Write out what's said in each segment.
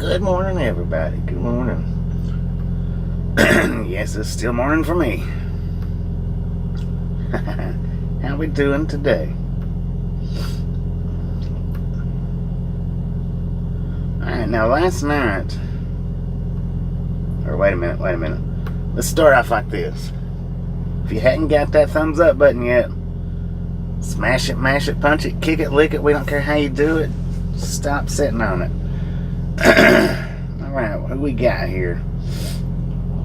Good morning, everybody. Good morning. Yes, it's still morning for me. How we doing today? Alright, now last night, or wait a minute. Let's start off like this. If you hadn't got that thumbs up button yet, smash it, mash it, punch it, kick it, lick it. We don't care how you do it. Stop sitting on it. Alright, who we got here?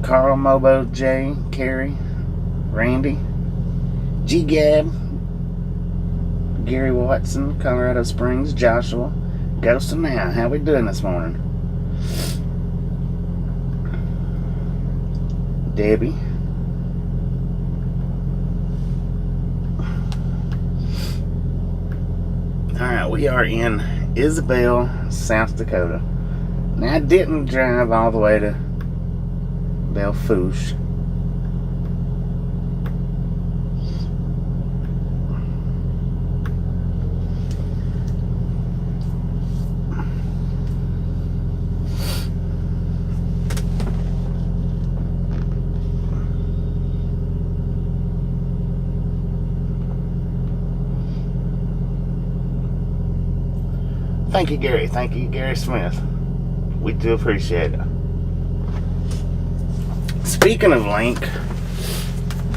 Carl, Mobo, Jay, Carrie, Randy, G-Gab, Gary Watson, Colorado Springs, Joshua, Ghost of Now. How we doing this morning? Debbie. Alright, we are in Isabel, South Dakota. Now, I didn't drive all the way to Belle Fourche. Thank you, Gary. Thank you, Gary Smith. We do appreciate it. Speaking of link,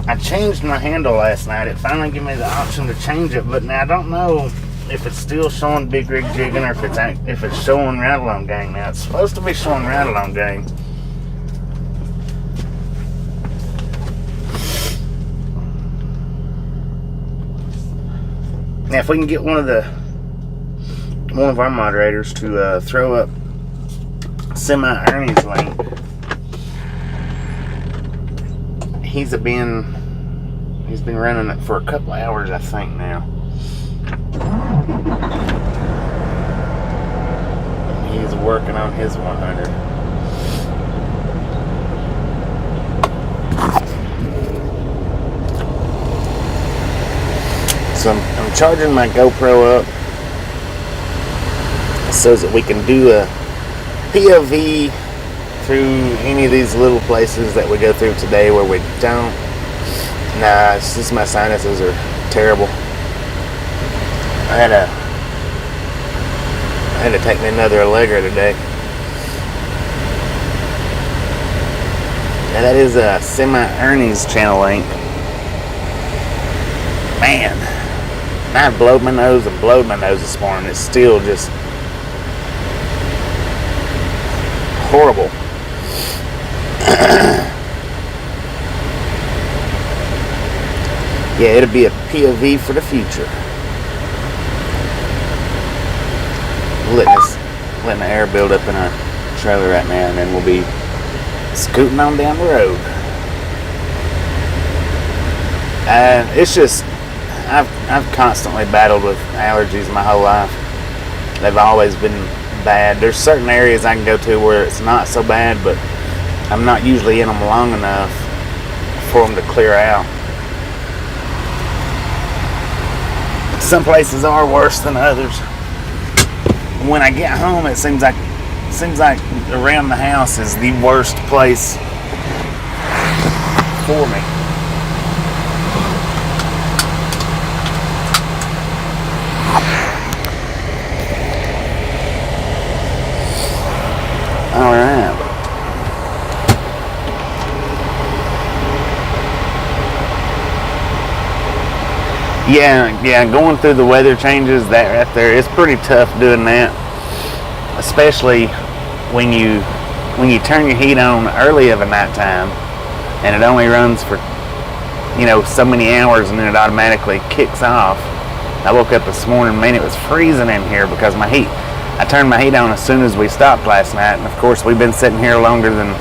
I changed my handle last night. It finally gave me the option to change it, but now I don't know if it's still showing Big Rig Jigging or if it's showing Ride Along Gang now. It's supposed to be showing Ride Along Gang. Now, if we can get one of our moderators to throw up Semi-Ernie's link. He's been running it for a couple hours, I think, now. He's working on his 100. So I'm charging my GoPro up so that we can do a POV through any of these little places that we go through today where we don't. Nah, it's just my sinuses are terrible. I had to take me another Allegra today. Now that is a Semi-Ernie's channel link. Man, I blowed my nose and blowed my nose this morning. It's still just horrible. Yeah, it'll be a POV for the future. Letting the air build up in our trailer right now, and then we'll be scooting on down the road. It's just I've constantly battled with allergies my whole life. They've always been bad. There's certain areas I can go to where it's not so bad, but I'm not usually in them long enough for them to clear out. Some places are worse than others. When I get home, it seems like around the house is the worst place for me. All right. Yeah, going through the weather changes, that right there, it's pretty tough doing that. Especially when you turn your heat on early of a nighttime and it only runs for, so many hours and then it automatically kicks off. I woke up this morning, man, it was freezing in here because I turned my heat on as soon as we stopped last night, and of course we've been sitting here longer than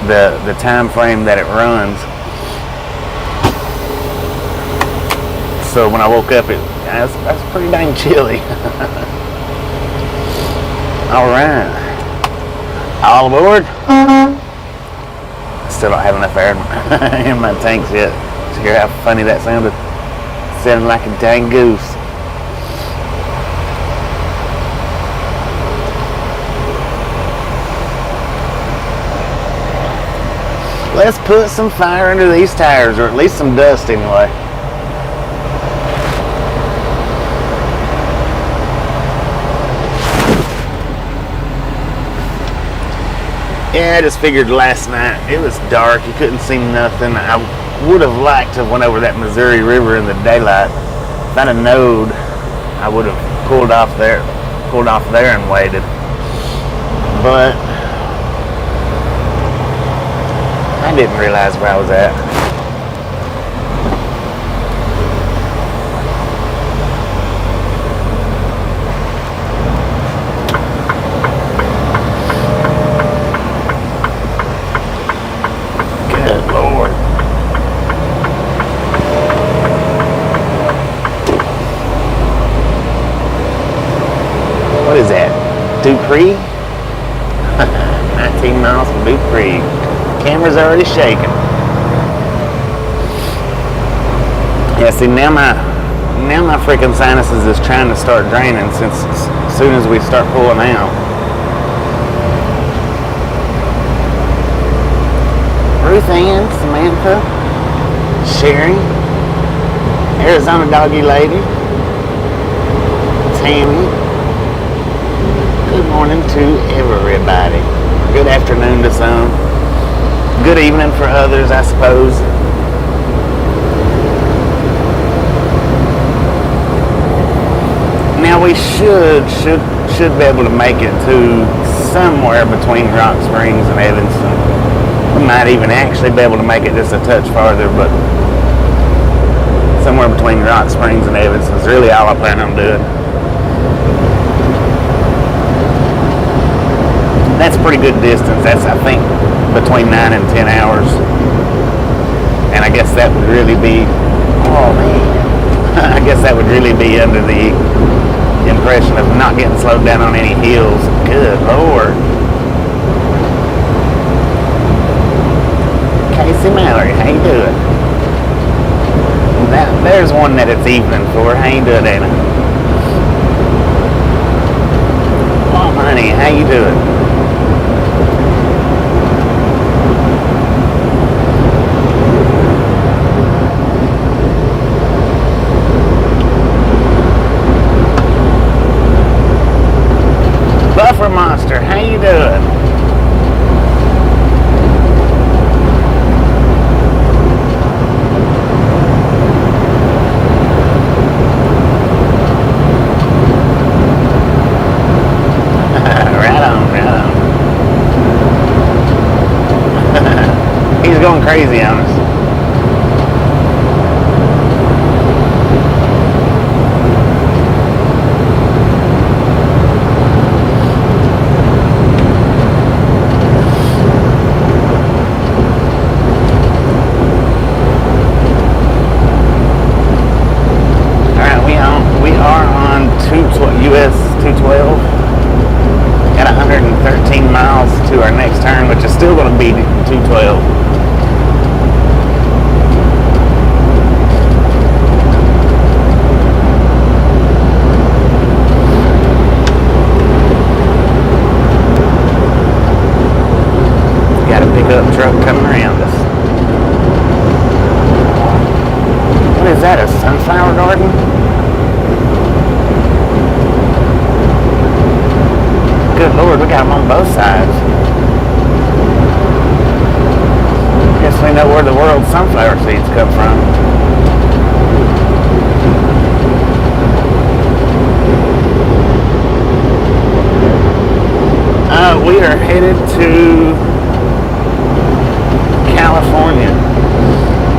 the time frame that it runs. So when I woke up, that's pretty dang chilly. All right, all aboard. Still don't have enough air in my tanks yet. Did you hear how funny that sounded? Sounded like a dang goose. Let's put some fire under these tires, or at least some dust anyway. Yeah, I just figured last night, it was dark, you couldn't see nothing. I would have liked to have went over that Missouri River in the daylight. If I'd have knowed, I would have pulled off there and waited. But I didn't realize where I was at. Good Lord. What is that? Dupree? 19 miles from Dupree. Camera's already shaking. Yeah, see, now my freaking sinuses is trying to start draining since as soon as we start pulling out. Ruth Ann, Samantha, Sherry, Arizona Doggy Lady, Tammy. Good morning to everybody. Good afternoon to some. Good evening for others, I suppose. Now we should be able to make it to somewhere between Rock Springs and Evanston. We might even actually be able to make it just a touch farther, but somewhere between Rock Springs and Evanston is really all I plan on doing. That's a pretty good distance. That's, I think, between 9 and 10 hours. And I guess that would really be, oh man, I guess that would really be under the impression of not getting slowed down on any hills. Good Lord. Casey Mallory, how you doing? There's one that it's evening for. How you doing, Dana? Oh, honey, how you doing? Buffer Monster, how you doing? Right on. He's going crazy on us. US 212. Got 113 miles to our next turn, which is still going to be 212. Got a pickup truck coming around us. What is that, a sunflower garden? Good Lord, we got them on both sides. Guess we know where the world's sunflower seeds come from. We are headed to California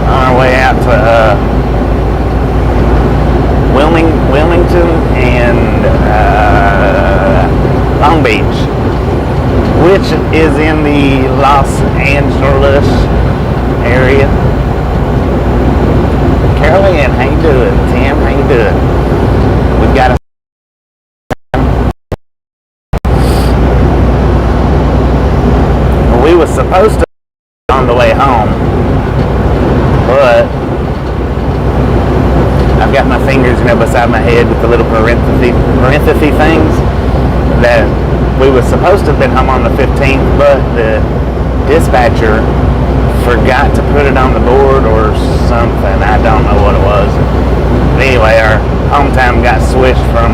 on our way out to Wilmington and Long Beach, which is in the Los Angeles area. Carol Ann, how you doing? Tim, how you doing? We've got a we was supposed to on the way home, but I've got my fingers, beside my head with the little parenthesis things. That we were supposed to have been home on the 15th, but the dispatcher forgot to put it on the board or something. I don't know what it was. But anyway, our home time got switched from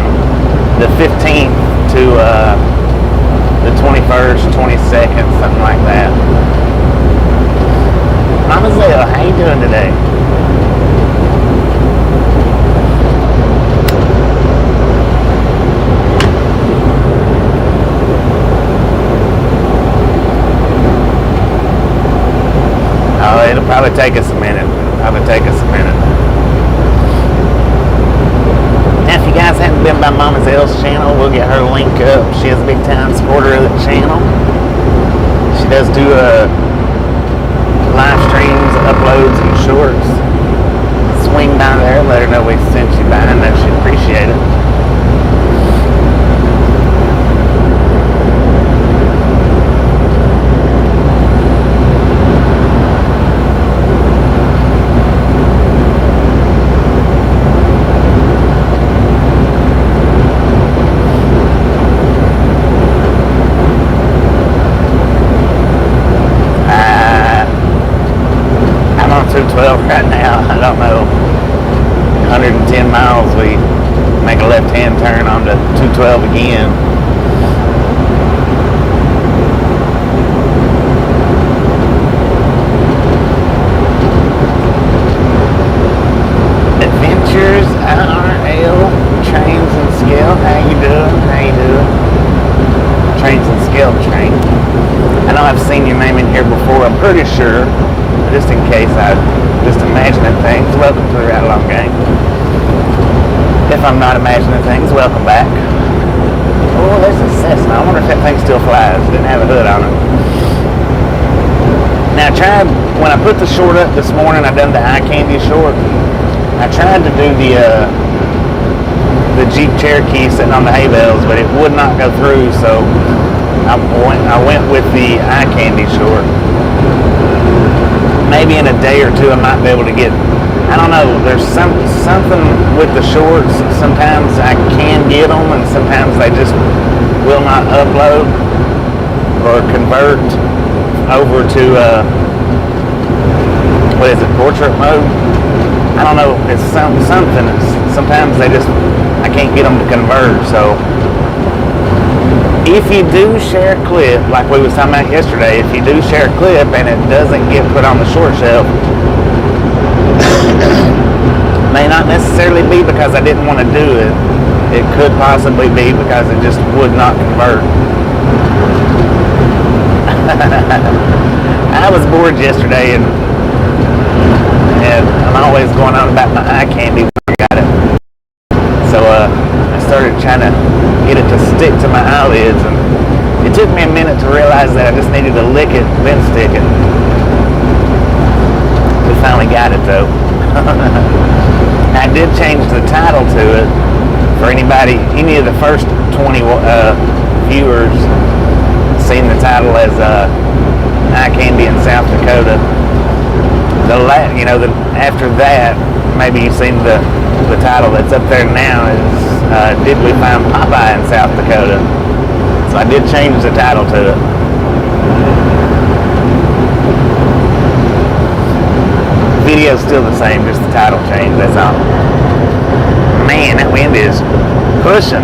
the 15th to the 21st, 22nd, something like that. Mama Zell, how you doing today? Oh, it'll probably take us a minute. Now, if you guys haven't been by Mama Zell's channel, we'll get her link up. She is a big time supporter of the channel. She does do live streams, uploads, and shorts. Swing by there, let her know we sent you by. I know she'd appreciate it. Right now, I don't know, 110 miles, we make a left-hand turn onto 212 again. Adventures IRL Trains and Scale, how you doing? Trains and Scale Train. I know I've seen your name in here before, I'm pretty sure. Just in case I just imagining things, welcome to the Ride Along Gang. If I'm not imagining things, welcome back. Oh, there's a Cessna. I wonder if that thing still flies. Didn't have a hood on it. Now I tried, when I put the short up this morning, I done the eye candy short. I tried to do the Jeep Cherokee sitting on the hay bales, but it would not go through, so I went with the eye candy short. Maybe in a day or two I might be able to get, I don't know, there's something with the shorts. Sometimes I can get them and sometimes they just will not upload or convert over to, what is it, portrait mode? I don't know, it's something. Sometimes I can't get them to convert, so. If you do share a clip, like we was talking about yesterday, if you do share a clip and it doesn't get put on the short shelf, may not necessarily be because I didn't want to do it. It could possibly be because it just would not convert. I was bored yesterday and I'm always going on about my eye candy when I got it. So I started trying to get it to stick to my eyelids, and it took me a minute to realize that I just needed to lick it, then stick it. We finally got it though. I did change the title to it for any of the first 20 viewers seen the title as Eye Candy in South Dakota. After that, maybe you've seen the title that's up there now is Did We Find Popeye in South Dakota? So I did change the title to it. Video's still the same, just the title changed, that's all. Man, that wind is pushing.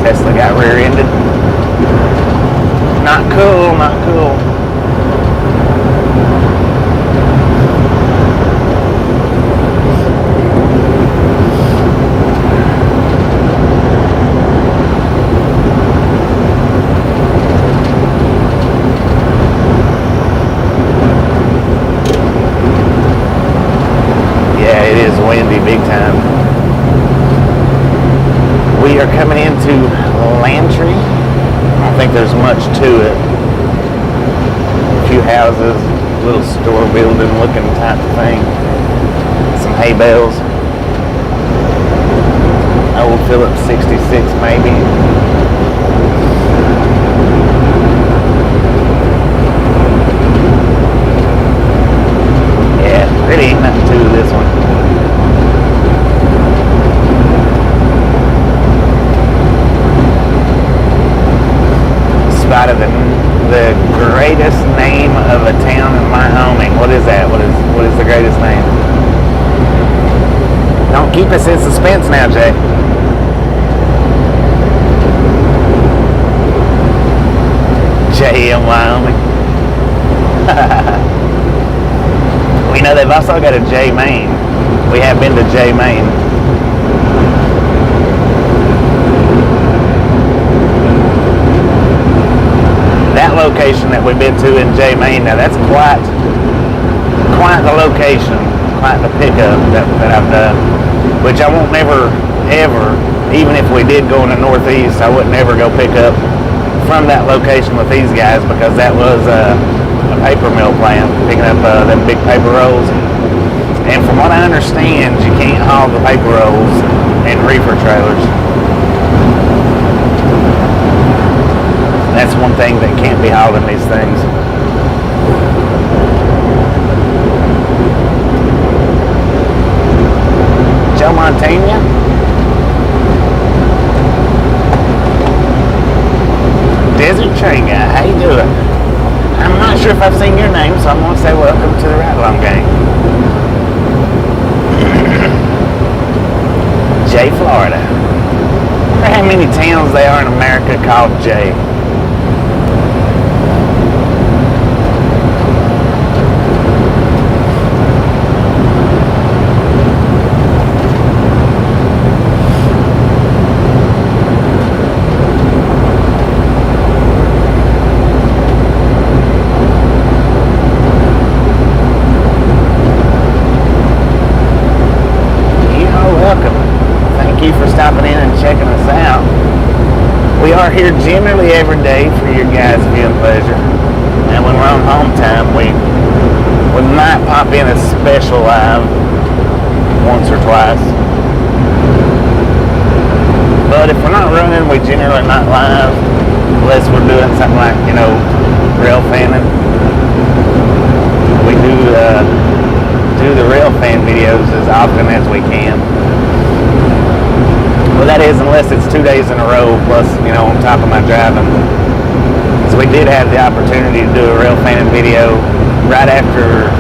Tesla got rear-ended. Not cool, not cool. Yeah, it is windy big time. We are coming into Lantry. I don't think there's much to it. A few houses, little store building looking type of thing. Some hay bales. Old Phillips 66 maybe. Keep us in suspense now, Jay. Jay in Wyoming. We know they've also got a J Main. We have been to J Main. That location that we've been to in J Main, now that's quite the location, quite the pickup that I've done. Which I won't never, ever, even if we did go in the Northeast, I wouldn't ever go pick up from that location with these guys, because that was a paper mill plant, picking up them big paper rolls. And from what I understand, you can't haul the paper rolls in reefer trailers. That's one thing that can't be hauled in these things. Joe Montana? Desert Train Guy, how you doing? I'm not sure if I've seen your name, so I'm going to say welcome to the Ride Along Gang. Jay, Florida. I wonder how many towns there are in America called Jay. Here generally every day for your guys' viewing pleasure, and when we're on home time, we might pop in a special live once or twice. But if we're not running, we generally not live unless we're doing something like, you know, rail fanning. We do the rail fan videos as often as we can. Well, that is unless it's 2 days in a row, plus, you know, on top of my driving. So we did have the opportunity to do a rail fanning video right after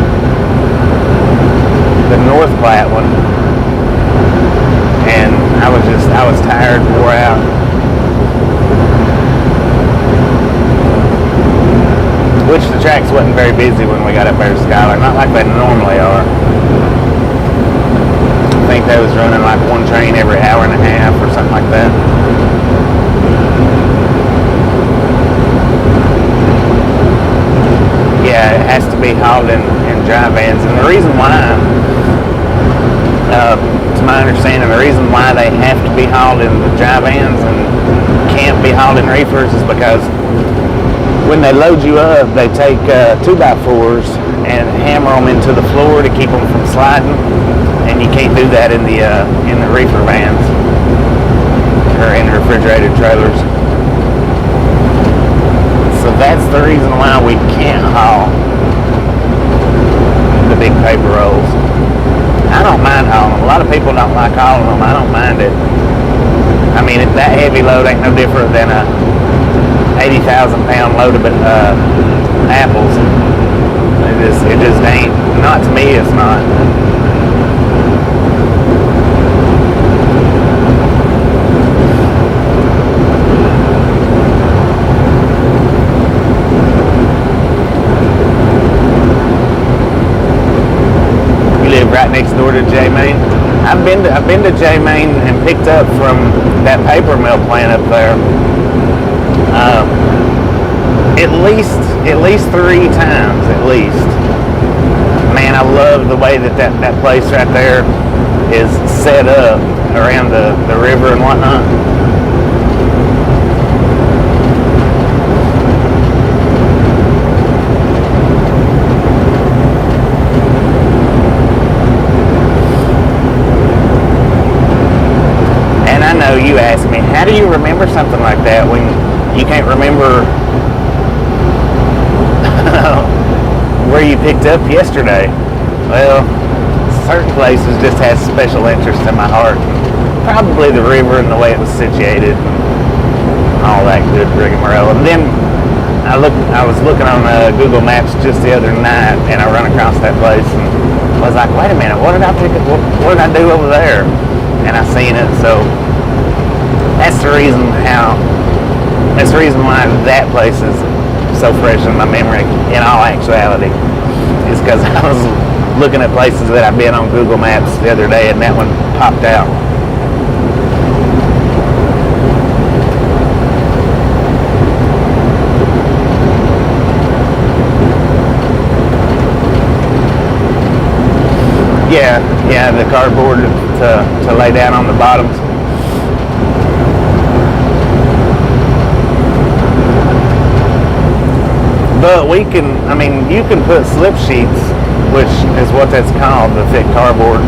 the North Platte one. And I was tired, wore out. Which the tracks wasn't very busy when we got up there to Skyler, not like they normally are. I think they was running like one train every hour and a half or something like that. Yeah, it has to be hauled in dry vans. And the reason why, to my understanding, the reason why they have to be hauled in the dry vans and can't be hauled in reefers is because when they load you up, they take 2x4s and hammer them into the floor to keep them from sliding. And you can't do that in the reefer vans or in refrigerated trailers. So that's the reason why we can't haul the big paper rolls. I don't mind hauling them. A lot of people don't like hauling them. I don't mind it. I mean, that heavy load ain't no different than a 80,000 pound load of apples. It just ain't. Not to me, it's not. Right next door to J Main. I've been to J Main and picked up from that paper mill plant up there at least 3 times at least. Man, I love the way that place right there is set up around the river and whatnot. You asked me, how do you remember something like that when you can't remember where you picked up yesterday? Well, certain places just has special interest in my heart. Probably the river and the way it was situated, and all that good rigmarole. And then I was looking on Google Maps just the other night, and I run across that place, and was like, wait a minute, what did I pick up? What did I do over there? And I seen it, so that's the reason why that place is so fresh in my memory in all actuality, is because I was looking at places that I've been on Google Maps the other day and that one popped out. Yeah, the cardboard to lay down on the bottoms. But you can put slip sheets, which is what that's called, the thick cardboard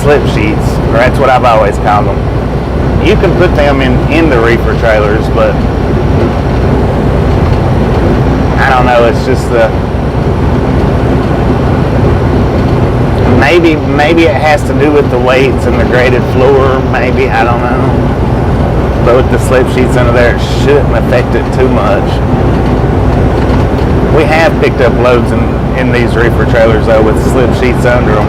slip sheets, or that's what I've always called them. You can put them in the reefer trailers, but I don't know, it's just maybe it has to do with the weights and the graded floor, maybe, I don't know. But with the slip sheets under there, it shouldn't affect it too much. We have picked up loads in these reefer trailers though with slip sheets under them.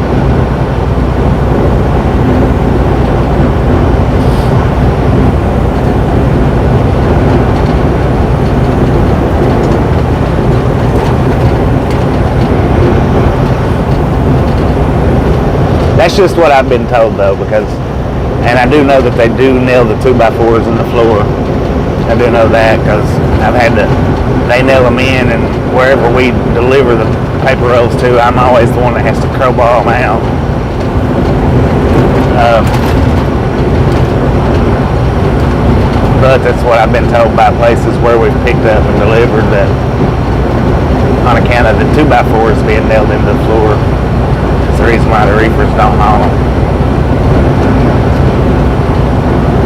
That's just what I've been told though, and I do know that they do nail the 2x4s in the floor. I do know that because they nail them in, and wherever we deliver the paper rolls to, I'm always the one that has to crowbar them out. But that's what I've been told by places where we've picked up and delivered, that on account of the 2x4s being nailed into the floor, that's the reason why the reefers don't haul them.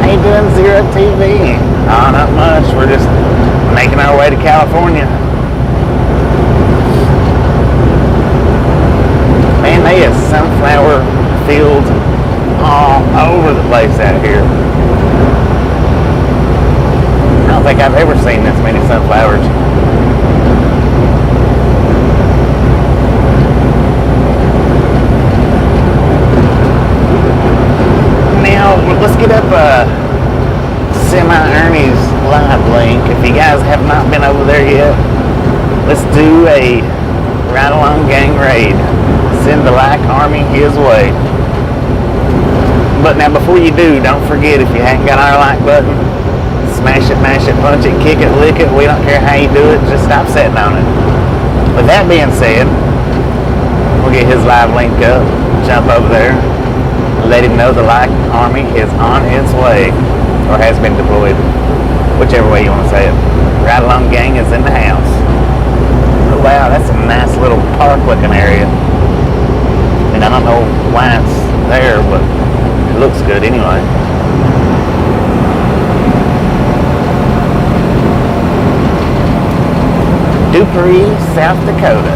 How you doing, Zero TV? Oh, not much. We're just making our way to California. Man, they have sunflower fields all over the place out here. I don't think I've ever seen this many sunflowers. Now, let's get up Semi-Ernie's live link. If you guys have not been over there yet, let's do a ride-along gang raid. Send the like army his way. But now before you do, don't forget, if you haven't got our like button, smash it, mash it, punch it, kick it, lick it. We don't care how you do it, just stop sitting on it. With that being said, we'll get his live link up, jump over there, let him know the like army is on its way, or has been deployed, whichever way you want to say it. Ride along gang is in the house. Oh wow, that's a nice little park looking area. And I don't know why it's there, but it looks good anyway. Dupree, South Dakota.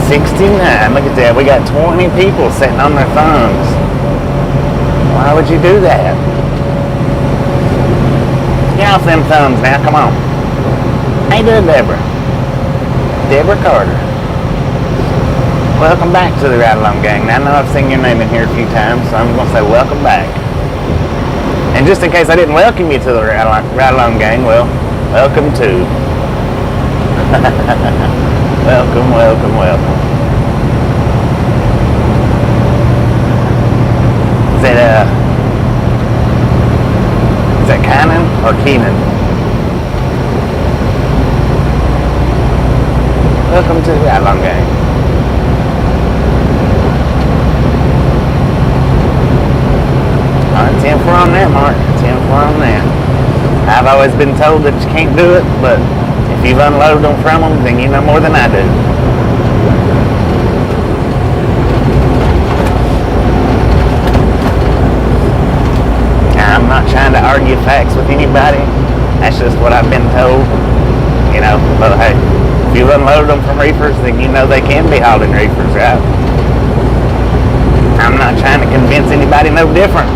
69. Look at that. We got 20 people sitting on their phones. Why would you do that? Get off them thumbs now. Come on. How you doing, Deborah? Deborah Carter. Welcome back to the Ride Along Gang. Now, I know I've seen your name in here a few times, so I'm going to say welcome back. And just in case I didn't welcome you to the Ride Along Gang, well, welcome to. Welcome, welcome, welcome. Is that Cannon or Keenan? Welcome to the Ride Along Gang. Alright, 10-4 on that, Mark. 10-4 on that. I've always been told that you can't do it, but if you've unloaded them from them, then you know more than I do. I'm not trying to argue facts with anybody. That's just what I've been told. You know, but hey, if you've unloaded them from reefers, then you know they can be hauled in reefers, right? I'm not trying to convince anybody no different.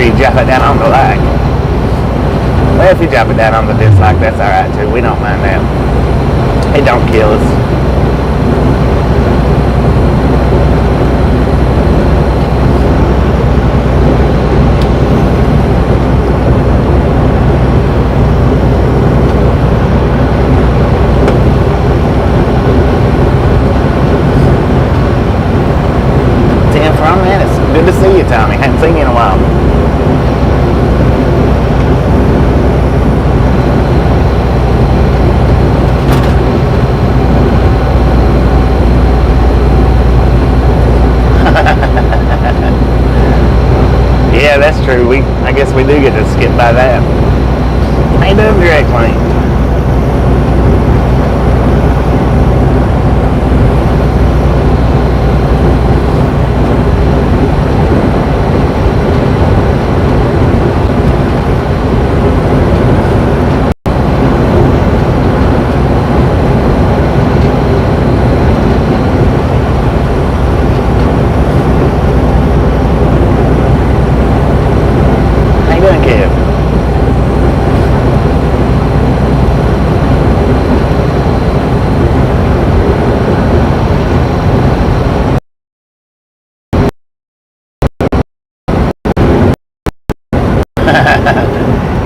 you drop it down on the like. Well, if you drop it down on the dislike, that's alright too. We don't mind that. It don't kill us. Good to see you, Tommy. Haven't seen you in a while. Yeah, that's true. I guess we do get to skip by that. How you doing, direct lane?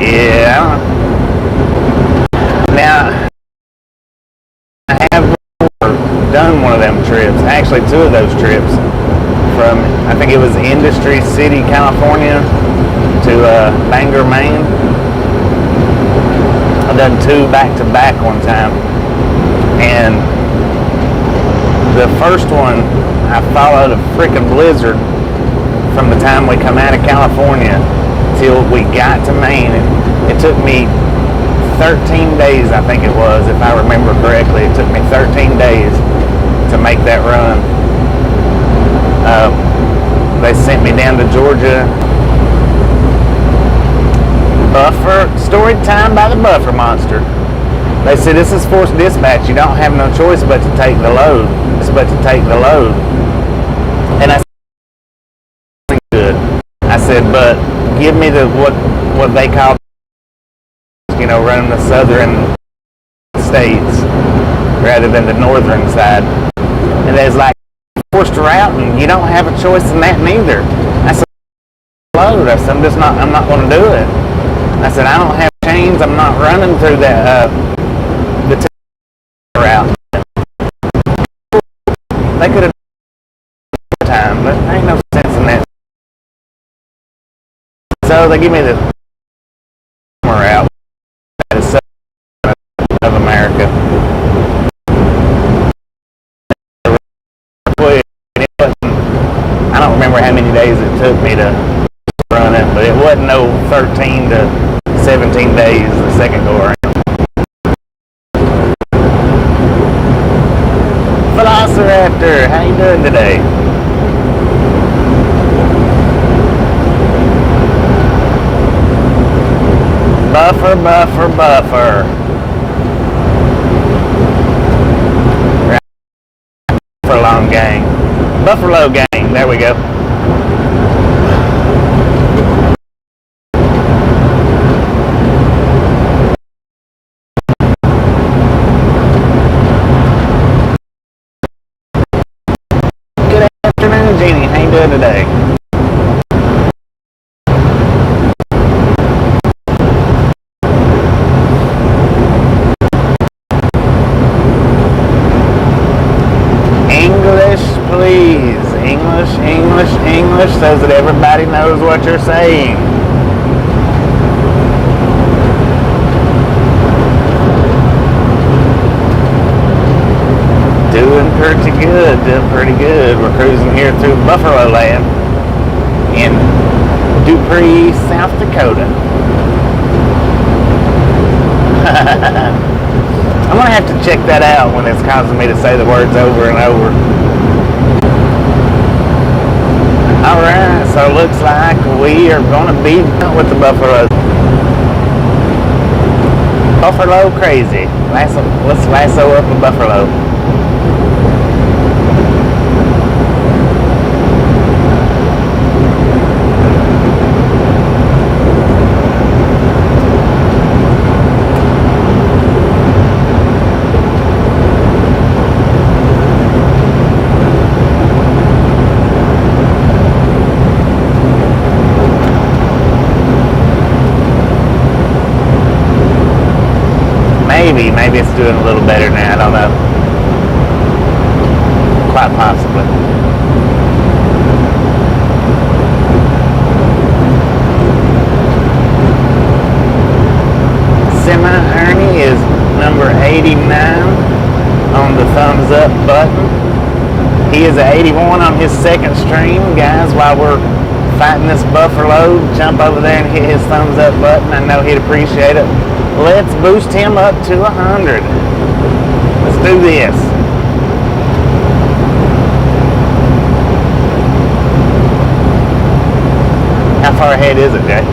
Yeah. Now, I have done one of them trips. Actually, two of those trips. From, I think it was Industry City, California to Bangor, Maine. I've done two back to back one time. And the first one, I followed a freaking blizzard from the time we come out of California till we got to Maine. It took me 13 days, I think it was, if I remember correctly. It took me 13 days to make that run. They sent me down to Georgia. Buffer, story time by the buffer monster. They said, this is forced dispatch. You don't have no choice but to take the load. And I said, good. I said, but give me the what they call, running the southern states rather than the northern side. And there's like forced route, and you don't have a choice in that neither. I said, load. I said, I'm not going to do it. I said, I don't have chains. I'm not running through that the route. They could have done time, but there ain't no sense in that. So they give me the route that is southern of America. I don't remember how many days it took me to run it, but it wasn't no 13 to 17 days the second go around. Velociraptor, how you doing today? Buffer, buffer, buffer. Buffalo gang. Buffalo gang, there we go. Good afternoon, Jeannie. How you doing today? Please, English, English, English, so that everybody knows what you're saying. Doing pretty good. We're cruising here through Buffalo Land in Dupree, South Dakota. I'm going to have to check that out when it's causing me to say the words over and over. Alright, so it looks like we are going to be done with the Buffalo. Buffalo crazy. Let's lasso up a Buffalo. doing a little better now. I don't know. Quite possibly. Semi-Ernie is number 89 on the thumbs up button. He is at 81 on his second stream. Guys, while we're fighting this buffer load, jump over there and hit his thumbs up button. I know he'd appreciate it. Let's boost him up to 100. Let's do this. How far ahead is it, Jay?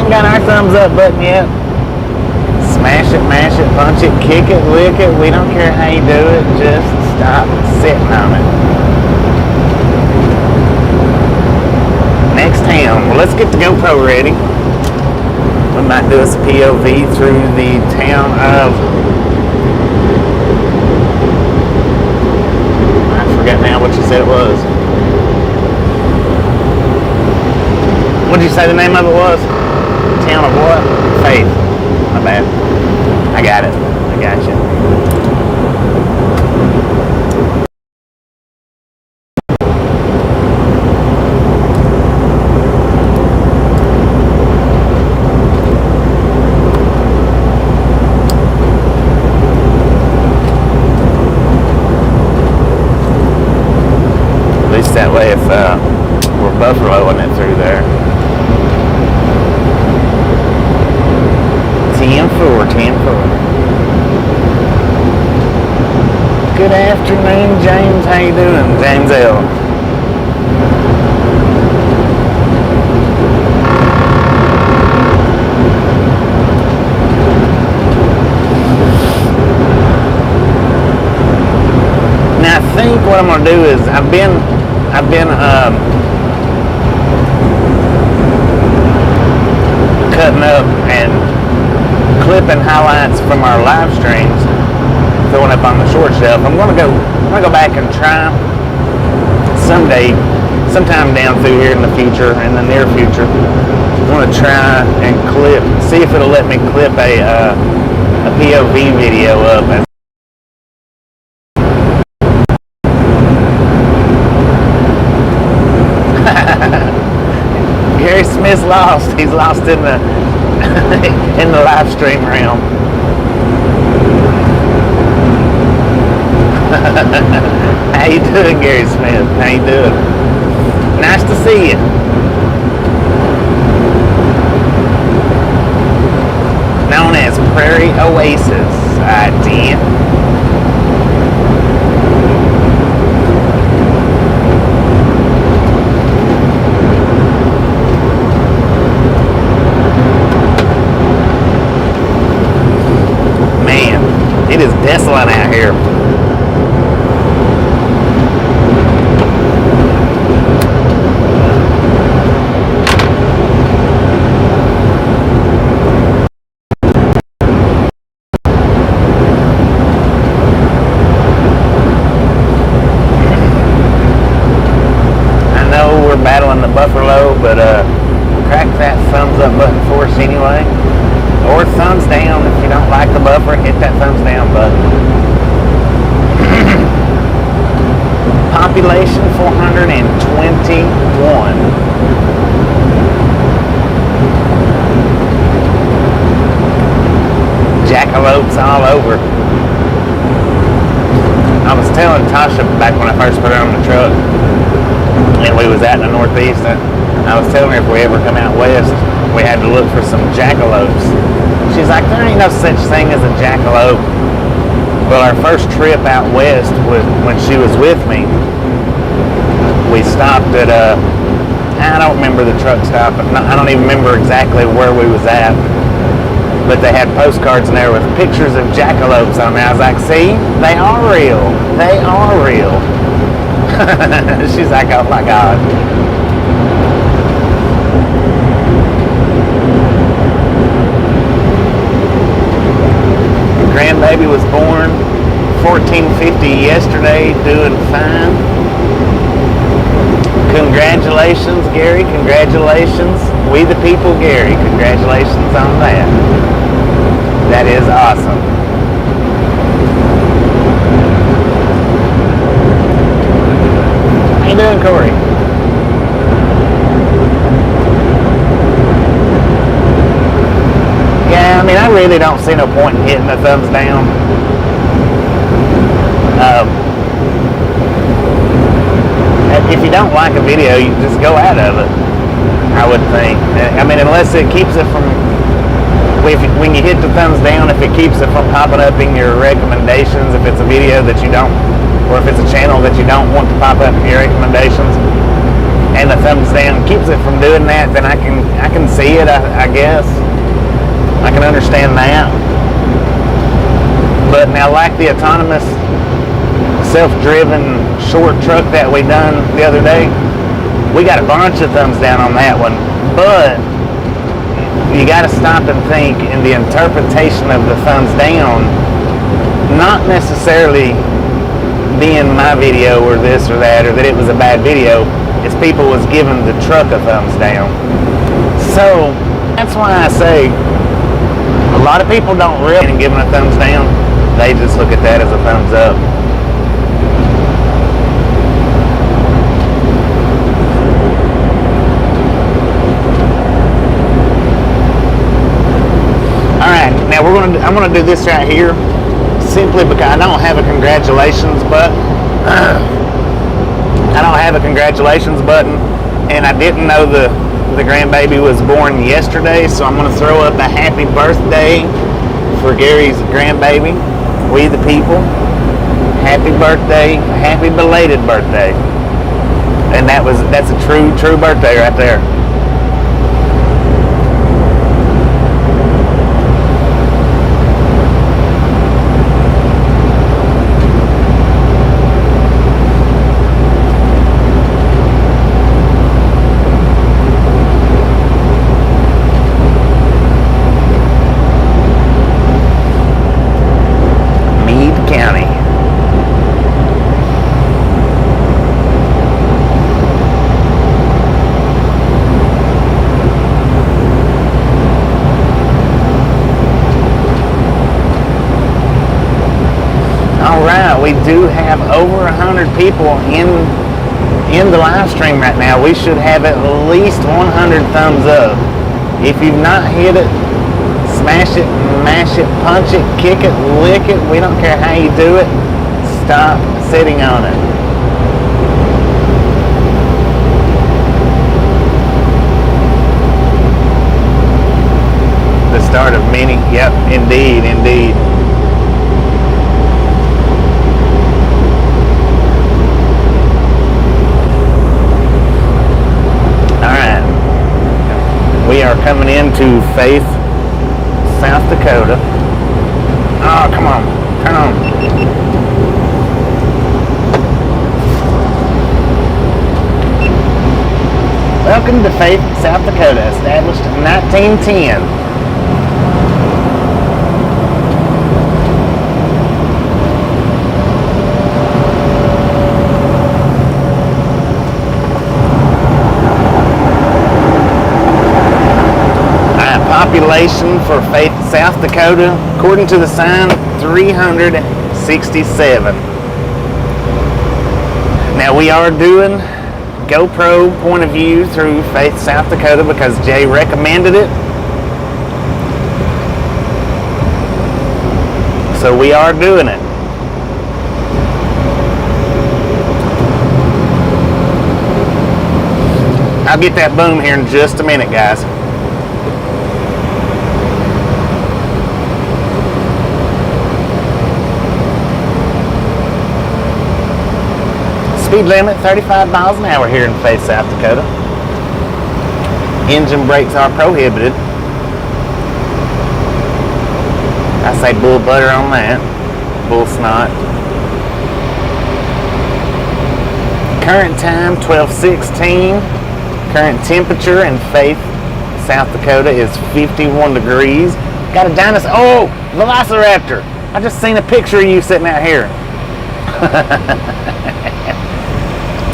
Got our thumbs up button yet, smash it, mash it, punch it, kick it, lick it. We don't care how you do it, just stop sitting on it. Next town. Well, let's get the GoPro ready. We might do us a POV through the town of, I forgot now what you said it was. What did you say the name of it was? Town of what? Faith. My bad. I got it. I got you. At least that way if we're buffaloing it through there. 10-4. Good afternoon, James. How you doing? James L. Now I think what I'm gonna do is I've been cutting up and clipping highlights from our live streams, throwing up on the short shelf. I'm gonna go back and try sometime down through here in the future, in the near future. I'm gonna try and see if it'll let me clip a POV video up. Gary Smith's lost. He's lost in the in the live stream realm. How you doing, Gary Smith? How you doing? Nice to see you. Known as Prairie Oasis, I did. It is desolate out here. I know we're battling the buffer load, but crack that thumbs up button for us anyway. Or thumbs down if you don't like the buffer, hit that thumbs down button. Population 421. Jackalopes all over. I was telling Tasha back when I first put her on the truck and we was out in the Northeast, I was telling her if we ever come out west, we had to look for some jackalopes. She's like, there ain't no such thing as a jackalope. Well, our first trip out west was when she was with me. We stopped at I don't remember the truck stop. I don't even remember exactly where we was at. But they had postcards in there with pictures of jackalopes on there. I was like, see, they are real. They are real. She's like, oh my God. grandbaby was born. 1450 yesterday, doing fine. Congratulations, Gary. Congratulations. We the people, Gary. Congratulations on that. That is awesome. How you doing, Corey? Yeah, I mean, I really don't see no point in hitting the thumbs down. If you don't like a video, you just go out of it, I would think. I mean, unless it keeps it from, when you hit the thumbs down, if it keeps it from popping up in your recommendations, if it's a video that you don't, or if it's a channel that you don't want to pop up in your recommendations, and the thumbs down keeps it from doing that, then I can see it, I guess. I can understand that. But now, like the autonomous self-driven short truck that we done the other day, we got a bunch of thumbs down on that one. But you got to stop and think in the interpretation of the thumbs down, not necessarily being my video or this or that, or that it was a bad video. It's people was giving the truck a thumbs down. So that's why I say a lot of people don't really giving a thumbs down. They just look at that as a thumbs up. Now I'm gonna do this right here, simply because I don't have a congratulations button. I don't have a congratulations button, and I didn't know the grandbaby was born yesterday, so I'm gonna throw up a happy birthday for Gary's grandbaby. We the people, happy birthday, happy belated birthday, and that's a true birthday right there. We do have over 100 people in the live stream right now. We should have at least 100 thumbs up. If you've not hit it, smash it, mash it, punch it, kick it, lick it. We don't care how you do it. Stop sitting on it. The start of many. Yep, indeed, indeed. We are coming into Faith, South Dakota. Oh, come on, turn on. Welcome to Faith, South Dakota, established in 1910. Population for Faith, South Dakota, according to the sign, 367. Now we are doing GoPro point of view through Faith, South Dakota because Jay recommended it. So we are doing it. I'll get that boom here in just a minute, guys. Speed limit 35 miles an hour here in Faith, South Dakota. Engine brakes are prohibited. I say bull butter on that. Bull snot. Current time 12:16. Current temperature in Faith, South Dakota is 51 degrees. Got a dinosaur. Oh, Velociraptor. I just seen a picture of you sitting out here.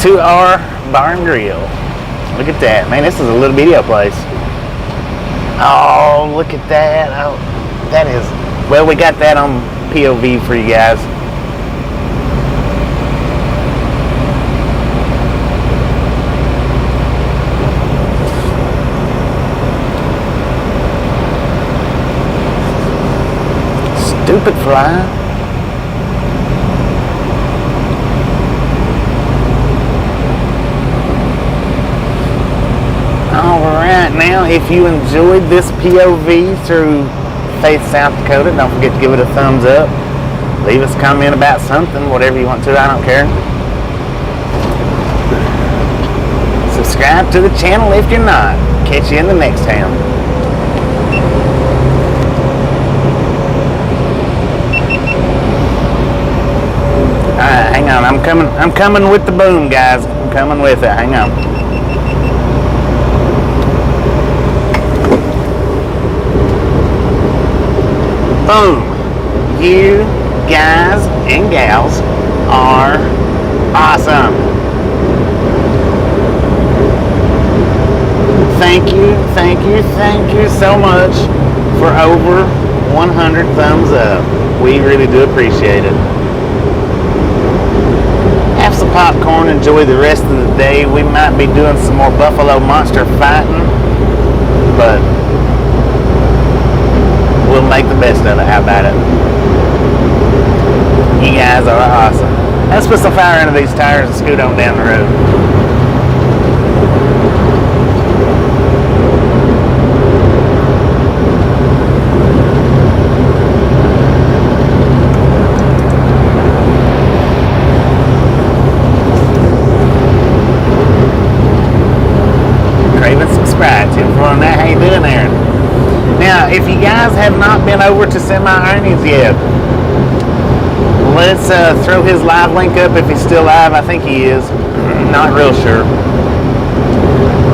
2R Bar and Grill. Look at that, man. This is a little video place. Oh, look at that. Oh, that is. Well, we got that on POV for you guys. Stupid fly. Alright, now if you enjoyed this POV through Faith, South Dakota, don't forget to give it a thumbs up. Leave us a comment about something, whatever you want to, I don't care. Subscribe to the channel if you're not. Catch you in the next town. Alright, hang on. I'm coming with the boom, guys. I'm coming with it. Hang on. Boom. You guys and gals are awesome. Thank you so much for over 100 thumbs up. We really do appreciate it. Have some popcorn, enjoy the rest of the day. We might be doing some more buffalo monster fighting, but we'll make the best of it. How about it? You guys are awesome. Let's put some fire into these tires and scoot on down the road. How you doing there? Now, if you guys have not been over to Semi-Ernie's yet, let's throw his live link up if he's still live. I think he is. Not real sure.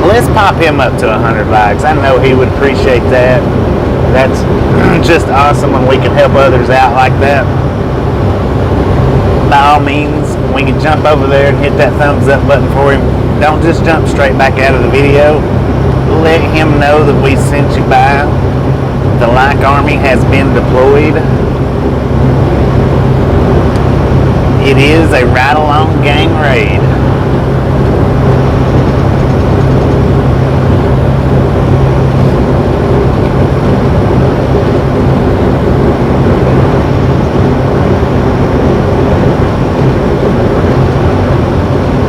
Let's pop him up to 100 likes. I know he would appreciate that. That's just awesome when we can help others out like that. By all means, when you jump over there and hit that thumbs up button for him, don't just jump straight back out of the video. Let him know that we sent you by. The like army has been deployed. It is a ride-along gang raid.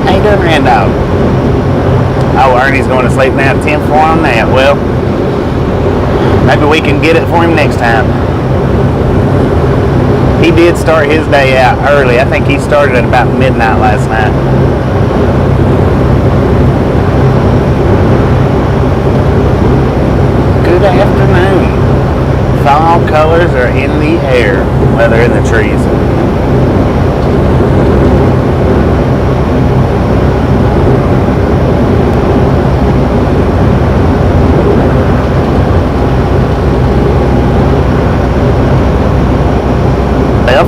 How you doing, Randolph? Oh, Ernie's going to sleep now. 10-4 on that. Well, maybe we can get it for him next time. He did start his day out early. I think he started at about midnight last night. Good afternoon. Fall colors are in the air. Well, they're in the trees.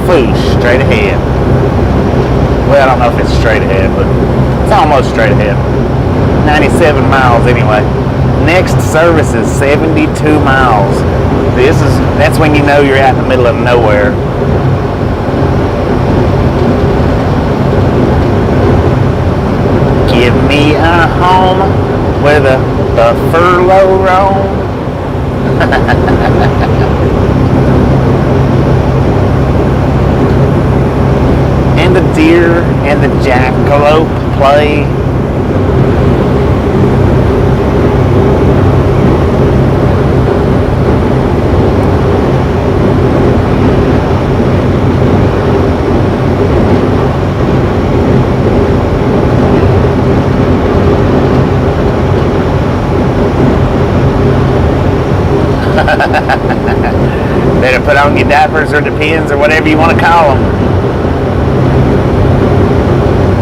Foosh, straight ahead. Well, I don't know if it's straight ahead, but it's almost straight ahead. 97 miles anyway. Next service is 72 miles. That's when you know you're out in the middle of nowhere. Give me a home where the buffalo roam. And the deer and the jackalope play. Better put on your diapers or depends or whatever you want to call them.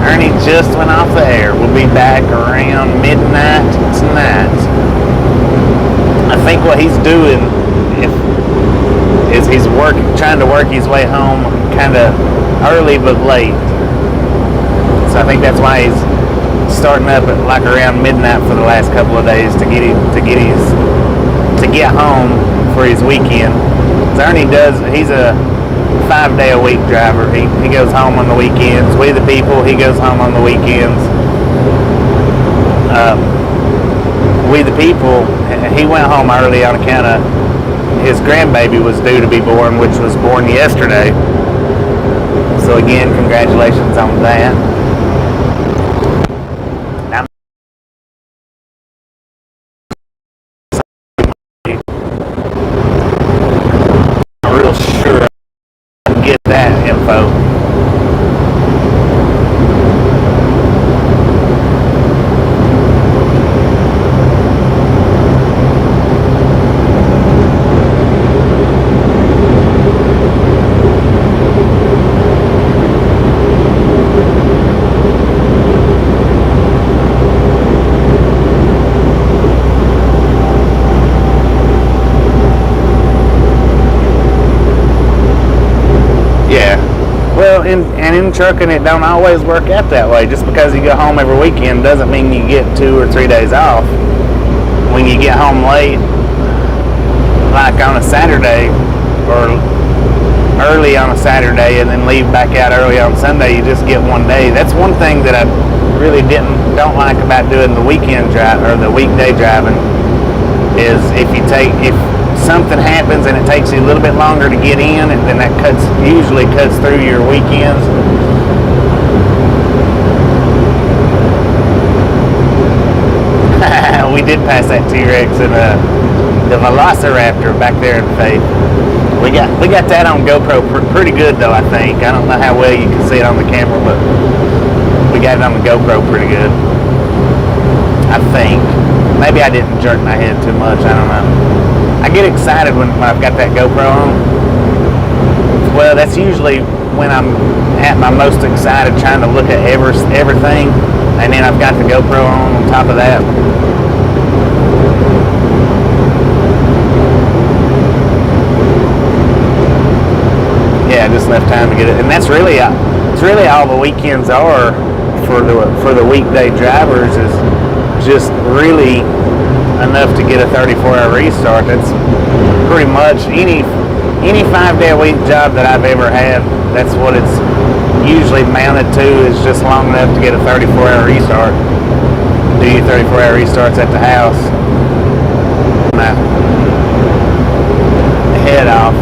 Ernie just went off the air. We'll be back around midnight tonight. I think what he's doing, is he's trying to work his way home kind of early but late. So I think that's why he's starting up at like around midnight for the last couple of days to get home for his weekend. So Ernie he's a 5-day-a-week driver. He goes home on the weekends. We the People, he goes home on the weekends. We the People, he went home early on account of his grandbaby was due to be born, which was born yesterday. So again, congratulations on that. I'm not real sure I can get that info. Well, and in trucking, it don't always work out that way. Just because you go home every weekend doesn't mean you get 2 or 3 days off. When you get home late, like on a Saturday or early on a Saturday, and then leave back out early on Sunday, you just get 1 day. That's one thing that I really don't like about doing the weekend drive or the weekday driving is if something happens and it takes you a little bit longer to get in, and then that usually cuts through your weekends. We did pass that T-Rex and the Velociraptor back there in Faith. We got that on GoPro pretty good though, I think. I don't know how well you can see it on the camera, but we got it on the GoPro pretty good, I think. Maybe I didn't jerk my head too much, I don't know. I get excited when I've got that GoPro on. Well, that's usually when I'm at my most excited, trying to look at everything, and then I've got the GoPro on top of that. Yeah, just enough time to get it, and it's really all the weekends are for the weekday drivers, is just really enough to get a 34-hour restart. That's pretty much any 5-day-a-week job that I've ever had. That's what it's usually mounted to, is just long enough to get a 34-hour restart. Do your 34-hour restarts at the house. My head off.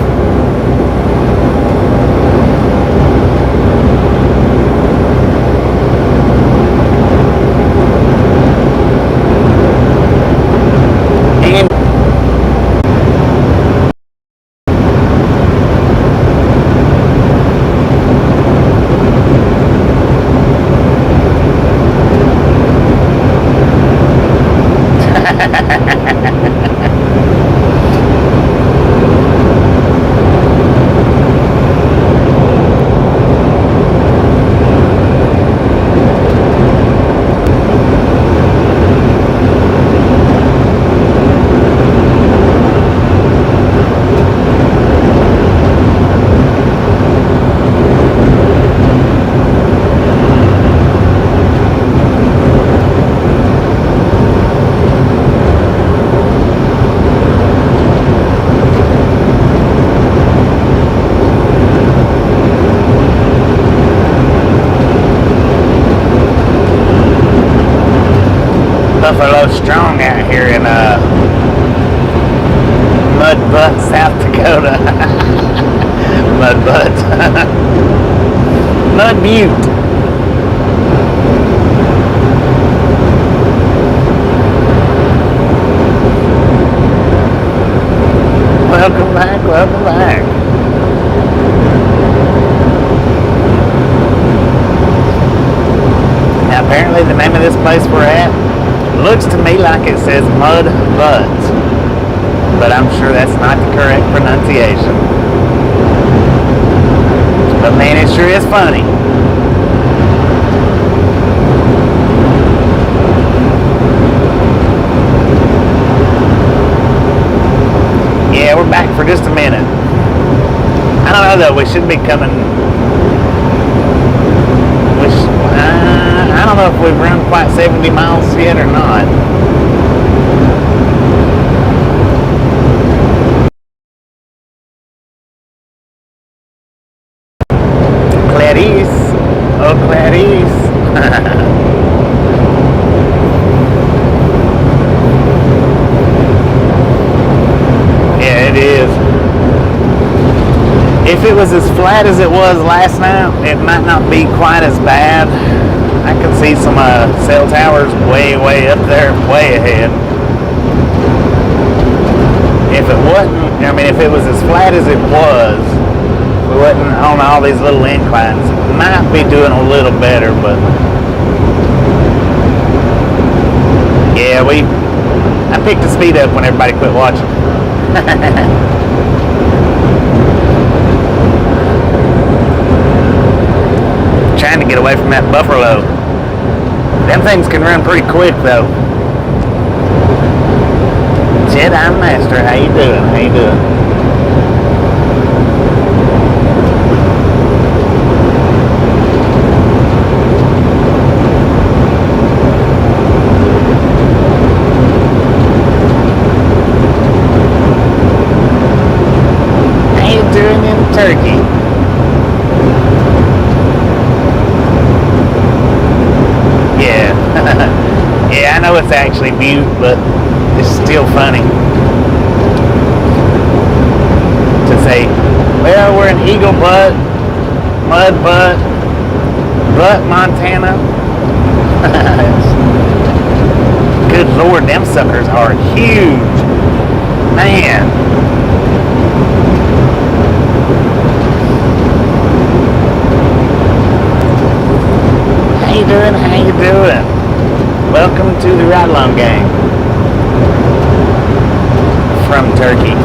Buffalo strong out here in Mud Butt, South Dakota. Mud Butt. Mud Butte. Welcome back, welcome back. Now apparently the name of this place we're at looks to me like it says Mud Butt, but I'm sure that's not the correct pronunciation. But man, it sure is funny. Yeah, we're back for just a minute. don't know though. We should be coming. I don't know if we've run quite 70 miles yet or not. Clarice. Oh, Clarice. Yeah, it is. If it was as flat as it was last night, it might not be quite as bad. I can see some cell towers way up there, way ahead. If it wasn't, I mean, if it was as flat as it was, we wasn't on all these little inclines, might be doing a little better, but yeah, I picked the speed up when everybody quit watching. Trying to get away from that buffer load. Them things can run pretty quick though. Jedi Master, how you doing? How you doing? How you doing in Turkey? Yeah, I know it's actually mute, but it's still funny to say, well, we're in Eagle Butte, Butte, Montana. Good Lord, them suckers are huge. Man. How you doing? How you doing? Welcome to the Ride Along Gang from Turkey.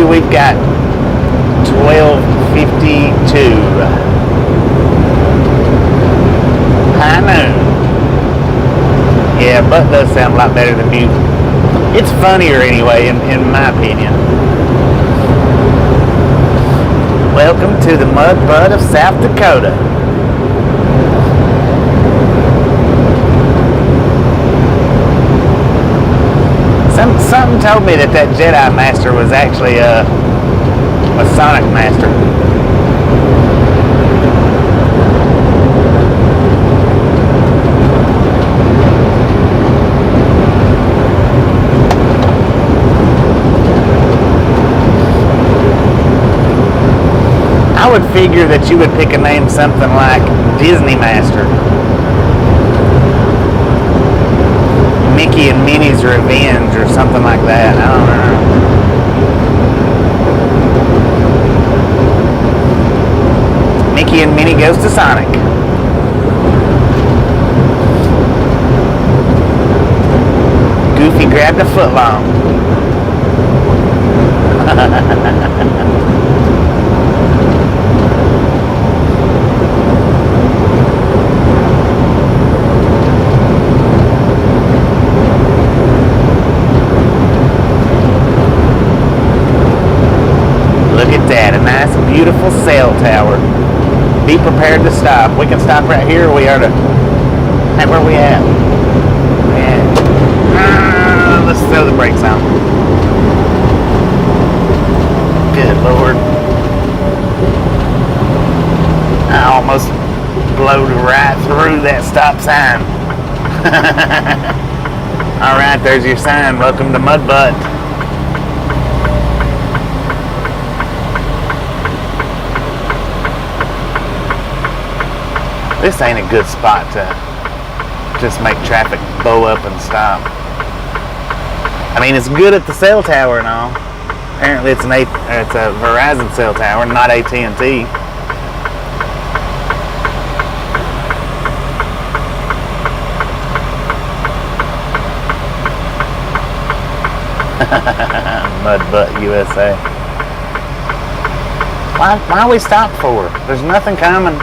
We've got 12:52. High noon. Yeah, Butte does sound a lot better than mute. It's funnier anyway, in my opinion. Welcome to the Mud Butte of South Dakota. Something told me that Jedi Master was actually a Sonic Master. I would figure that you would pick a name something like Disney Master. Mickey and Minnie's Revenge or something like that. I don't know. Mickey and Minnie goes to Sonic. Goofy grabbed a footlong. That a nice beautiful cell tower. Be prepared to stop. We can stop right here, or we are to hey, where are we at? Yeah. Let's throw the brakes on. Good Lord. I almost blowed right through that stop sign. Alright, there's your sign. Welcome to Mud Butte. This ain't a good spot to just make traffic bow up and stop. I mean, it's good at the cell tower and all. Apparently it's a Verizon cell tower, not AT&T. Mudbutt USA. Why we stopped for? There's nothing coming.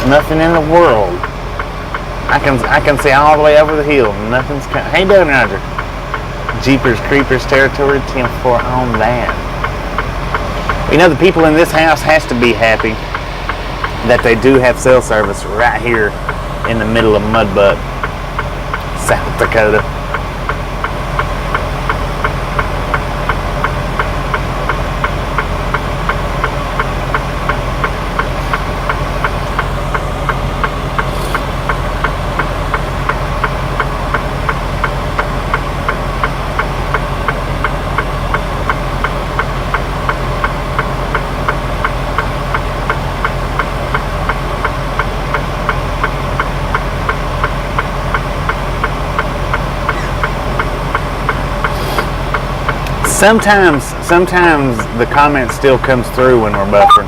Nothing in the world. I can see all the way over the hill. Nothing's coming. Hey, Doug Roger. Jeepers Creepers territory, 10-4 on that. You know, the people in this house has to be happy that they do have cell service right here in the middle of Mudbutt, South Dakota. Sometimes the comment still comes through when we're buffering.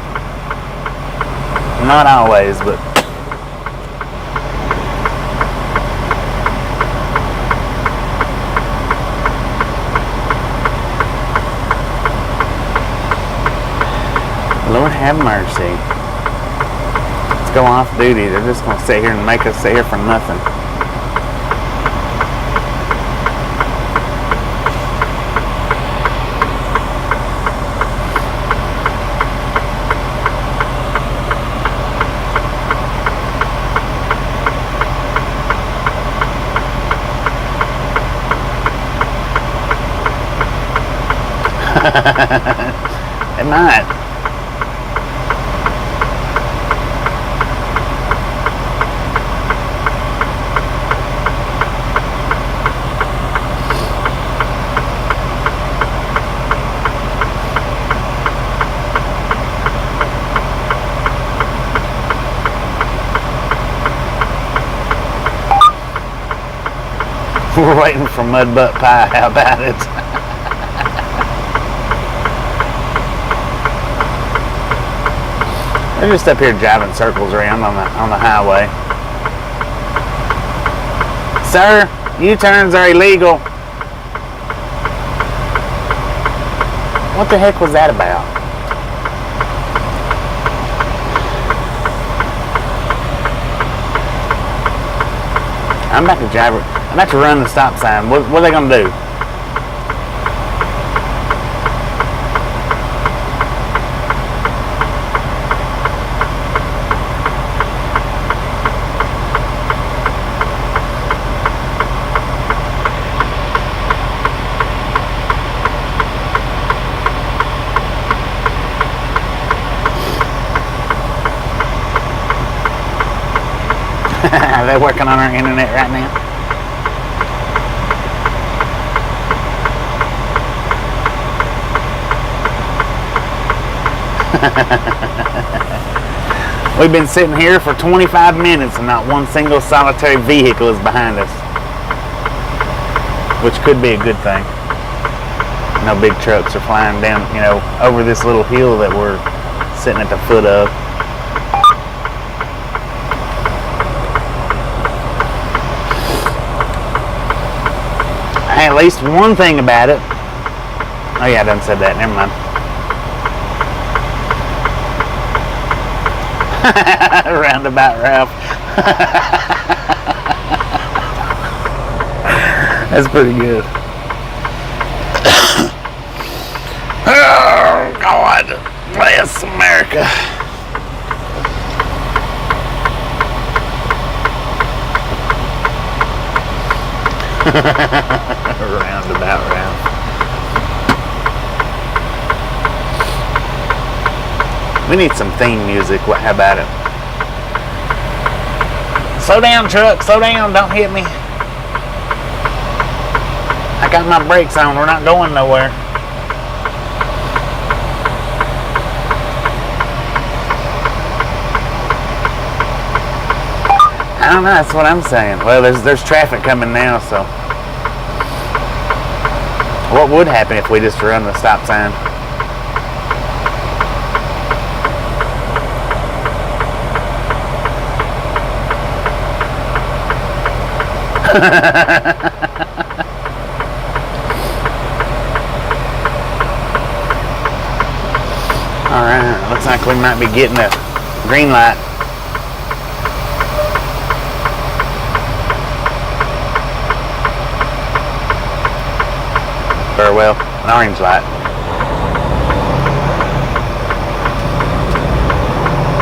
Not always, but Lord have mercy. Let's go off duty. They're just gonna sit here and make us sit here for nothing. It might. We're waiting for Mudbutt Pie. How about it? They're just up here driving circles around on the highway. Sir, U-turns are illegal. What the heck was that about? I'm about to run the stop sign. What are they gonna do? They're working on our internet right now. We've been sitting here for 25 minutes and not one single solitary vehicle is behind us, which could be a good thing. No big trucks are flying down, over this little hill that we're sitting at the foot of. Hey, at least one thing about it. Oh yeah, I done said that. Never mind. Roundabout Ralph. That's pretty good. Oh God, bless America. Roundabout Ralph. We need some theme music. How about it? Slow down, truck. Slow down. Don't hit me. I got my brakes on. We're not going nowhere. I don't know. That's what I'm saying. Well, there's traffic coming now, so what would happen if we just run the stop sign? Alright, looks like we might be getting a green light. Or well, an orange light.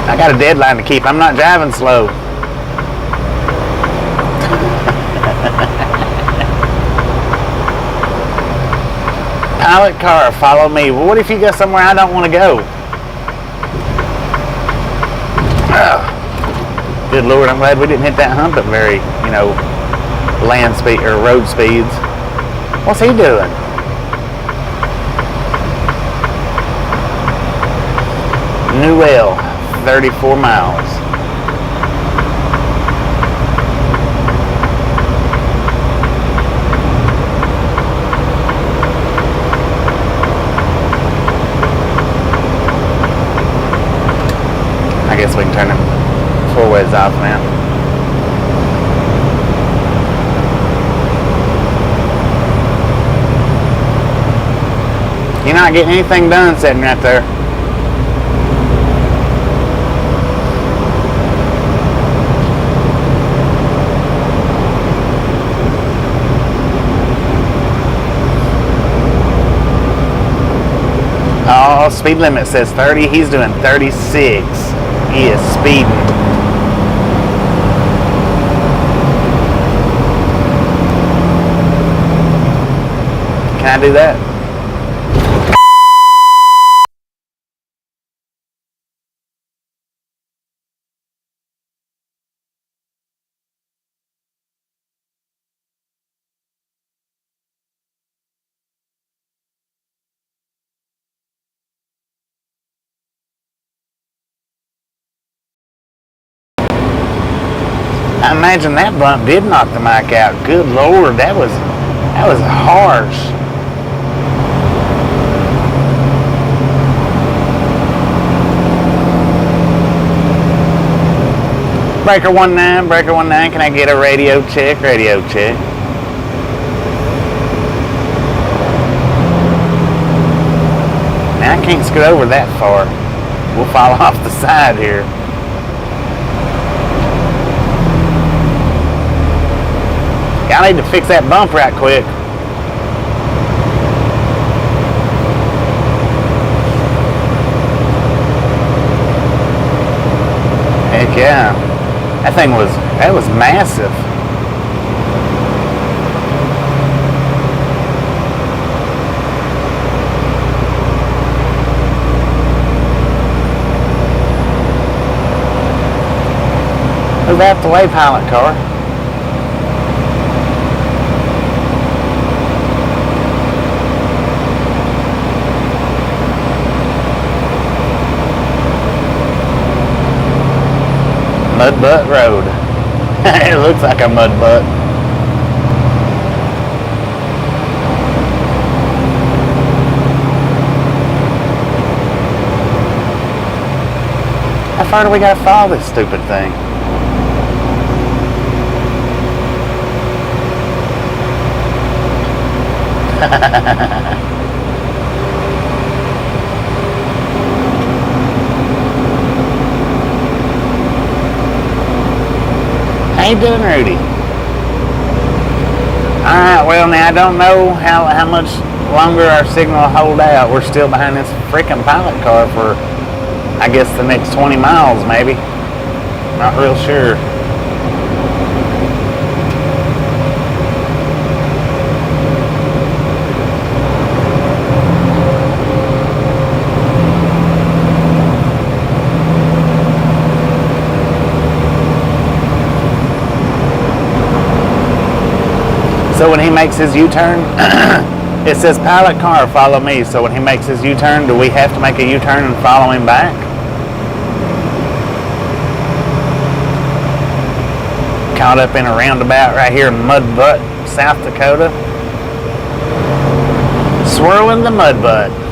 I got a deadline to keep. I'm not driving slow. Pilot car, follow me. Well, what if you go somewhere I don't want to go? Oh, good Lord, I'm glad we didn't hit that hump at very, land speed or road speeds. What's he doing? Newell, 34 miles. I guess we can turn them four-ways off now. You're not getting anything done sitting right there. Oh, speed limit says 30. He's doing 36. He is speeding. Can I do that? I imagine that bump did knock the mic out. Good Lord, that was harsh. Breaker 19, breaker 19, can I get a radio check? Radio check. Now I can't scoot over that far. We'll fall off the side here. I need to fix that bump right quick. Heck yeah. That was massive. Move out the way, pilot car. Mud Butt Road. It looks like a mud butt. How far do we gotta follow this stupid thing? How you doing, Rudy? Alright, well now I don't know how much longer our signal will hold out. We're still behind this freaking pilot car for, I guess, the next 20 miles maybe. Not real sure. So when he makes his U-turn, it says pilot car, follow me. So when he makes his U-turn, do we have to make a U-turn and follow him back? Caught up in a roundabout right here in Mud Butte, South Dakota. Swirling the Mud Butte.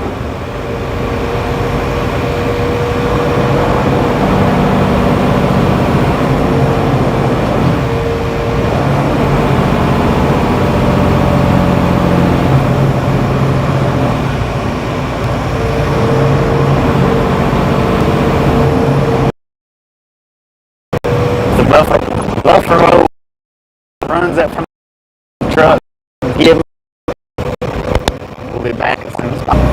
Buffalo runs up from the truck. Give. We'll be back as soon as possible.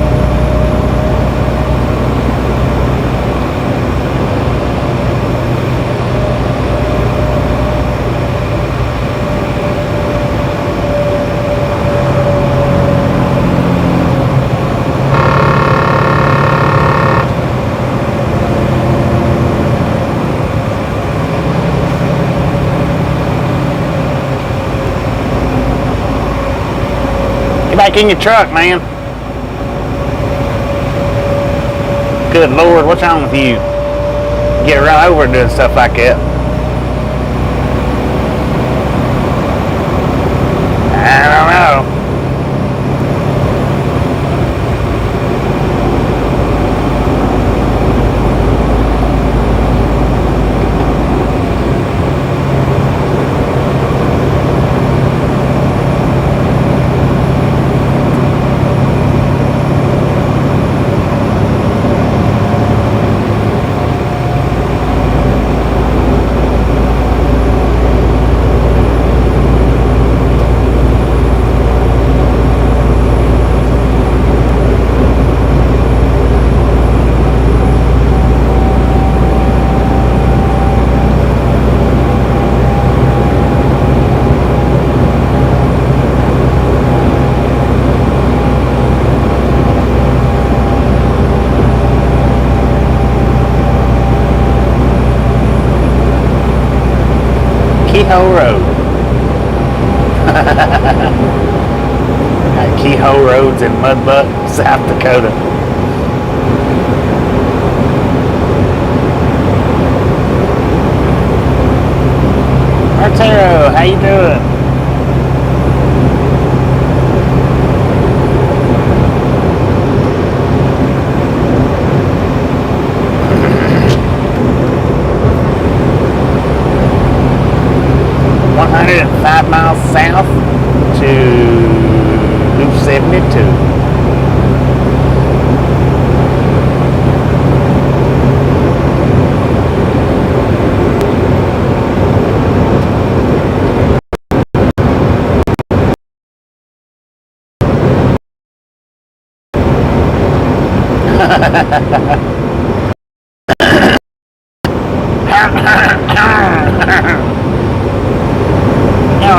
Back in your truck, man. Good Lord, what's wrong with you? Get right over doing stuff like that. I don't know. Keyhole Road. Keyhole Roads in Mud Butte, South Dakota. Arturo, how you doing? .5 miles south to Loop 72.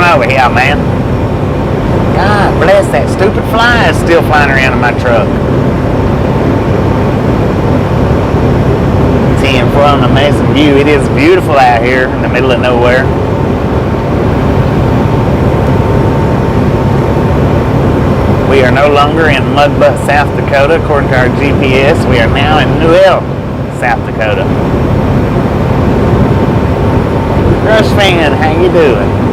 Over here, man. God bless, that stupid fly is still flying around in my truck. Seeing for an amazing view. It is beautiful out here in the middle of nowhere. We are no longer in Mud Butte, South Dakota, according to our GPS. We are now in Newell, South Dakota. Rush fan, how you doing?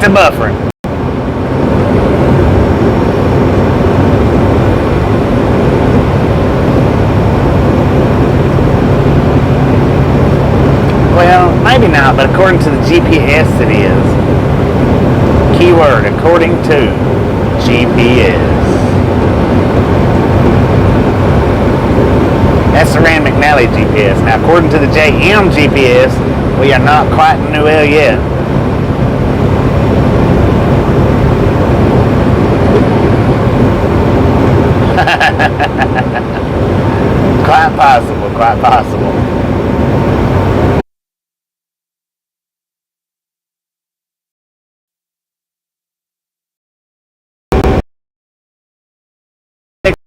To buffering. Well, maybe not, but according to the GPS it is. Keyword, according to GPS. That's the Rand McNally GPS. Now, according to the JM GPS, we are not quite in Newell yet. Quite possible, quite possible.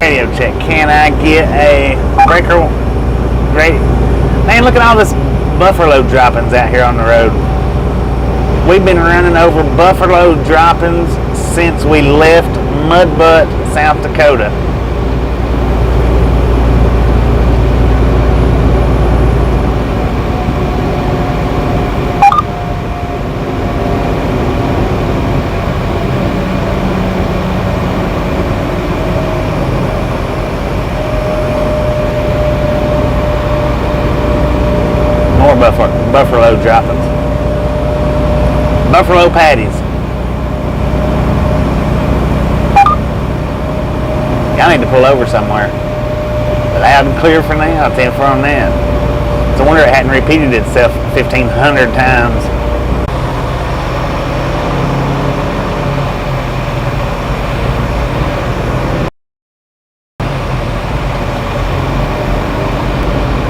Radio check. Can I get a breaker? Great. Man, look at all this buffer load droppings out here on the road. We've been running over buffer load droppings since we left Mudbutt, South Dakota. Buffer load droppings. Buffalo patties. Y'all need to pull over somewhere. Loud and clear for now, I'll tell you from that. It's a wonder it hadn't repeated itself 1,500 times.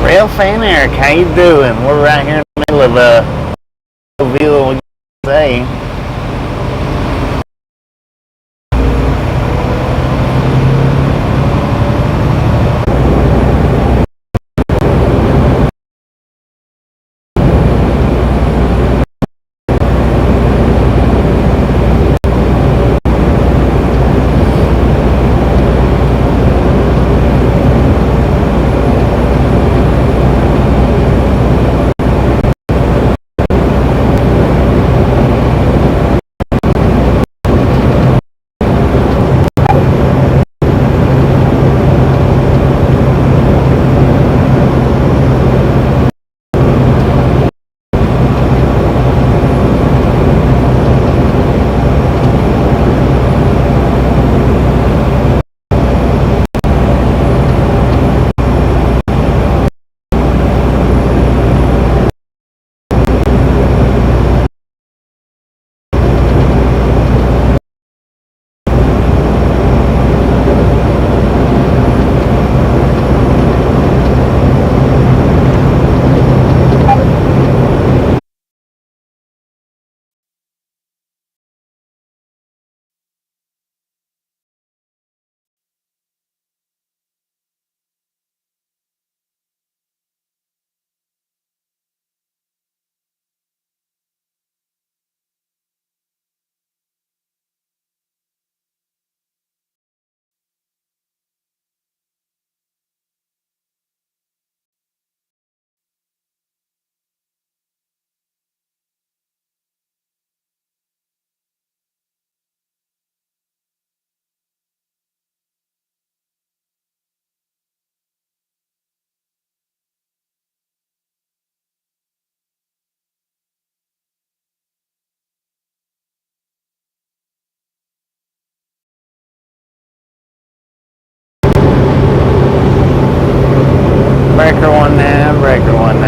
Rail fan Eric, how you doing? We're right here in the middle of Ville, USA. Breaker 19, breaker 19.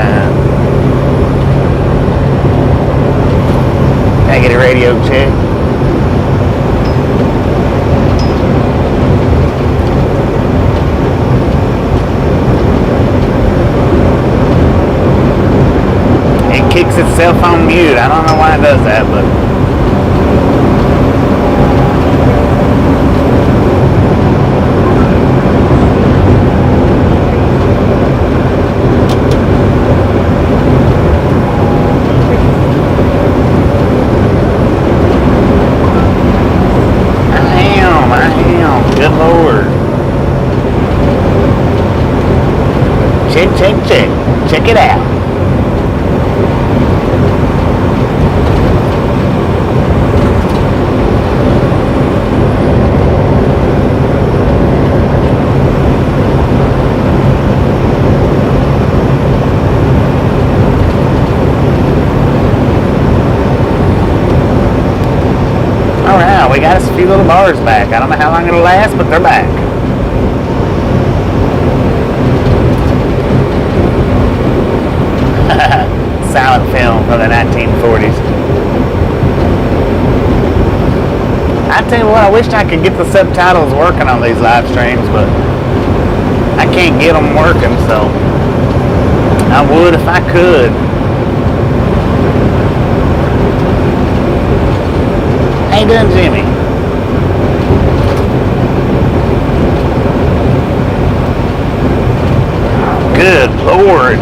Can I get a radio check? It kicks itself on mute. I don't know why it does that, but check it out. Alright, we got us a few little bars back. I don't know how long it'll last, but they're back. Silent film from the 1940s. I tell you what, I wish I could get the subtitles working on these live streams, but can't get them working, so I would if I could. How you doing, Jimmy? Good Lord.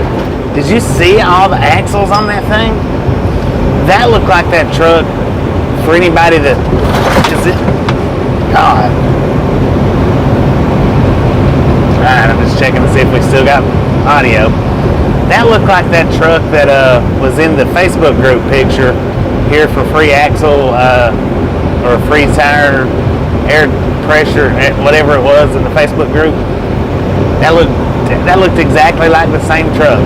Did you see all the axles on that thing? That looked like that truck for anybody that is it. God. Alright, I'm just checking to see if we still got audio. That looked like that truck that was in the Facebook group picture here for free axle or free tire air pressure, whatever it was in the Facebook group. That looked exactly like the same truck.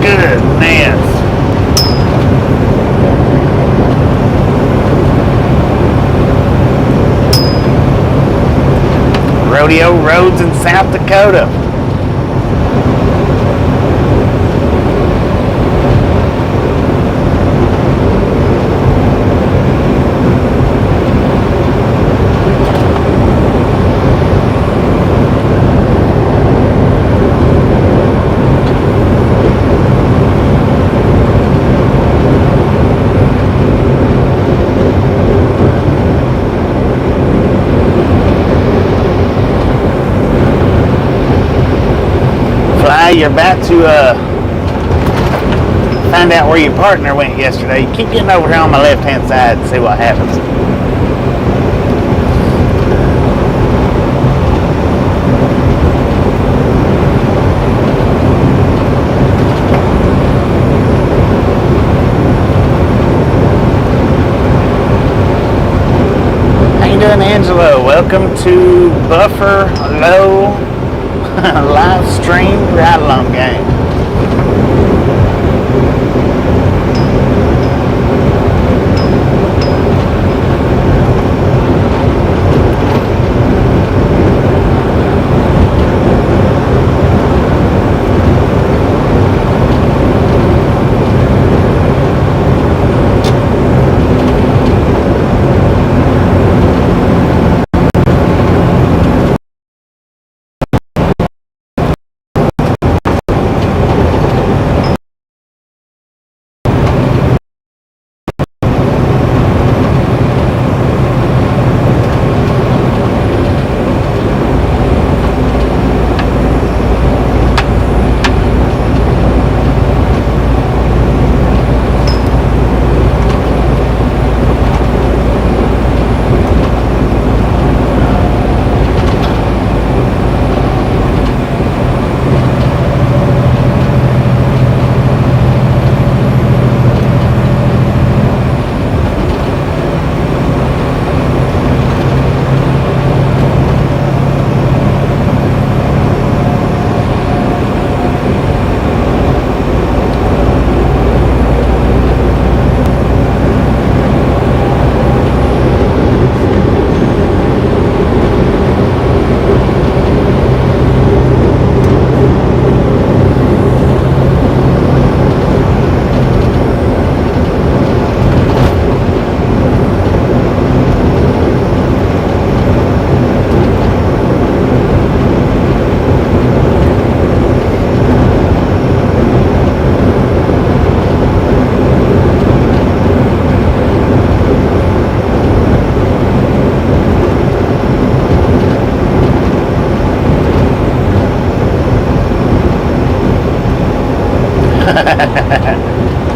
Goodness. Rodeo roads in South Dakota. You're about to find out where your partner went yesterday. You keep getting over here on my left hand side and see what happens. How you doing, Angelo? Welcome to Buffer Low live stream ride along game.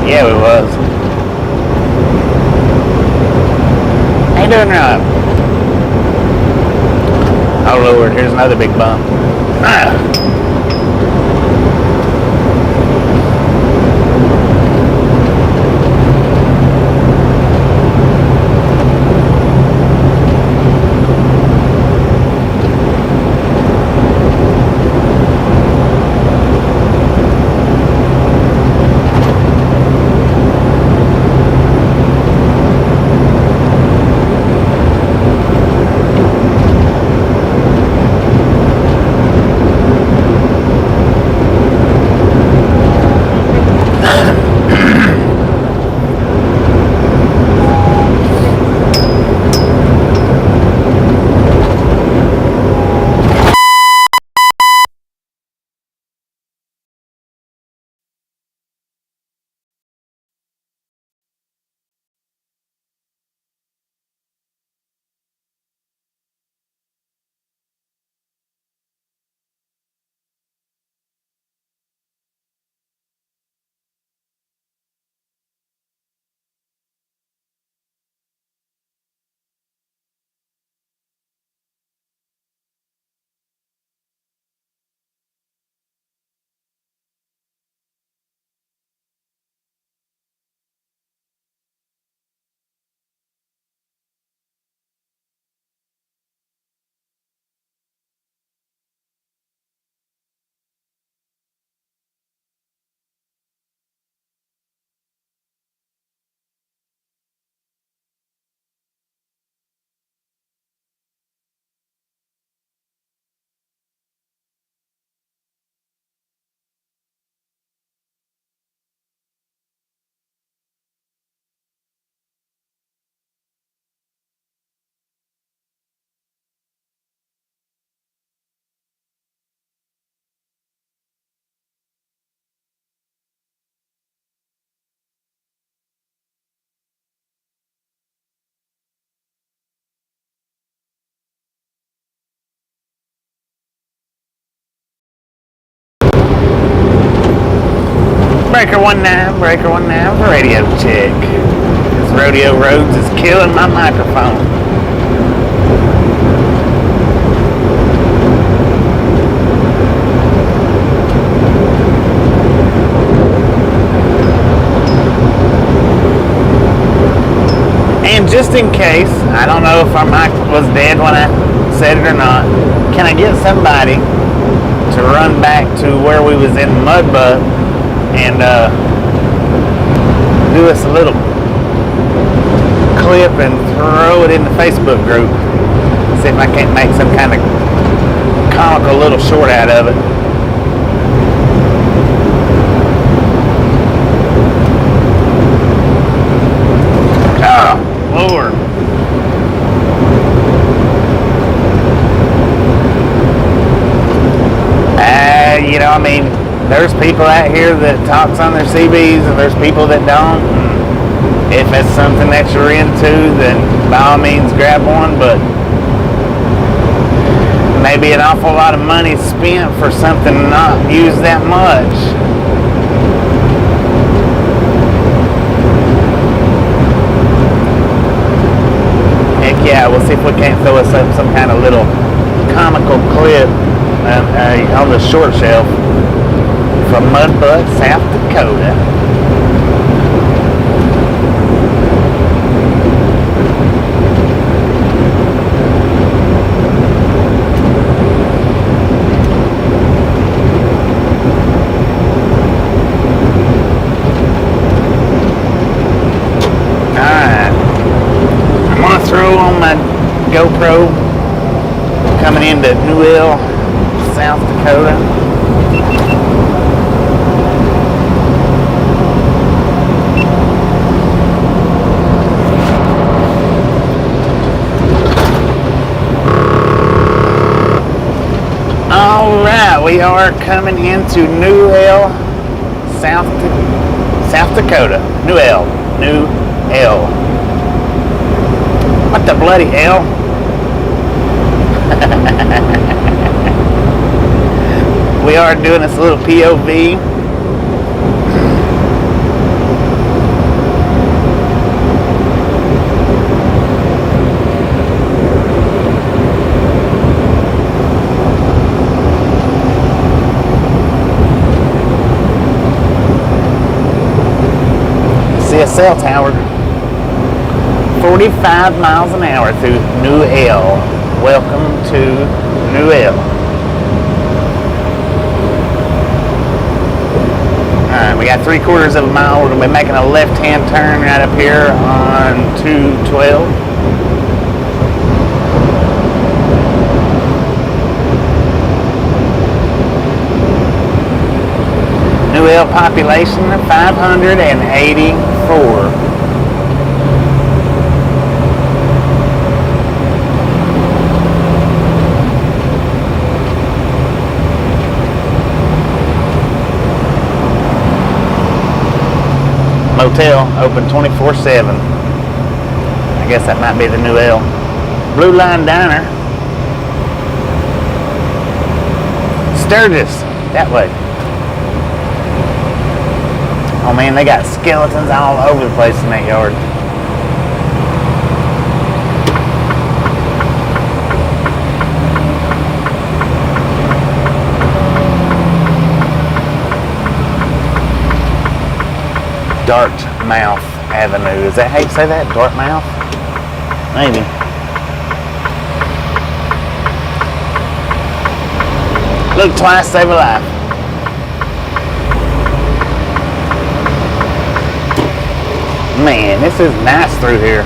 Yeah, we was. How you doing, Rob? Oh Lord, here's another big bump. Breaker 19 for radio check. This rodeo roads is killing my microphone. And just in case, I don't know if our mic was dead when I said it or not, can I get somebody to run back to where we was in Mudbutt and do us a little clip and throw it in the Facebook group? See if I can't make some kind of comical little short out of it. Oh, Lord. You know, I mean, there's people out here that talks on their CBs and there's people that don't. If it's something that you're into, then by all means grab one, but maybe an awful lot of money spent for something not used that much. Heck yeah, we'll see if we can't throw us up some kind of little comical clip on the short shelf from Mudbutt, South Dakota. Alright, I'm going to throw on my GoPro coming into Newell, South Dakota. Alright, we are coming into Newell, South Dakota. Newell. What the bloody hell? We are doing this little POV. See a cell tower. 45 miles an hour through Newell. Welcome to Newell. Alright, we got 3/4 of a mile. We're going to be making a left-hand turn right up here on 212. Newell population of 584. Motel open 24/7. I guess that might be the Newell. Blue Line Diner. Sturgis, that way. Oh man, they got skeletons all over the place in that yard. Dartmouth Avenue. Is that how you say that? Dartmouth? Maybe. Look twice, save a life. Man, this is nice through here.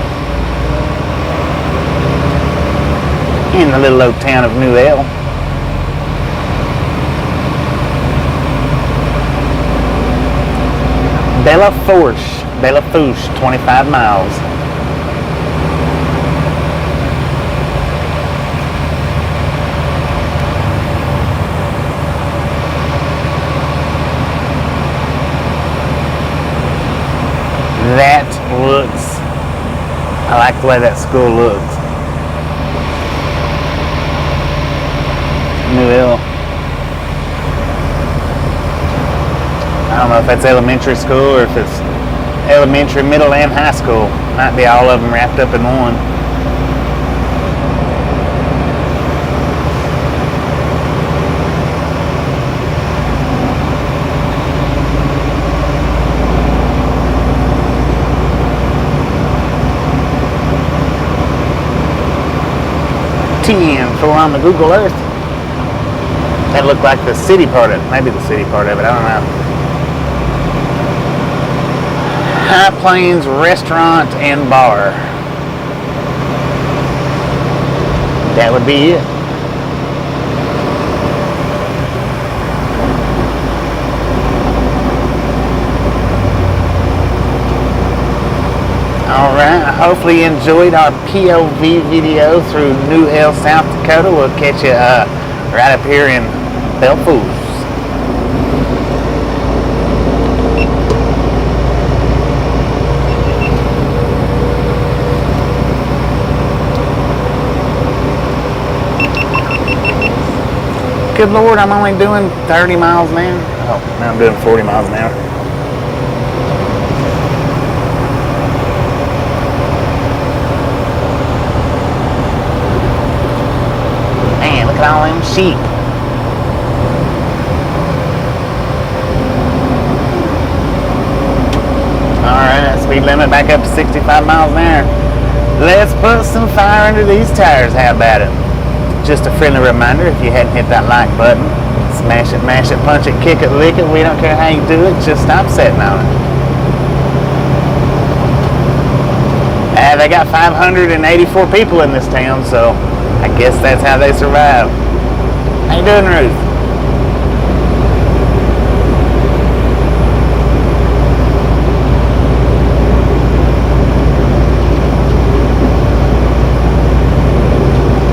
In the little old town of Newell. Bella Fourche, 25 miles. That looks, I like the way that school looks. Newell. I don't know if that's elementary school or if it's elementary, middle, and high school. Might be all of them wrapped up in one. For on the Google Earth. That looked like the city part of it. Maybe the city part of it. I don't know. High Plains Restaurant and Bar. That would be it. Alright, hopefully you enjoyed our POV video through New Hell, South Dakota. We'll catch you right up here in Belfast. Good Lord, I'm only doing 30 miles an hour. Oh, now I'm doing 40 miles an hour. Look at all them sheep. Alright, speed limit back up to 65 miles an hour. Let's put some fire under these tires. How about it? Just a friendly reminder, if you hadn't hit that like button, smash it, mash it, punch it, kick it, lick it. We don't care how you do it, just stop sitting on it. They got 584 people in this town, so I guess that's how they survive. How you doing, Ruth?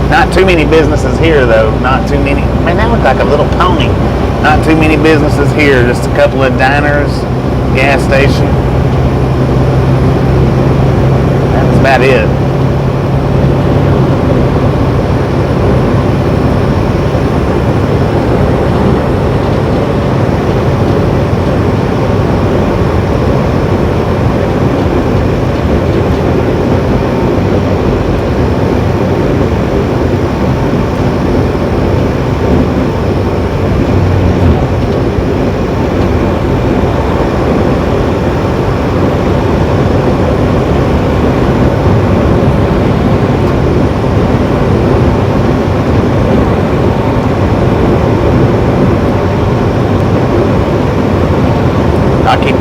Not too many businesses here, though. Not too many. Man, that looked like a little pony. Not too many businesses here. Just a couple of diners, gas station. That's about it.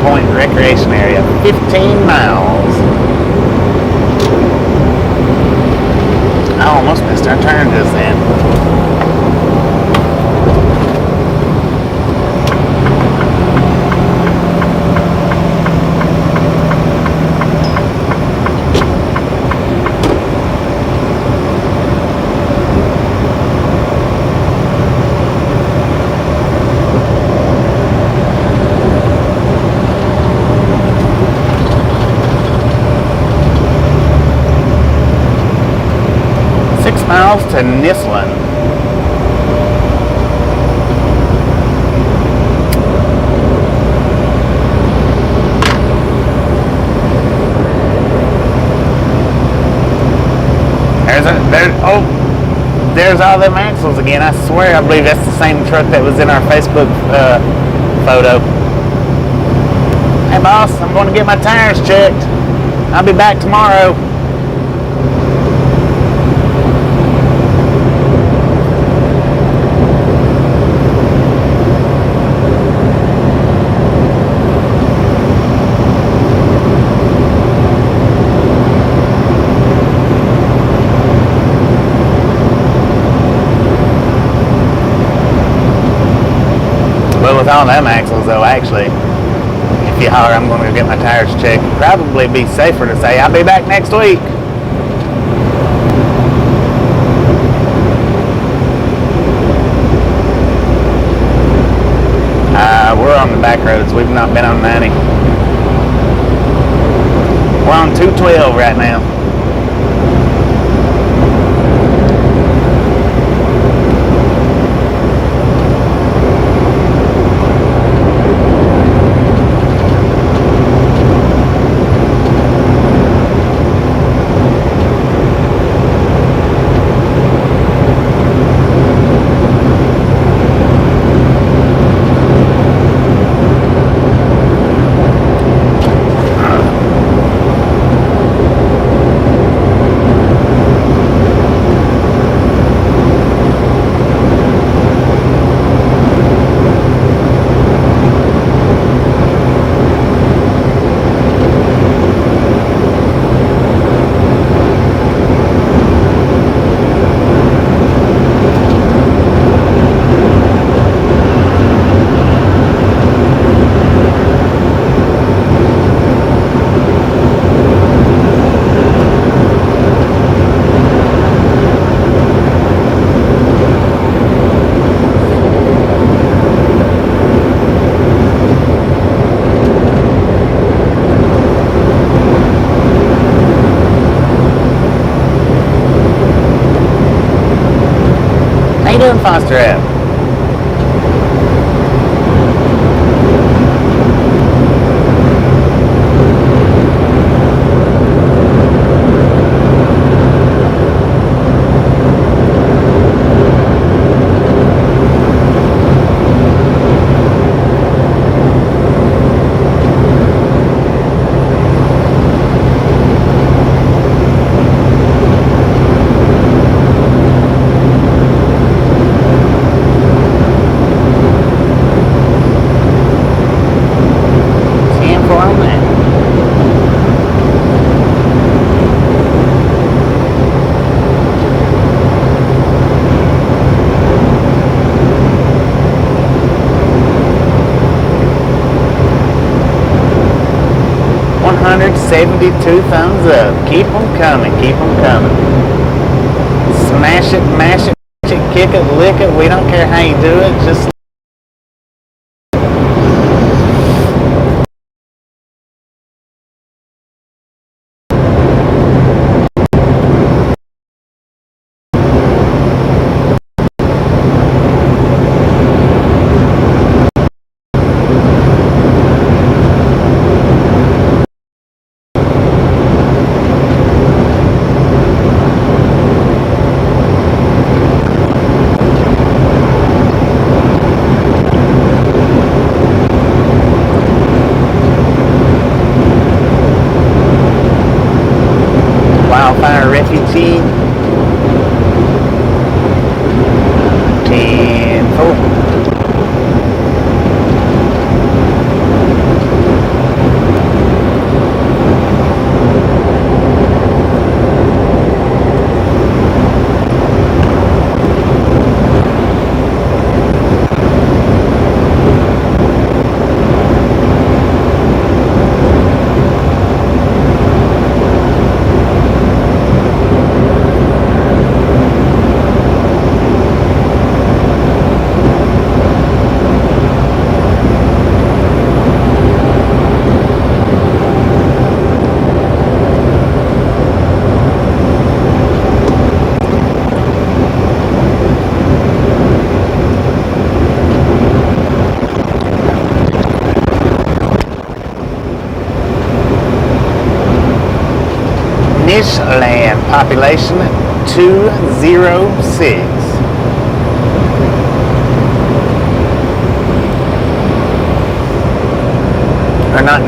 Point Recreation Area, 15 miles. I almost missed our turn just then. Miles to Nisland. There's all them axles again. I swear I believe that's the same truck that was in our Facebook photo. Hey boss, I'm going to get my tires checked. I'll be back tomorrow. But with all them axles though, actually, if you holler I'm going to get my tires checked, probably be safer to say I'll be back next week. We're on the back roads. We've not been on 90. We're on 212 right now. Foster at? $72 thumbs up. Keep them coming. Keep them coming. Smash it, mash it, kick it, lick it. We don't care how you do it. Just wildfire refugee. 10-4. Land population 206. Or not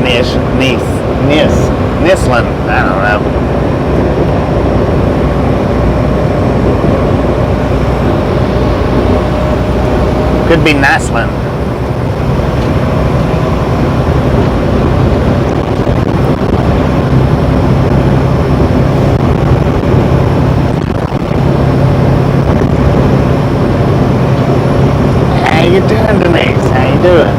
Nisland, I don't know. Could be Nisland. How you doing, Denise? How you doing?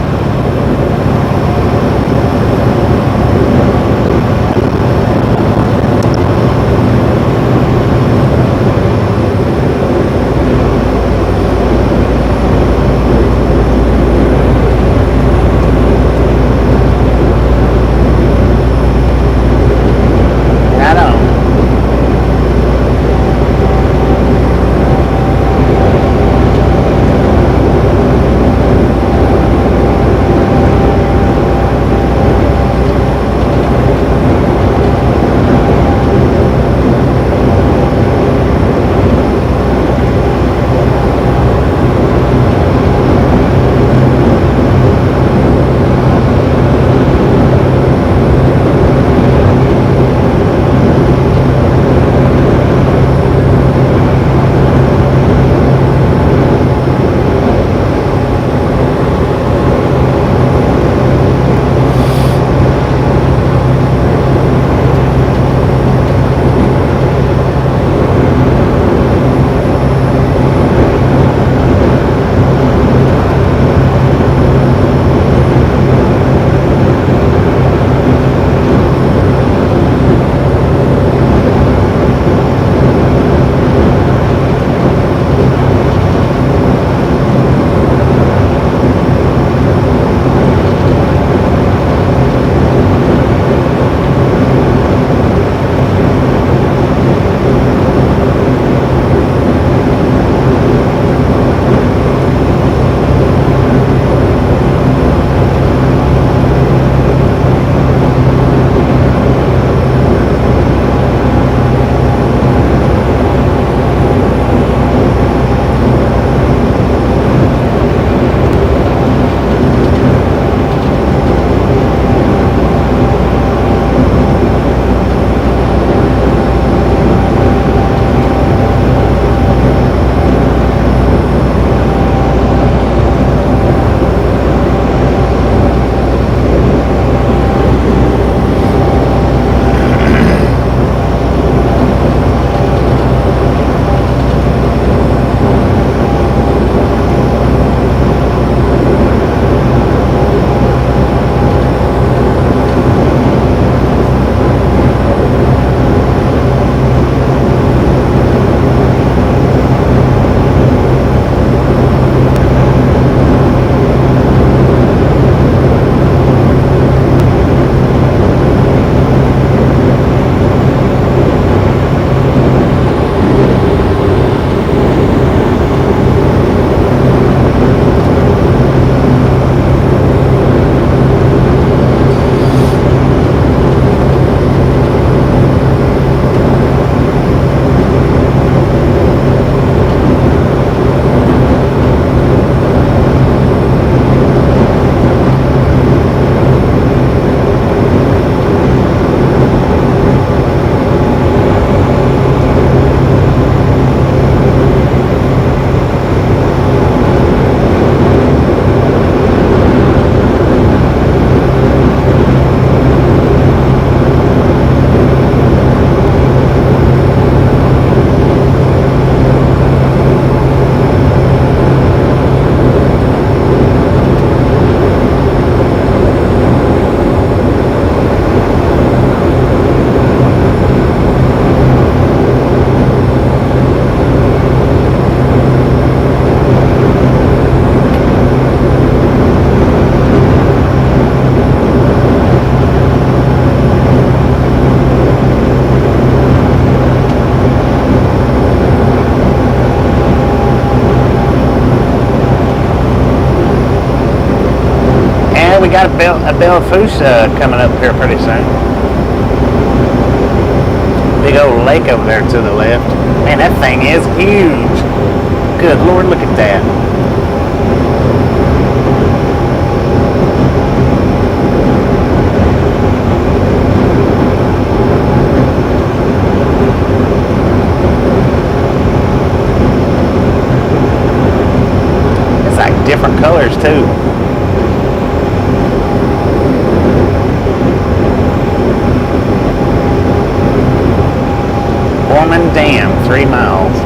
got a Bella Fourche coming up here pretty soon. Big old lake over there to the left. Man, that thing is huge. Good Lord, look at that. It's like different colors too. Ormond Dam, 3 miles.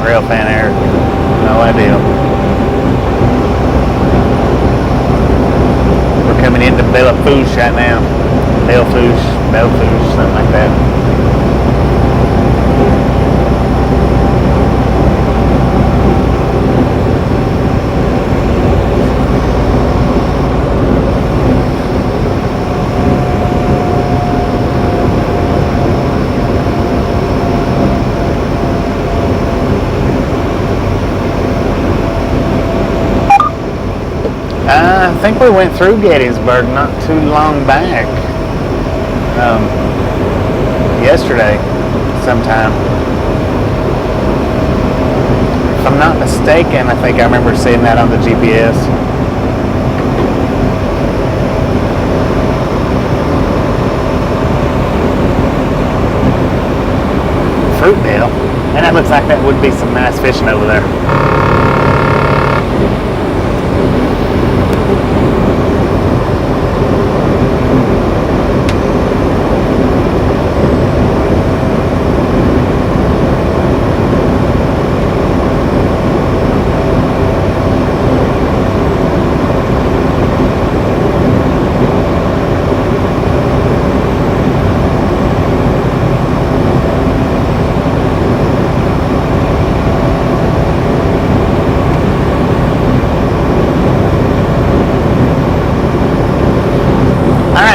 Railfan Eric, no idea. We're coming into Bella Fourche right now. Bella Fourche, something like that. I think we went through Gettysburg not too long back. Yesterday, sometime. If I'm not mistaken, I think I remember seeing that on the GPS. Fruitvale. And that looks like that would be some nice fishing over there.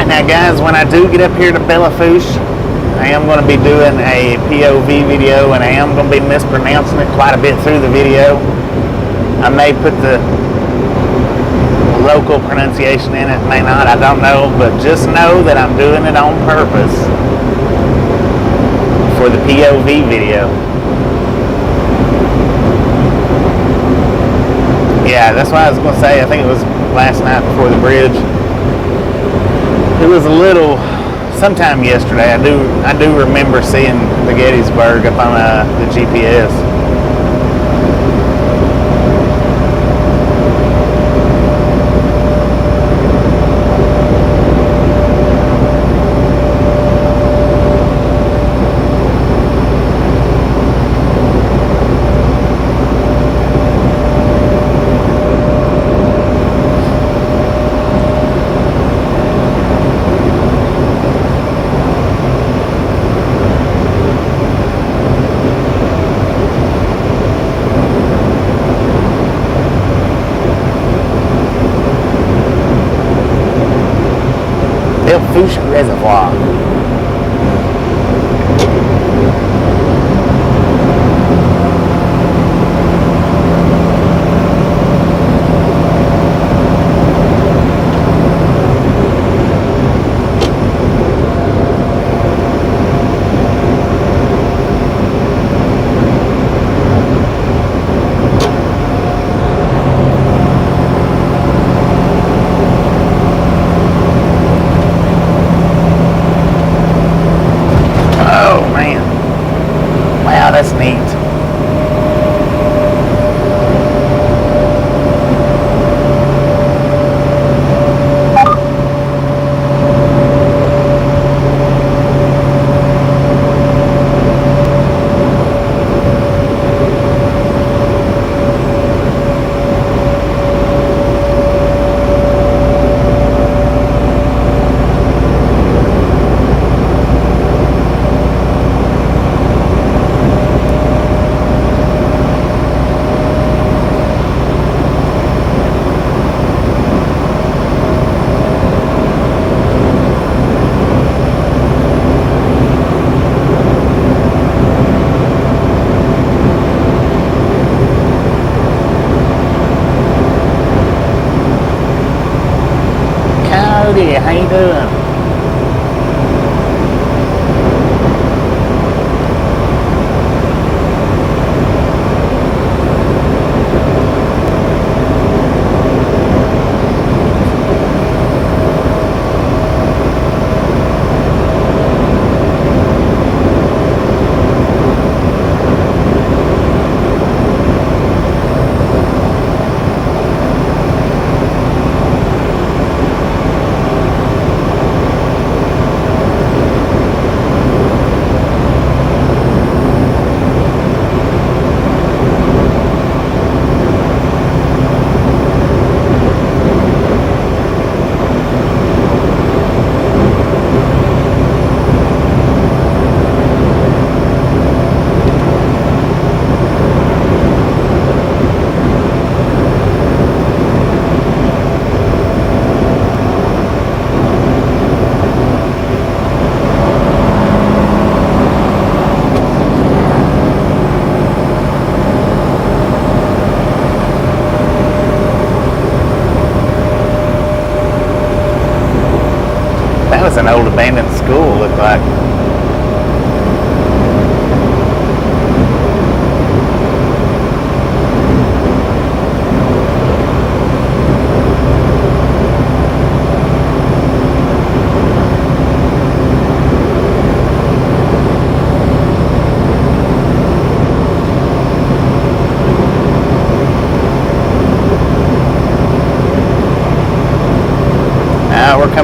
Now guys, when I do get up here to Bella Fourche, I am going to be doing a POV video, and I am going to be mispronouncing it quite a bit through the video. I may put the local pronunciation in it, may not, I don't know, but just know that I'm doing it on purpose for the POV video. Yeah, that's what I was going to say. I think it was last night before the bridge. It was a little, sometime yesterday, I do remember seeing the Gettysburg up on the GPS. Fourche Reservoir.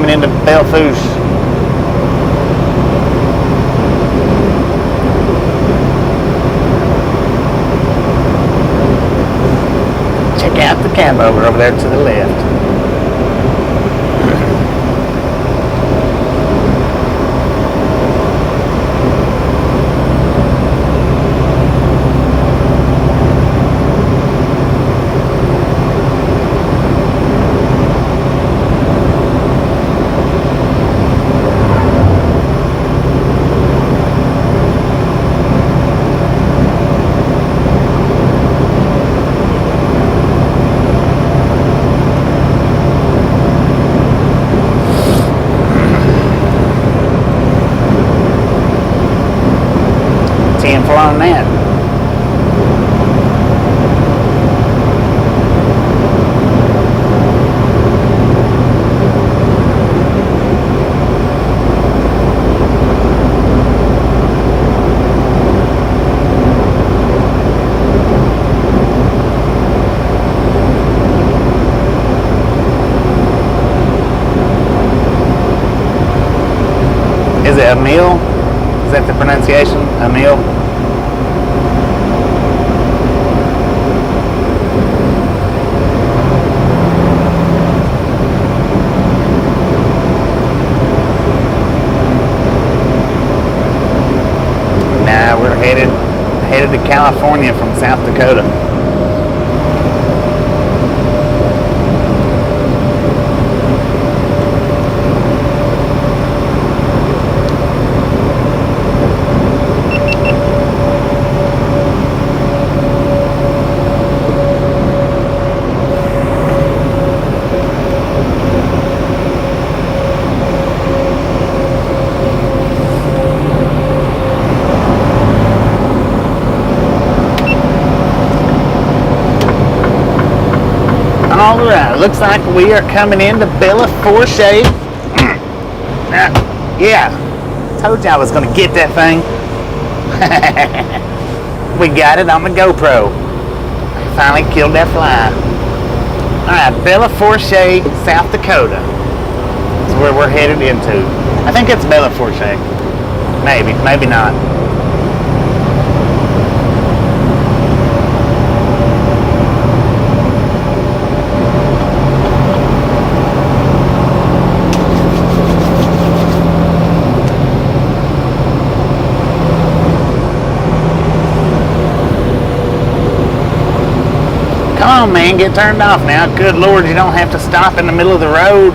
coming into Belfouche. Check out the cab over there to the left. On that. Is it Emil? Is that the pronunciation? Emil? Headed to California from South Dakota. Alright, looks like we are coming into Belfouche. Yeah, told you I was going to get that thing. We got it on the GoPro. Finally killed that fly. Alright, Belfouche, South Dakota. That's where we're headed into. I think it's Belfouche. Maybe, maybe not. Come on, man, get turned off now. Good Lord, you don't have to stop in the middle of the road.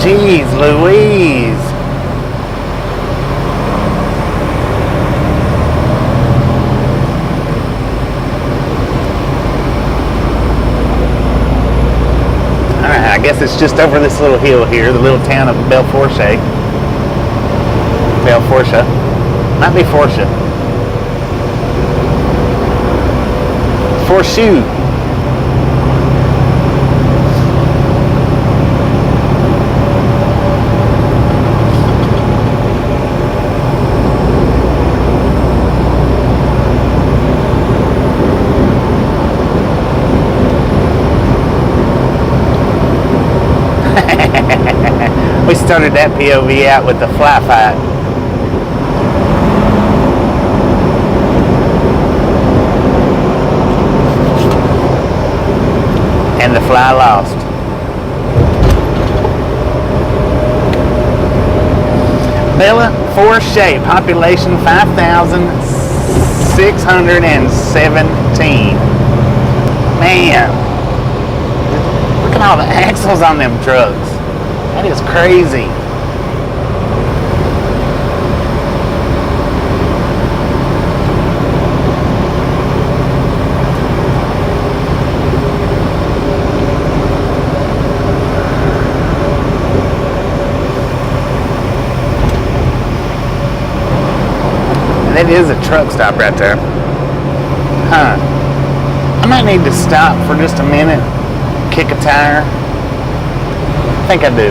Jeez Louise. Alright, I guess it's just over this little hill here, the little town of Belfouche. Belfouche. Might be Forcia. For shoe. We started that POV out with the fly fight. And the fly lost. Belfouche, population 5,617. Man, look at all the axles on them trucks. That is crazy. That is a truck stop right there. Huh. I might need to stop for just a minute, kick a tire. I think I do.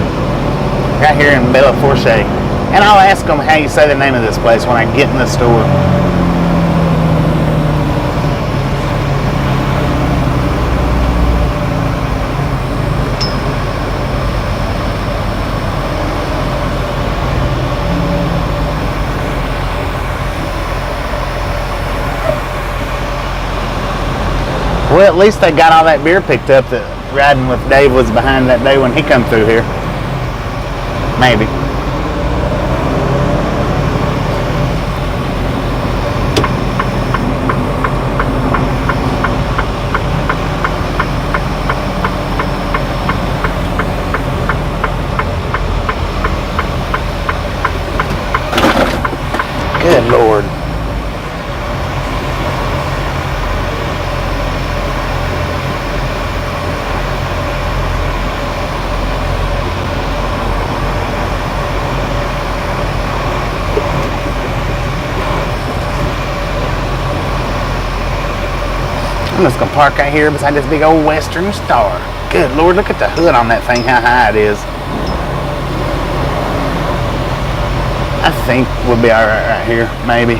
Right here in Belfouche. And I'll ask them how you say the name of this place when I get in the store. Well, at least they got all that beer picked up that riding with Dave was behind that day when he come through here. Maybe. Good Lord. I'm just gonna park right here beside this big old Western Star. Good Lord, look at the hood on that thing, how high it is. I think we'll be alright right here, maybe.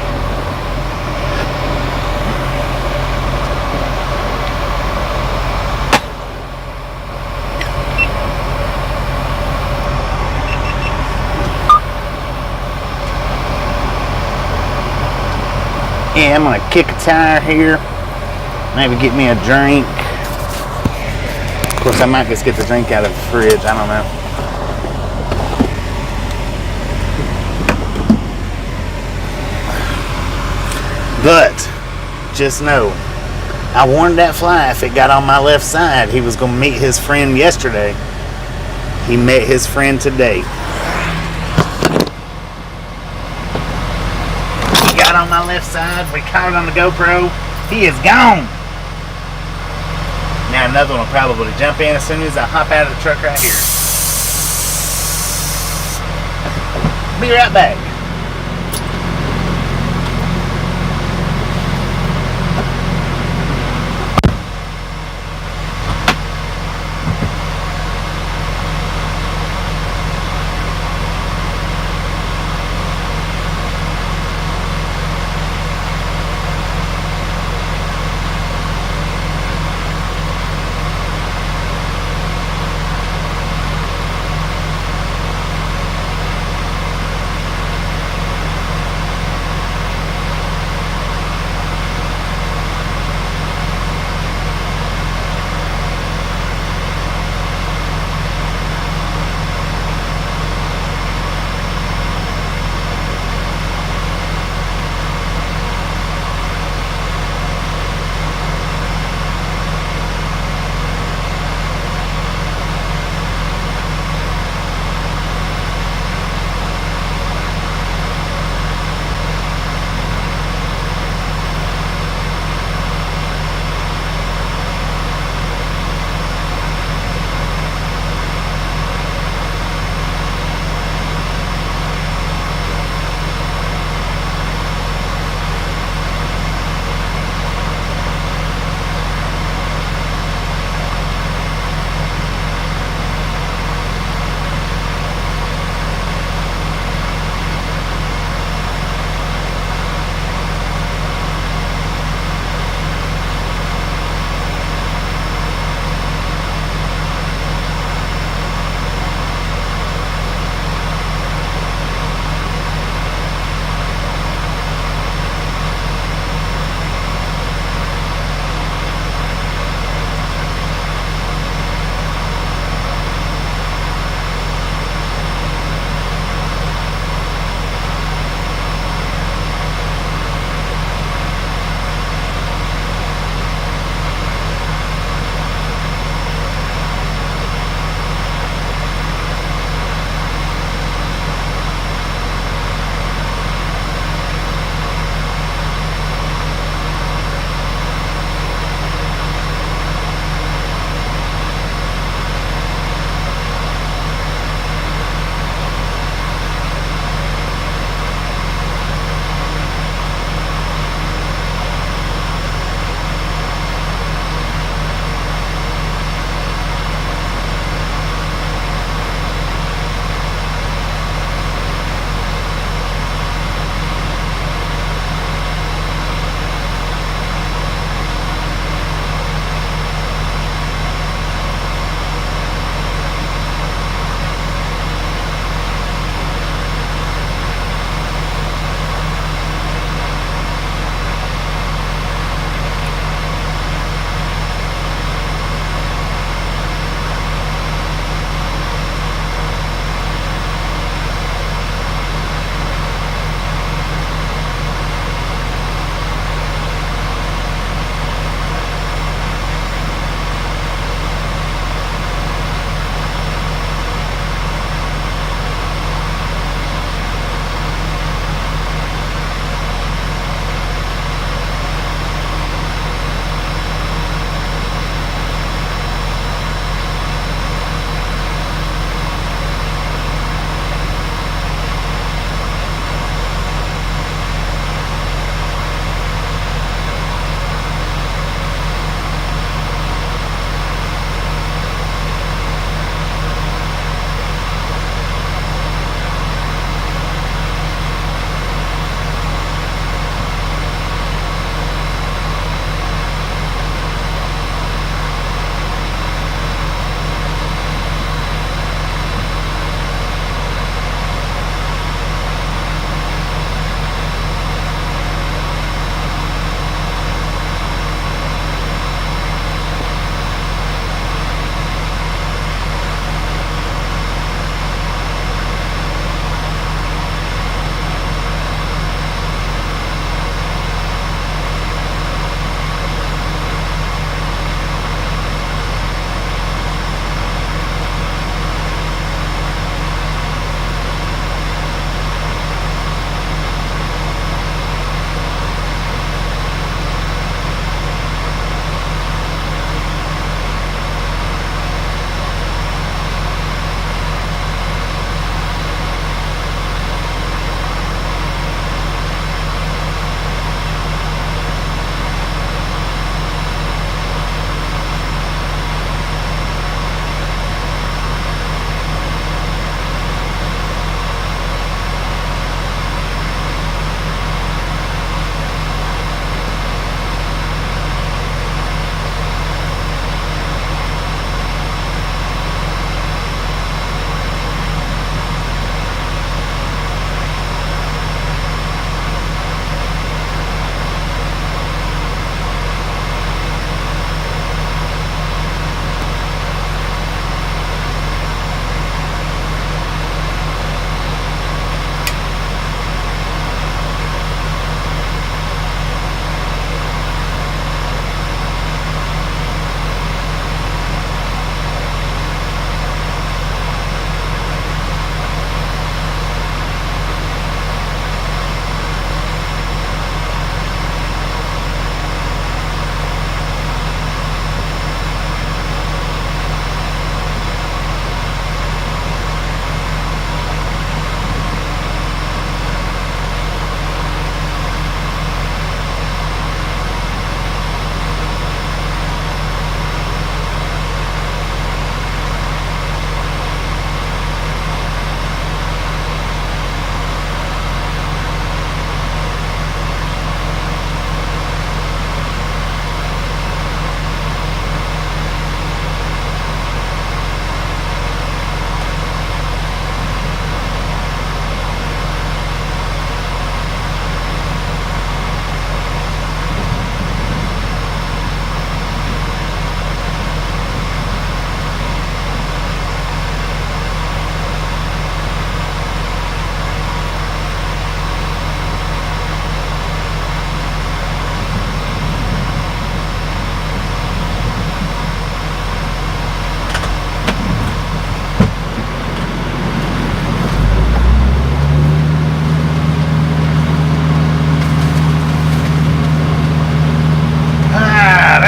Yeah, I'm gonna kick a tire here. Maybe get me a drink. Of course, I might just get the drink out of the fridge. I don't know. But, just know, I warned that fly if it got on my left side, he was going to meet his friend yesterday. He met his friend today. He got on my left side. We caught it on the GoPro. He is gone. Now another one will probably jump in as soon as I hop out of the truck right here. Be right back.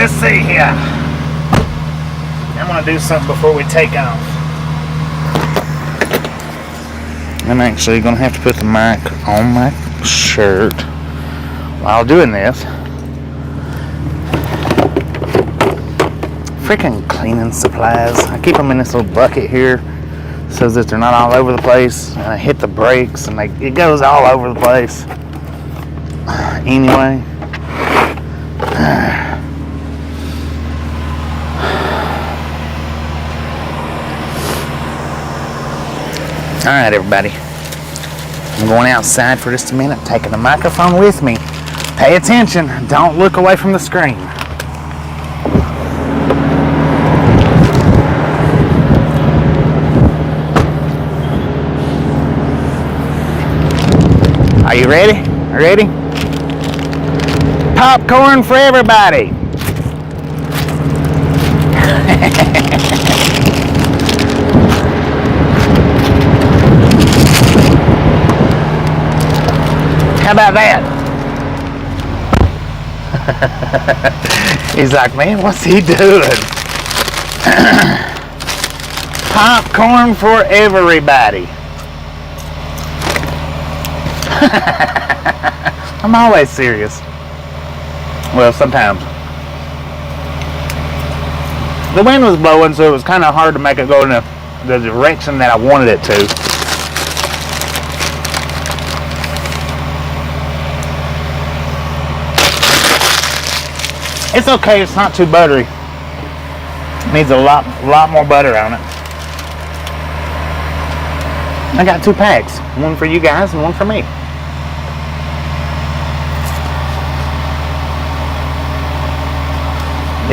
let's see here. I'm gonna do something before we take off. I'm actually gonna have to put the mic on my shirt while doing this. Freaking cleaning supplies. I keep them in this little bucket here so that they're not all over the place. And I hit the brakes and it goes all over the place. Anyway. Alright, everybody. I'm going outside for just a minute, taking the microphone with me. Pay attention. Don't look away from the screen. Are you ready? Ready? Popcorn for everybody. How about that? He's like, man, what's he doing? Popcorn for everybody. I'm always serious. Well, sometimes. The wind was blowing, so it was kind of hard to make it go in the direction that I wanted it to. It's okay, it's not too buttery. It needs a lot more butter on it. I got 2 packs. One for you guys and one for me.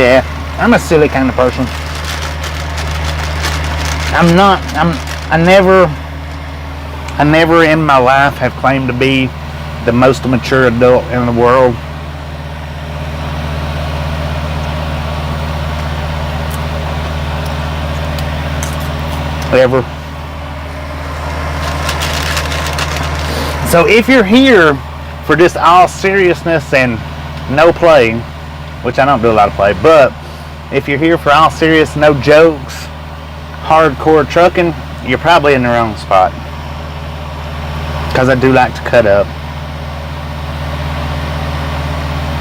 Yeah, I'm a silly kind of person. I never in my life have claimed to be the most mature adult in the world. Ever. So if you're here for just all seriousness and no play, which I don't do a lot of play, but if you're here for all serious, no jokes, hardcore trucking, you're probably in the wrong spot. Because I do like to cut up.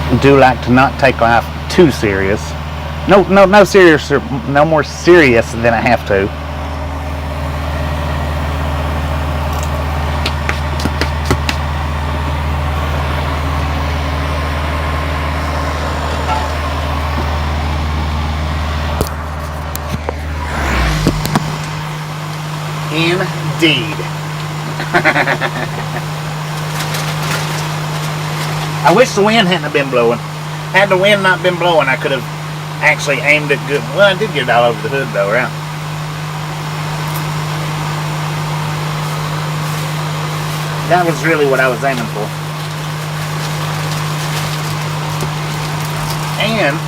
I do like to not take life too serious. No more serious than I have to. Indeed. I wish the wind hadn't been blowing. Had the wind not been blowing, I could have actually aimed it good. Well, I did get it all over the hood though, right? That was really what I was aiming for. And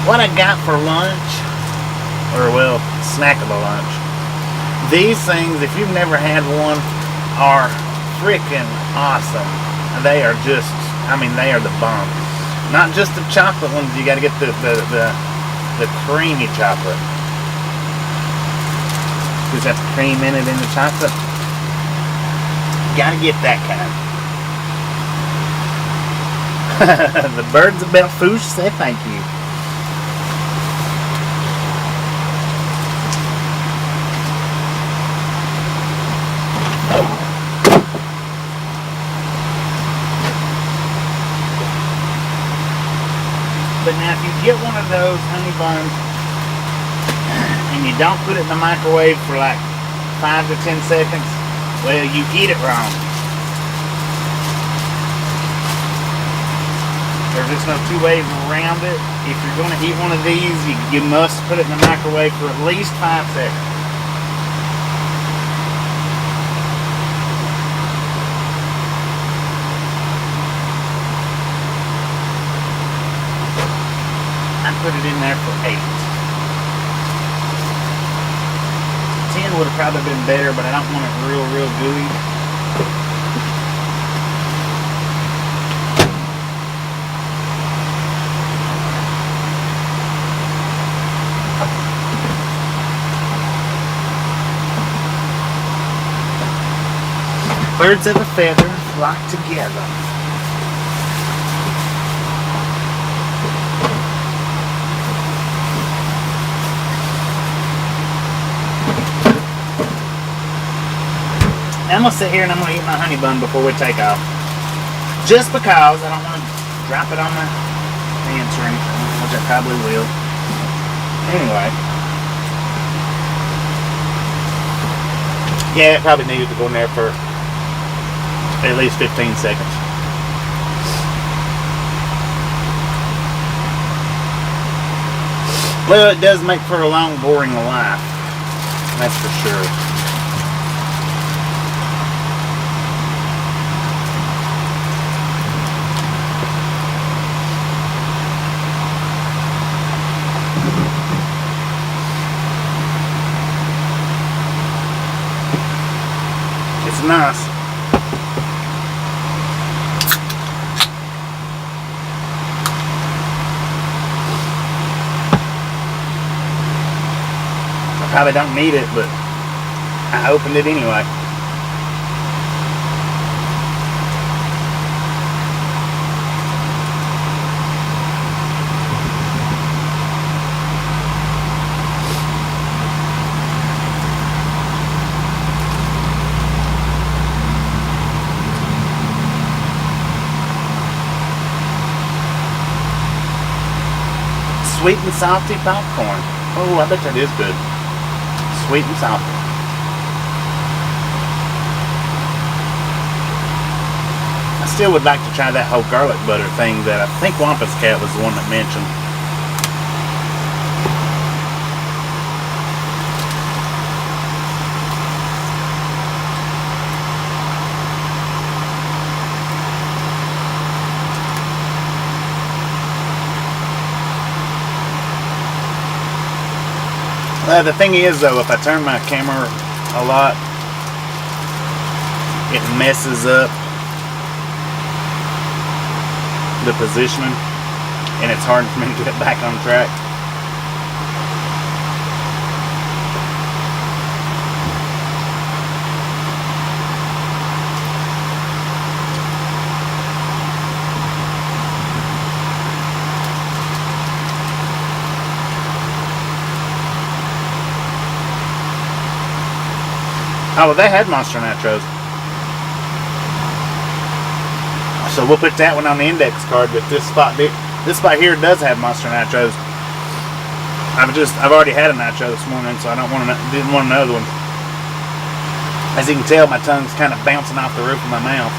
what I got for lunch, or well, snackable lunch. These things, if you've never had one, are freaking awesome. They are just, I mean, they are the bomb. Not just the chocolate ones, you gotta get the creamy chocolate. Does that cream in it in the chocolate? Gotta get that kind. The birds of Belfouche say thank you. But now if you get one of those honey buns and you don't put it in the microwave for like 5 to 10 seconds, well, you eat it wrong. There's just no two ways around it. If you're going to eat one of these, you must put it in the microwave for at least 5 seconds. Put it in there for 8. 10 would have probably been better, but I don't want it real gooey. Birds of a feather flock together. I'm going to sit here and I'm going to eat my honey bun before we take off. Just because I don't want to drop it on my pants or anything, which I probably will. Anyway. Yeah, it probably needed to go in there for at least 15 seconds. Well, it does make for a long, boring life. That's for sure. It's nice. Probably don't need it, but I opened it anyway. Sweet and salty popcorn. Oh, I bet that is good. Sweet and salty. I still would like to try that whole garlic butter thing that I think Wampus Cat was the one that mentioned. The thing is, though, if I turn my camera a lot, it messes up the positioning, and it's hard for me to get back on track. Oh, well, they had Monster Nitros. So we'll put that one on the index card. But this spot here does have Monster Nitros. I've already had a nitro this morning, so I didn't want another one. As you can tell, my tongue's kind of bouncing off the roof of my mouth.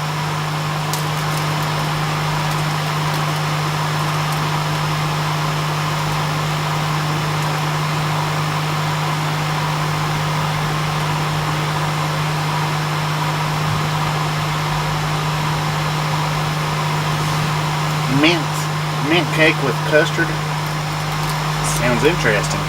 Mint cake with custard. Sounds interesting.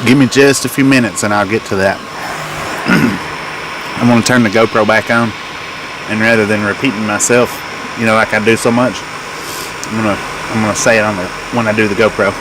Give me just a few minutes and I'll get to that. I'm going to turn the GoPro back on, and rather than repeating myself, you know, like I do so much, I'm gonna say it when I do the GoPro.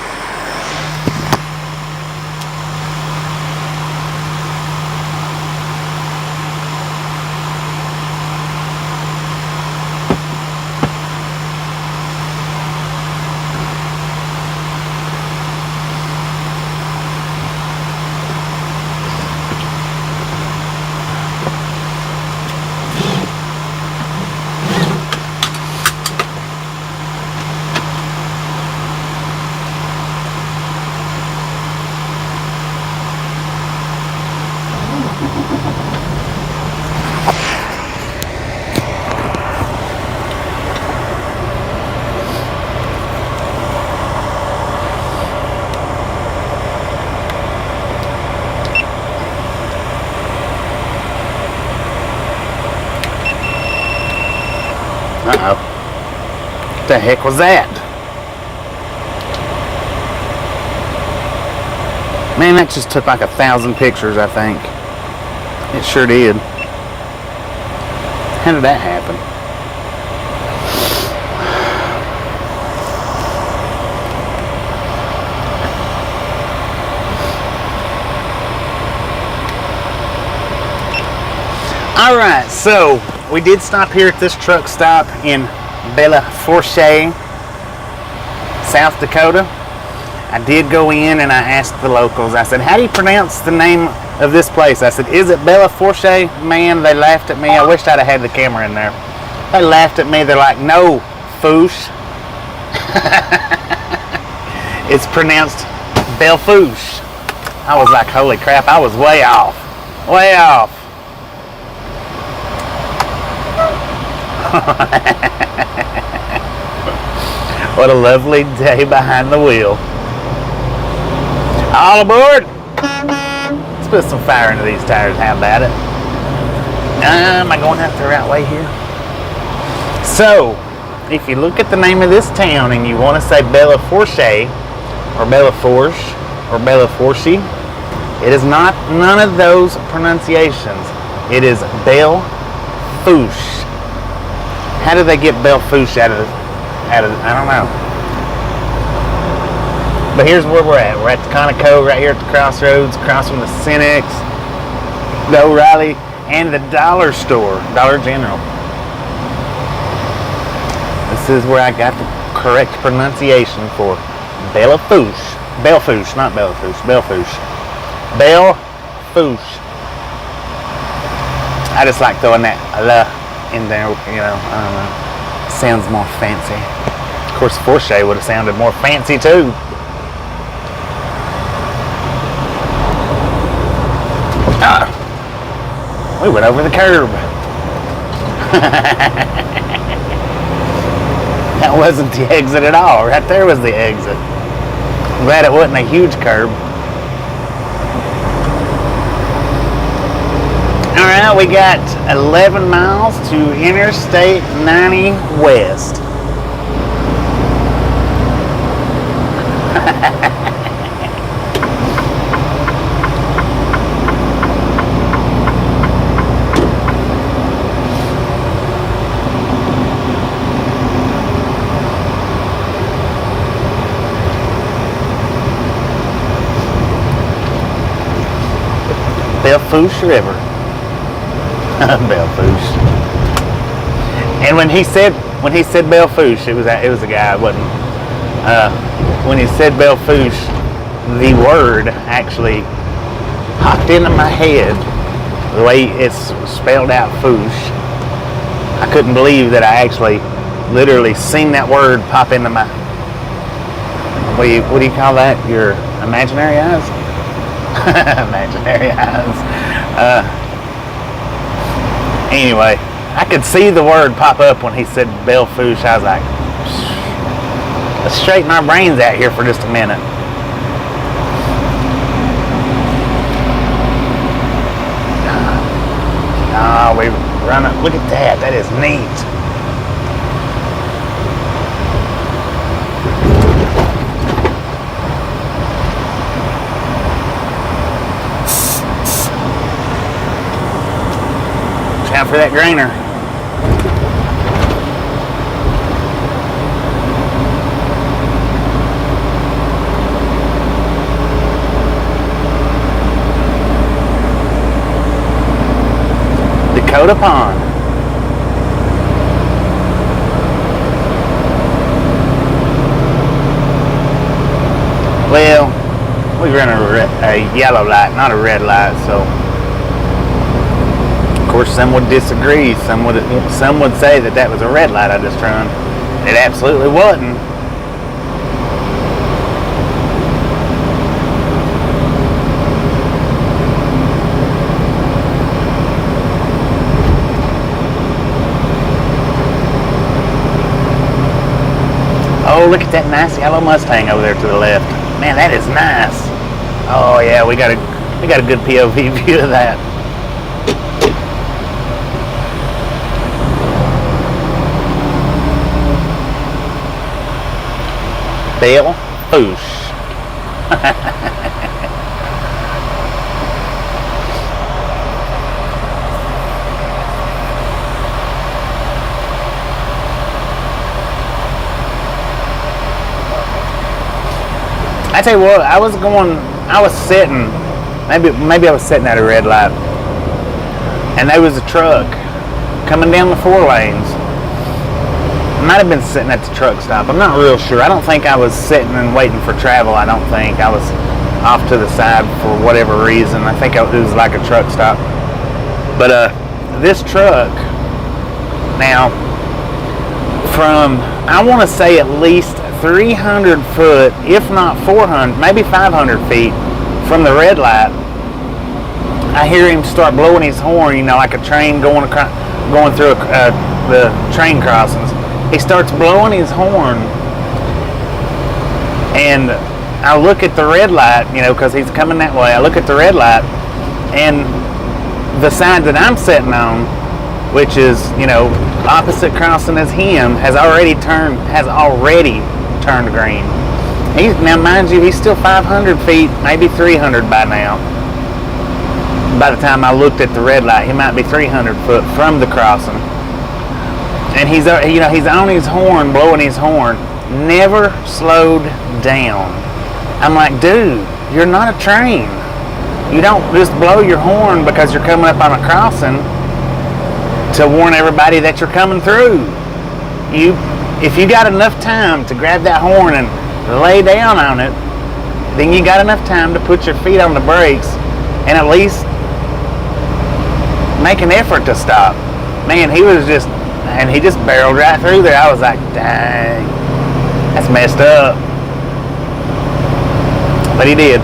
Uh-oh. What the heck was that? Man, that just took like 1,000 pictures, I think. It sure did. How did that happen? All right, so we did stop here at this truck stop in Bella Fourche, South Dakota. I did go in and I asked the locals. I said, how do you pronounce the name of this place? I said, is it Bella Fourche? Man, they laughed at me. I wished I'd have had the camera in there. They laughed at me. They're like, no, foosh. It's pronounced Belfouche. I was like, holy crap, I was way off. Way off. What a lovely day behind the wheel. All aboard! Let's put some fire into these tires. How about it? Am I going out the right way here? So, if you look at the name of this town and you want to say Bella Fourche or Bella Fourche or Bella Fourche, it is not none of those pronunciations. It is Belfouche. How did they get Belfouche out of I don't know. But here's where we're at. We're at the Conoco right here at the crossroads, across from the Cenex, the O'Reilly, and the dollar store, Dollar General. This is where I got the correct pronunciation for Belfouche. Belfouche, not Belfouche. Belfouche. Belfouche. I just like throwing that in there, you know, I don't know. Sounds more fancy. Of course, Fourche would have sounded more fancy too. We went over the curb. That wasn't the exit at all. Right there was the exit. I'm glad it wasn't a huge curb. Alright, we got 11 miles to Interstate 90 West. Belfouche River. Belfouche. And when he said Belfouche, it was a guy. It wasn't. When he said Belfouche, the word actually popped into my head the way it's spelled out, fouche. I couldn't believe that I actually literally seen that word pop into my. What do you call that? Your imaginary eyes? Imaginary eyes. Anyway, I could see the word pop up when he said Belfouche. I was like, let's straighten our brains out here for just a minute. Oh, we run it. Look at that. That is neat. Out for that grainer. Dakota Pond. Well, we run a yellow light, not a red light, so. Of course, some would disagree. Some would say that was a red light I just run. It absolutely wasn't. Oh, look at that nice yellow Mustang over there to the left. Man, that is nice. Oh yeah, we got a good POV view of that. Belfouche. I tell you what, I was sitting, maybe I was sitting at a red light, and there was a truck coming down the 4 lanes. Might have been sitting at the truck stop. I'm not real sure. I don't think I was sitting and waiting for travel. I don't think. I was off to the side for whatever reason. I think it was like a truck stop. But this truck, now, from, I want to say at least 300 foot, if not 400, maybe 500 feet from the red light, I hear him start blowing his horn, you know, like a train going through the train crossings. He starts blowing his horn, and I look at the red light, you know, because he's coming that way. I look at the red light, and the side that I'm sitting on, which is, you know, opposite crossing as him, has already turned green. Now, mind you, he's still 500 feet, maybe 300 by now. By the time I looked at the red light, he might be 300 foot from the crossing. And he's on his horn, blowing his horn, never slowed down. I'm like, dude, you're not a train. You don't just blow your horn because you're coming up on a crossing to warn everybody that you're coming through. If you got enough time to grab that horn and lay down on it, then you got enough time to put your feet on the brakes and at least make an effort to stop. Man, he just barreled right through there. I was like, dang, that's messed up. But he did.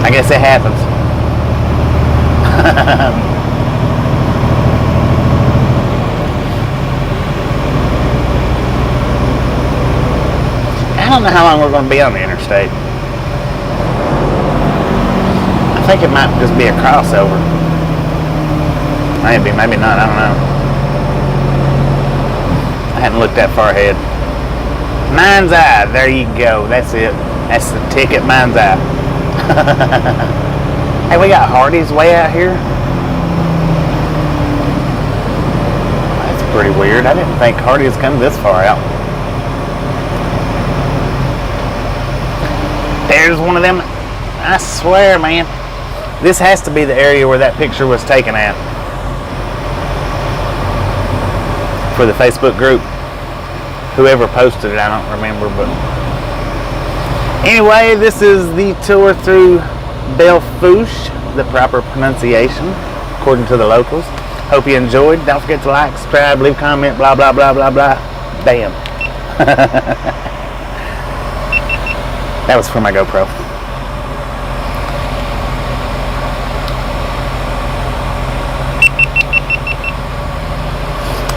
I guess it happens. I don't know how long we're going to be on the interstate. I think it might just be a crossover. Maybe, maybe not, I don't know. I hadn't looked that far ahead. Mind's Eye, there you go, that's it. That's the ticket, Mind's Eye. Hey, we got Hardee's way out here. That's pretty weird. I didn't think Hardee's come this far out. There's one of them. I swear, man. This has to be the area where that picture was taken at. For the Facebook group. Whoever posted it, I don't remember, but anyway, this is the tour through Belfouche, the proper pronunciation according to the locals. Hope you enjoyed. Don't forget to like, subscribe, leave a comment, blah blah blah blah blah. Damn. That was for my GoPro.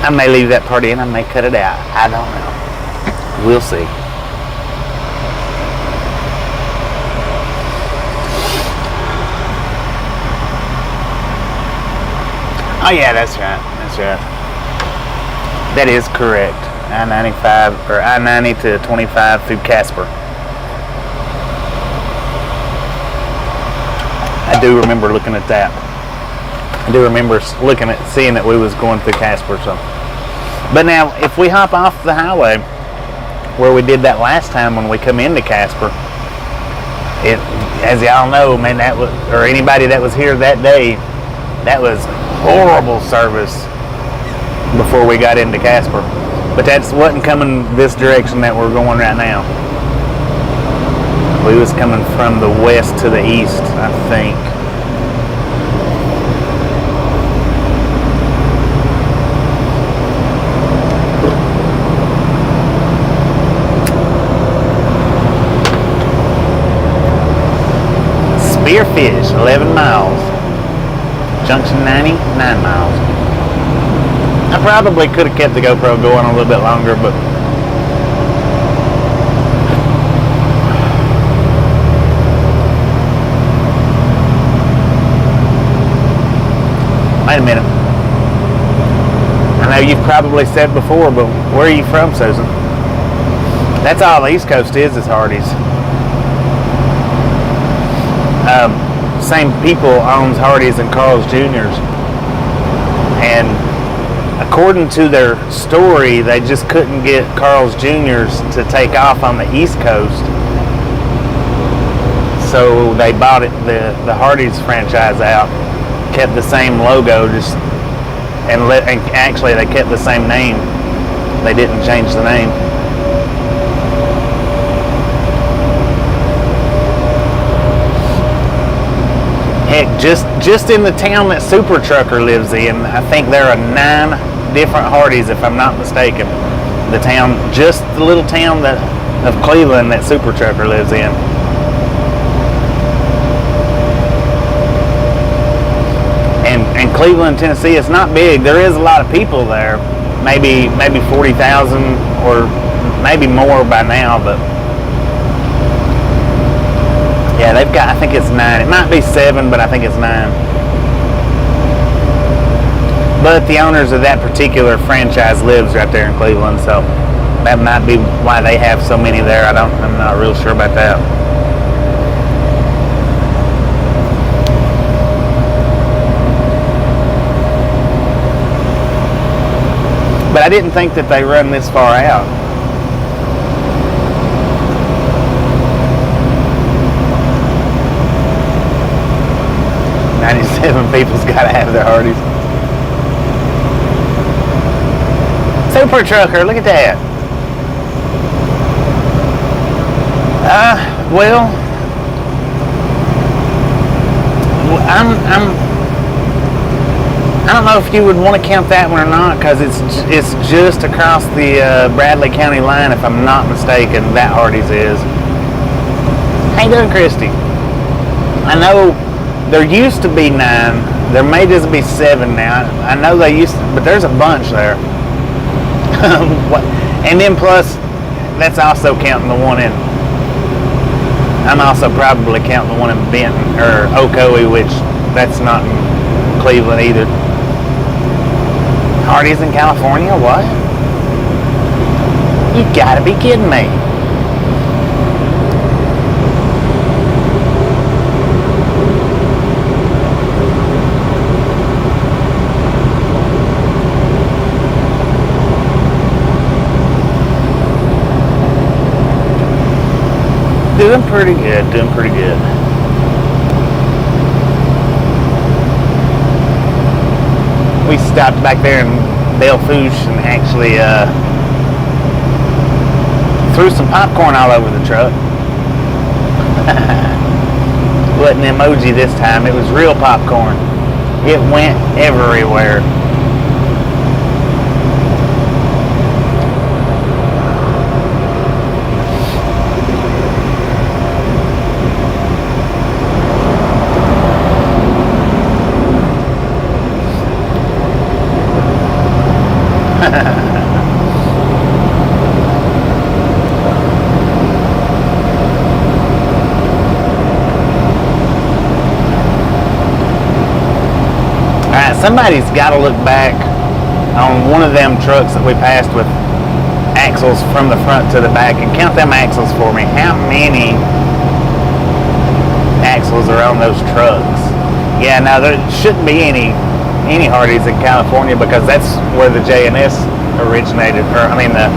I may leave that part in, I may cut it out. I don't know. We'll see. Oh yeah, that's right. That's right. That is correct. I-95 or I-90 to 25 through Casper. I do remember looking at that. I do remember seeing that we was going through Casper. So, but now if we hop off the highway where we did that last time when we come into Casper, it, as y'all know, man, that was, or anybody that was here that day, that was horrible service before we got into Casper. But that wasn't coming this direction that we're going right now. We was coming from the west to the east, I think. Spearfish, 11 miles. Junction 90, 9 miles. I probably could have kept the GoPro going a little bit longer, but wait a minute. I know you've probably said before, but where are you from, Susan? That's all the East Coast is Hardee's. Same people owns Hardee's and Carl's Jr.'s. And of according to their story, they just couldn't get Carl's Jr.'s to take off on the East Coast. So they bought it, the Hardee's franchise out, kept the same logo, and actually they kept the same name. They didn't change the name. Heck, just in the town that Super Trucker lives in, I think there are 9 different Hardee's, if I'm not mistaken. The town, just the little town of Cleveland that Super Trucker lives in. And Cleveland, Tennessee, it's not big. There is a lot of people there, maybe 40,000 or maybe more by now, but yeah, they've got, I think it's 9. It might be 7, but I think it's 9. But the owners of that particular franchise lives right there in Cleveland, so that might be why they have so many there. I'm not real sure about that. But I didn't think that they run this far out. People's got to have their Hardee's. Super Trucker, look at that. Well, I don't know if you would want to count that one or not, because it's just across the Bradley County line, if I'm not mistaken. That Hardee's is. How you doing, Christy? I know there used to be 9. There may just be 7 now. I know they used to, but there's a bunch there. And then plus, that's also counting the one in. I'm also probably counting the one in Benton or Ocoee, which that's not in Cleveland either. Hardee's in California? What? You gotta be kidding me. Doing pretty good, doing pretty good. We stopped back there in Belle Fourche and actually threw some popcorn all over the truck. Wasn't an emoji this time, it was real popcorn. It went everywhere. Somebody's got to look back on one of them trucks that we passed with axles from the front to the back and count them axles for me. How many axles are on those trucks? Yeah, now there shouldn't be any Hardee's in California, because that's where the J&S originated. Or I mean, the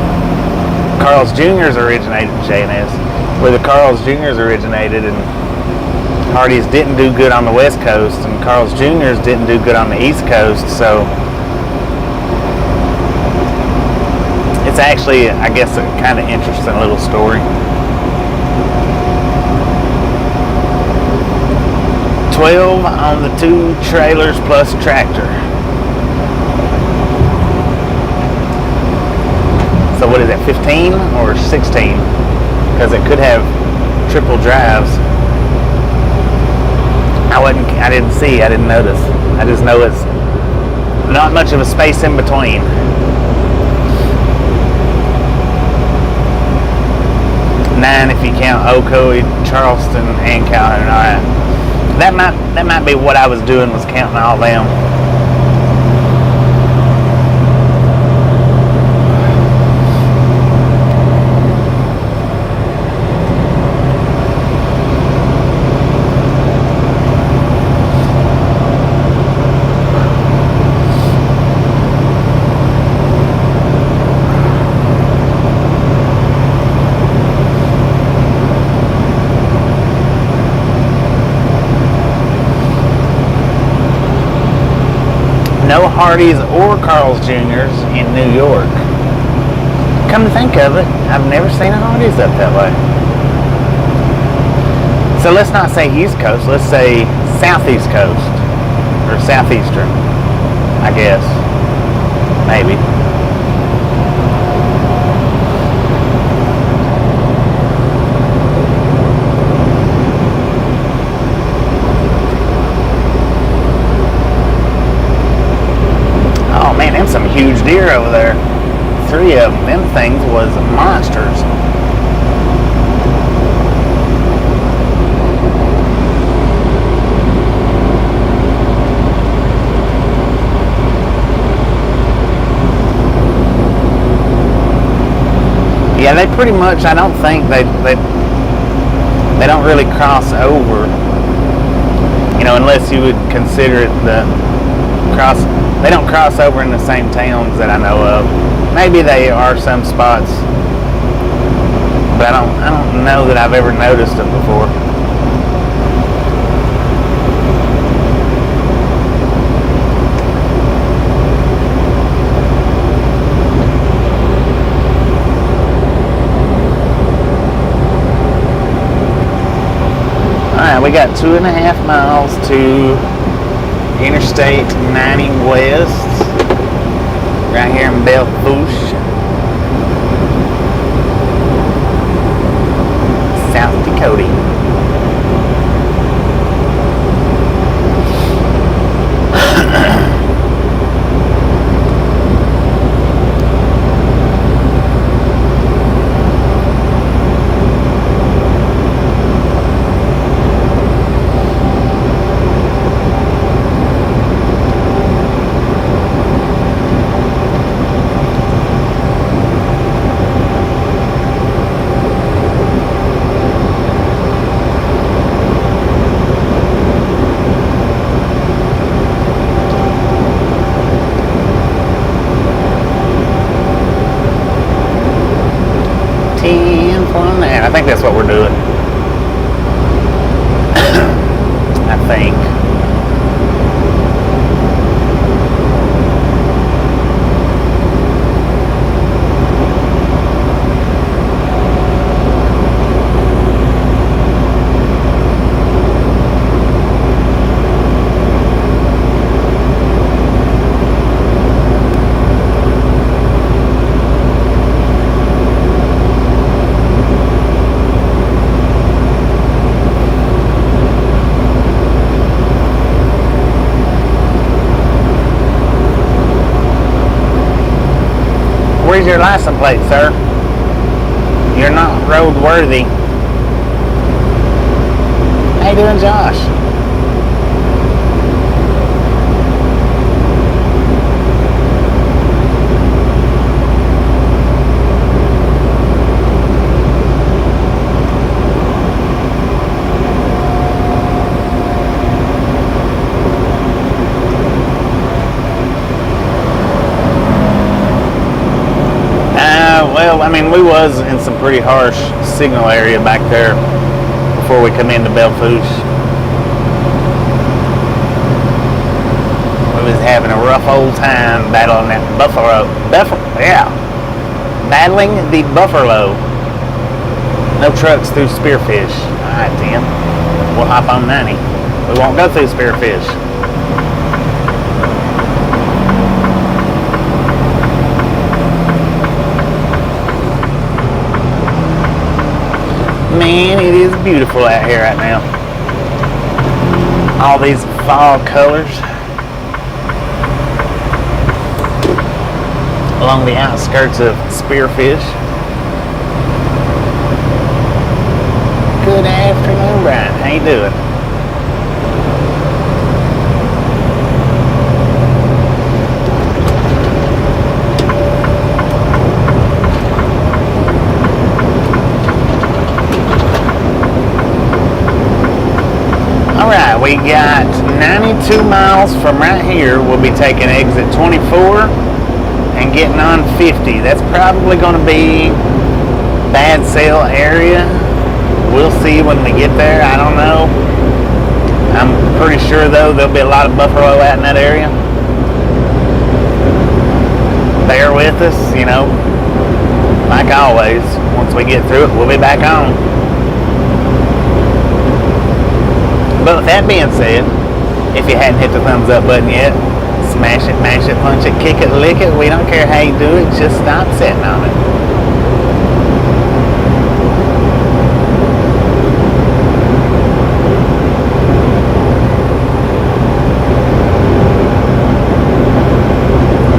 Carl's Jr.'s originated in J&S, where the Carl's Jr.'s originated, and Hardee's didn't do good on the West Coast, and Carl's Jr.'s didn't do good on the East Coast, so it's actually, I guess, a kind of interesting little story. 12 on the 2 trailers plus tractor. So what is that, 15 or 16? Because it could have triple drives. I didn't see, I didn't notice. I just know it's not much of a space in between. Nine if you count Ocoee, Charleston, and Calhoun. All right, that might be what I was doing, was counting all them. No Hardee's or Carl's Jr.'s in New York. Come to think of it, I've never seen a Hardee's up that way. So let's not say East Coast, let's say Southeast Coast. Or Southeastern, I guess. Maybe. Oh man, them some huge deer over there. 3 of them. Them things was monsters. Yeah, they pretty much, I don't think they don't really cross over, you know, unless you would consider it they don't cross over in the same towns that I know of. Maybe they are some spots, but I don't know that I've ever noticed them before. Alright, we got 2.5 miles to Interstate 90 West, right here in Belle Fourche, South Dakota. I think that's what we're doing. I think. Where's your license plate, sir? You're not roadworthy. How you doing, Josh? Well, I mean, we was in some pretty harsh signal area back there before we come into Belle Fourche. We was having a rough old time battling that buffalo. Battling the buffalo. No trucks through Spearfish. Alright, Tim. We'll hop on 90. We won't go through Spearfish. Man, it is beautiful out here right now. All these fall colors along the outskirts of Spearfish. Good afternoon, Brian. How you doing? Alright, we got 92 miles from right here. We'll be taking exit 24 and getting on 50. That's probably going to be bad sale area. We'll see when we get there. I don't know. I'm pretty sure though there'll be a lot of buffalo out in that area. bear with us, you know. Like always, once we get through it, we'll be back on. But with that being said, if you hadn't hit the thumbs up button yet, smash it, mash it, punch it, kick it, lick it. We don't care how you do it, just stop sitting on it.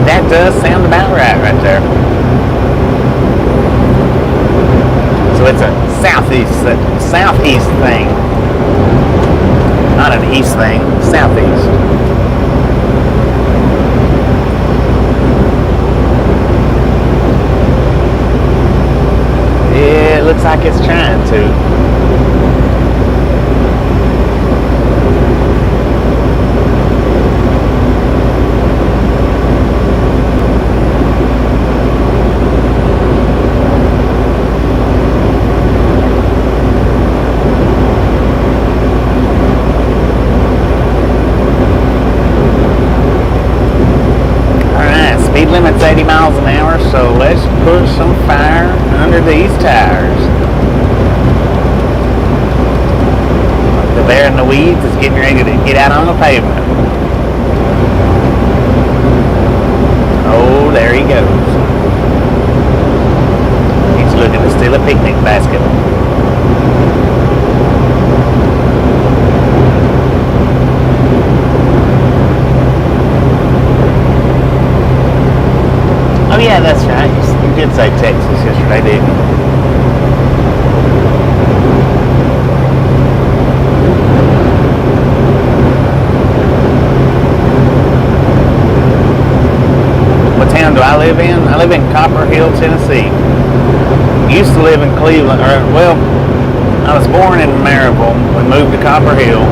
That does sound about right there. So it's a southeast thing. Not an east thing, southeast. Yeah, it looks like it's trying to. Limit's 80 miles an hour, so let's put some fire under these tires. The bear in the weeds is getting ready to get out on the pavement. Oh, there he goes. He's looking to steal a picnic basket. Oh yeah, that's right. You did say Texas yesterday, didn't you? What town do I live in? I live in Copper Hill, Tennessee. Used to live in Cleveland, I was born in Maryville. We moved to Copper Hill.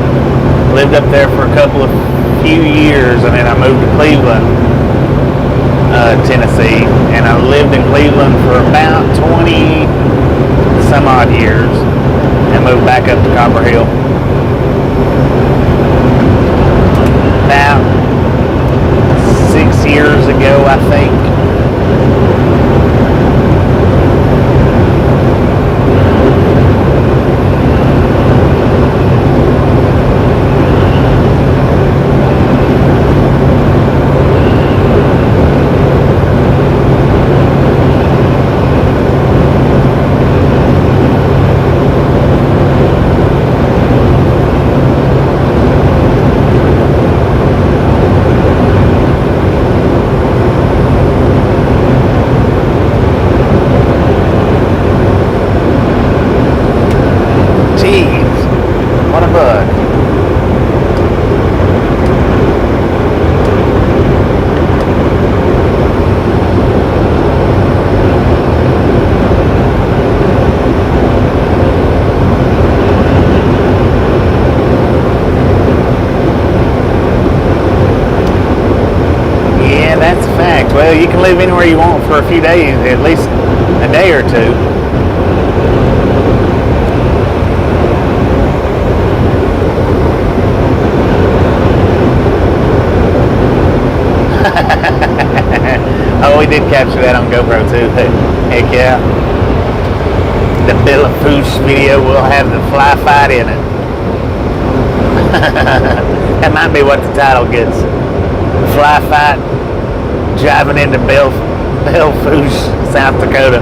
Lived up there for a few years, and then I moved to Cleveland, Tennessee, and I lived in Cleveland for about 20 some odd years and moved back up to Copper Hill about 6 years ago, I think. Well, you can live anywhere you want for a few days, at least a day or two. Oh, we did capture that on GoPro too. Heck yeah. The Bill of Foosh video will have the fly fight in it. That might be what the title gets. Fly fight. Driving into Belle Fourche, South Dakota.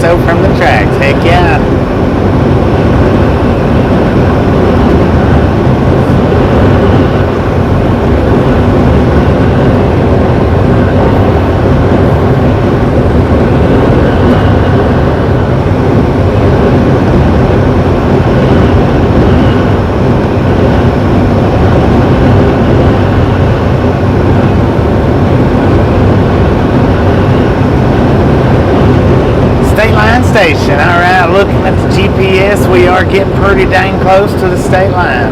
so from the tracks. Heck yeah. Station. Alright, looking at the GPS, we are getting pretty dang close to the state line.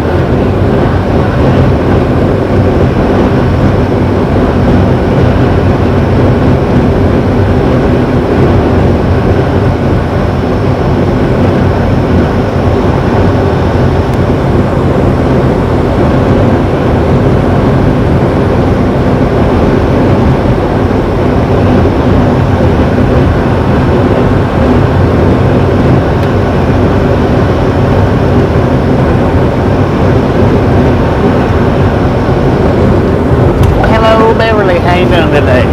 Today.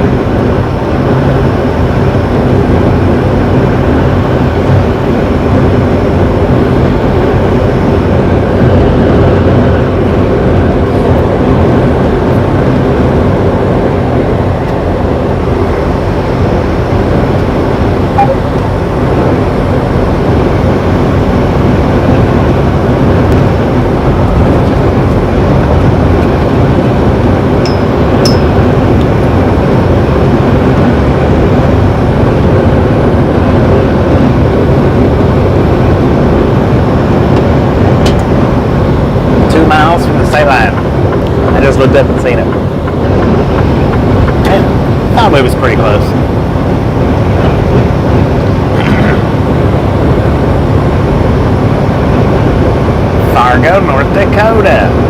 I just looked up and seen it. I thought it was pretty close. Fargo, North Dakota.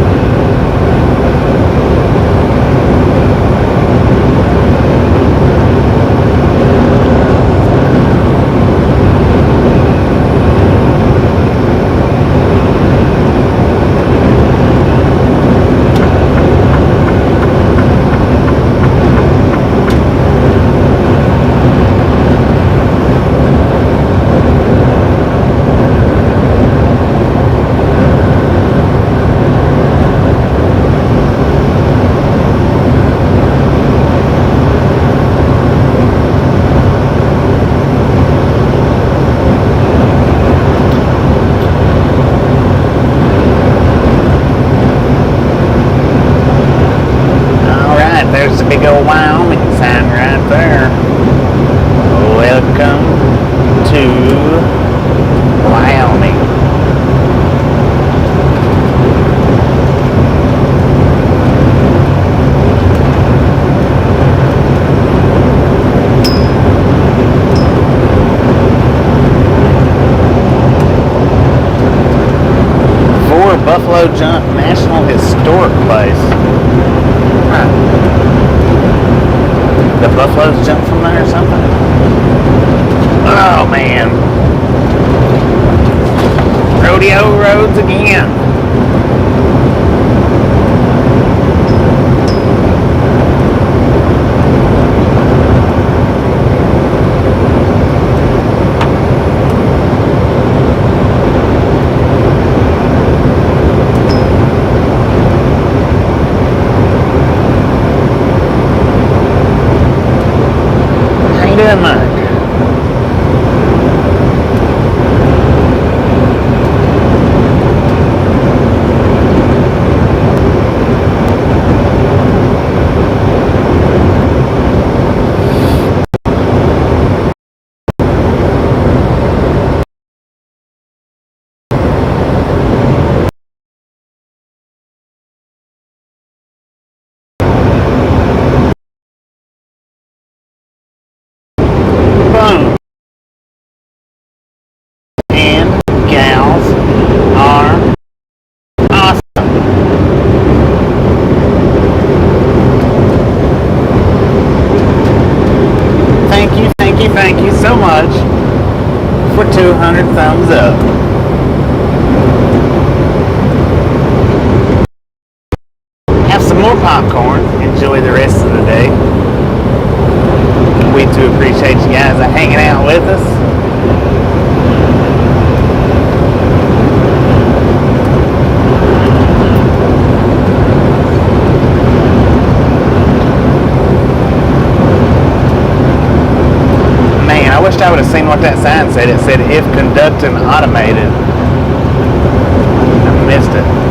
There's a big old Wyoming sign right there. Welcome to Wyoming. For Buffalo Jump National Historic Place. The buffaloes jump from there or something? Oh man. Rodeo roads again. Doing much. And gals are awesome. Thank you so much for 200 thumbs up. Have some more popcorn. Enjoy the rest of the day. We too appreciate you guys hanging out with us. wished I would have seen what that sign said. It said, if conducting automated. I missed it.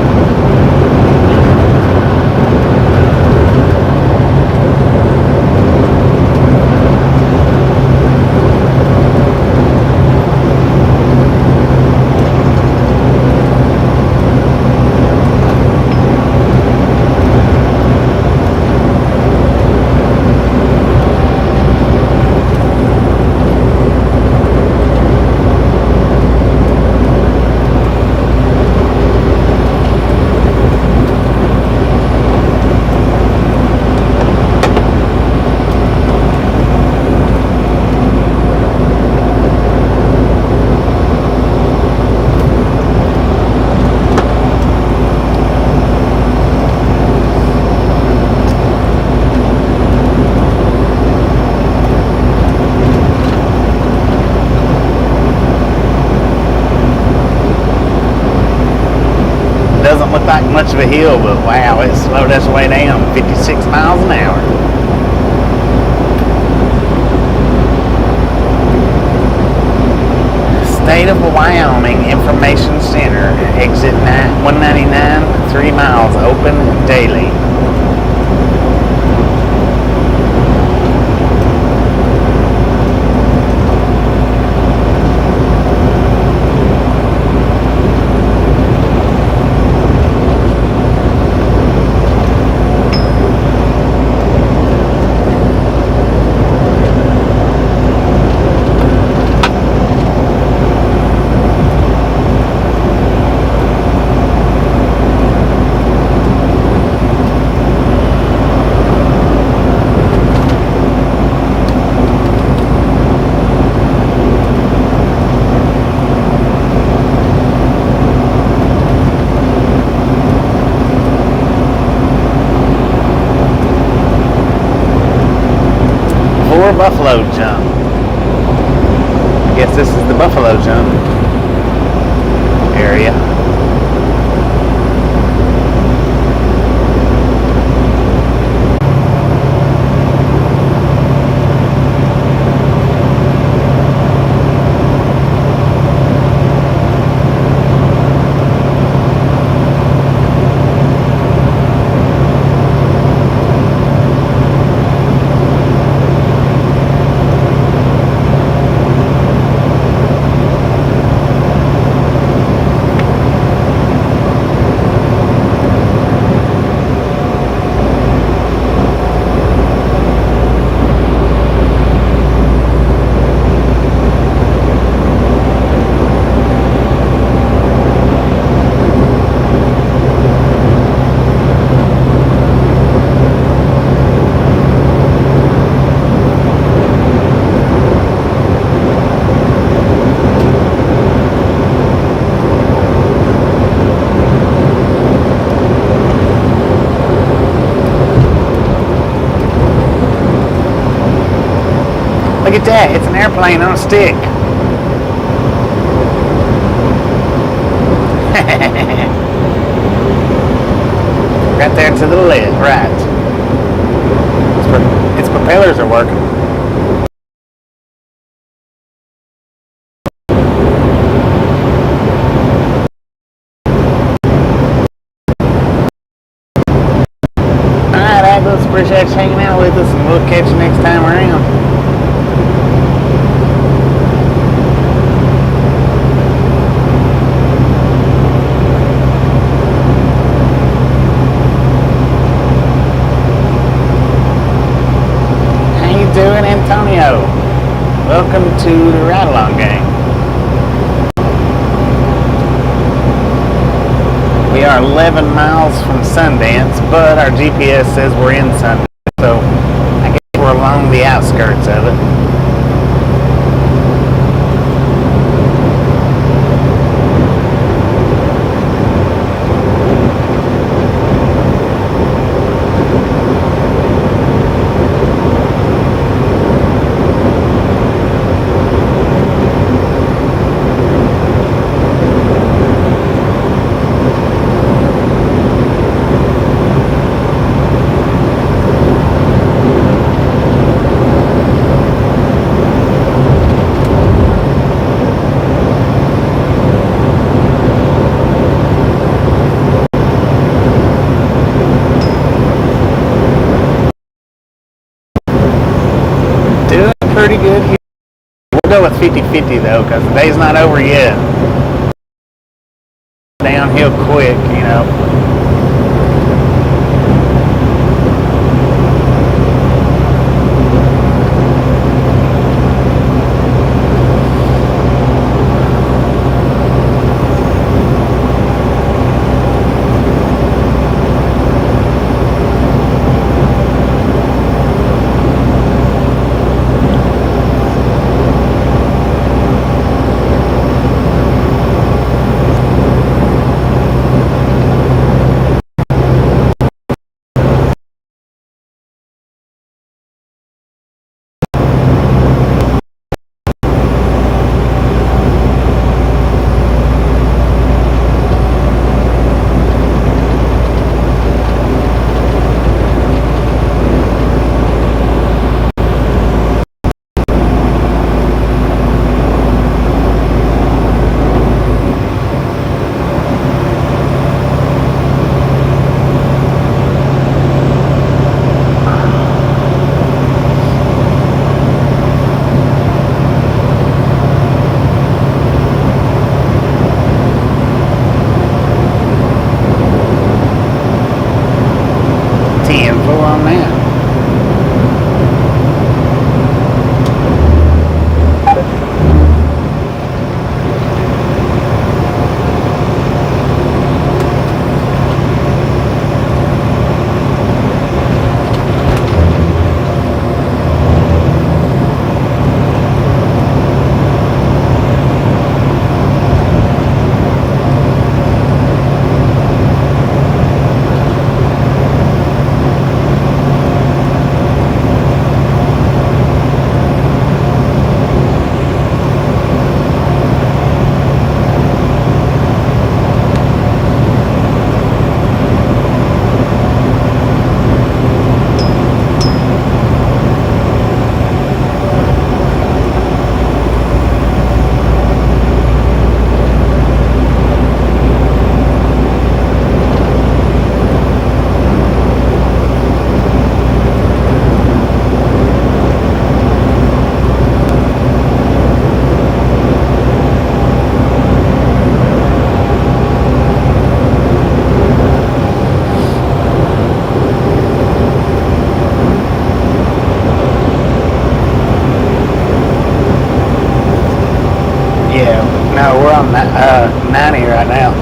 Doesn't look like much of a hill, but wow, it slowed us way down, 56 miles an hour. State of Wyoming Information Center, exit 199, 3 miles, open daily. Buffalo Jump. Guess this is the Buffalo Jump area. Look at that, it's an airplane on a stick. Right there to the left, right. Its propellers are working. Alright, Agnes, appreciate you hanging out with us, and we'll catch you next time around. Doing, Antonio? Welcome to the Ride Along Gang. We are 11 miles from Sundance, but our GPS says we're in Sundance, so I guess we're along the outskirts of it. pretty good. We'll go with 50-50 though, because the day's not over yet. Downhill quick, you know. No, we're on 90 right now.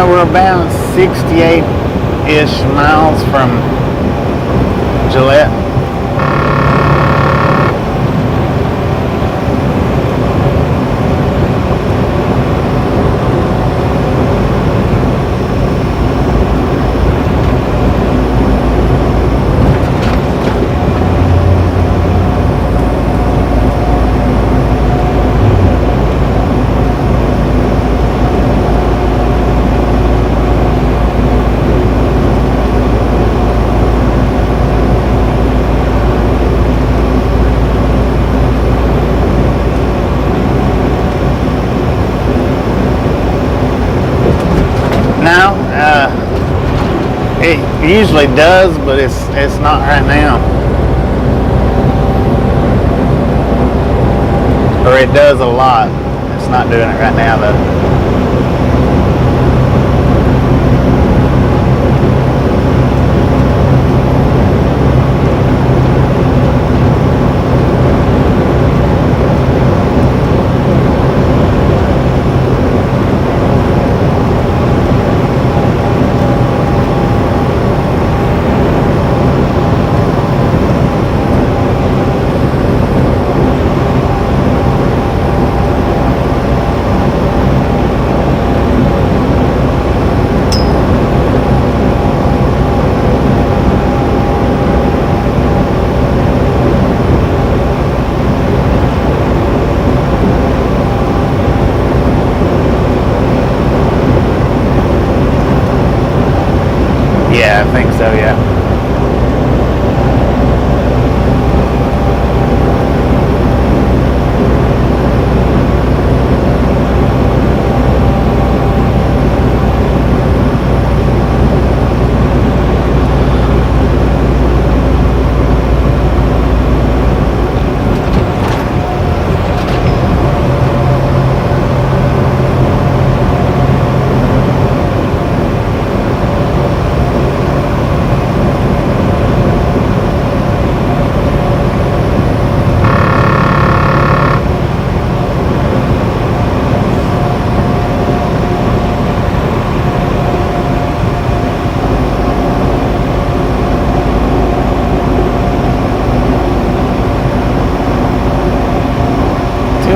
We're about 68-ish miles from Gillette. It usually does, but it's not right now. Or it does a lot. It's not doing it right now though. Yeah, I think so, yeah.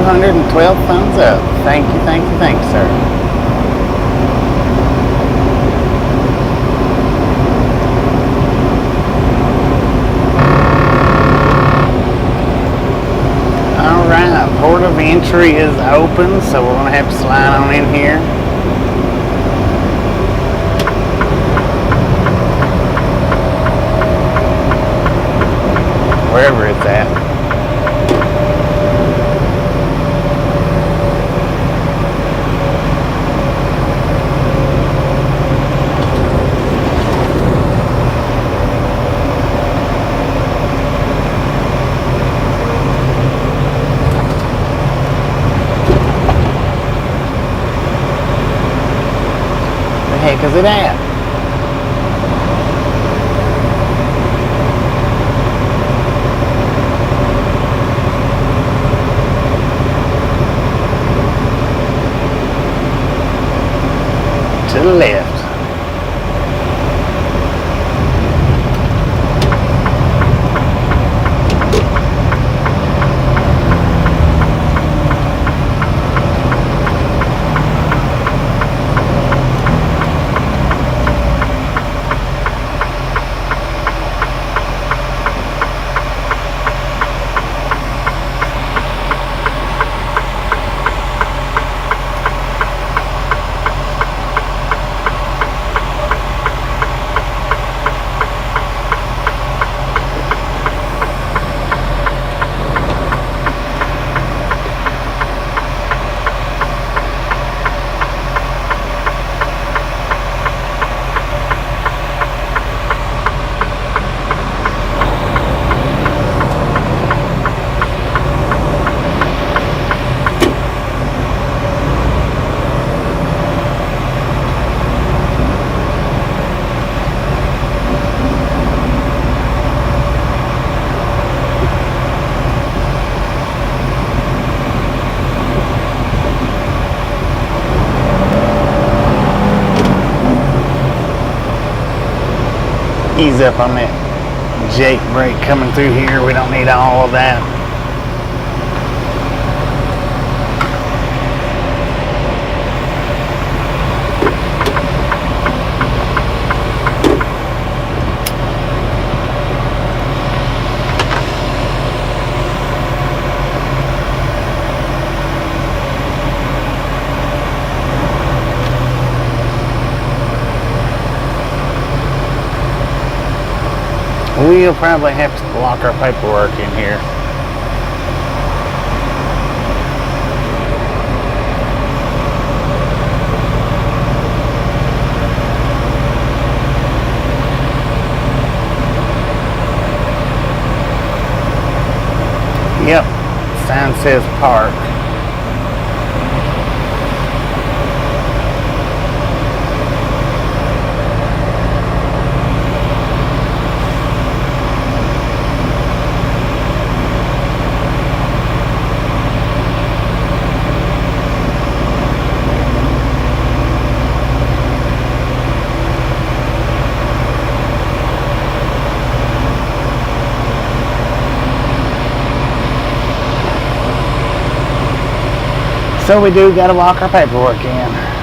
$212 thumbs up. Thank you, thank you, thank you, sir. Alright, port of entry is open, so we're going to have to slide on in here. Wherever it's at. Heck is it at? To the left. Ease up on that Jake brake coming through here. We don't need all of that. We'll probably have to lock our paperwork in here. Yep, sign says park. So we do gotta walk our paperwork in.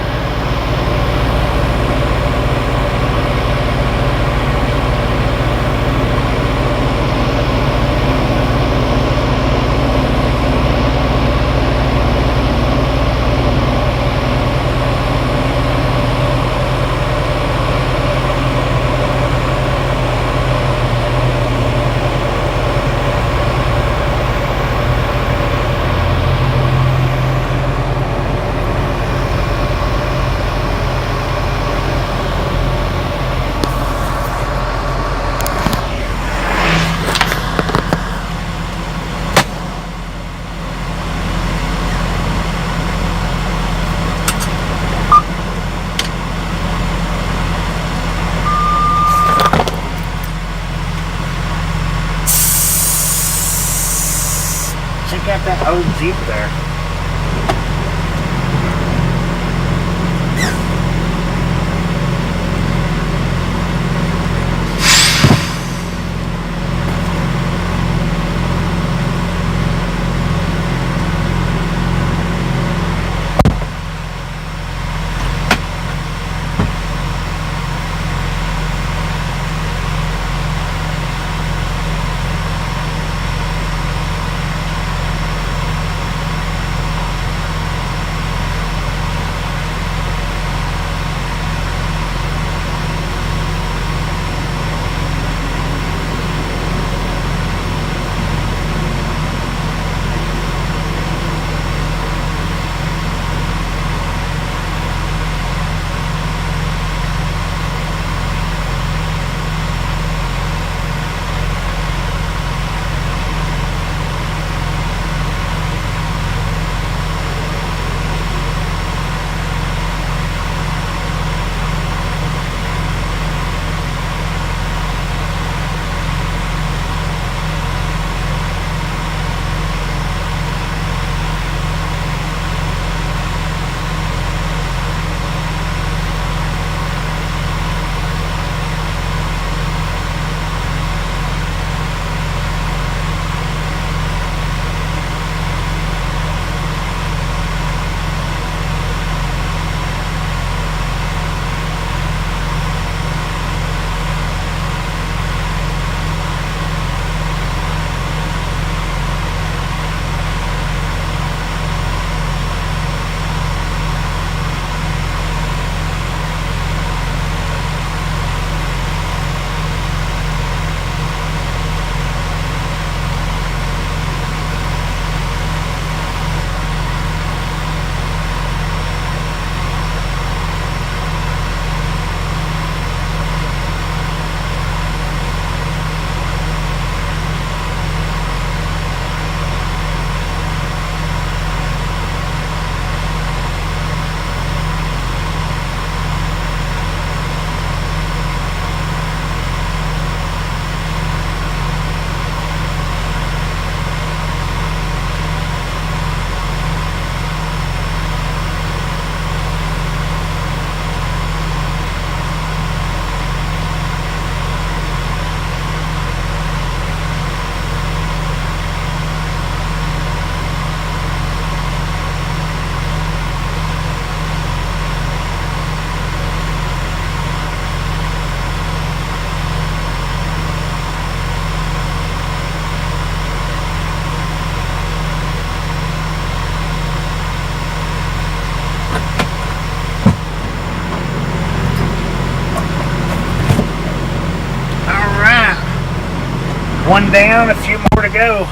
Check out that old Jeep there. One down, a few more to go.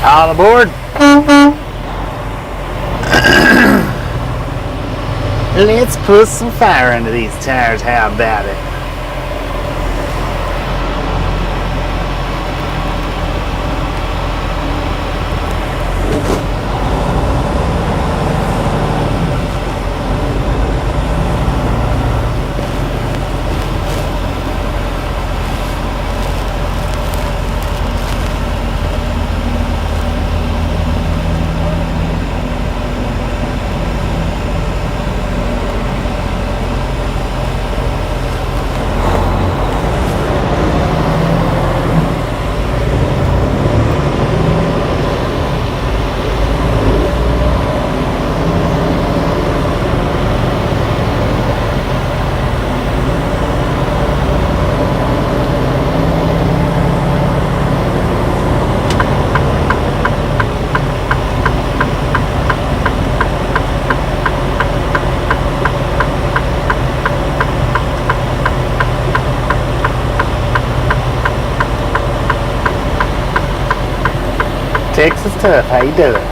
All aboard. Let's put some fire under these tires. How about it? Texas Tough, how you doing?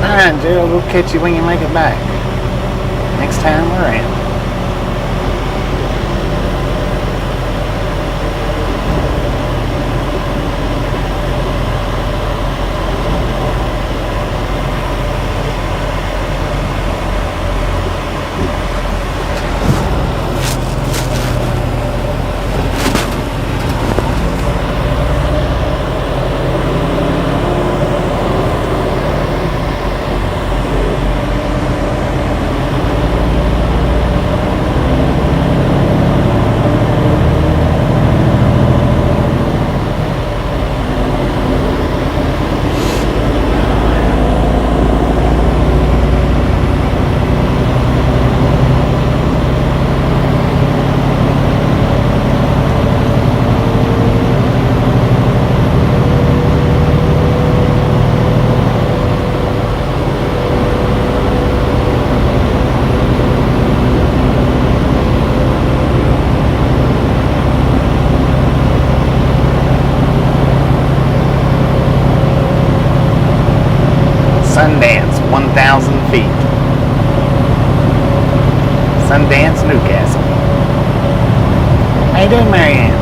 Alright, Gerald, we'll catch you when you make it back. Next time we're in. Sundance, 1,000 feet. Sundance, Newcastle. How you doing, Marianne?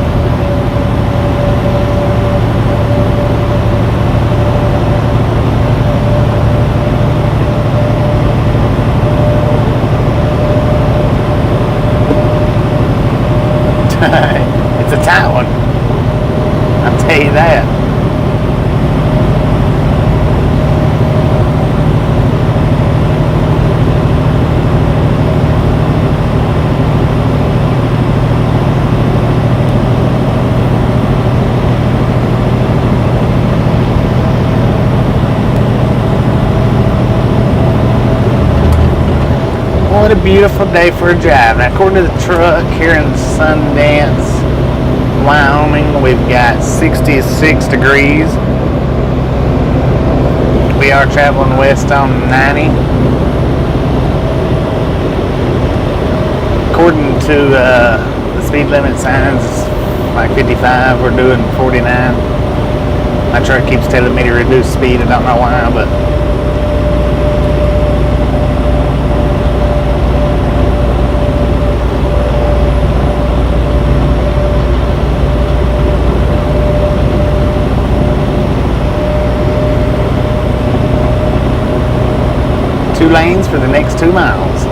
It's a tight one. I'll tell you that. What a beautiful day for a drive. Now, according to the truck here in Sundance, Wyoming, we've got 66 degrees. We are traveling west on 90. According to the speed limit signs, like 55, we're doing 49. My truck keeps telling me to reduce speed. I don't know why, but two lanes for the next 2 miles.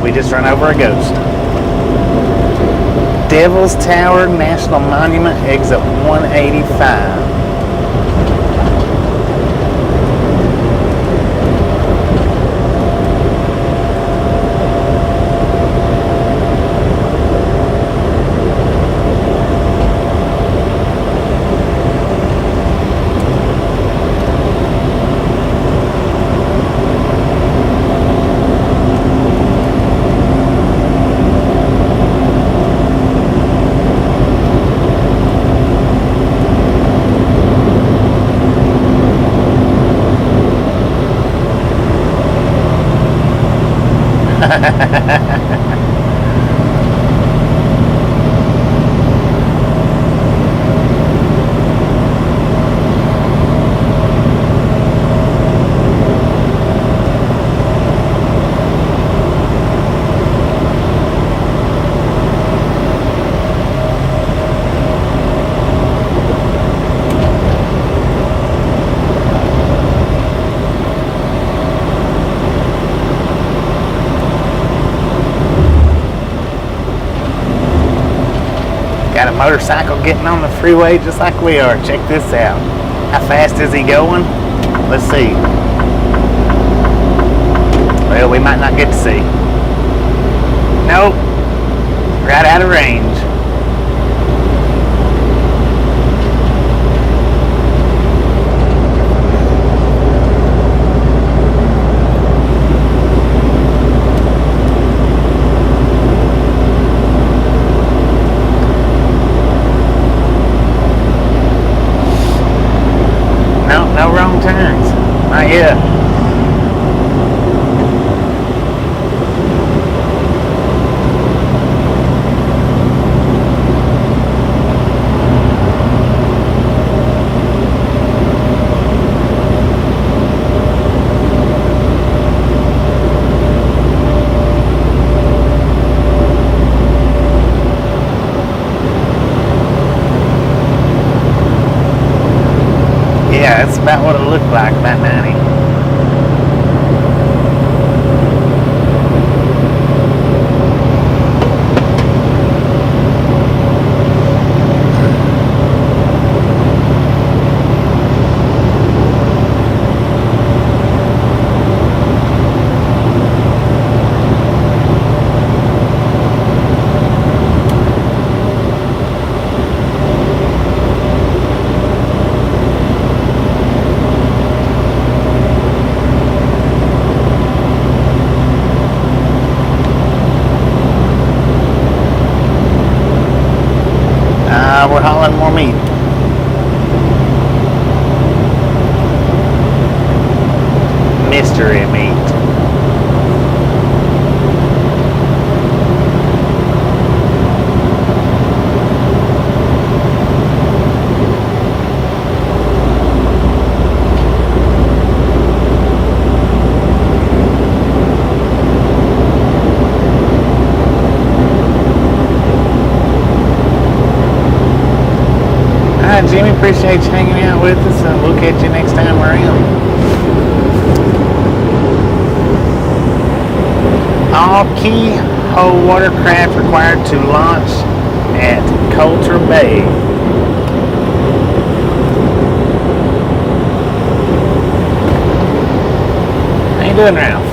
We just run over a ghost. Devil's Tower National Monument, exit 185. motorcycle getting on the freeway just like we are. Check this out. How fast is he going? Let's see. Well, we might not get to see. Nope. Right out of range. No wrong turns. Not yet. Yeah, that's about what it looked like, about 90. We're hauling more meat. Mystery meat. Jimmy, appreciate you hanging out with us, and we'll catch you next time we're in. All keyhole watercraft required to launch at Coulter Bay. How you doing, Ralph?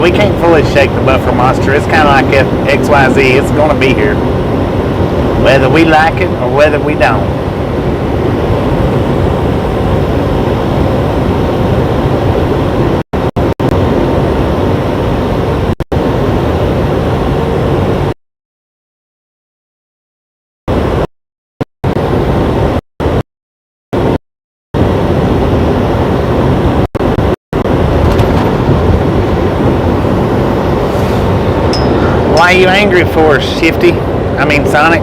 We can't fully shake the buffer monster. It's kind of like XYZ. It's going to be here, whether we like it or whether we don't. Why are you angry for, Shifty? I mean, Sonic?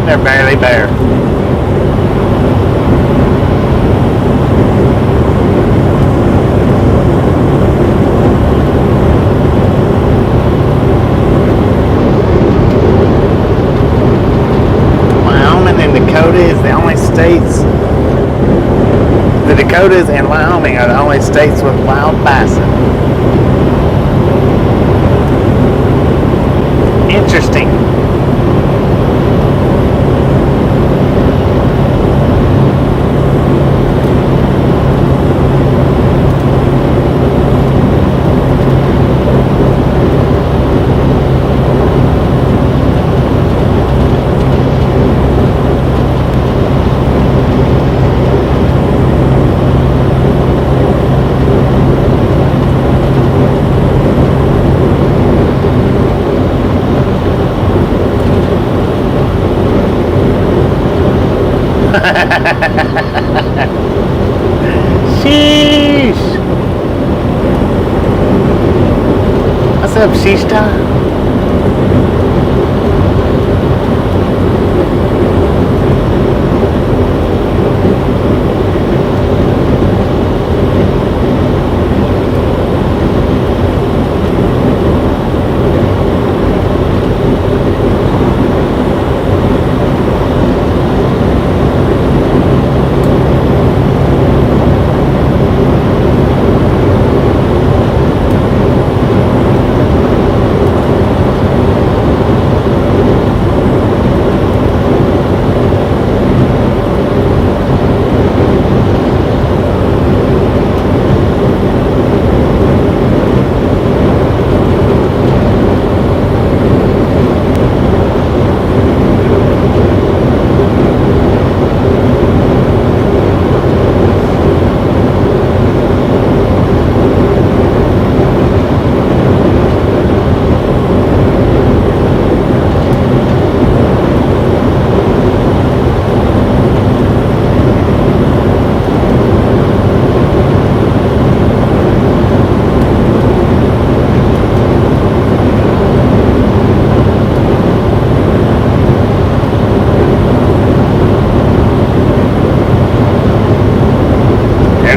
They're barely bare. Wyoming and Dakota is the only states. The Dakotas and Wyoming are the only states with wild bison. Interesting. Sheesh. What's up, Sheesh time?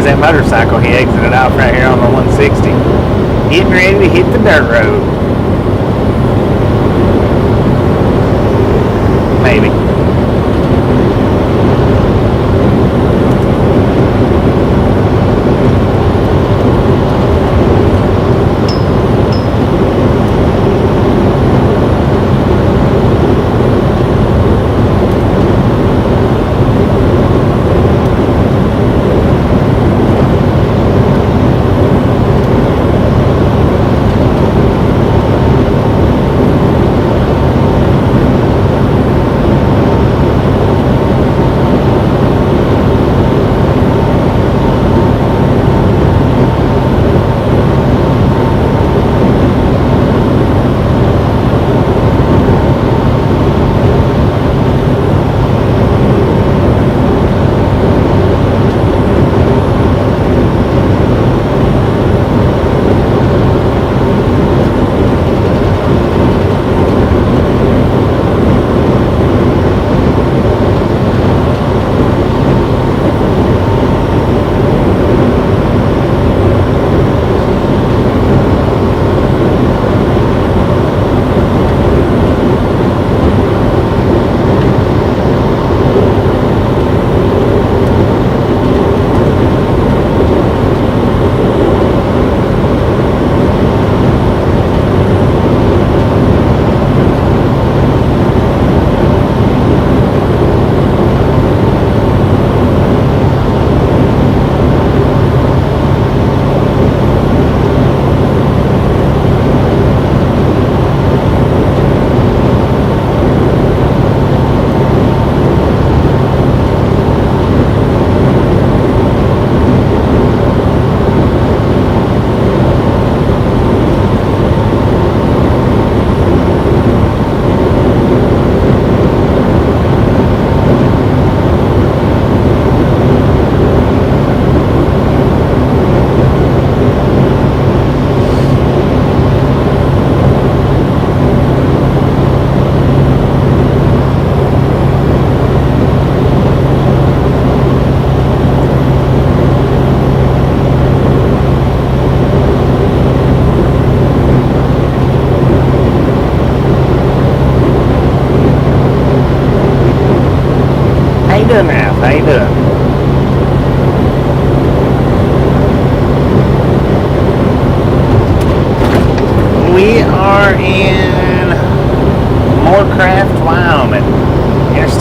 That motorcycle he exited off right here on the 160, getting ready to hit the dirt road. Maybe.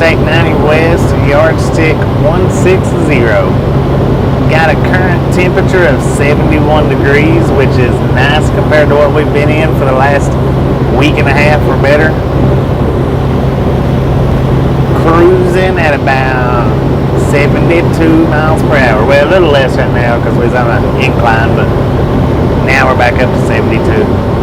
Interstate 90 West, yardstick 160. Got a current temperature of 71 degrees, which is nice compared to what we've been in for the last week and a half or better. Cruising at about 72 miles per hour. Well, a little less right now because we're on an incline, but now we're back up to 72.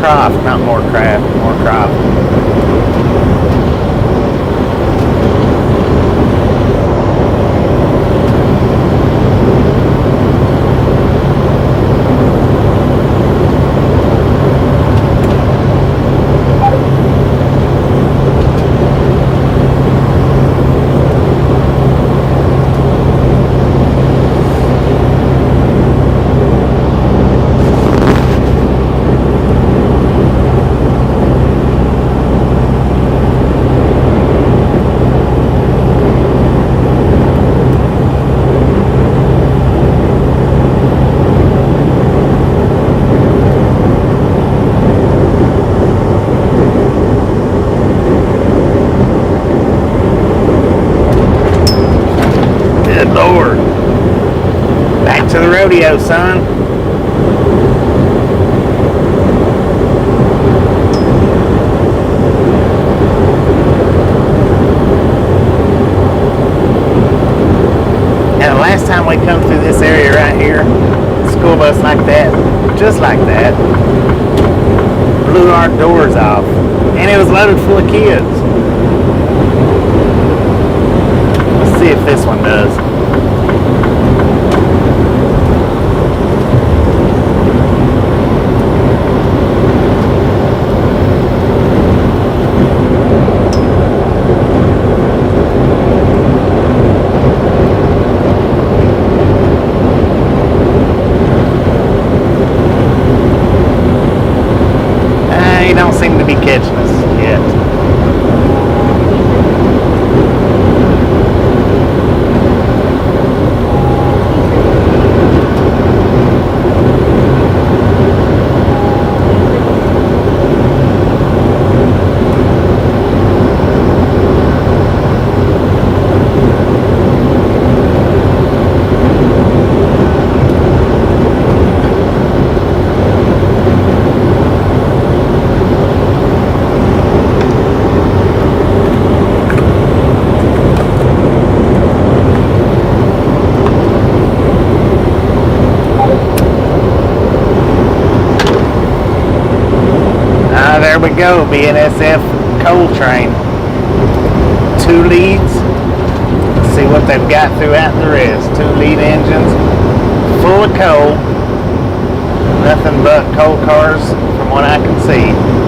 Croft, not more craft, more croft. To the rodeo, son. Now, the last time we come through this area right here, school bus like that, just like that, blew our doors off, and it was loaded full of kids. Let's see if this one does. Don't seem to be catching us yet. There we go, BNSF coal train. 2 leads. Let's see what they've got throughout the rest. 2 lead engines, full of coal. Nothing but coal cars from what I can see.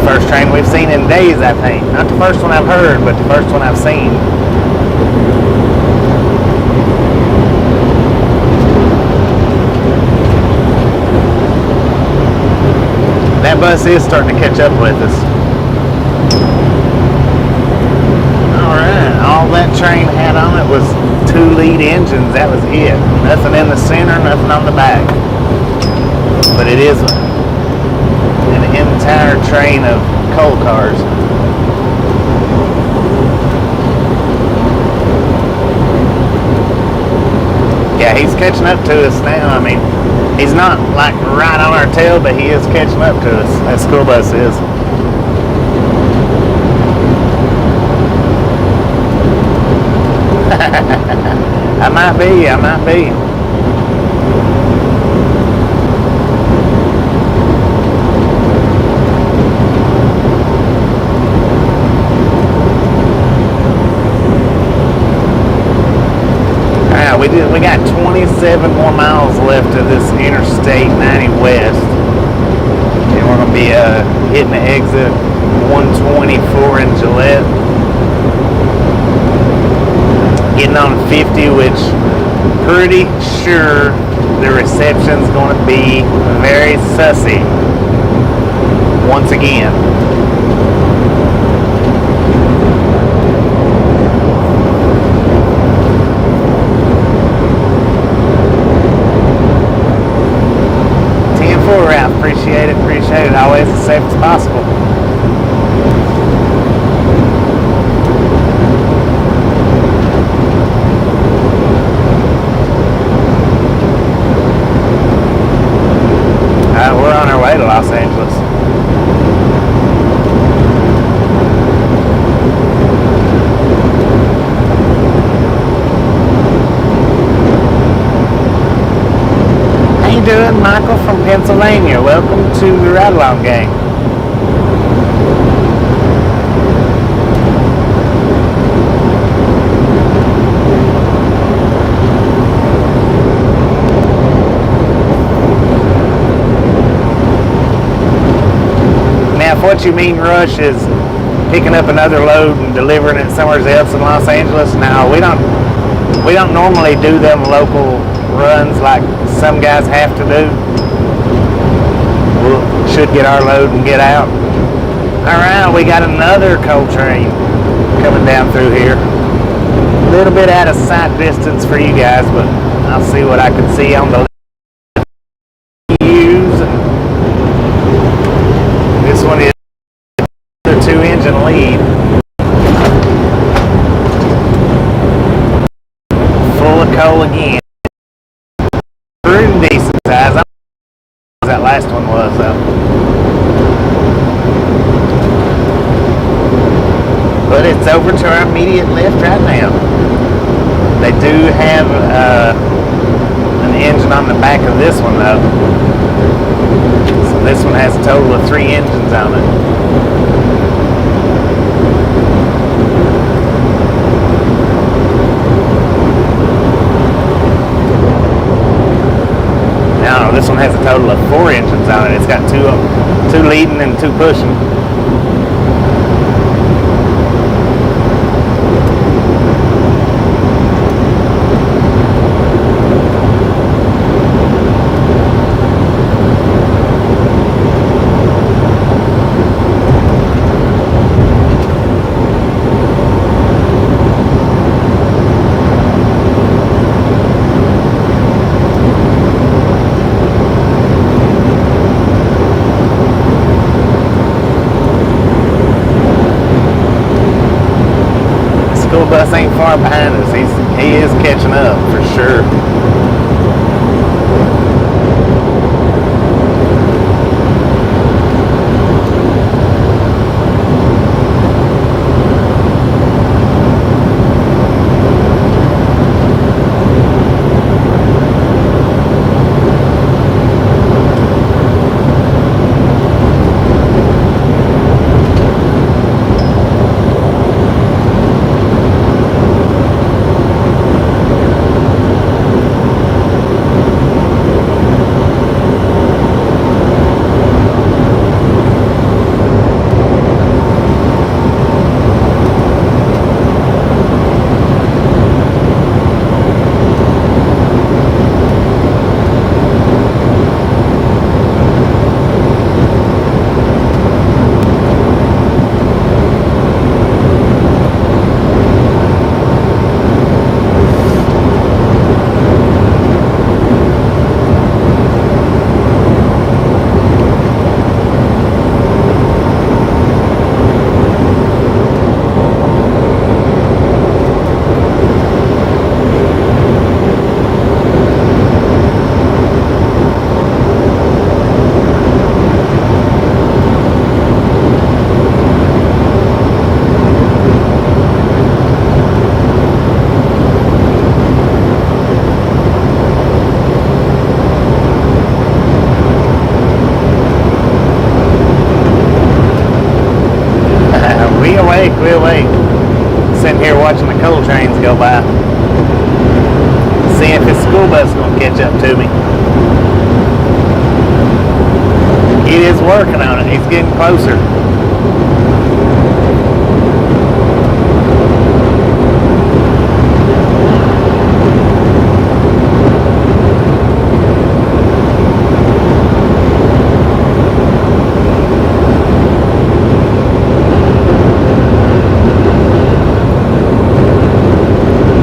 First train we've seen in days, I think. Not the first one I've heard, but the first one I've seen. That bus is starting to catch up with us. Alright, all that train had on it was 2 lead engines. That was it. Nothing in the center, nothing on the back. But it is an entire train of coal cars. Yeah, he's catching up to us now. I mean, he's not like right on our tail, but he is catching up to us. That school bus is. I might be. We got 27 more miles left of this Interstate 90 West, and we're gonna be hitting the exit 124 in Gillette, getting on 50, which pretty sure the reception's gonna be very sussy once again. Appreciate it. Always as safe as possible. We're on our way to Los Angeles. Doing? Michael from Pennsylvania. Welcome to the Ride Along Gang. Now, if what you mean rush is picking up another load and delivering it somewhere else in Los Angeles, no, we don't normally do them local runs like some guys have to do. We should get our load and get out. Alright, we got another coal train coming down through here. A little bit out of sight distance for you guys, but I'll see what I can see on the views. This one is the 2-engine lead. Full of coal again. Pretty decent size. I don't know what that last one was though. But it's over to our immediate left right now. They do have an engine on the back of this one though. So this one has a total of 3 engines on it. This one has a total of 4 engines on it. It's got 2 leading and 2 pushing. Bus ain't far behind us. He is catching up for sure. wait, we'll wait. Sitting here watching the coal trains go by. Seeing if this school bus is going to catch up to me. It is working on it. He's getting closer.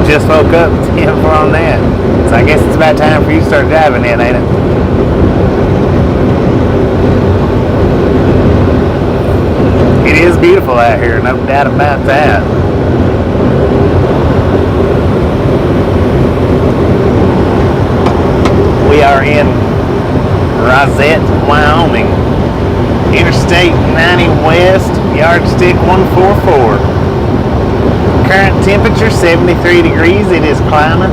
Just woke up, it's 10 on that. So I guess it's about time for you to start driving in, ain't it? It is beautiful out here, no doubt about that. We are in Rosette, Wyoming. Interstate 90 West, yardstick 144. Current temperature 73 degrees. It is climbing.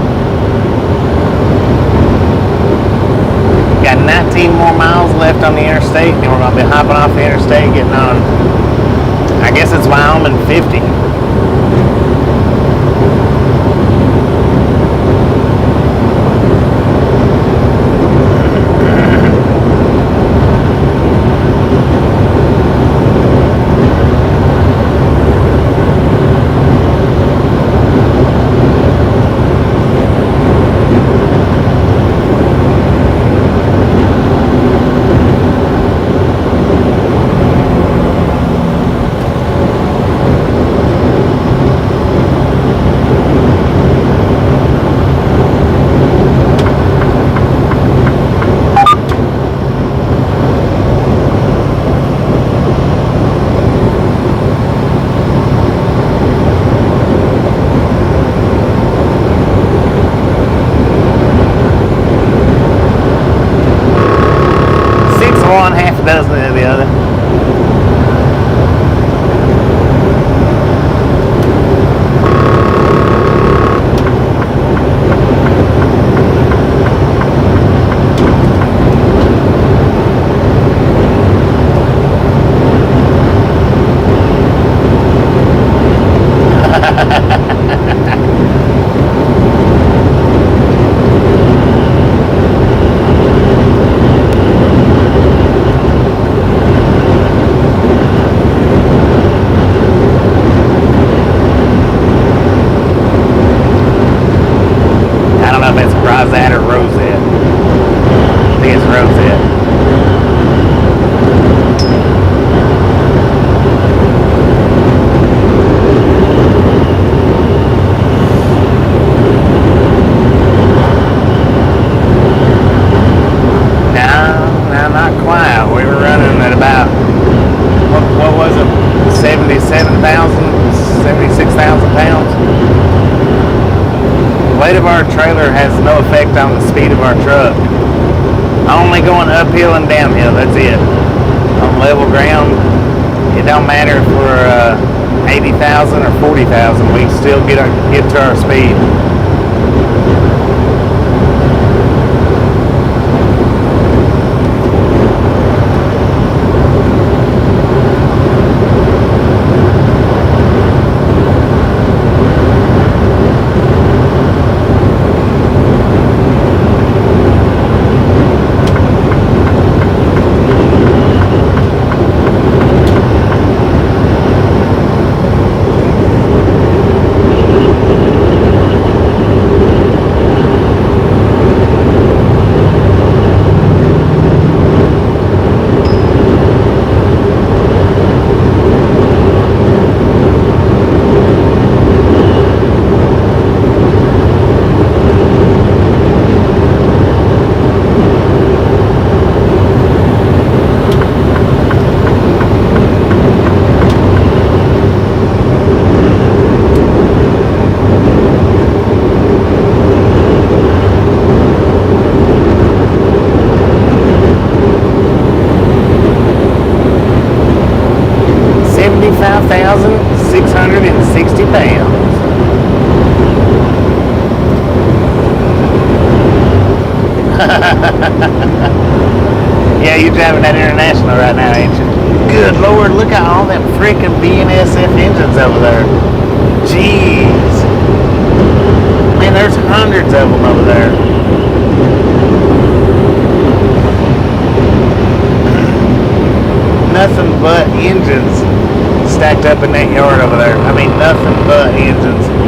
Got 19 more miles left on the interstate, and we're going to be hopping off the interstate, getting on, I guess it's Wyoming 50. One, half a dozen of the other. Rosette or Rosette. I think it's Rosette. No, not quite. We were running at about, what was it, 76,000 pounds. The weight of our trailer has no effect on the speed of our truck. Only going uphill and downhill, that's it. On level ground, it don't matter if we're 80,000 or 40,000, we still get to our speed. Yeah, you're driving that International right now, ain't you? Good Lord, look at all them freaking BNSF engines over there. Jeez. Man, there's hundreds of them over there. Nothing but engines stacked up in that yard over there. I mean, nothing but engines.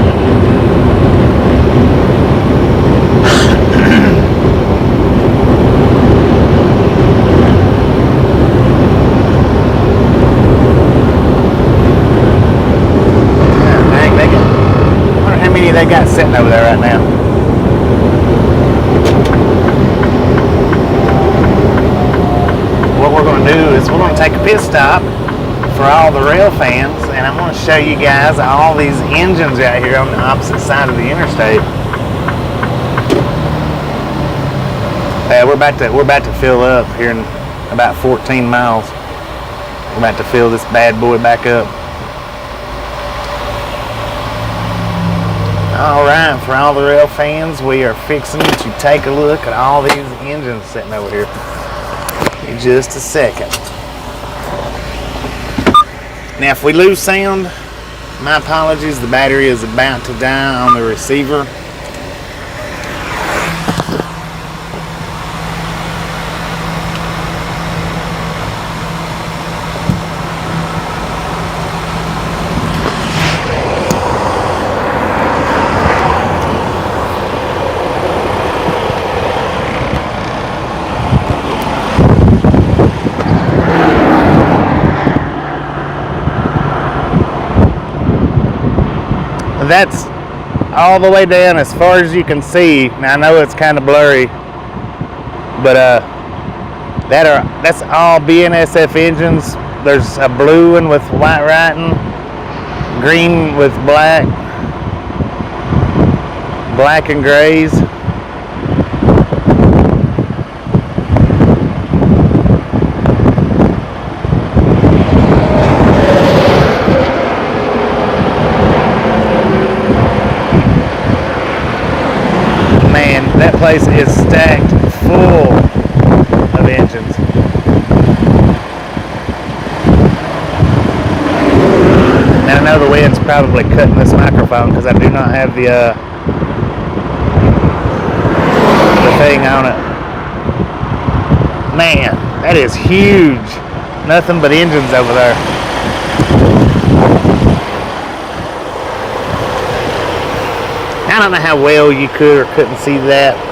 They got sitting over there right now. What we're going to do is we're going to take a pit stop for all the rail fans, and I'm going to show you guys all these engines out here on the opposite side of the interstate. We're about to fill up here in about 14 miles. We're about to fill this bad boy back up. Alright, for all the rail fans, we are fixing to take a look at all these engines sitting over here in just a second. Now, if we lose sound, my apologies, the battery is about to die on the receiver. That's all the way down as far as you can see. Now I know it's kind of blurry, but that's all BNSF engines. There's a blue one with white writing, green with black, black and grays. That place is stacked full of engines. Now I know the wind's probably cutting this microphone because I do not have the thing on it. Man, that is huge. Nothing but engines over there. I don't know how well you could or couldn't see that.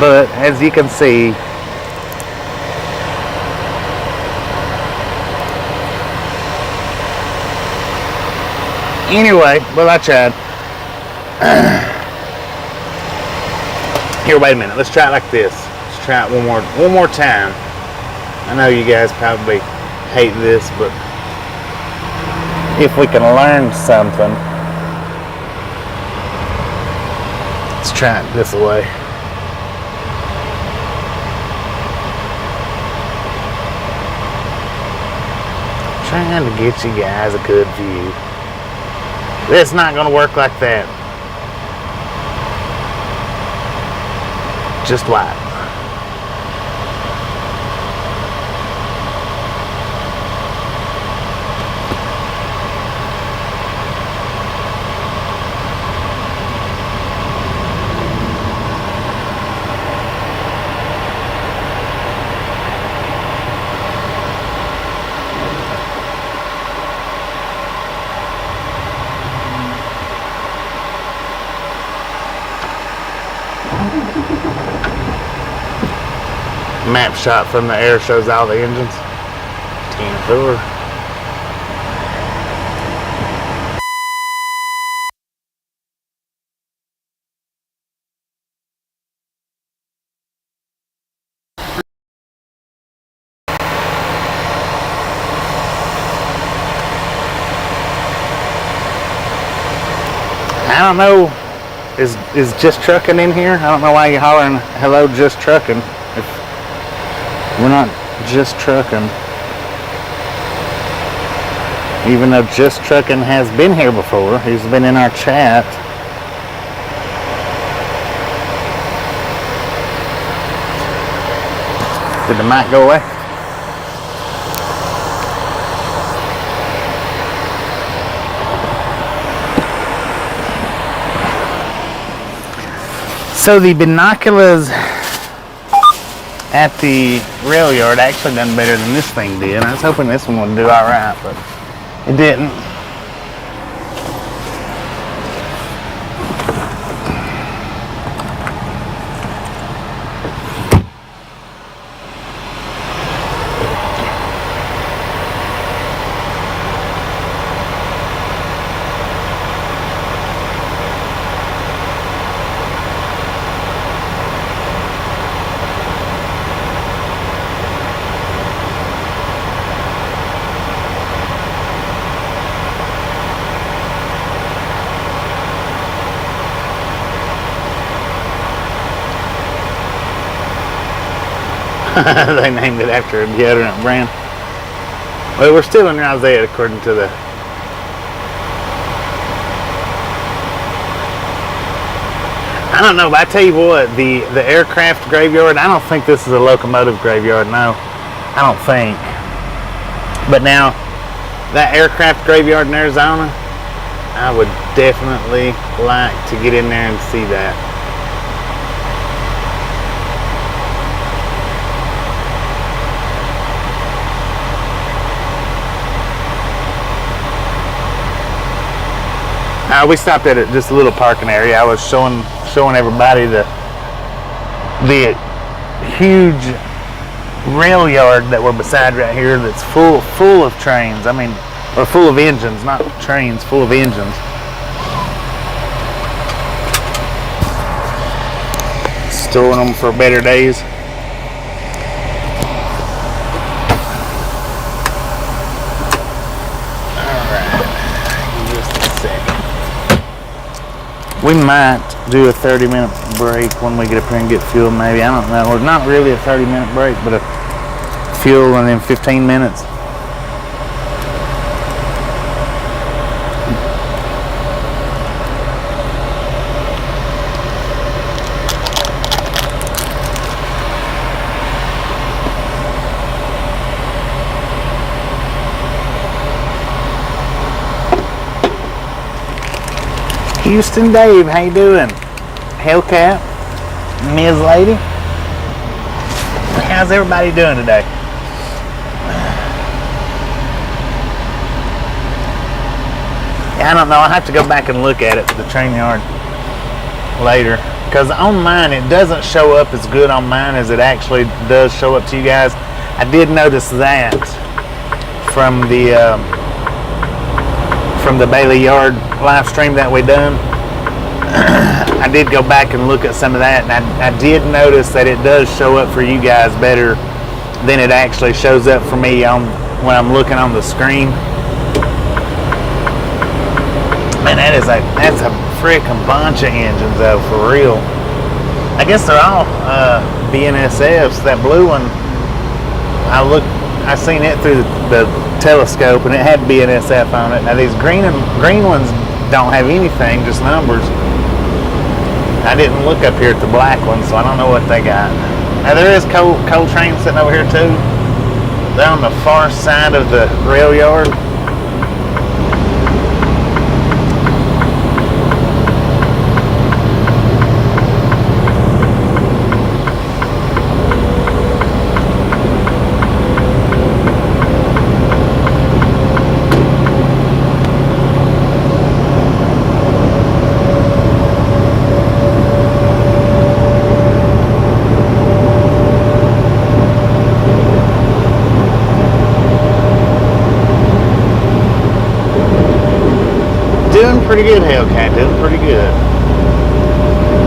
But as you can see, anyway, well, I tried. Here, wait a minute. Let's try it like this. Let's try it one more time. I know you guys probably hate this, but if we can learn something, let's try it this way. Trying to get you guys a good view. It's not going to work like that. Just like. Map shot from the air shows all the engines. 10-4. I don't know. Is Just Trucking in here? I don't know why you're hollering hello Just Trucking. We're not Just Trucking. Even though Just Trucking has been here before. He's been in our chat. Did the mic go away? So the binoculars at the rail yard actually done better than this thing did. I was hoping this one would do all right, but it didn't. They named it after a deodorant brand. Well, we're still in Rosette according to the... I don't know, but I tell you what, the aircraft graveyard, I don't think this is a locomotive graveyard, no. I don't think. But now, that aircraft graveyard in Arizona, I would definitely like to get in there and see that. We stopped at just a little parking area. I was showing everybody the huge rail yard that we're beside right here. That's full of trains. I mean, or full of engines, not trains. Full of engines. Storing them for better days. We might do a 30-minute break when we get up here and get fuel, maybe. I don't know. Or not really a 30-minute break, but a fuel and then 15 minutes. Houston Dave, how you doing? Hellcat, Ms. Lady. How's everybody doing today? Yeah, I don't know. I'll have to go back and look at it, the train yard. later, because on mine it doesn't show up as good on mine as it actually does show up to you guys. I did notice that from the Bailey Yard live stream that we done. I did go back and look at some of that, and I did notice that it does show up for you guys better than it actually shows up for me when I'm looking on the screen. Man, that's a freaking bunch of engines though, for real. I guess they're all BNSFs. That blue one, I seen it through the telescope, and it had BNSF on it. Now these green ones don't have anything, just numbers. I didn't look up here at the black one, so I don't know what they got. Now there is coal train sitting over here too. They're on the far side of the rail yard. Pretty good, Hellcat, doing pretty good.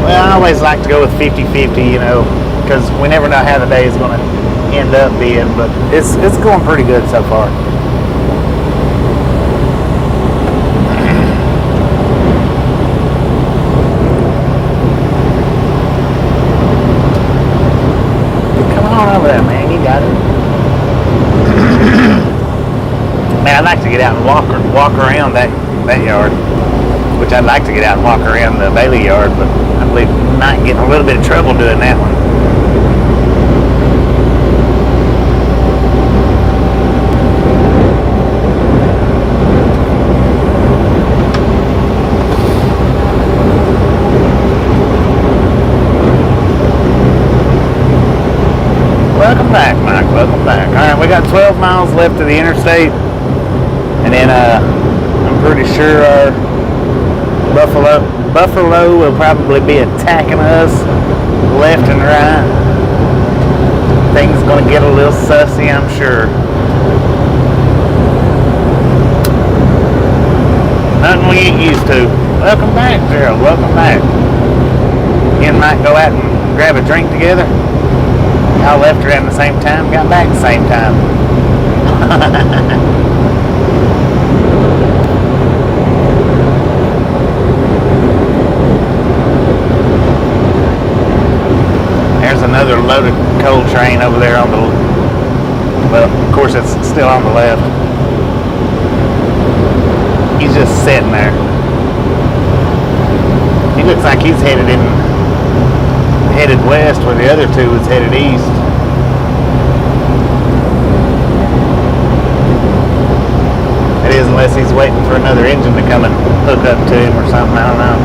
Well, I always like to go with 50-50, you know, because we never know how the day is going to end up being, but it's going pretty good so far. Come on over there, man, you got it. Man, I'd like to get out and walk around that yard, which I'd like to get out and walk around the Bailey Yard, but I believe I might get in a little bit of trouble doing that one. Welcome back, Mike. Welcome back. All right, we got 12 miles left to the interstate, and then I'm pretty sure our Buffalo will probably be attacking us left and right. Things gonna get a little sussy, I'm sure. Nothing we ain't used to. Welcome back, Gerald. Welcome back. You and Mike go out and grab a drink together. Y'all left around the same time, got back at the same time. There's another loaded coal train over there on the, well, of course it's still on the left. He's just sitting there. He looks like he's headed west where the other two was headed east. It is, unless he's waiting for another engine to come and hook up to him or something, I don't know.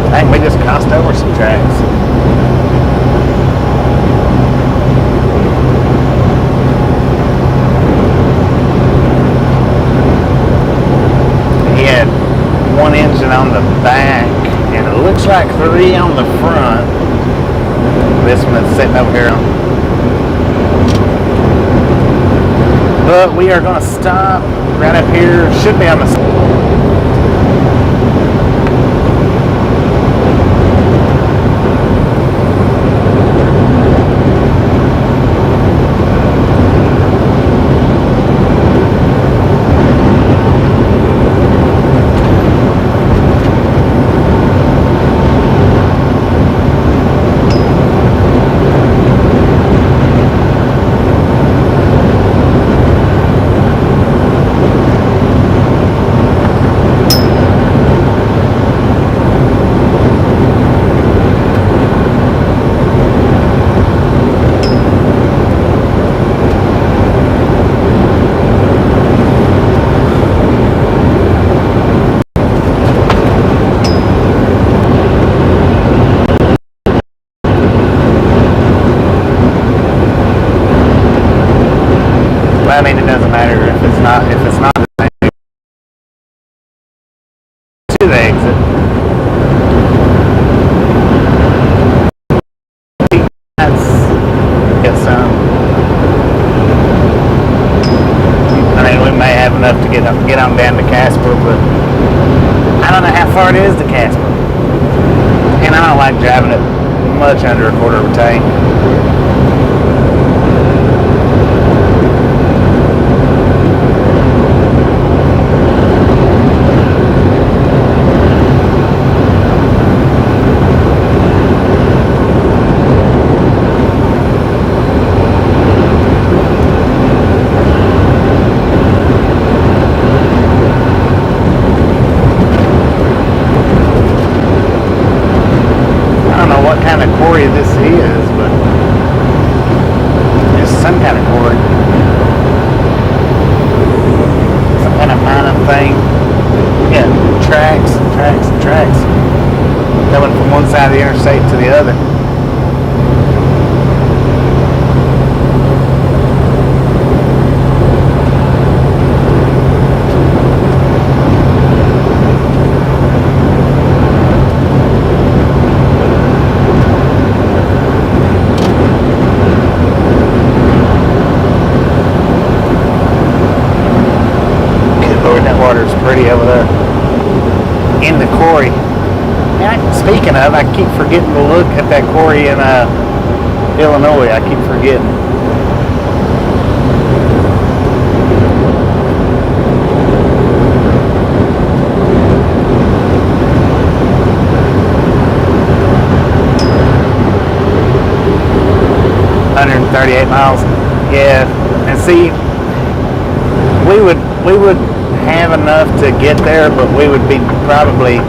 I think we just crossed over some tracks. He had one engine on the back, and it looks like 3 on the front. This one that's sitting over here. But we are going to stop right up here. Should be on the... I don't like driving it much under a quarter of a tank. This is, but it's some kind of quarry, some kind of mining thing. Yeah, tracks and tracks and tracks going from one side of the interstate to the other. Pretty over there in the quarry. Speaking of, I keep forgetting to look at that quarry in Illinois. I keep forgetting. $138 miles. Yeah, and see, we would have enough to get there, but we would be probably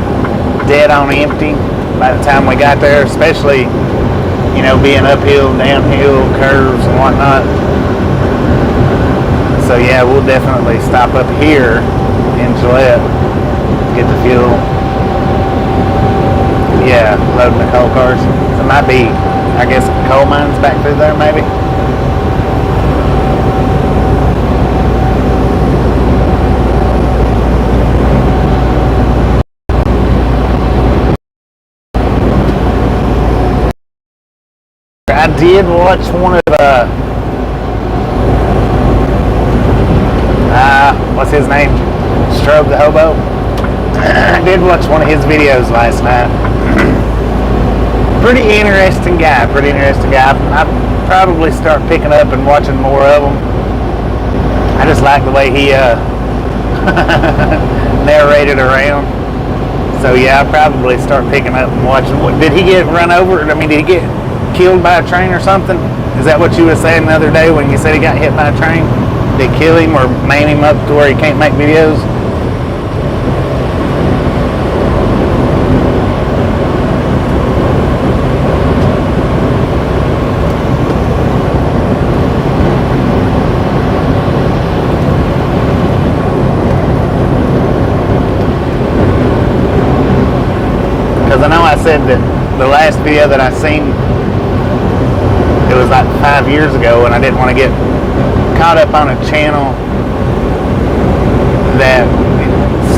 dead on empty by the time we got there, especially, you know, being uphill, downhill, curves and whatnot. So yeah, we'll definitely stop up here in Gillette, get the fuel. Yeah, loading the coal cars. There might be, I guess, coal mines back through there maybe. I did watch one of what's his name? Strobe the Hobo. I did watch one of his videos last night. Pretty interesting guy. I'd probably start picking up and watching more of them. I just like the way he narrated around. So yeah, I'll probably start picking up and watching. Did he get run over? I mean, did he get killed by a train or something? Is that what you were saying the other day when you said he got hit by a train? Did they kill him or maim him up to where he can't make videos? Because I know I said that the last video that I seen, it was like 5 years ago, and I didn't want to get caught up on a channel that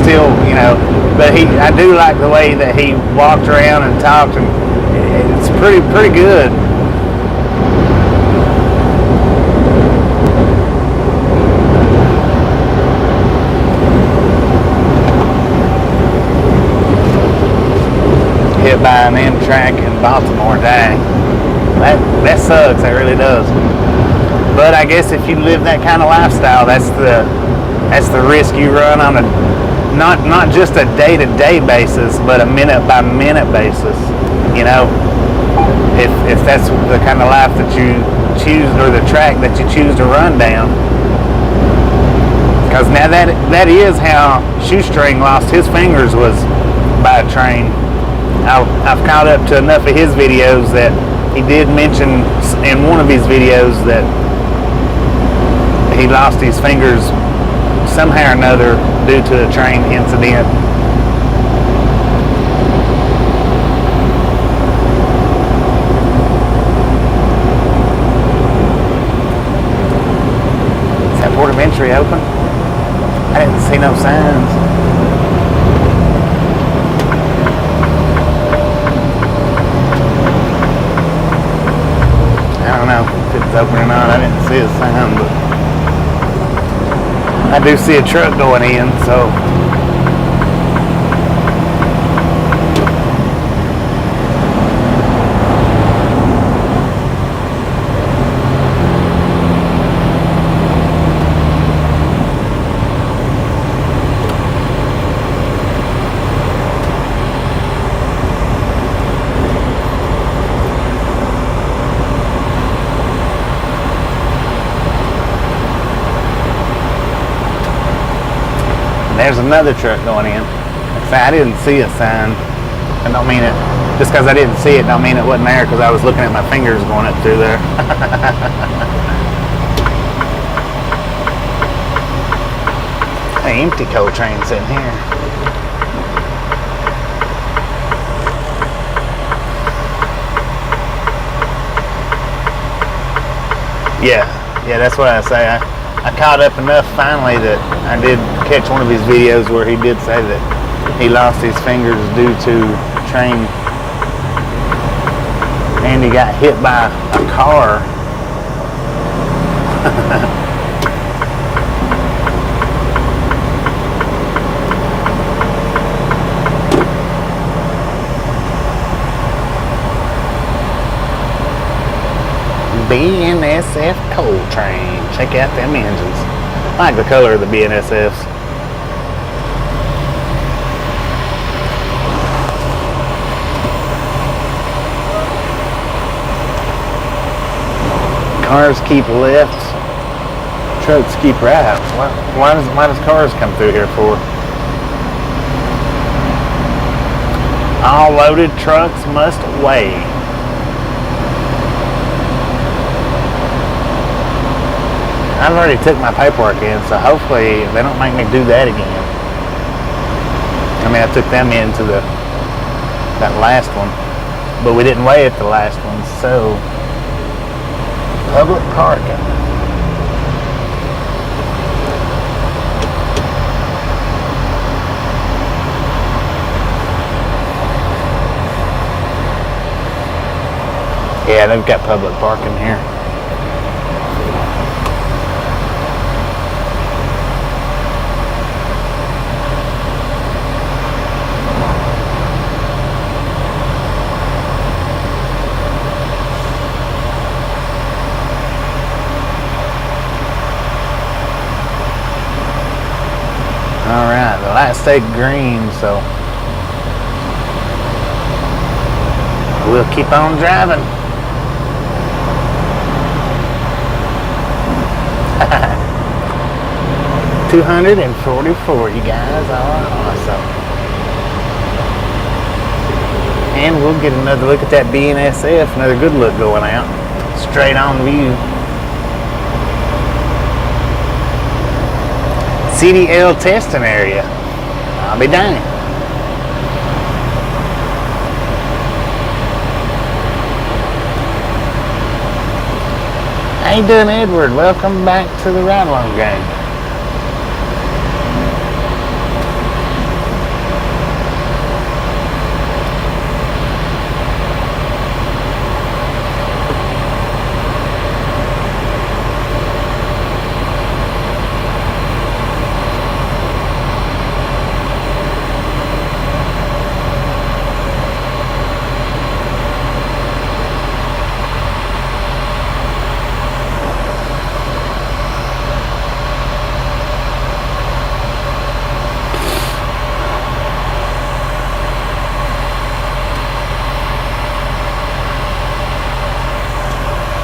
still, you know, but I do like the way that he walked around and talked, and it's pretty good. Hit by an Amtrak in Baltimore, dang. That sucks, that really does. But I guess if you live that kind of lifestyle, that's the risk you run on a not just a day-to-day basis, but a minute-by-minute basis. You know, if that's the kind of life that you choose, or the track that you choose to run down. Because now that is how Shoestring lost his fingers, was by a train. I've caught up to enough of his videos that he did mention in one of his videos that he lost his fingers somehow or another due to a train incident. Is that port of entry open? I didn't see no signs. I don't know if it's open or not. I didn't see a sign, but I do see a truck going in, so. there's another truck going in. I didn't see a sign. I don't mean it. Just because I didn't see it, don't mean it wasn't there, because I was looking at my fingers going up through there. Hey, empty coal train sitting here. Yeah, that's what I say. I caught up enough finally that I did catch one of his videos where he did say that he lost his fingers due to train, and he got hit by a car. BNSF coal train. Check out them engines. I like the color of the BNSFs. Cars keep left, trucks keep right. Why does cars come through here for? All loaded trucks must weigh. I've already took my paperwork in, so hopefully they don't make me do that again. I mean, I took them into that last one, but we didn't weigh at the last one, so public parking. Yeah, they've got public parking here. Alright, the light stayed green, so we'll keep on driving. $244, you guys are awesome. And we'll get another look at that BNSF, another good look going out. Straight on view. CDL testing area. I'll be done. How you doing, Edward? Welcome back to the Ride Along Gang.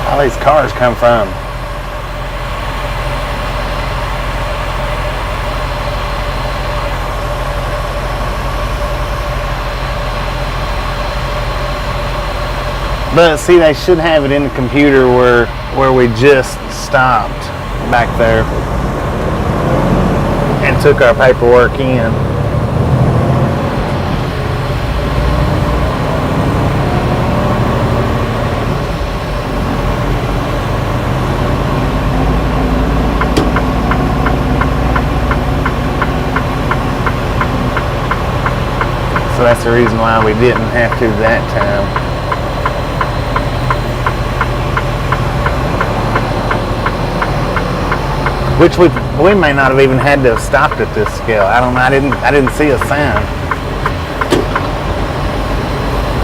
All these cars come from? But see, they should have it in the computer where we just stopped back there and took our paperwork in. So that's the reason why we didn't have to that time. Which we may not have even had to have stopped at this scale. I don't know. I didn't see a sign.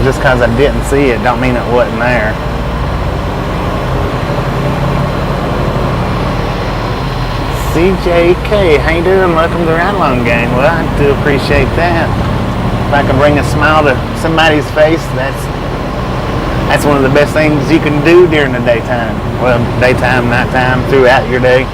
Just because I didn't see it don't mean it wasn't there. CJK, how you doing? Welcome to the Ride Along Gang. Well, I do appreciate that. If I can bring a smile to somebody's face, that's one of the best things you can do during the daytime. Well, daytime, nighttime, throughout your day.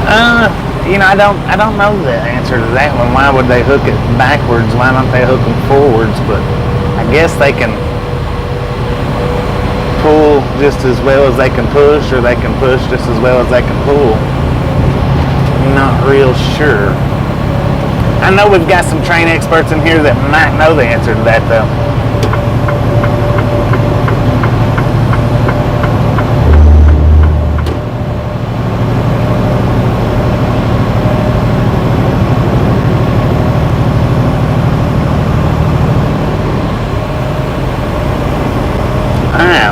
I don't know the answer to that one. Why would they hook it backwards? Why don't they hook them forwards? But I guess they can pull just as well as they can push, or they can push just as well as they can pull. I'm not real sure. I know we've got some train experts in here that might know the answer to that, though.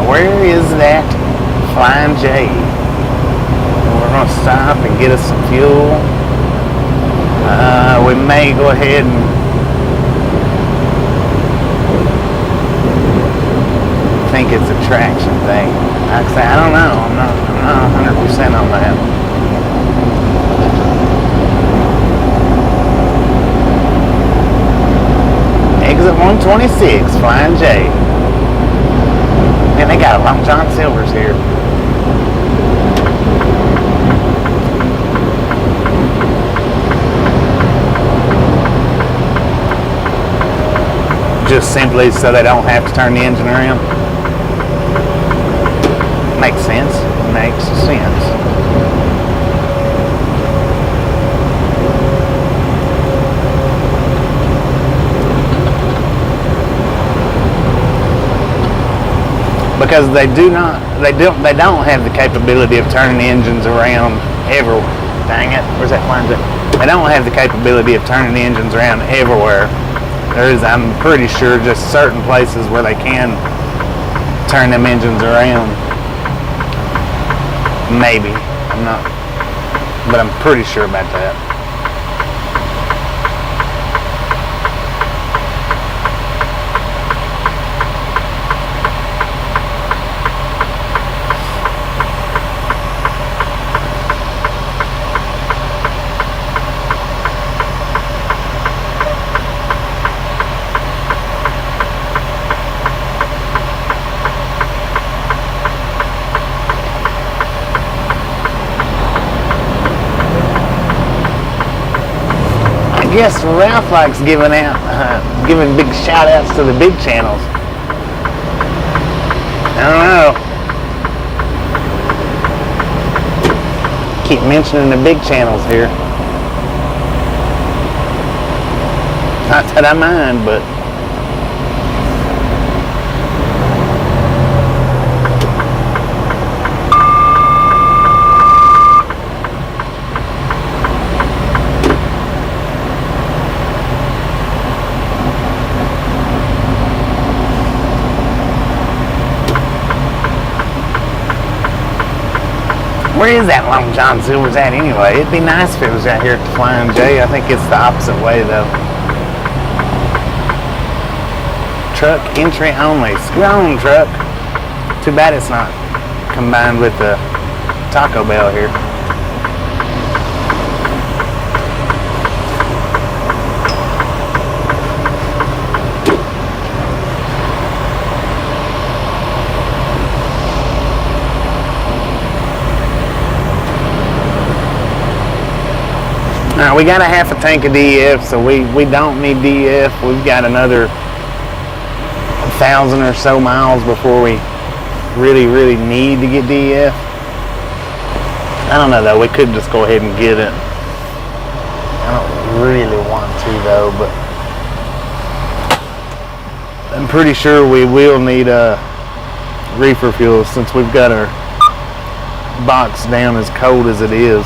Where is that Flying J? We're going to stop and get us some fuel. We may go ahead and think it's a traction thing. Like I say, I don't know. I'm not 100% on that. Exit 126, Flying J. Man, they got a Long John Silver's here. Just simply so they don't have to turn the engine around. Makes sense. Makes sense. Because they don't have the capability of turning the engines around everywhere. Dang it, where's that Flying J? They don't have the capability of turning the engines around everywhere. There is, I'm pretty sure, just certain places where they can turn them engines around. Maybe. I'm not, but I'm pretty sure about that. Yes, Ralph likes giving big shout outs to the big channels. I don't know. Keep mentioning the big channels here. Not that I mind, but where is that Long John Silver's at anyway? It'd be nice if it was out here at the Flying J. I think it's the opposite way though. Truck entry only. Scoot on, truck. Too bad it's not combined with the Taco Bell here. Now we got a half a tank of DF, so we don't need DF. We've got another 1,000 or so miles before we really need to get DF. I don't know though, we could just go ahead and get it. I don't really want to though, but I'm pretty sure we will need reefer fuel since we've got our box down as cold as it is.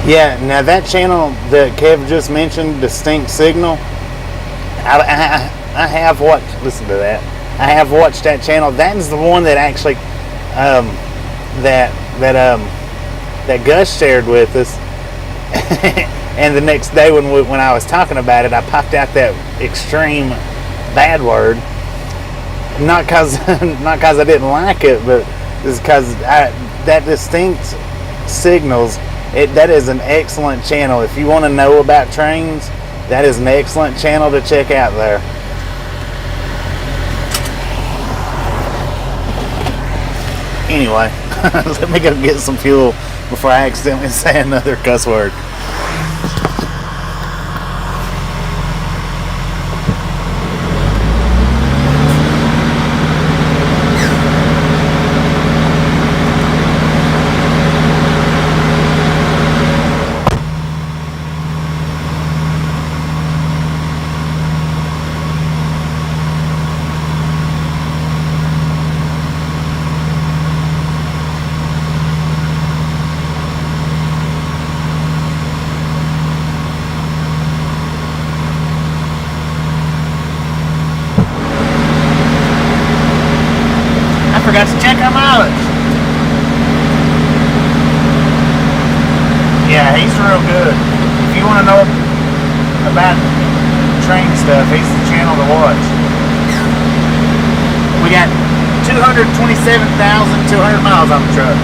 Yeah, now that channel that Kev just mentioned, Distinct Signal, I have watched, listen to that. I have watched that channel. That is the one that actually, that Gus shared with us. And the next day when I was talking about it, I popped out that extreme bad word. Not cause I didn't like it, but it's because that Distinct Signals, that is an excellent channel. If you want to know about trains, that is an excellent channel to check out there. Anyway, let me go get some fuel before I accidentally say another cuss word. Forgot to check our mileage. Yeah, he's real good. If you want to know about train stuff, he's the channel to watch. We got 227,200 miles on the truck.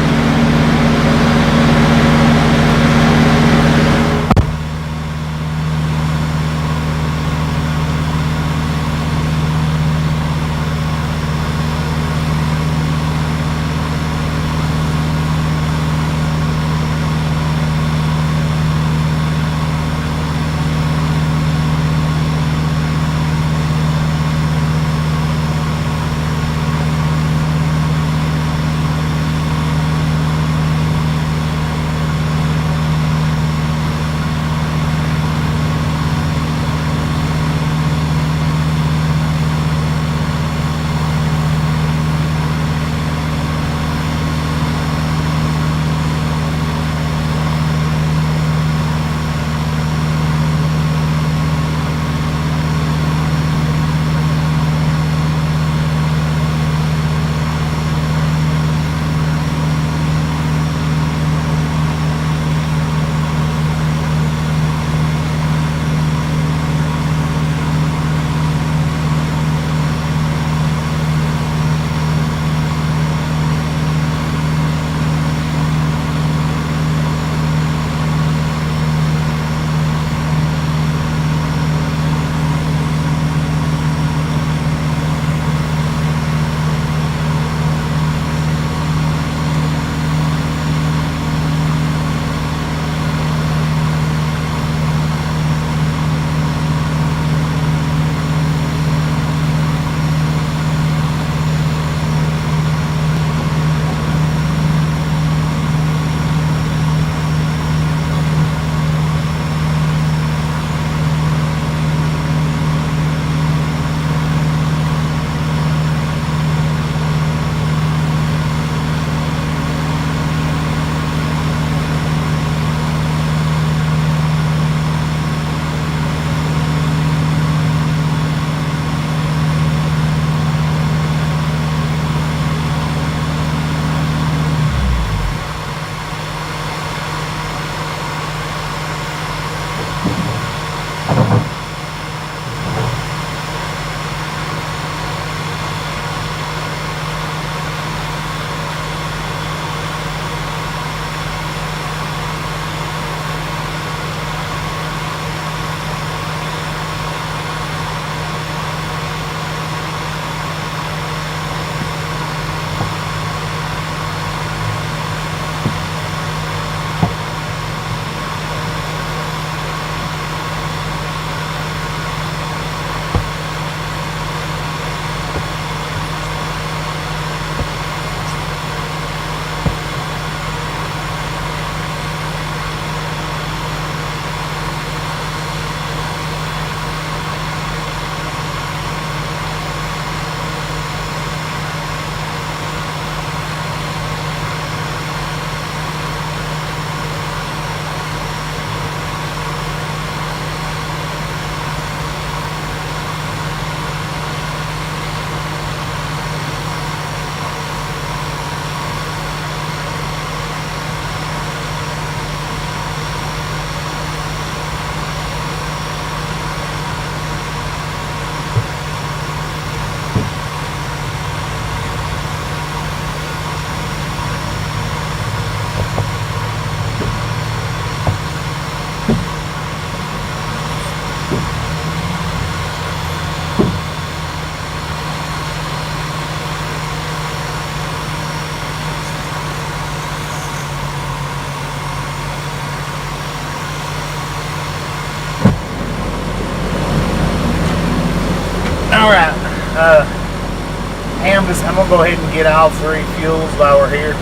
go ahead and get all 3 fuels while we're here,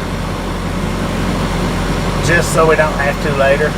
just so we don't have to later.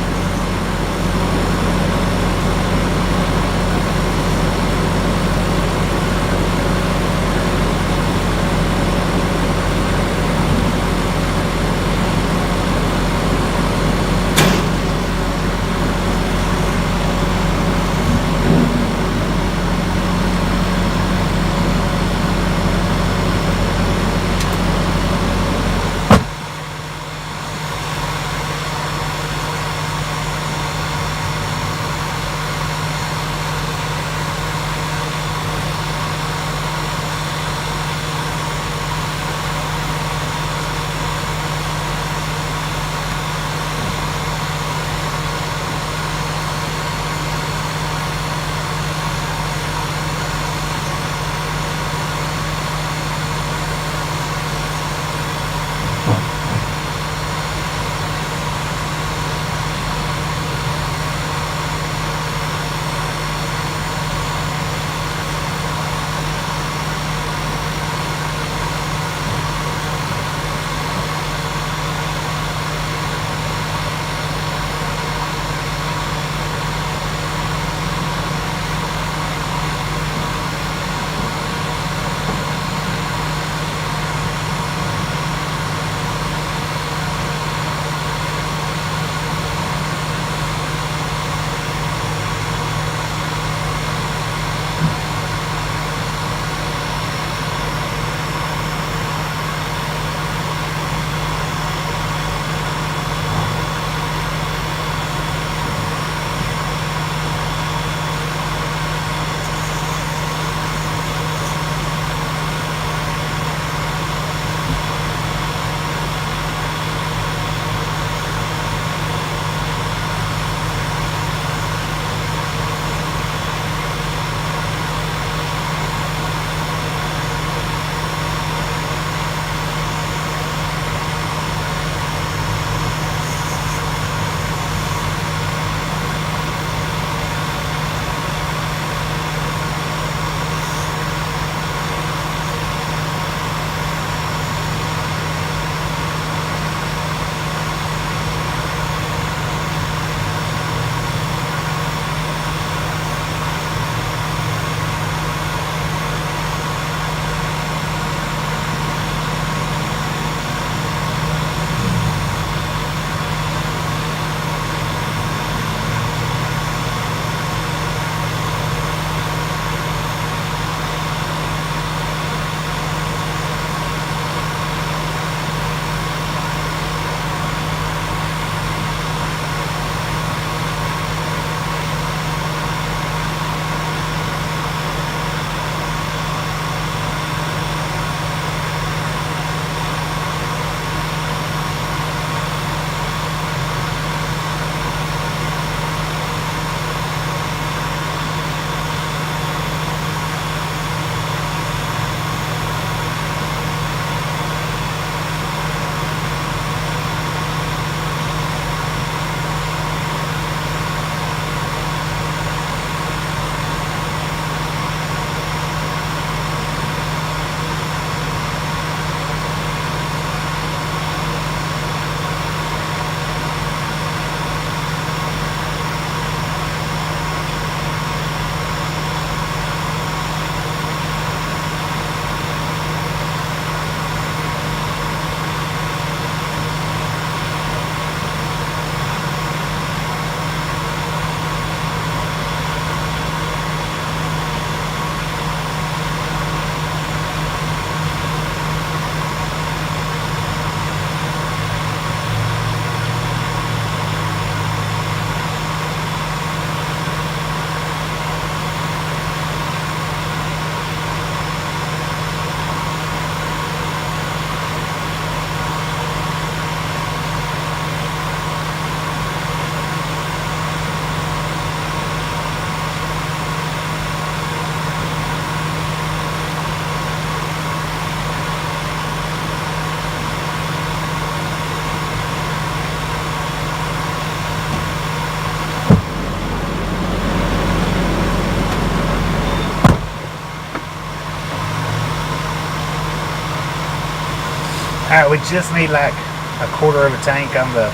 Yeah, we just need like a quarter of a tank on the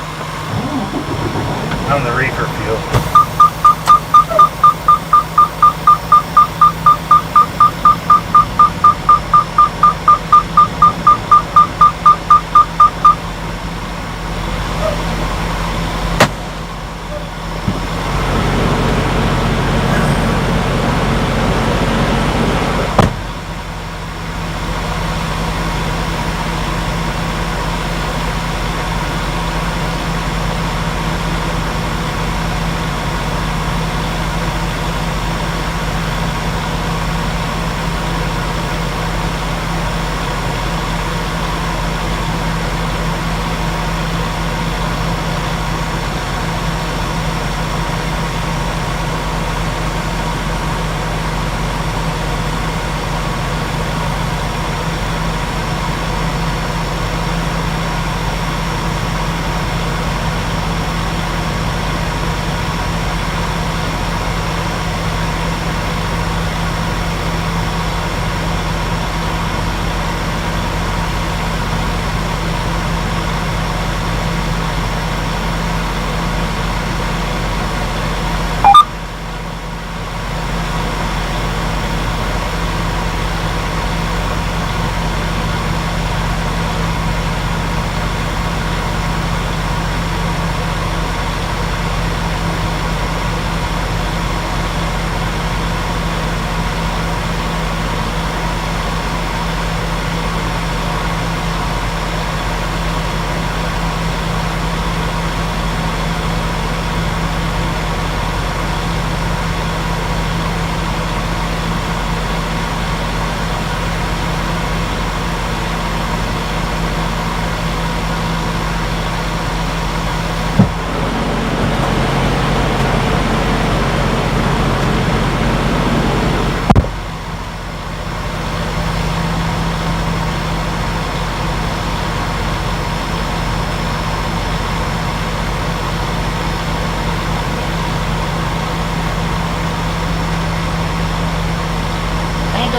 reefer fuel.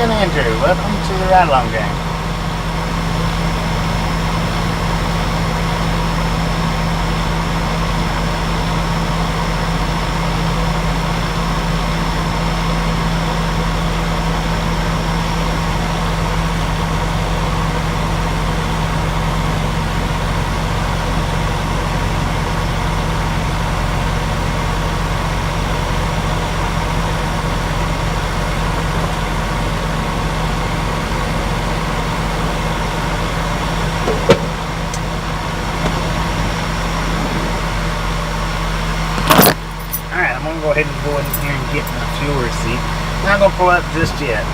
Andrew, welcome to the Ride Along Gang. Go ahead and go in here and get my fuel receipt. Not gonna pull up just yet.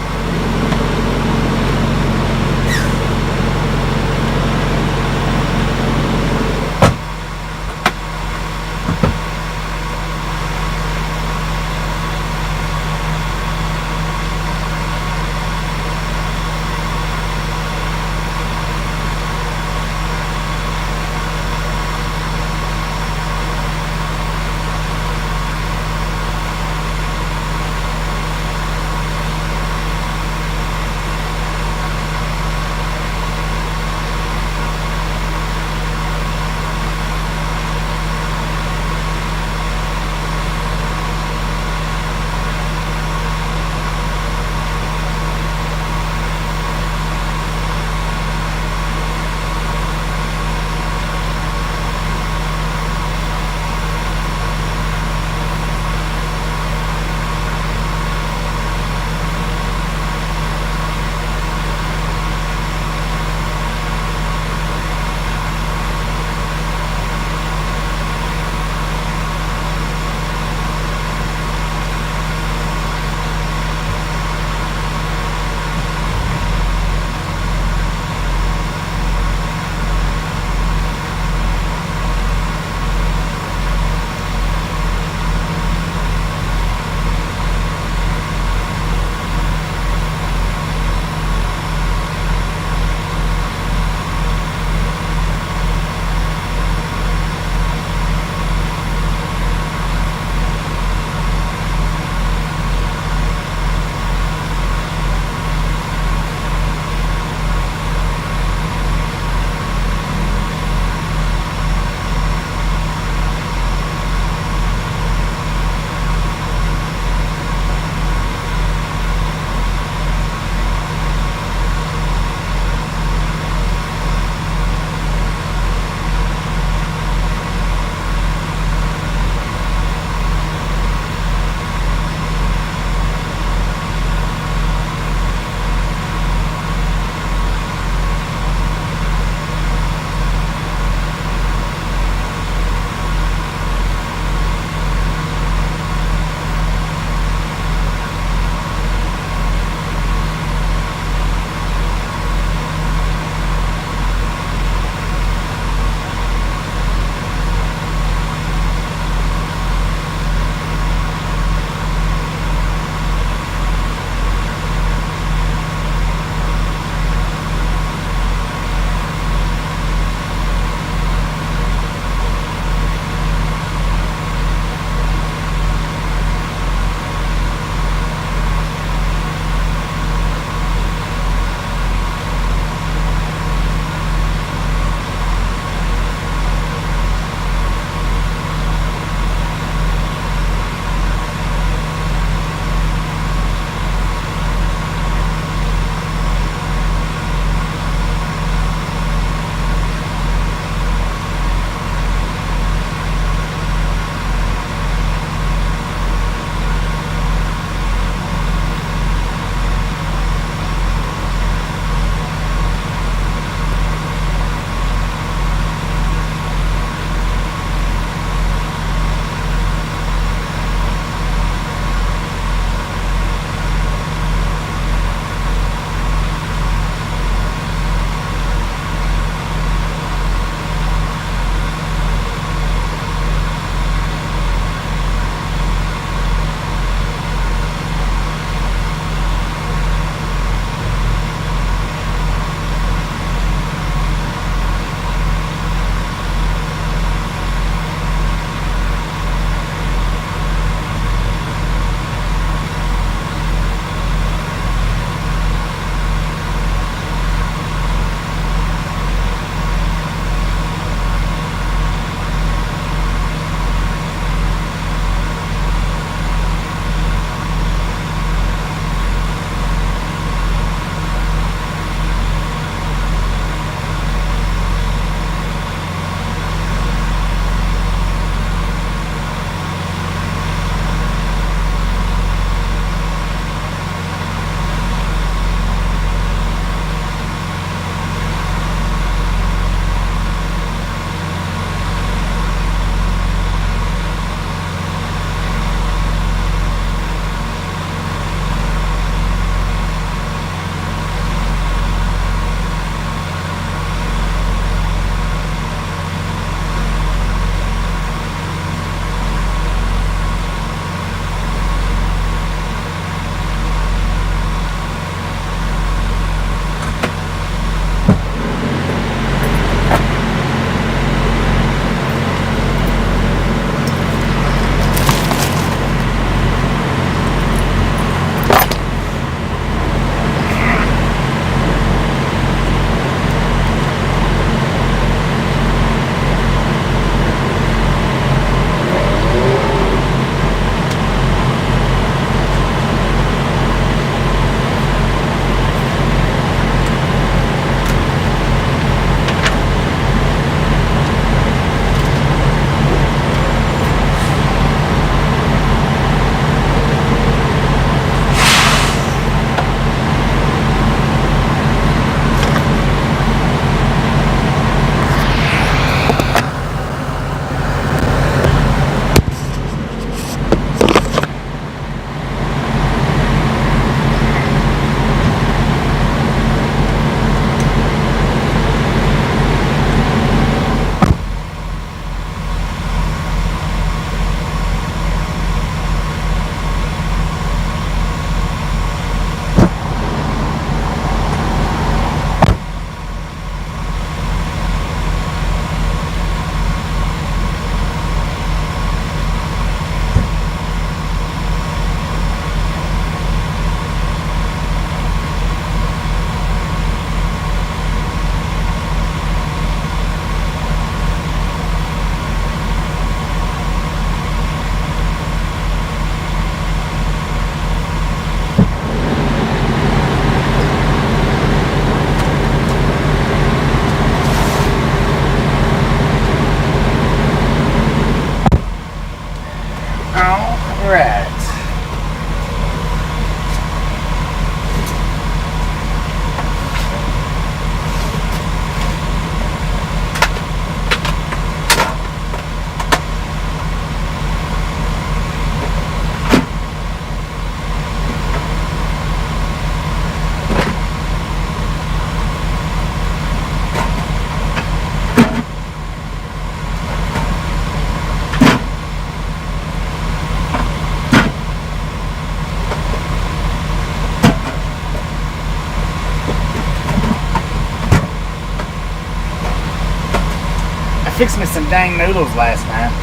fixed me some dang noodles last night.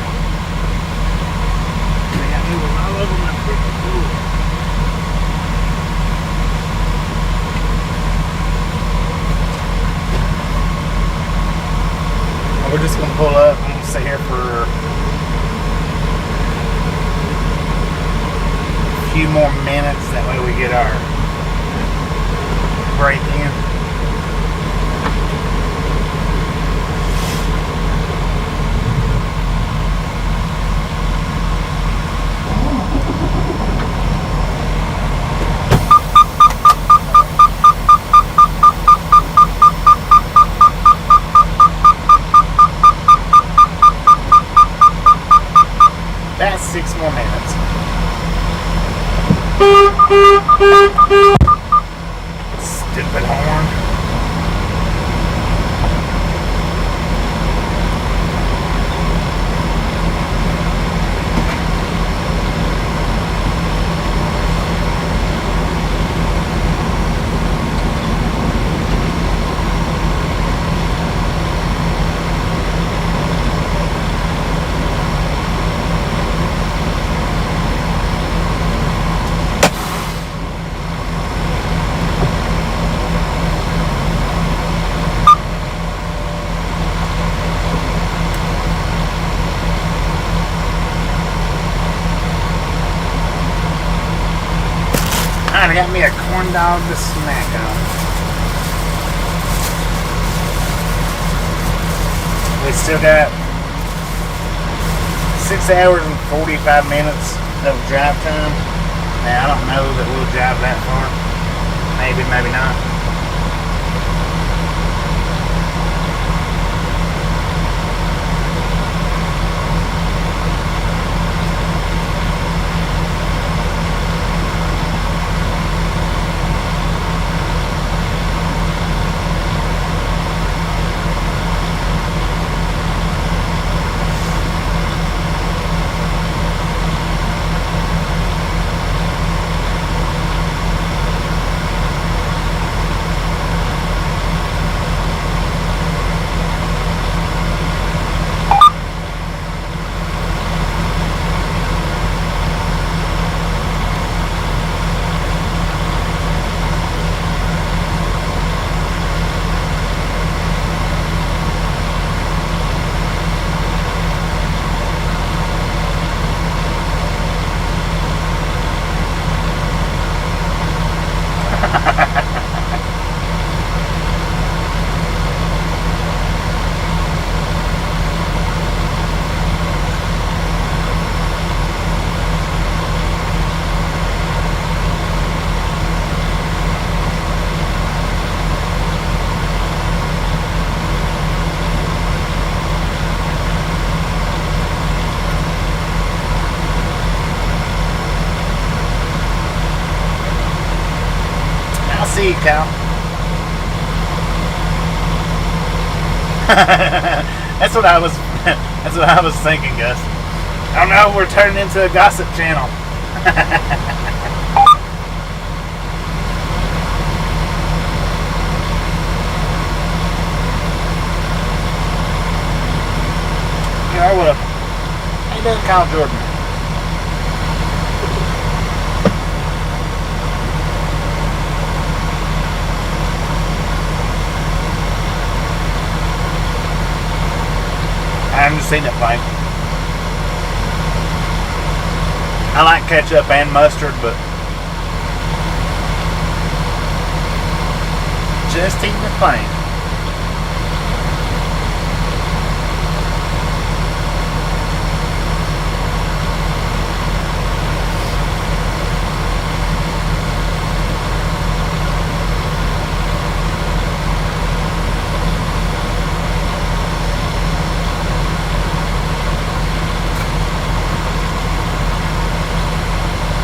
I got noodles all over my freaking floor. We're just gonna pull up and we'll sit here for a few more minutes. That way we get our break in. That's 6 more minutes. Stupid horn. I got me a corn dog to snack on. We still got 6 hours and 45 minutes of drive time. Now, I don't know that we'll drive that far. Maybe, maybe not. See you, Cal. That's what I was thinking, Gus. Oh no, we're turning into a gossip channel. You know what? How you doing, Kyle Jordan? I haven't seen it fight. I like ketchup and mustard, but just eating it plain.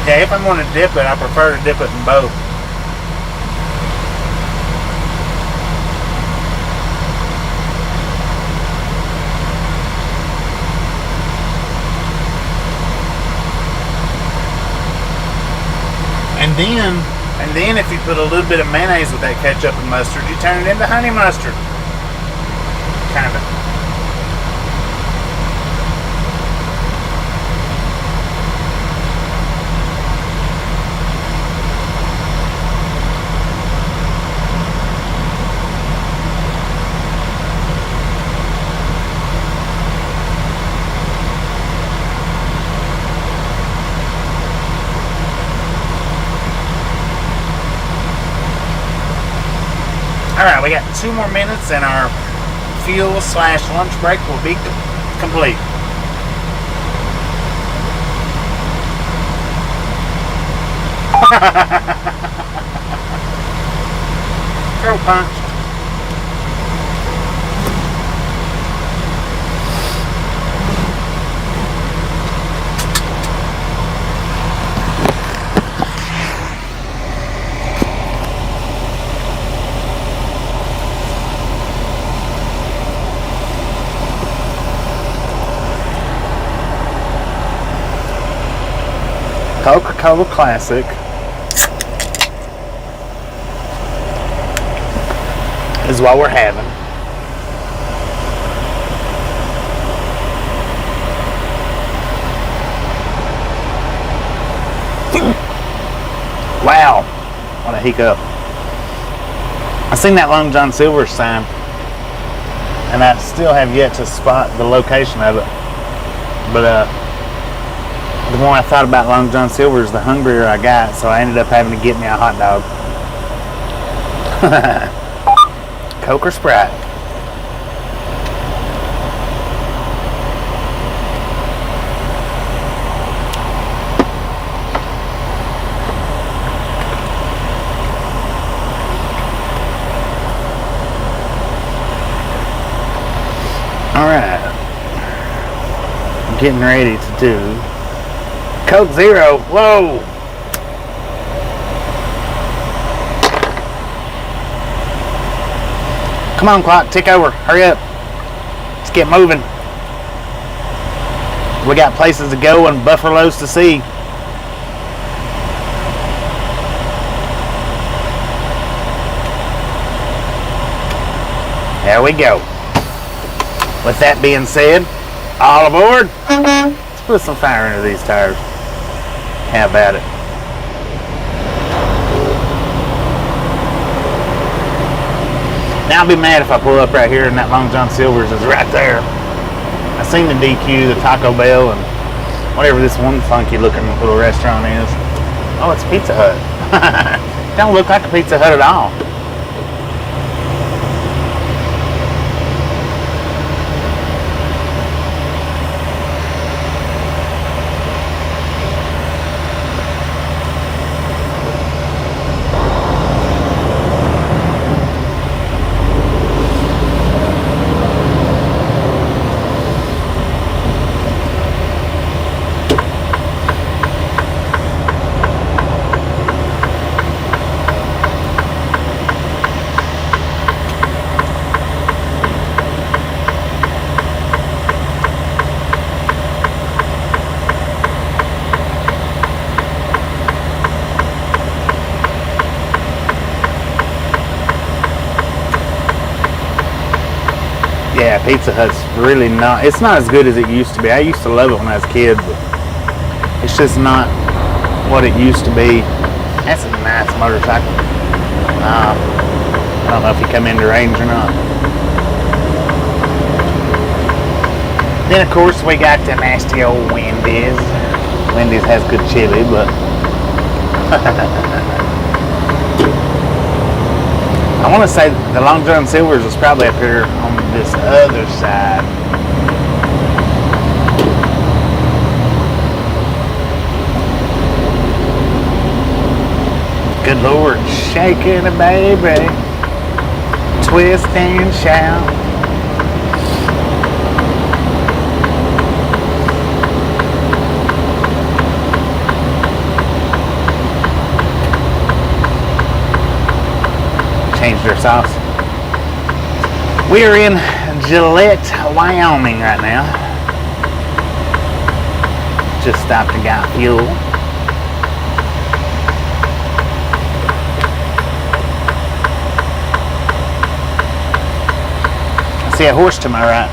Yeah, if I'm going to dip it, I prefer to dip it in both. And then if you put a little bit of mayonnaise with that ketchup and mustard, you turn it into honey mustard. Kind of. Alright, we got 2 more minutes and our fuel / lunch break will be complete. Throw punch. Coca-Cola Classic is what we're having. Wow, what a hiccup. I seen that Long John Silver sign and I still have yet to spot the location of it, but the more I thought about Long John Silver's, the hungrier I got, so I ended up having to get me a hot dog. Coke or Sprite? Alright. I'm getting ready to do Coke Zero. Whoa! Come on, clock, tick over. Hurry up. Let's get moving. We got places to go and buffaloes to see. There we go. With that being said, all aboard. Let's put some fire into these tires. How about it? Now I'll be mad if I pull up right here and that Long John Silver's is right there. I seen the DQ, the Taco Bell, and whatever this one funky looking little restaurant is. Oh, it's Pizza Hut. Don't look like a Pizza Hut at all. Yeah, Pizza Hut's really not, it's not as good as it used to be. I used to love it when I was a kid, but it's just not what it used to be. That's a nice motorcycle. I don't know if you come into range or not. Then of course we got the nasty old Wendy's. Wendy's has good chili, but I want to say the Long John Silver's is probably up here on this other side. Good Lord, shaking it, baby. Twist and shout. Changed their sauce. We are in Gillette, Wyoming right now. Just stopped and got fuel. I see a horse to my right.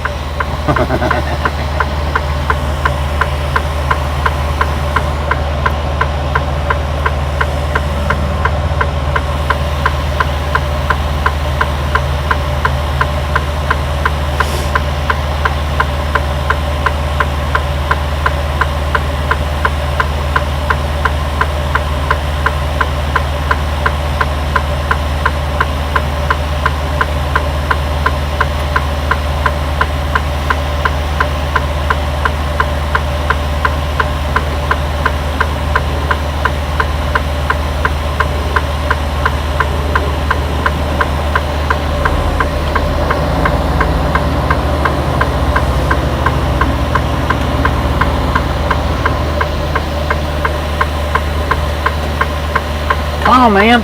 on, man.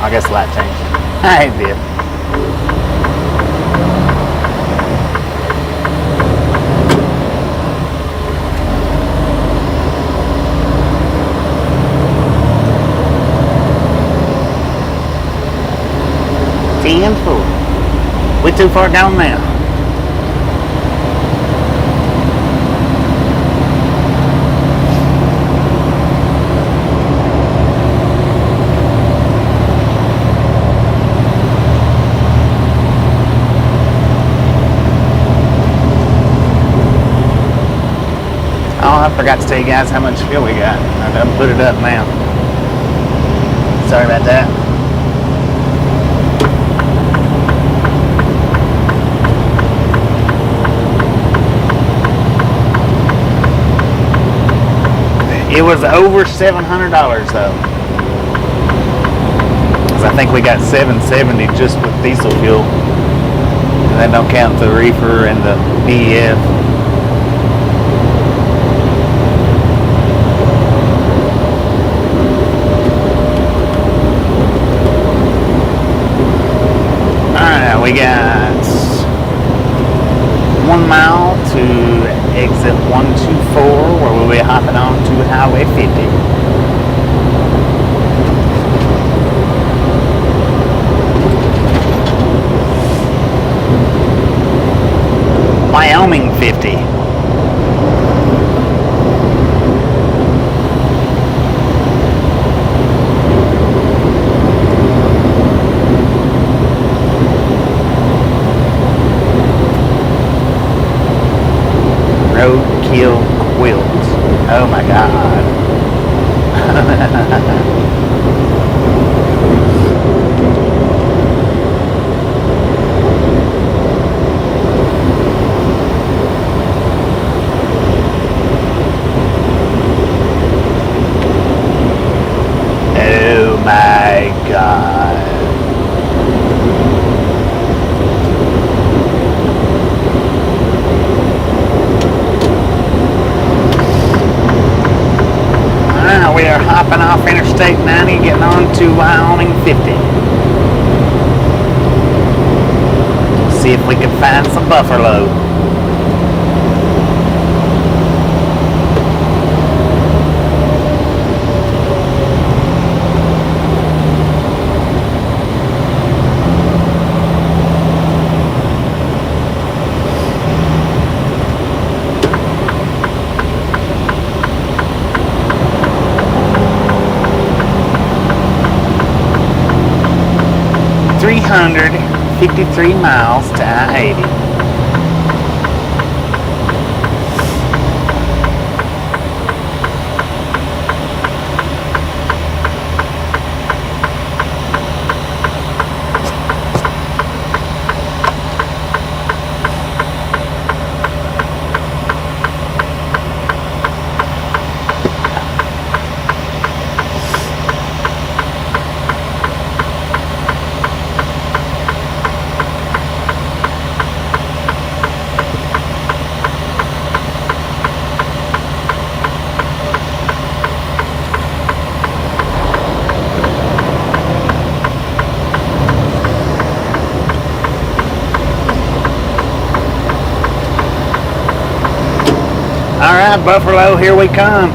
I guess the light changed. It did. We're too far down now. Oh, I forgot to tell you guys how much fuel we got. I done put it up now. Sorry about that. It was over $700 though. Cause I think we got $770 just with diesel fuel. And that don't count the reefer and the DEF. Alright, we got 1 mile to exit 124 where we'll be hopping on to Highway 50. Wyoming 50. Roadkill quilt. Oh my God. Oh my God. We are hopping off Interstate 90, getting on to Wyoming 50. See if we can find some buffalo. $353 miles to I-80. All right, buffalo, here we come.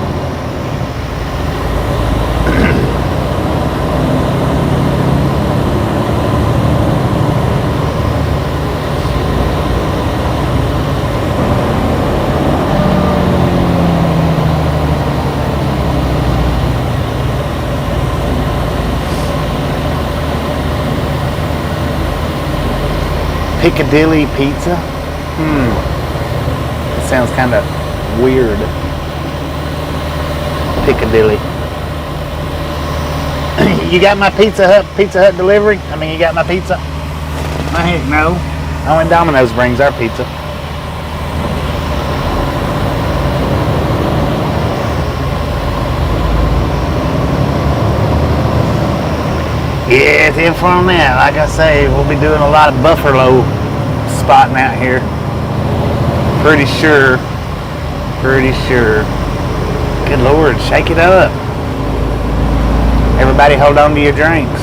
Piccadilly pizza? It sounds kind of weird. Piccadilly. You got my Pizza Hut delivery? I mean, you got my pizza? My heck no. Only Domino's brings our pizza. Yeah, it's in from that. Like I say, we'll be doing a lot of buffalo spotting out here. Pretty sure. Good Lord, shake it up. Everybody hold on to your drinks.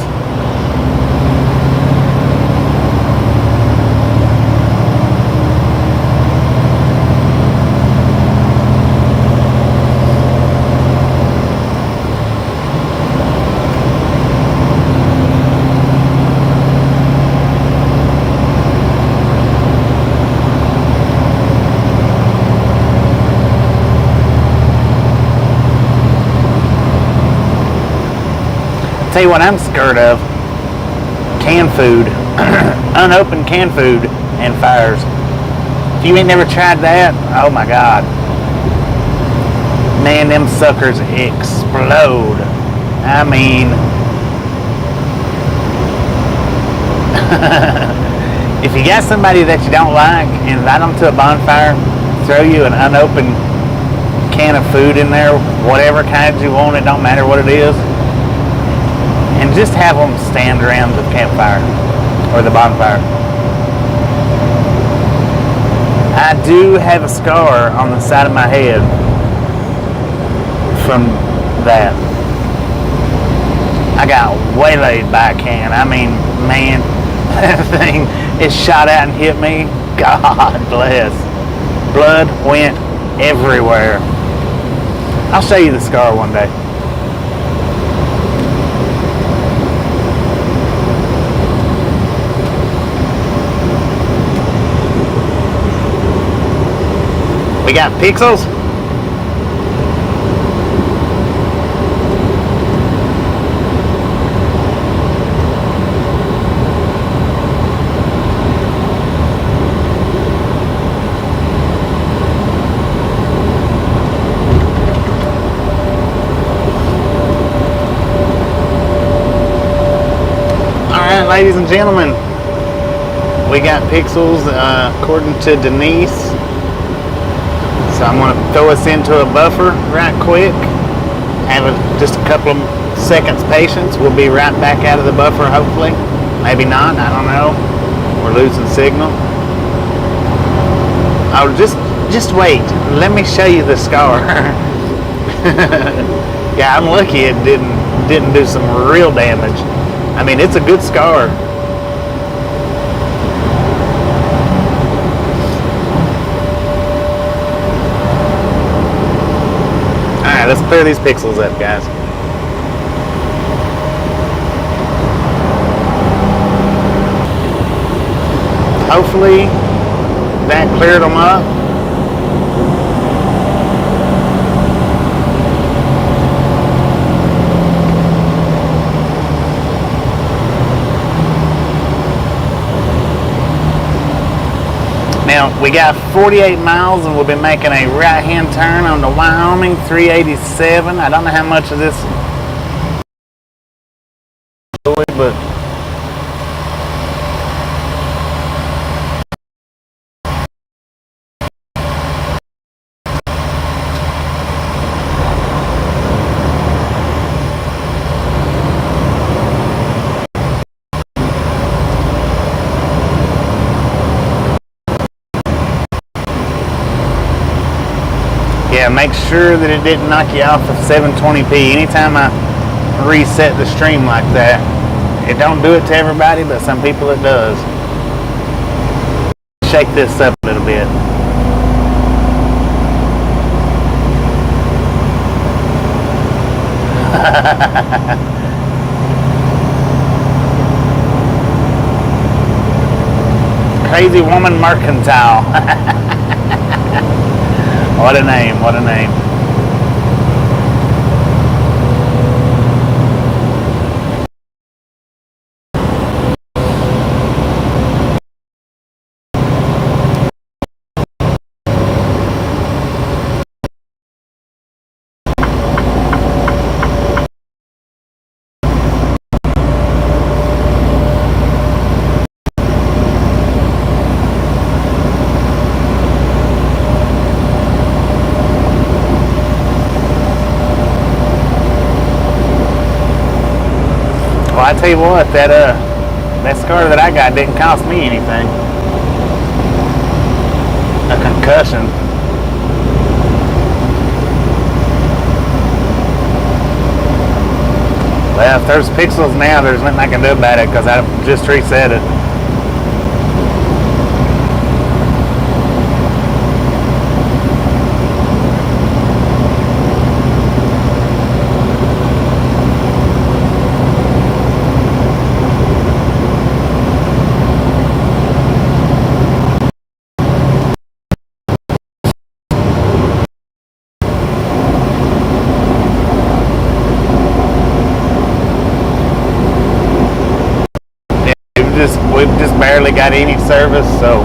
Tell you what I'm scared of: canned food, unopened canned food, and fires. If you ain't never tried that, oh my God, man, them suckers explode. I mean, if you got somebody that you don't like, invite them to a bonfire, throw you an unopened can of food in there, whatever kind you want, it don't matter what it is. And just have them stand around the campfire or the bonfire. I do have a scar on the side of my head from that. I got waylaid by a can. I mean, man, that thing, it shot out and hit me. God bless. Blood went everywhere. I'll show you the scar one day. We got pixels. All right, ladies and gentlemen, we got pixels according to Denise. So I'm going to throw us into a buffer right quick. Have just a couple of seconds patience. We'll be right back out of the buffer, hopefully. Maybe not, I don't know. We're losing signal. Oh, just wait. Let me show you the scar. Yeah, I'm lucky it didn't do some real damage. I mean, it's a good scar. Let's clear these pixels up, guys. Hopefully that cleared them up. Now, we got 48 miles and we'll be making a right-hand turn on the Wyoming 387. I don't know how much of this, but yeah, make sure that it didn't knock you off of 720p. Anytime I reset the stream like that, it don't do it to everybody, but some people it does. Shake this up a little bit. Crazy Woman Mercantile. What a name, what a name. Well, I tell you what, that scar that I got didn't cost me anything. A concussion. Well, if there's pixels now, there's nothing I can do about it because I just reset it. We've just barely got any service, so,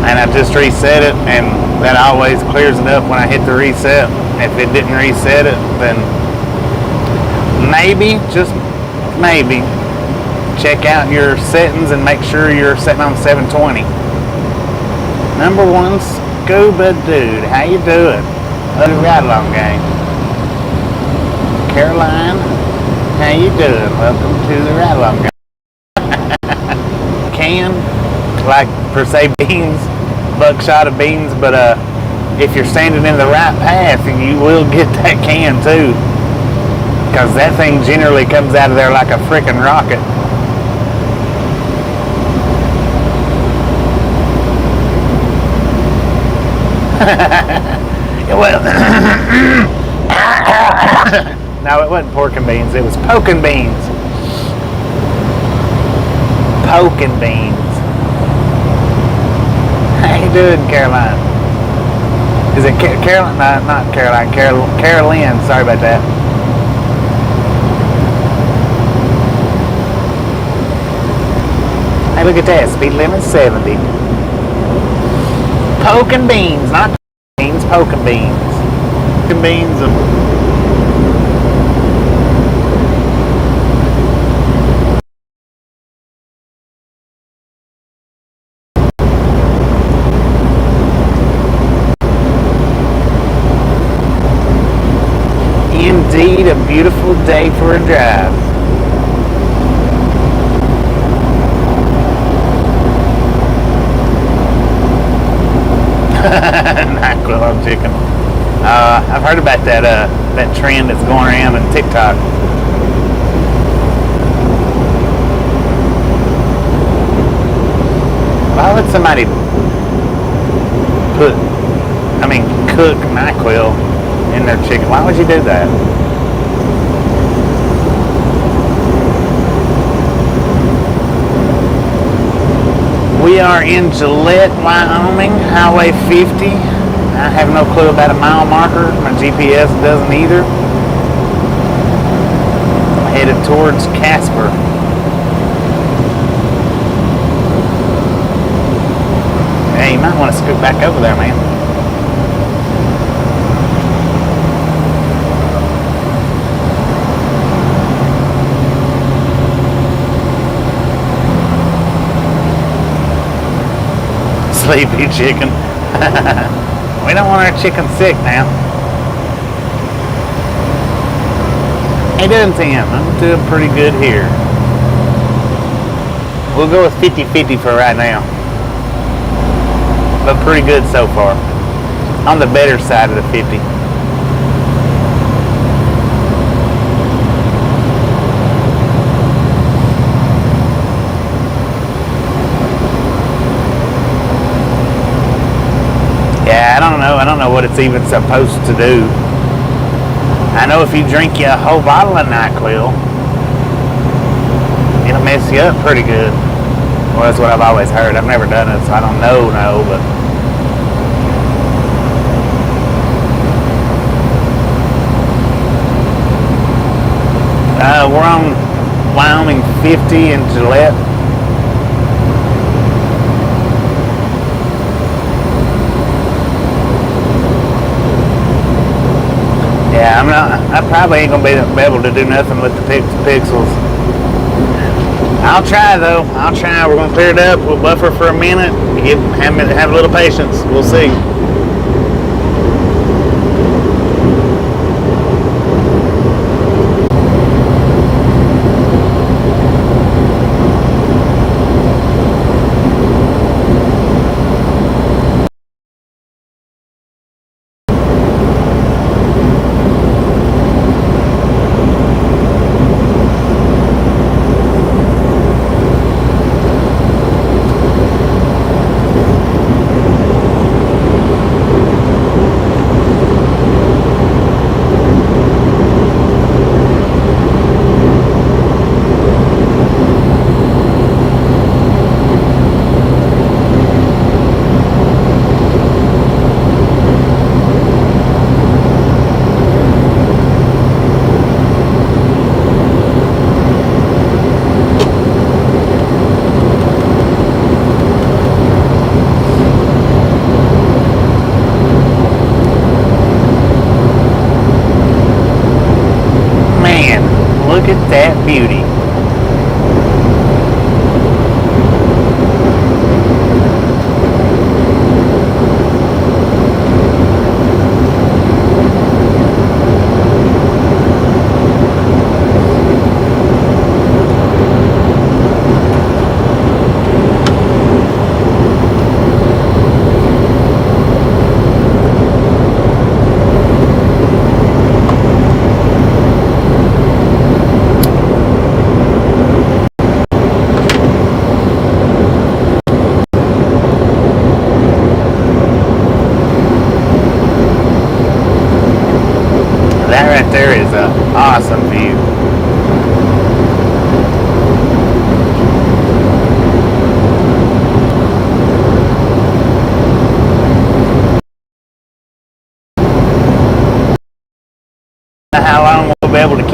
and I just reset it, and that always clears it up when I hit the reset. If it didn't reset it, then maybe, just maybe, check out your settings and make sure you're setting on 720. Number one scuba dude, how you doing? Other ride along gang. Caroline, how you doing? Welcome to the ride along gang. Can, like per se beans, buckshot of beans, but if you're standing in the right path, you will get that can too, because that thing generally comes out of there like a freaking rocket. Well, no, it wasn't pork and beans, it was poking beans. Poking beans. How you doing, Caroline? Is it Caroline? No, not Caroline. Carolyn. Sorry about that. Hey, look at that. Speed limit 70. Poking beans, not beans. Poking beans. Poking beans. Indeed, a beautiful day for a drive. NyQuil on chicken. I've heard about that trend that's going around on TikTok. Why would somebody cook NyQuil in their chicken? Why would you do that? We are in Gillette, Wyoming, Highway 50. I have no clue about a mile marker. My GPS doesn't either. I'm headed towards Casper. Hey, you might want to scoot back over there, man. Sleepy chicken. We don't want our chicken sick now. How you doing, Tim? I'm doing pretty good here. We'll go with 50-50 for right now. But pretty good so far. On the better side of the 50. I don't know what it's even supposed to do. I know if you drink you a whole bottle of NyQuil, it'll mess you up pretty good. Well, that's what I've always heard. I've never done it, so I don't know, but we're on Wyoming 50 in Gillette. Yeah, I probably ain't gonna be able to do nothing with the pixels. I'll try though. I'll try. We're gonna clear it up. We'll buffer for a minute. Have a little patience. We'll see.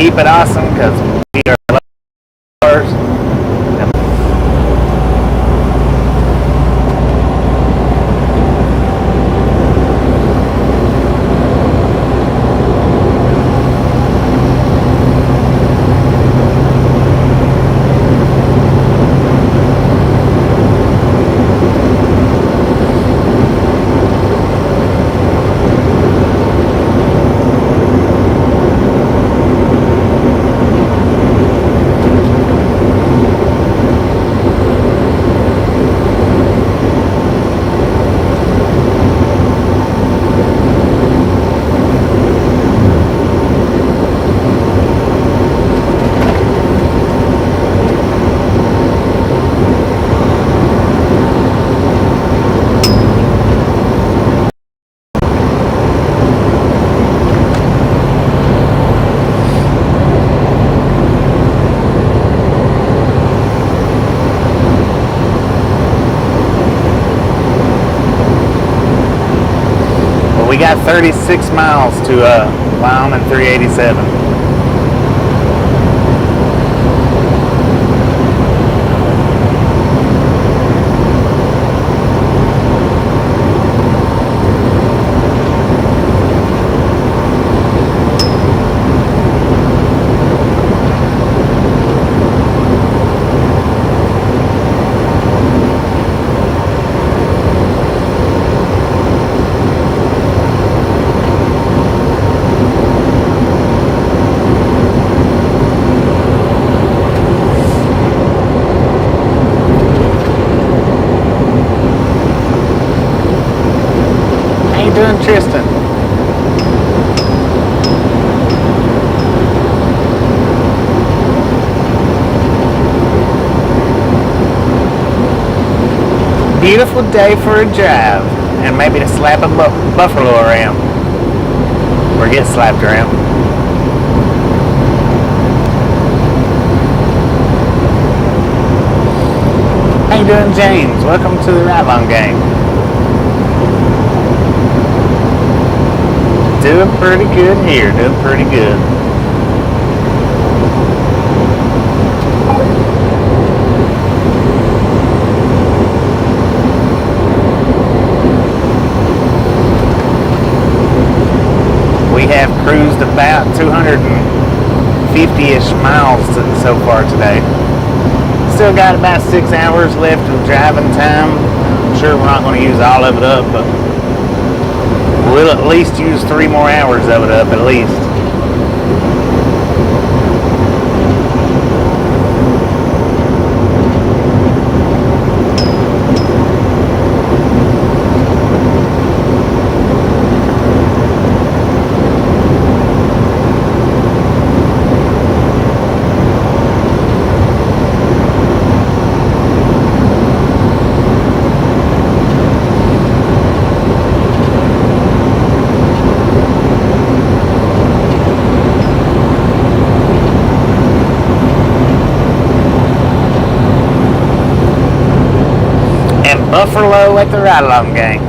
keep it awesome because we are lovers. We got 36 miles to Wyoming 387. Doing Tristan. Beautiful day for a drive, and maybe to slap a buffalo around or get slapped around. How you doing, James? Welcome to the Ride Long Game. Doing pretty good here, doing pretty good. We have cruised about 250-ish miles so far today. Still got about 6 hours left of driving time. I'm sure we're not going to use all of it up, but we'll at least use 3 more hours of it up, at least. Buffalo at the Ride-Along Gang.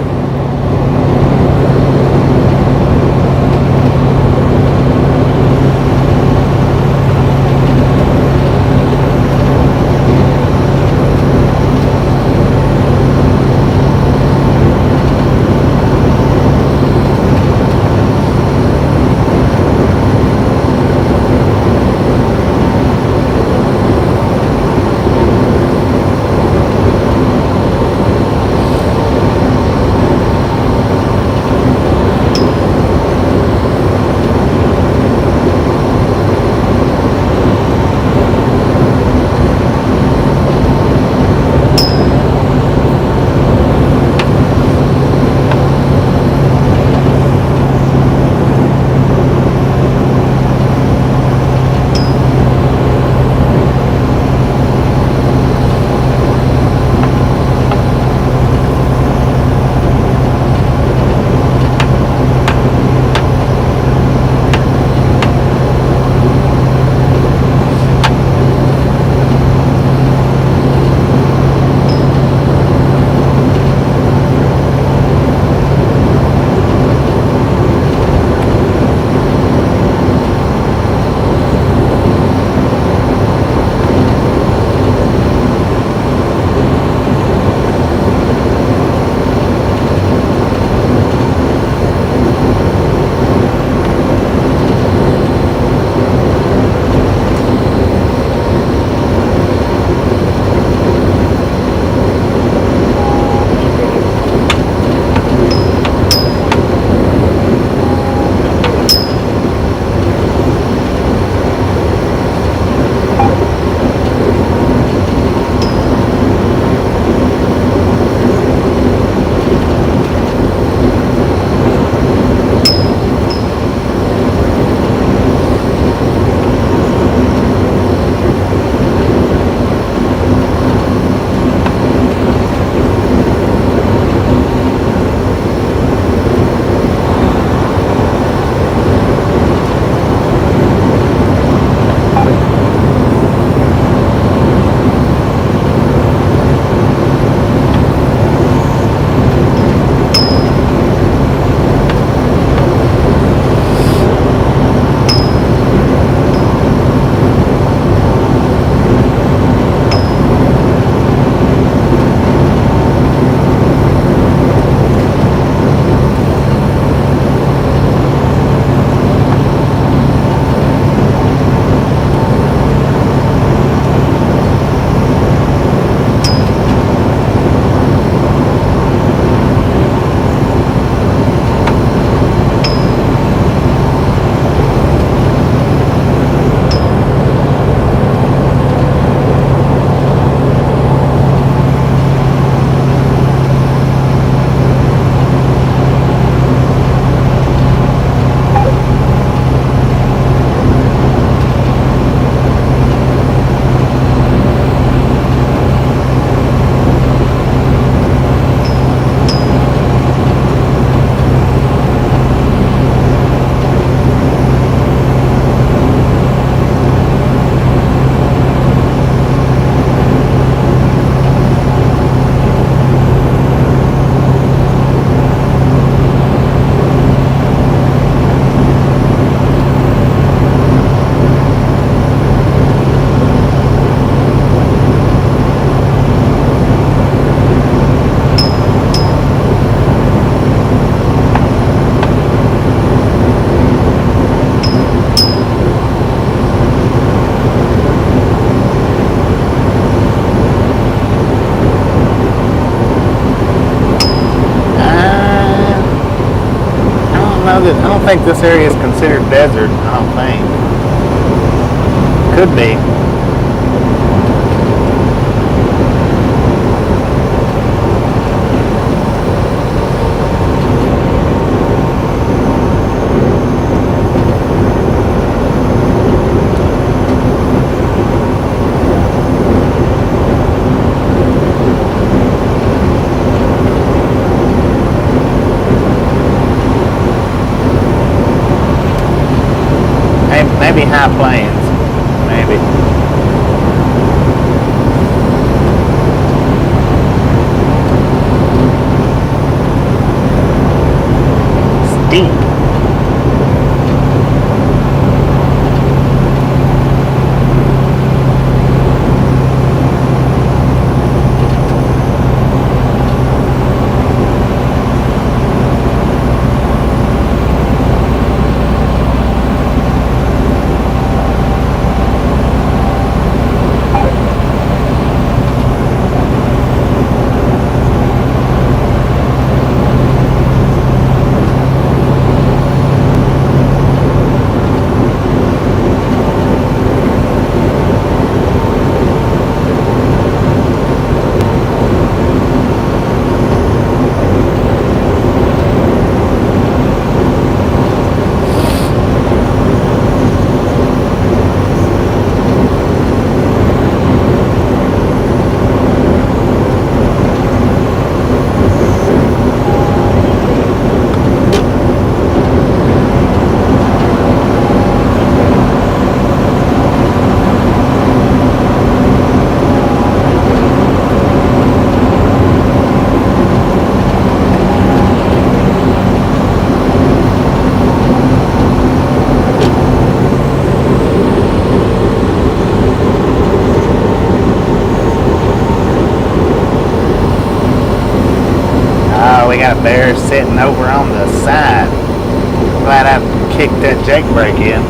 don't think this area is considered desert. I don't think. Could be. Maybe high plains, maybe. Steep. We got a bear sitting over on the side. Glad I kicked that jake brake in.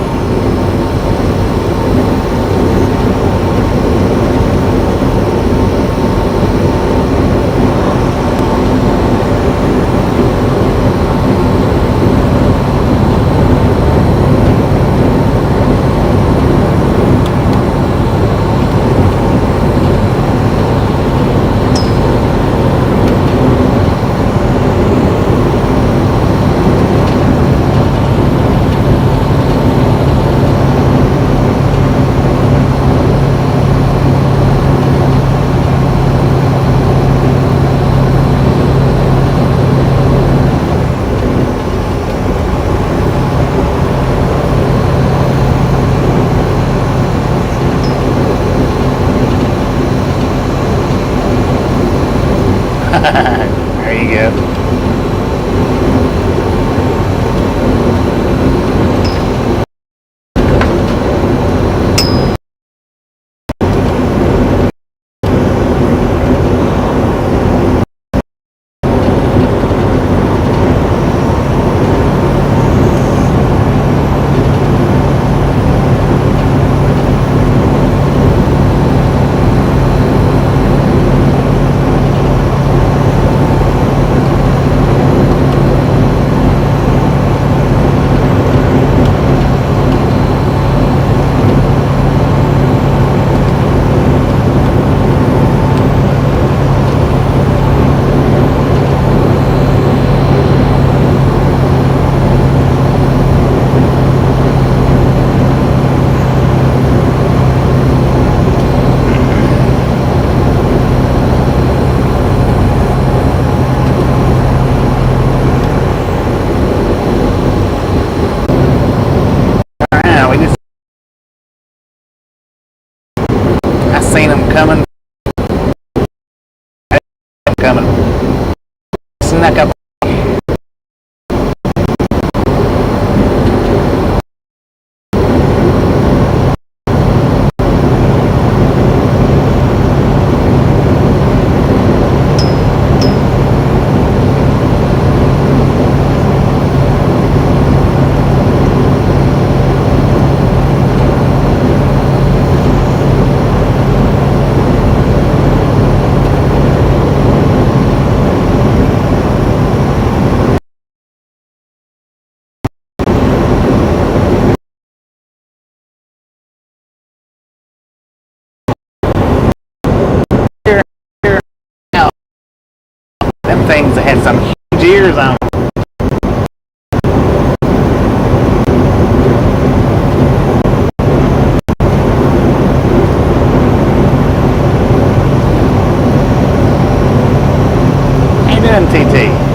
There you go. things that had some huge ears on. How you doing, TT?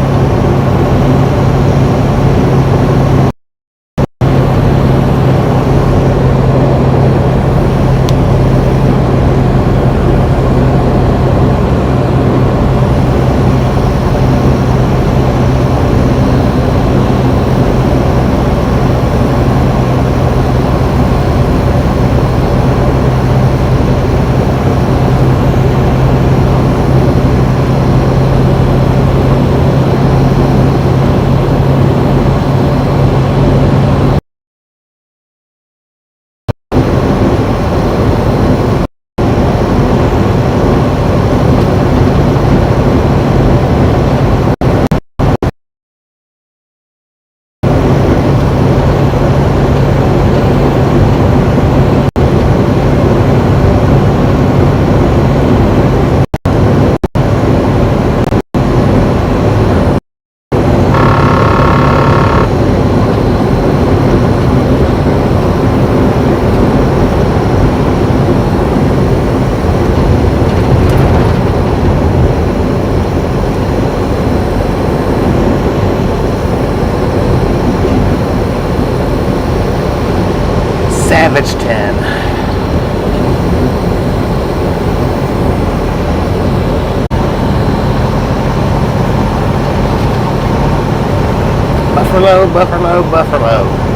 Savage 10. Buffalo, Buffalo, Buffalo.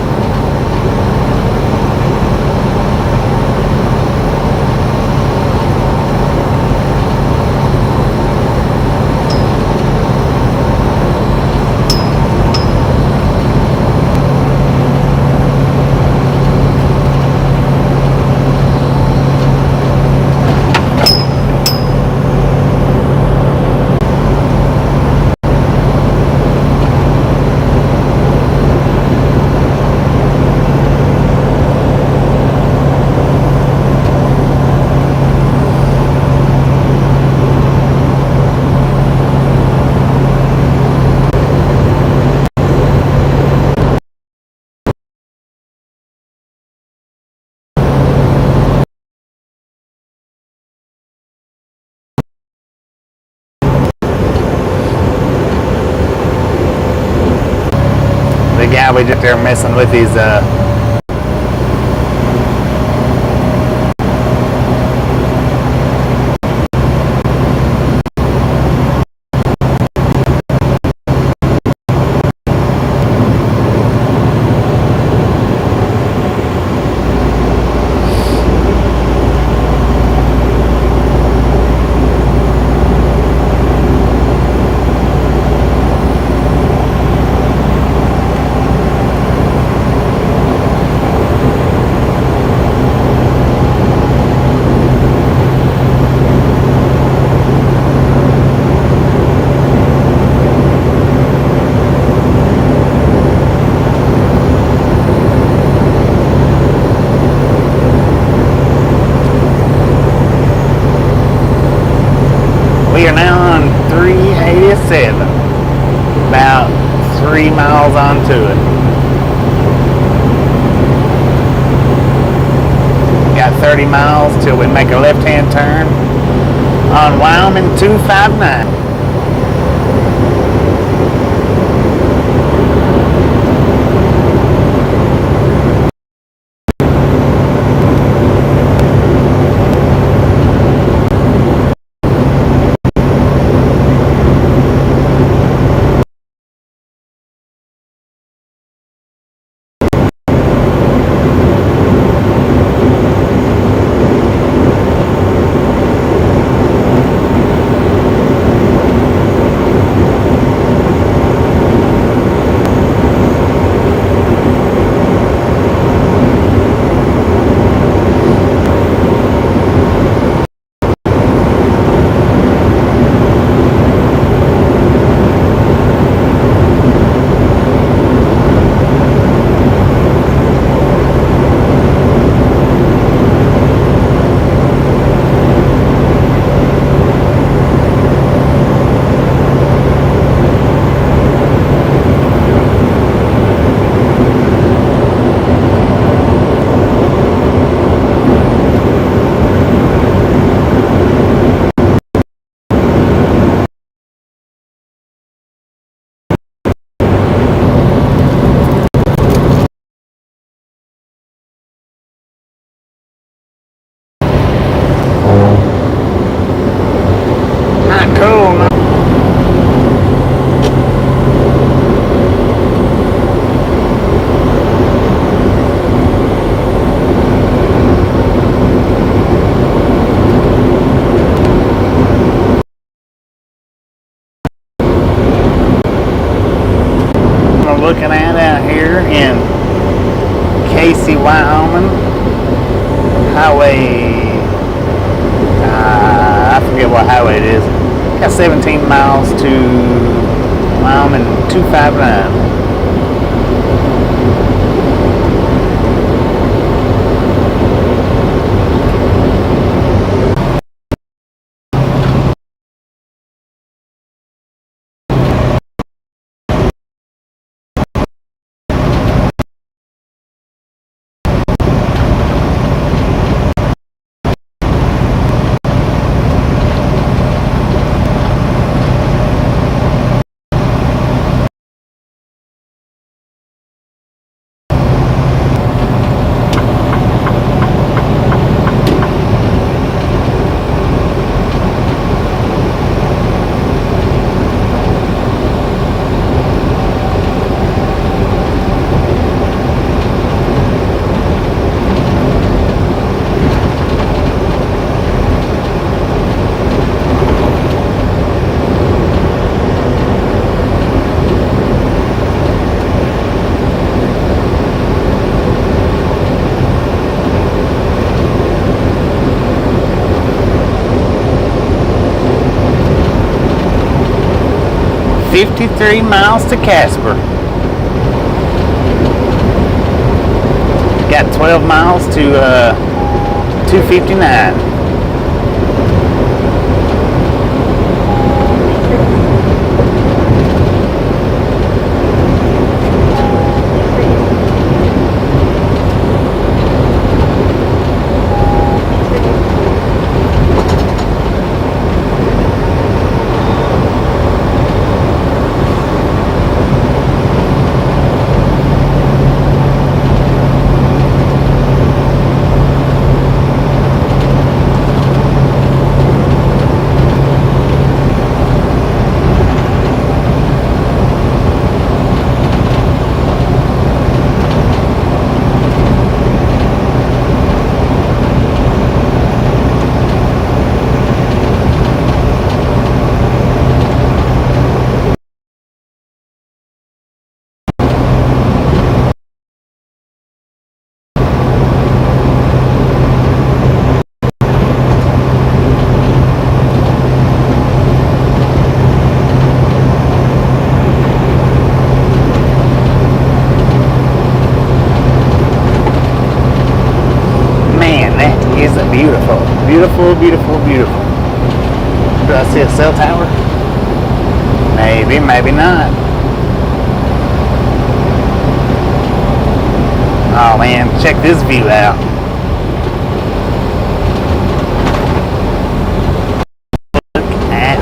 The guy we just there messing with his We are now on 387, about 3 miles onto it. Got 30 miles till we make a left-hand turn on Wyoming 259. looking at out here in Casey, Wyoming. Highway, I forget what highway it is. Got 17 miles to Wyoming 259. $53 miles to Casper. Got 12 miles to 259. Beautiful, beautiful, beautiful, beautiful. Do I see a cell tower? Maybe, maybe not. Oh man, check this view out. Look at.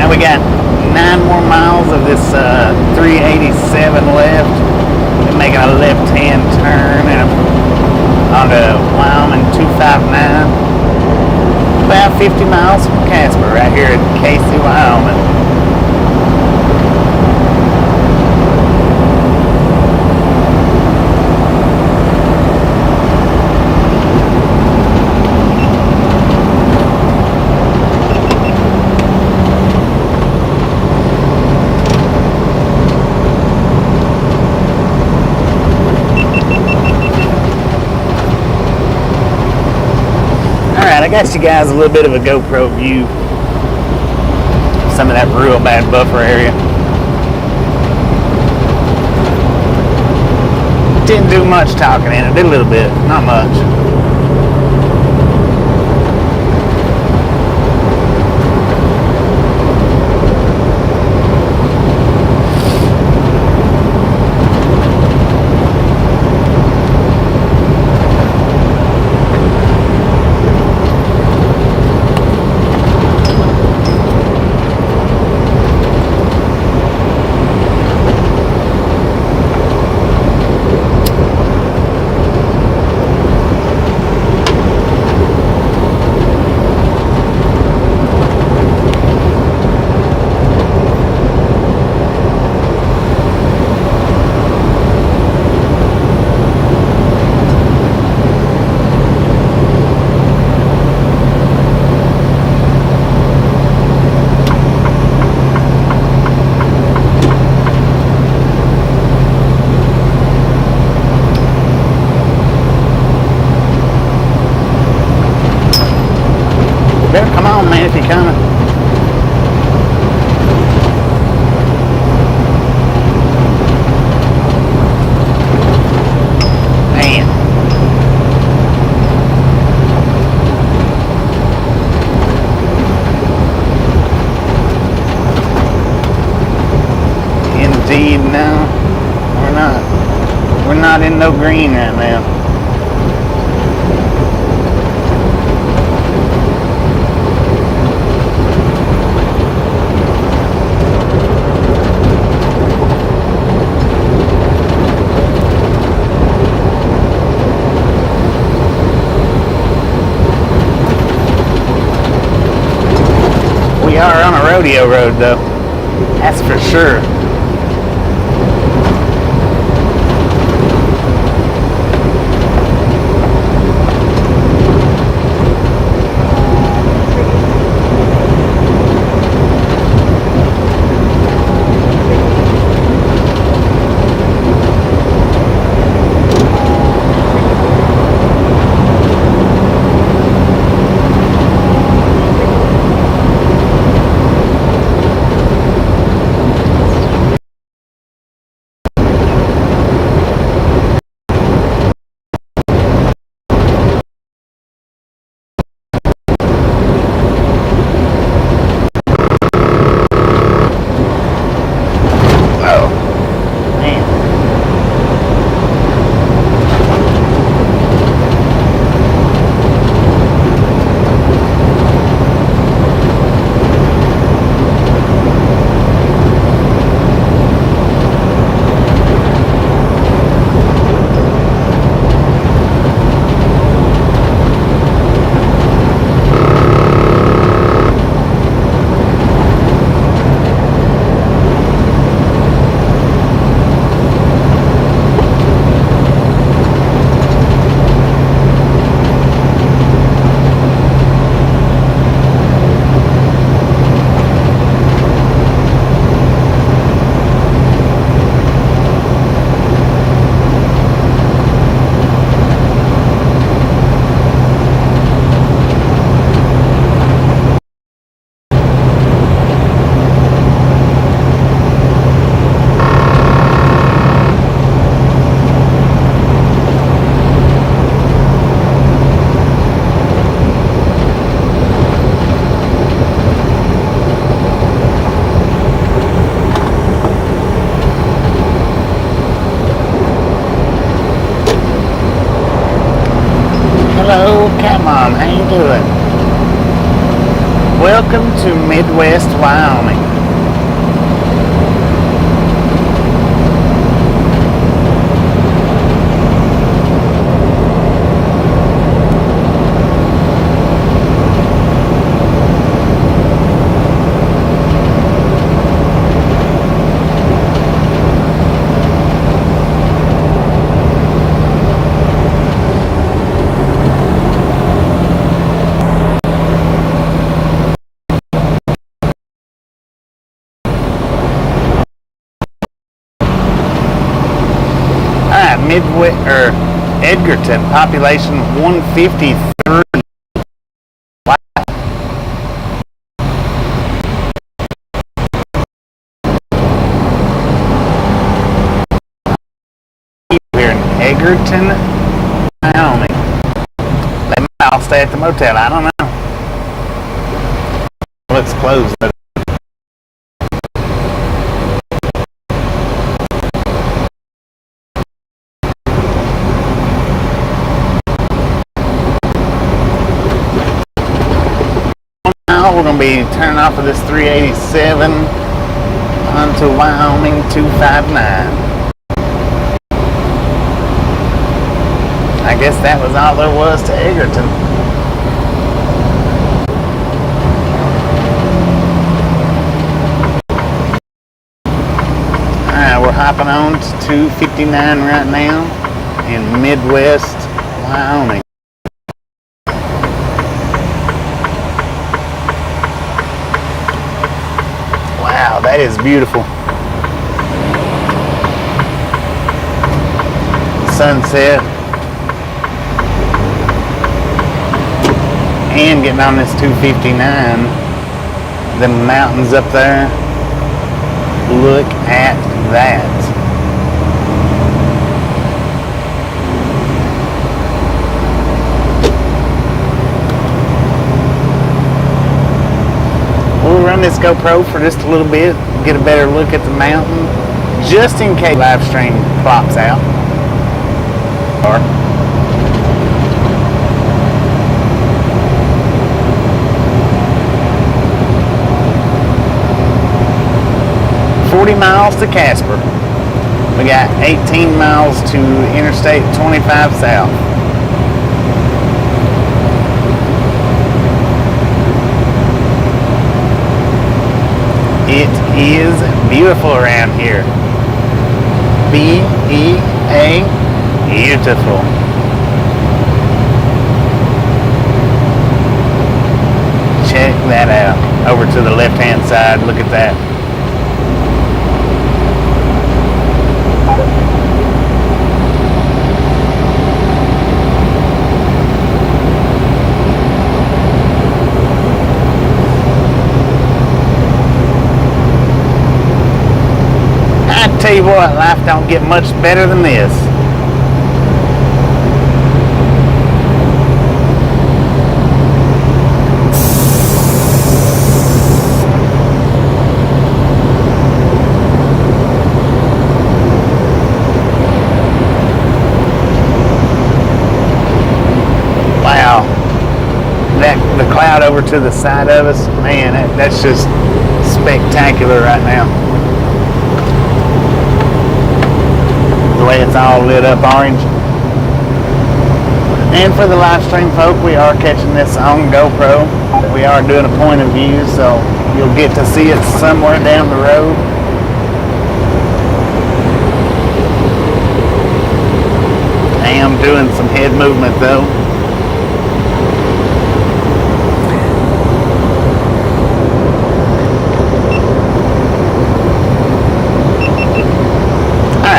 We got 9 more miles of this 387 left. We're making a left-hand turn and onto Wyoming 259. About 50 miles from Casper, right here at Casey, Wyoming. I got you guys a little bit of a GoPro view some of that real bad buffer area. Didn't do much talking in it, did a little bit, not much. Come on, man, if you're coming. Man. Indeed, no. We're not. We're not in no green right now. We are on a rodeo road though, that's for sure. Hello, Cat Mom, how you doing? Welcome to Midwest Wyoming. Midwest or Edgerton, population 153. Wow. Egerton, Wyoming. They might all stay at the motel, I don't know. Looks closed. Now we're going to be turning off of this 387 onto Wyoming 259. I guess that was all there was to Egerton. Alright, we're hopping on to 259 right now in Midwest Wyoming. Wow, that is beautiful. Sunset. And getting on this 259, the mountains up there, look at that. We'll run this GoPro for just a little bit, get a better look at the mountain, just in case live stream plops out. 40 miles to Casper. We got 18 miles to Interstate 25 South. It is beautiful around here. B-E-A, beautiful. Check that out. Over to the left-hand side, look at that. Tell you what, life don't get much better than this. Wow, the cloud over to the side of us, man, that's just spectacular right now. The way it's all lit up orange. And for the live stream folk, we are catching this on GoPro. We are doing a point of view, so you'll get to see it somewhere down the road. I am doing some head movement though.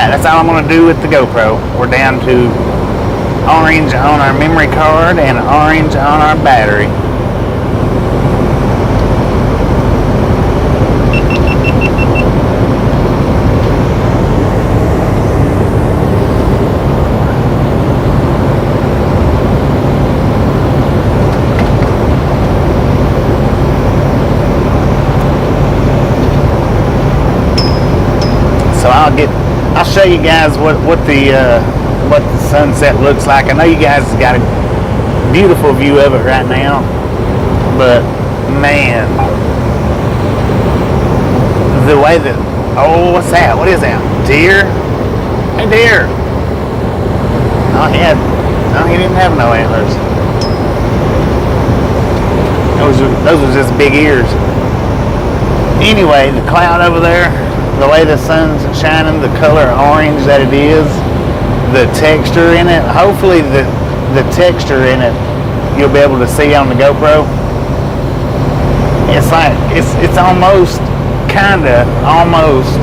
That's all I'm going to do with the GoPro. We're down to orange on our memory card and orange on our battery. So I'll show you guys what the sunset looks like. I know you guys got a beautiful view of it right now, but man, the way that, oh, what's that? What is that? Deer? Hey, deer. No, he didn't have no antlers. Those were just big ears. Anyway, the cloud over there, the way the sun's shining, the color orange that it is, the texture in it, hopefully the texture in it you'll be able to see on the GoPro. It's like, it's almost, almost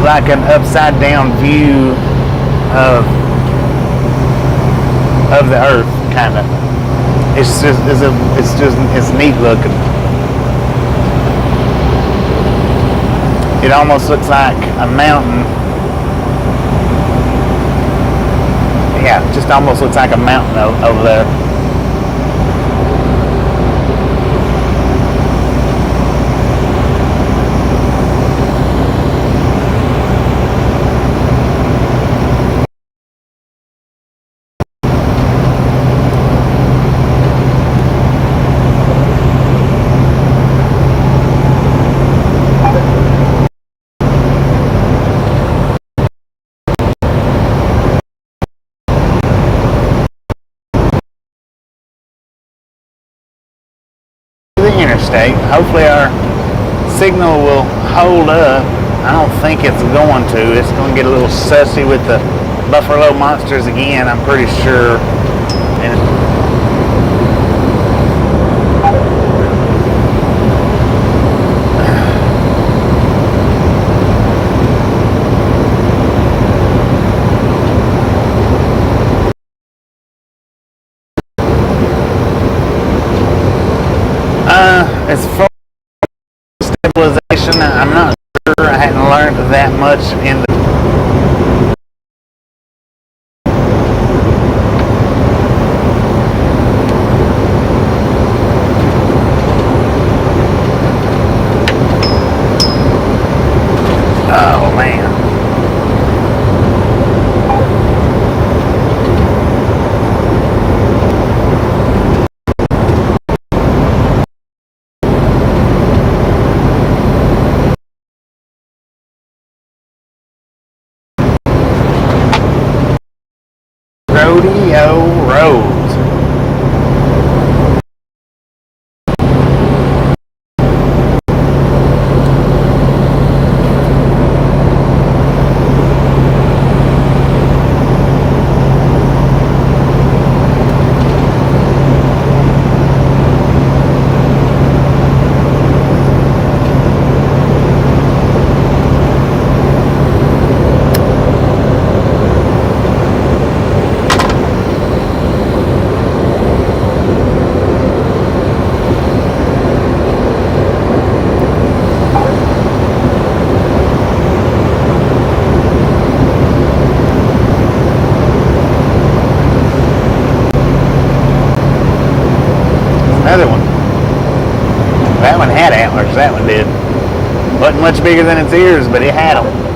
like an upside down view of the earth, kinda. It's neat looking. It almost looks like a mountain Yeah, just almost looks like a mountain over there. Interstate. Hopefully our signal will hold up. I don't think it's going to. It's going to get a little sussy with the Buffalo monsters again, I'm pretty sure. And as far as stabilization, I'm not sure. I hadn't learned that much in the oh man. Rodeo roads. Another one. That one had antlers, that one did. Wasn't much bigger than its ears, but it had them.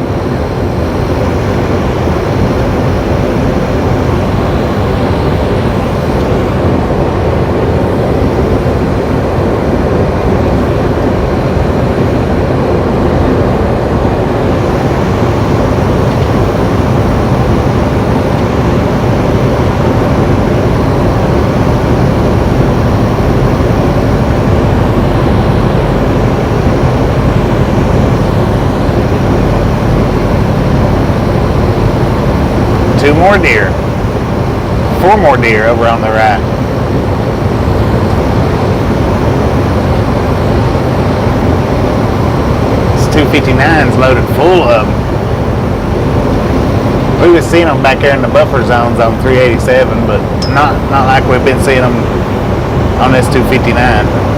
Two more deer. Four more deer over on the right. This 259's loaded full of them. We was seeing them back there in the buffer zones on 387, but not like we've been seeing them on this 259.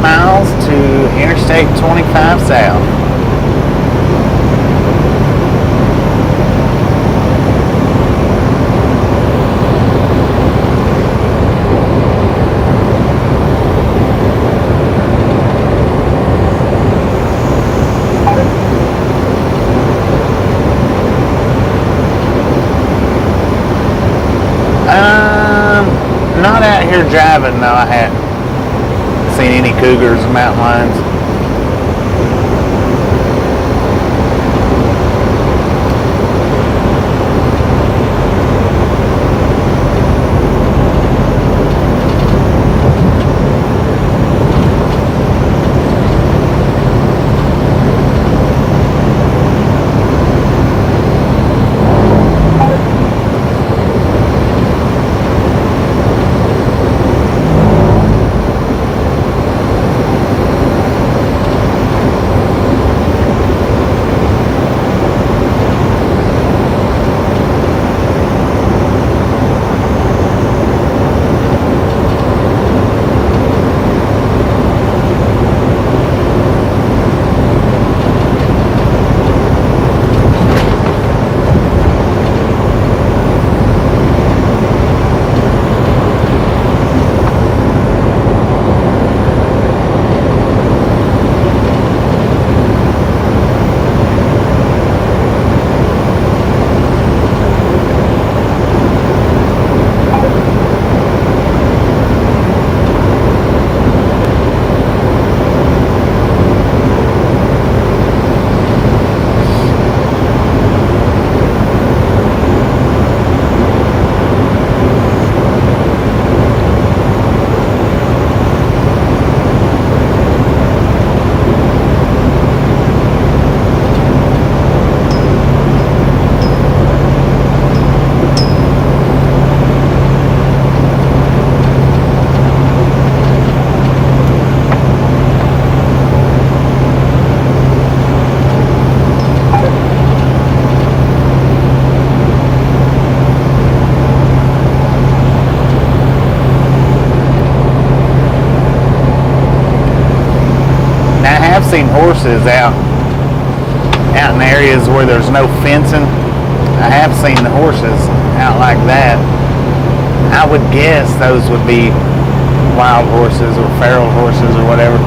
Miles to Interstate 25 South. Not out here driving, no, I hadn't seen any cougars or mountain lions. is out in areas where there's no fencing. I have seen the horses out like that. I would guess those would be wild horses or feral horses or whatever.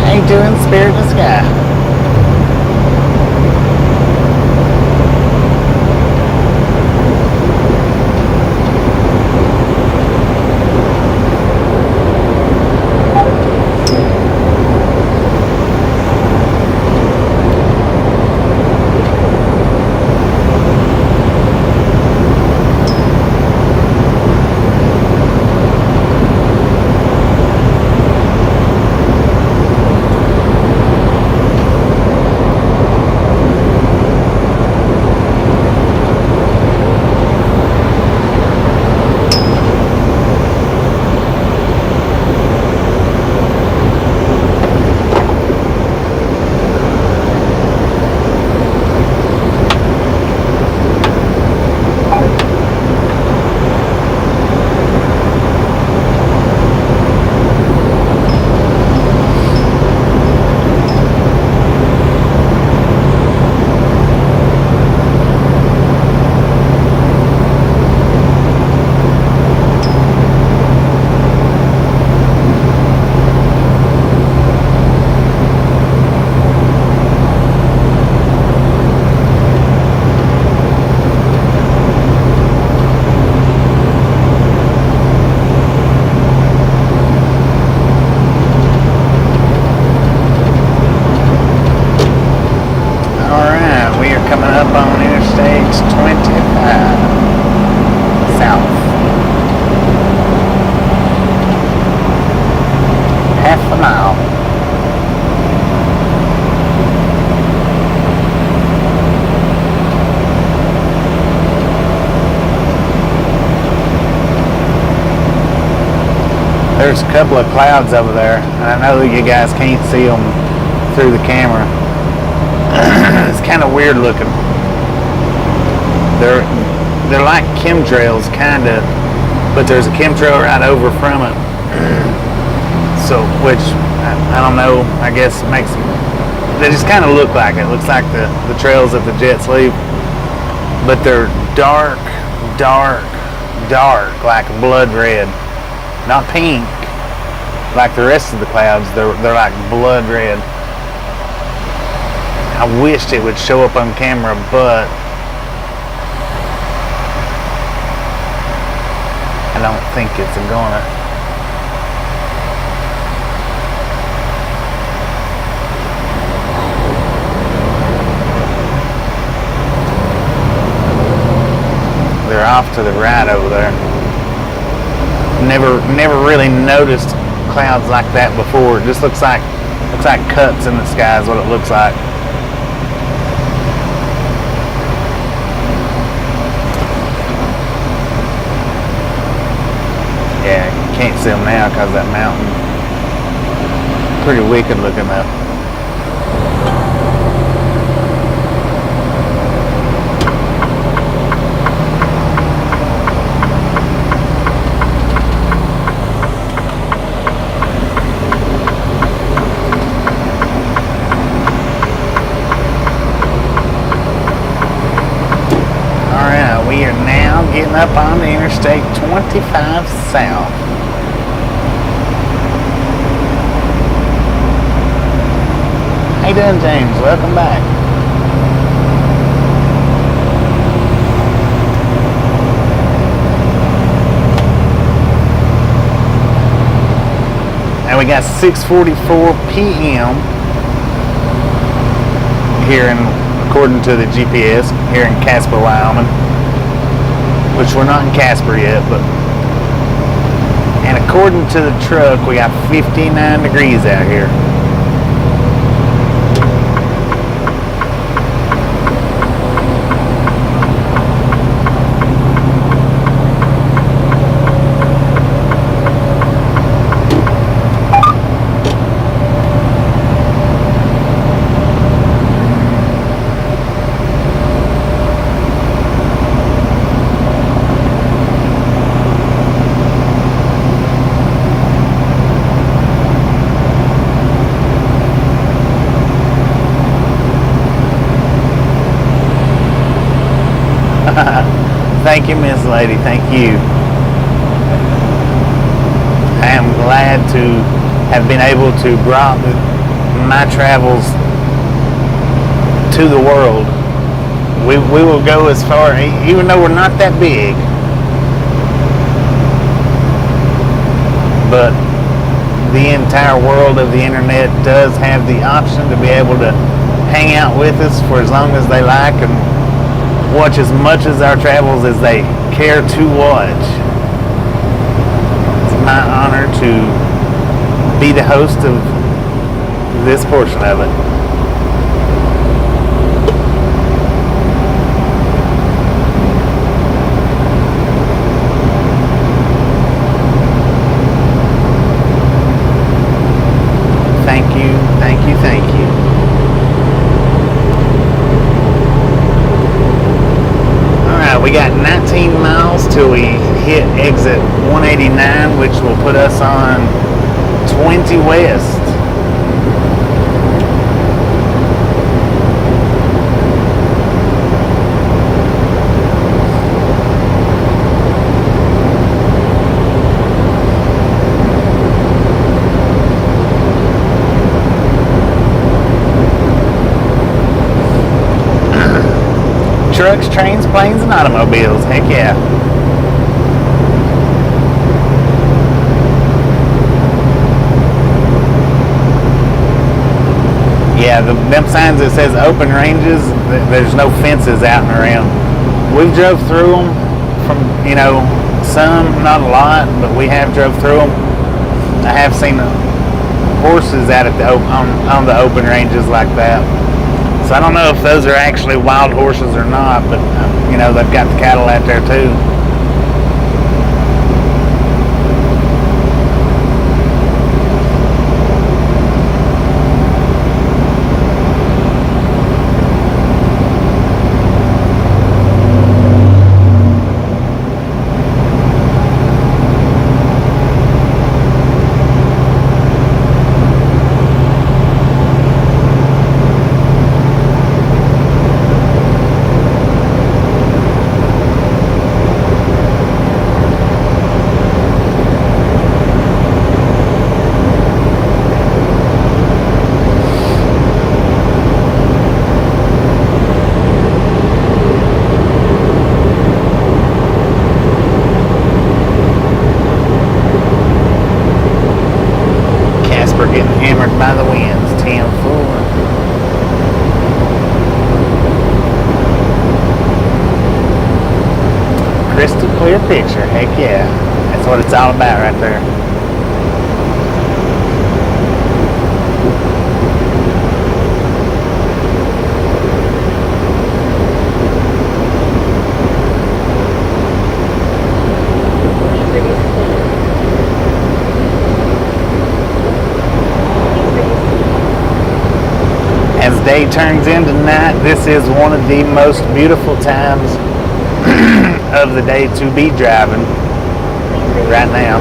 How you doing, Spirit in the Sky? There's a couple of clouds over there, and I know that you guys can't see them through the camera. It's kind of weird looking. They're like chemtrails, kind of, but there's a chemtrail right over from it. So, which I don't know. I guess it makes them. They just kind of look like it. Looks like the trails that the jets leave, but they're dark, like blood red. Not pink, like the rest of the clouds. They're like blood red. I wished it would show up on camera, but I don't think it's gonna. They're off to the right over there. Never really noticed clouds like that before. It just looks like cuts in the sky is what it looks like. Yeah, you can't see them now because of that mountain. Pretty wicked looking though. We are now getting up on the Interstate 25 South. How you doing, James? Welcome back. And we got 6:44 p.m. here according to the GPS, here in Casper, Wyoming. Which we're not in Casper yet, and according to the truck, we got 59 degrees out here. Thank you, Miss Lady. Thank you. I am glad to have been able to bring my travels to the world. We will go as far, even though we're not that big. But the entire world of the internet does have the option to be able to hang out with us for as long as they like and watch as much of our travels as they care to watch. It's my honor to be the host of this portion of it. Thank you, thank you, thank you. Alright, we got 19 miles till we hit exit 189, which will put us on 20 West. Trucks, trains, planes, and automobiles. Heck yeah. Yeah, them signs that says open ranges, there's no fences out and around. We've drove through them from, some, not a lot, but we have drove through them. I have seen horses out at on the open ranges like that. So I don't know if those are actually wild horses or not, but they've got the cattle out there too. By the winds, 10-4. Crystal clear picture, heck yeah. That's what it's all about right there. As day turns into night, this is one of the most beautiful times of the day to be driving right now.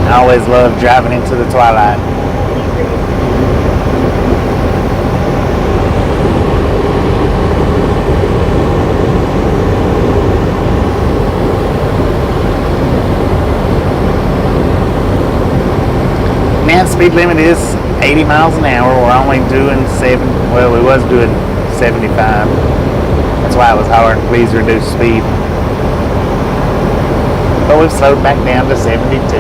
I always love driving into the twilight. Now, speed limit is 80 miles an hour. We're only doing we was doing 75. That's why I was hollering, please reduce speed. But we've slowed back down to 72.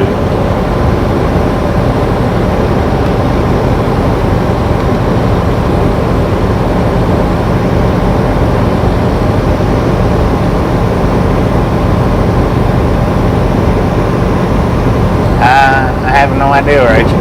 I have no idea, Rachel.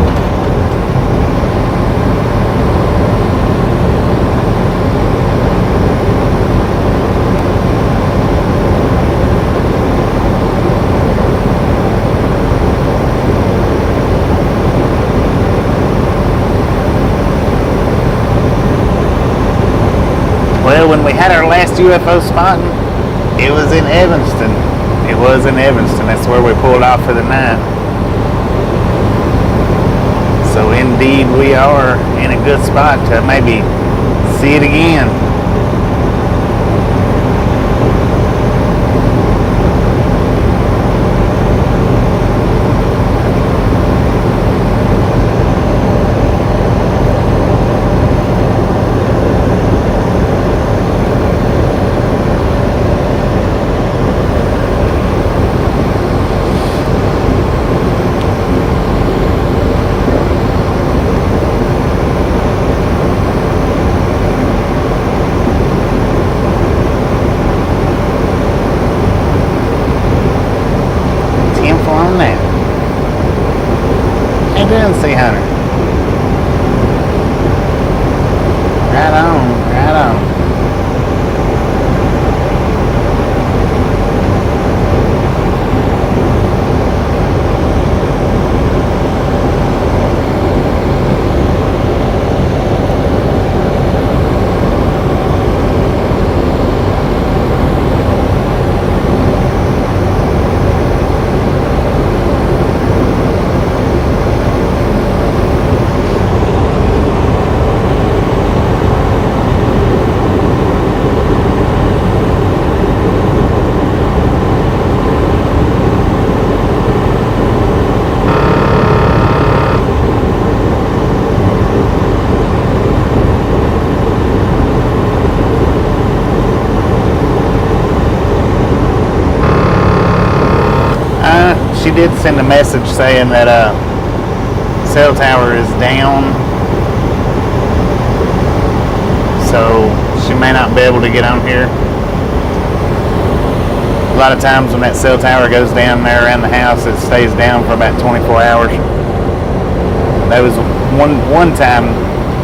Well, when we had our last UFO spotting, it was in Evanston. That's where we pulled off for the night. So indeed, we are in a good spot to maybe see it again. did send a message saying that cell tower is down, so she may not be able to get on here. A lot of times when that cell tower goes down there around the house, it stays down for about 24 hours. There was one time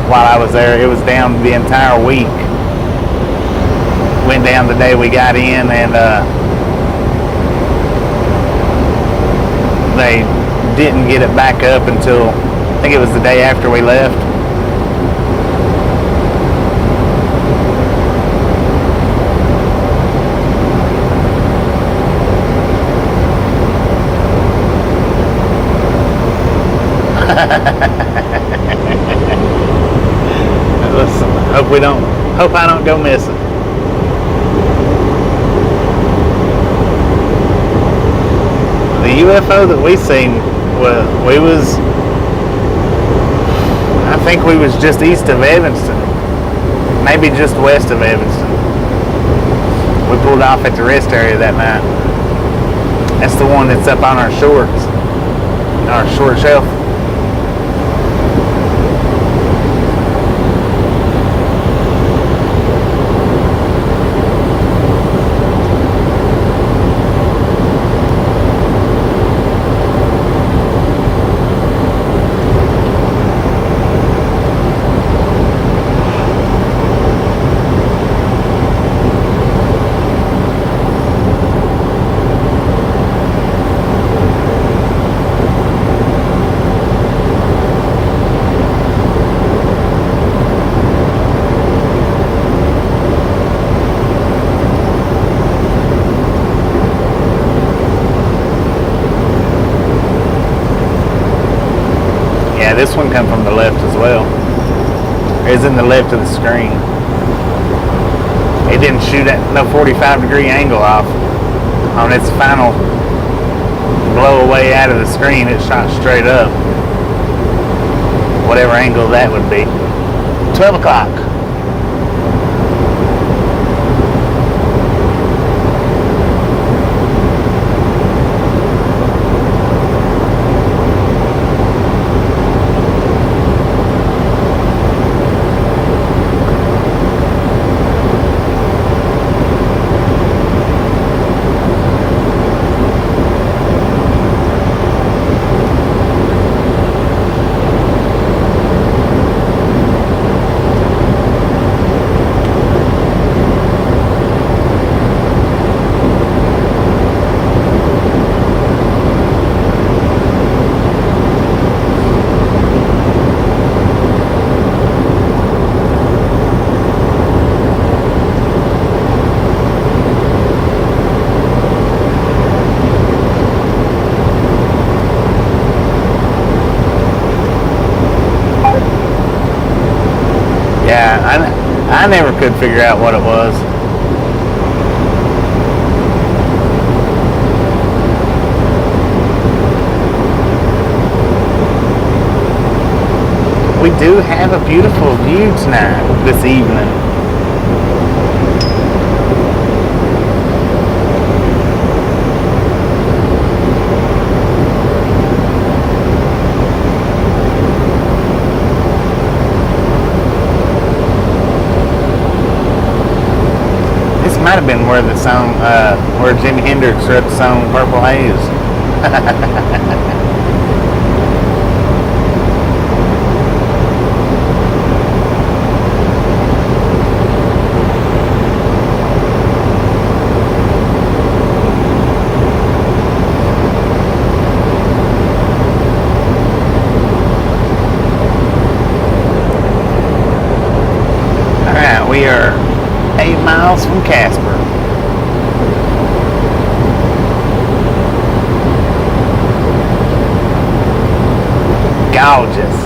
while I was there, it was down the entire week. Went down the day we got in, and they didn't get it back up until I think it was the day after we left. Listen, hope I don't go missing. The UFO that we seen, I think we was just east of Evanston, maybe just west of Evanston. We pulled off at the rest area that night. That's the one that's up on our shorts, our short shelf. This one come from the left as well. It's in the left of the screen. It didn't shoot at no 45-degree angle off. On its final blow away out of the screen, it shot straight up. Whatever angle that would be. 12 o'clock. I never could figure out what it was. We do have a beautiful view tonight, this evening. Might have been where the song, where Jimi Hendrix wrote the song "Purple Haze." All right, we are 8 miles from Casper. Gorgeous.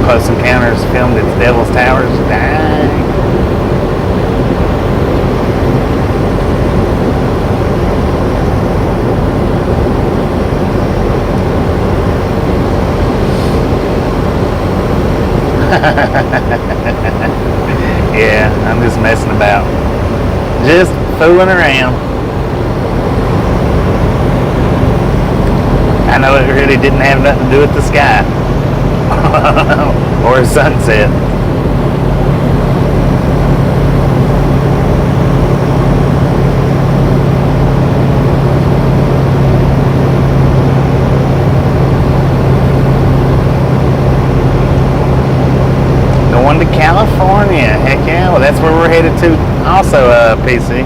Close Encounters filmed at the Devil's Towers. Dang. Yeah, I'm just messing about. Just fooling around. I know it really didn't have nothing to do with the sky. Or a sunset. Going to California. Heck yeah. Well, that's where we're headed to also, PC.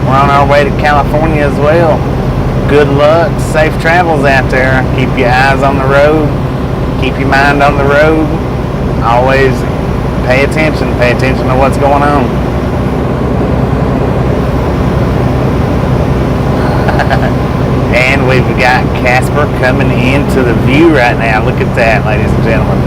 We're on our way to California as well. Good luck. Safe travels out there. Keep your eyes on the road. Keep your mind on the road. Always pay attention. Pay attention to what's going on. And we've got Casper coming into the view right now. Look at that, ladies and gentlemen.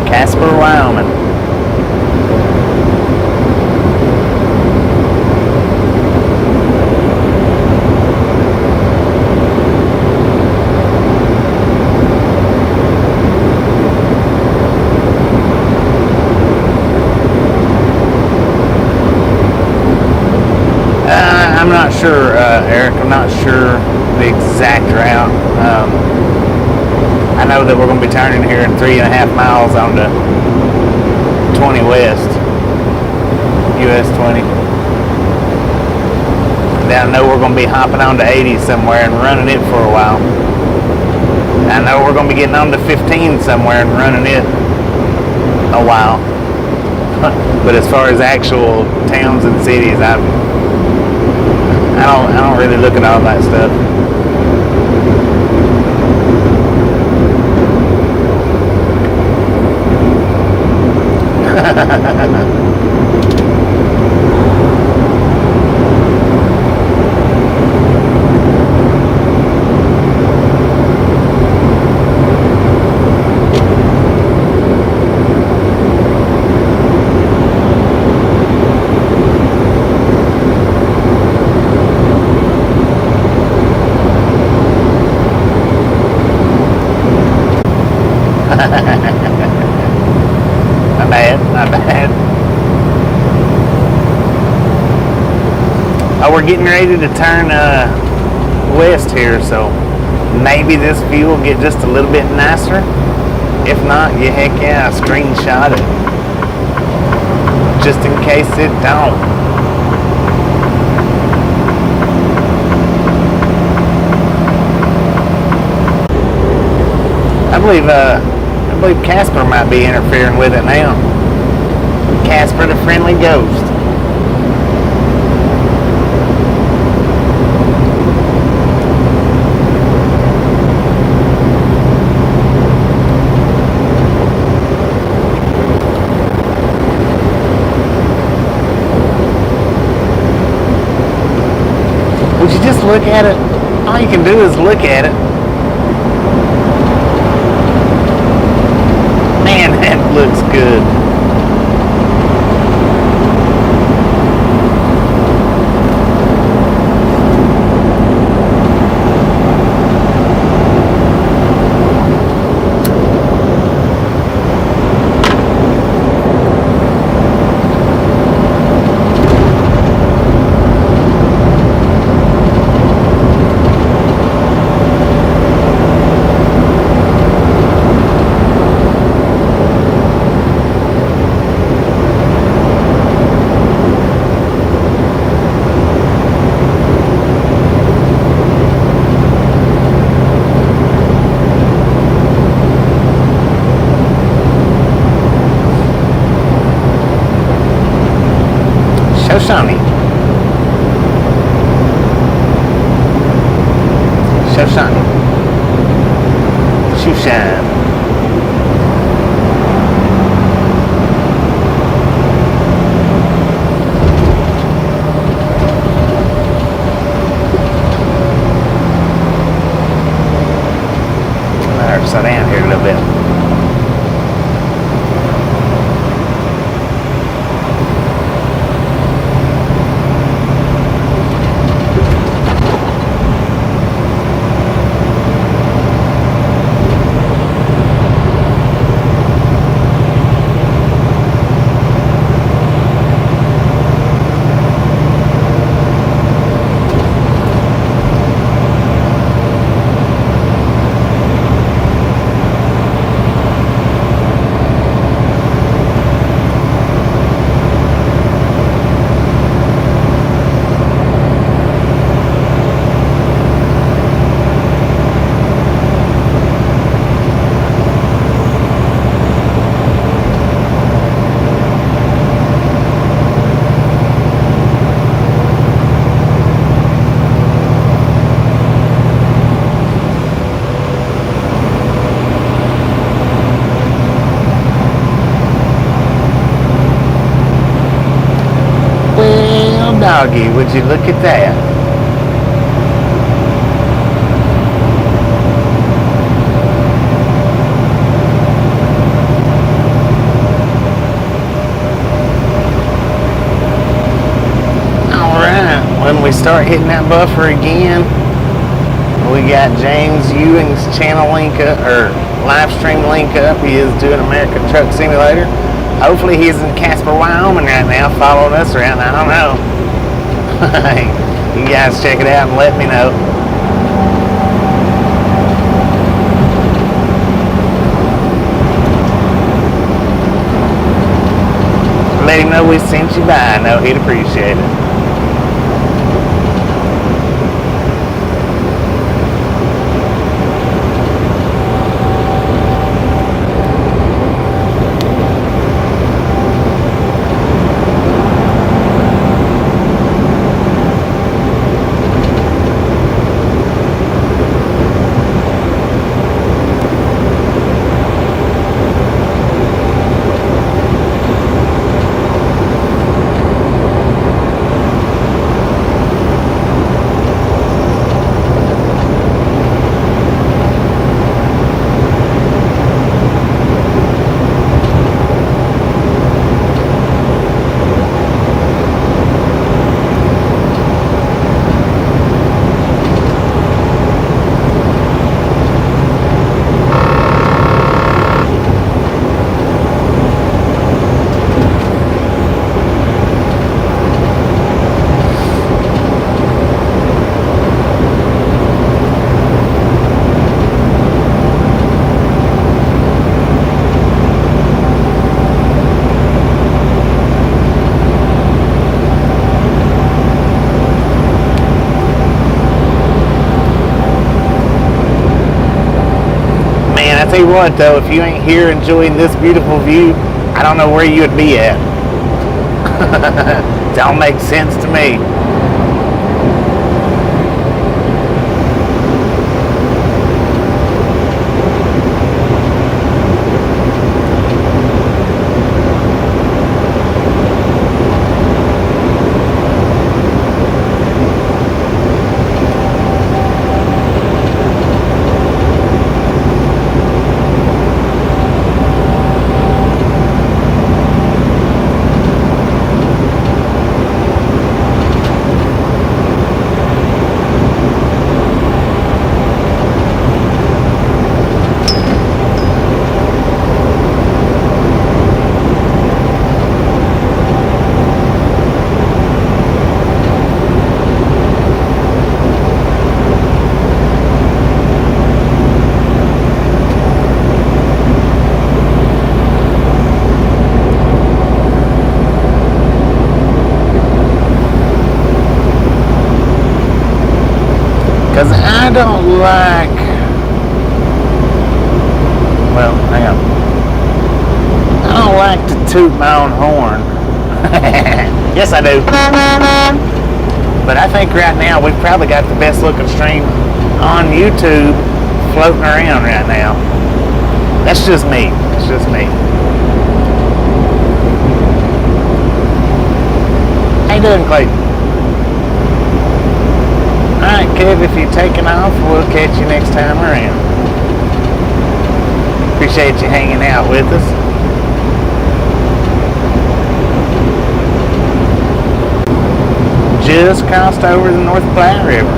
Casper, Wyoming. I'm not sure, Eric. I'm not sure the exact route. I know that we're going to be turning here in 3.5 miles onto 20 West, US 20. Then I know we're going to be hopping onto 80 somewhere and running it for a while. I know we're going to be getting onto 15 somewhere and running it a while. But as far as actual towns and cities, I don't really look at all that stuff. Not bad. Oh, we're getting ready to turn west here, so maybe this view will get just a little bit nicer. If not, yeah, heck yeah, I screenshot it. Just in case it don't. I believe Casper might be interfering with it now. Casper the friendly ghost. Would you just look at it? All you can do is look at it. Man, that looks good. Shoshone. Shushan. doggy, would you look at that? Alright, when we start hitting that buffer again, we got James Ewing's channel link up, or live stream link up. He is doing American Truck Simulator. Hopefully he's in Casper, Wyoming right now, following us around. I don't know. You guys check it out and let me know. Let him know we sent you by. I know he'd appreciate it. Tell you what though, if you ain't here enjoying this beautiful view, I don't know where you would be at. Don't make sense to me. Because I don't like, well, hang on. I don't like to toot my own horn. Yes, I do. But I think right now we've probably got the best looking stream on YouTube floating around right now. That's just me. That's just me. How you doing, Clayton? Alright, Kev, if you're taking off, we'll catch you next time around. Appreciate you hanging out with us. Just crossed over the North Platte River.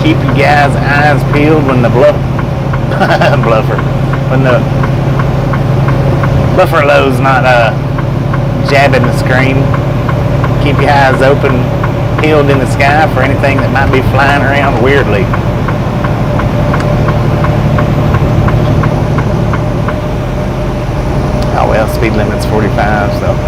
Keep your guys' eyes peeled when the bluffer, when the buffalo's not jabbing the screen. Keep your eyes open, peeled in the sky for anything that might be flying around weirdly. Oh well, speed limit's 45, so.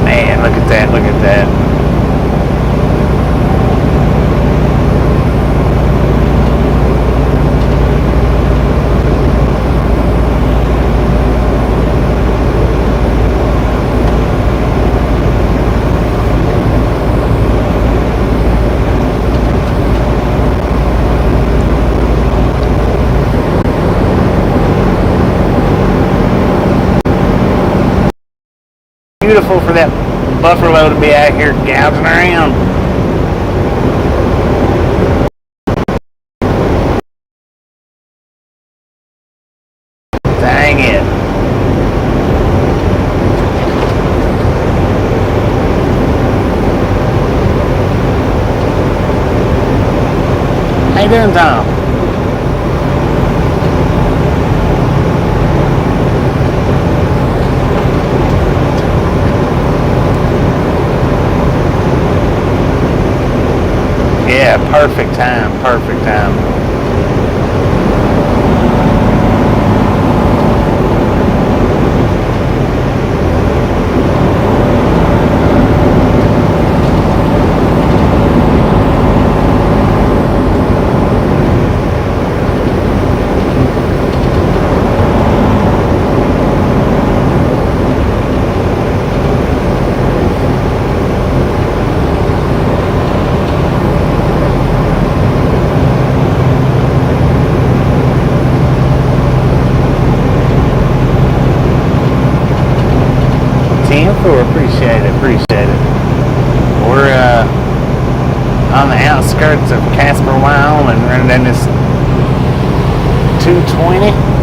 Man, look at that, look at that. Beautiful for that buffalo to be out here gouging around. Dang it. How you doing, Tom? Yeah, perfect time, perfect time. Appreciate it, appreciate it. We're on the outskirts of Casper, Wyoming, running down this 220.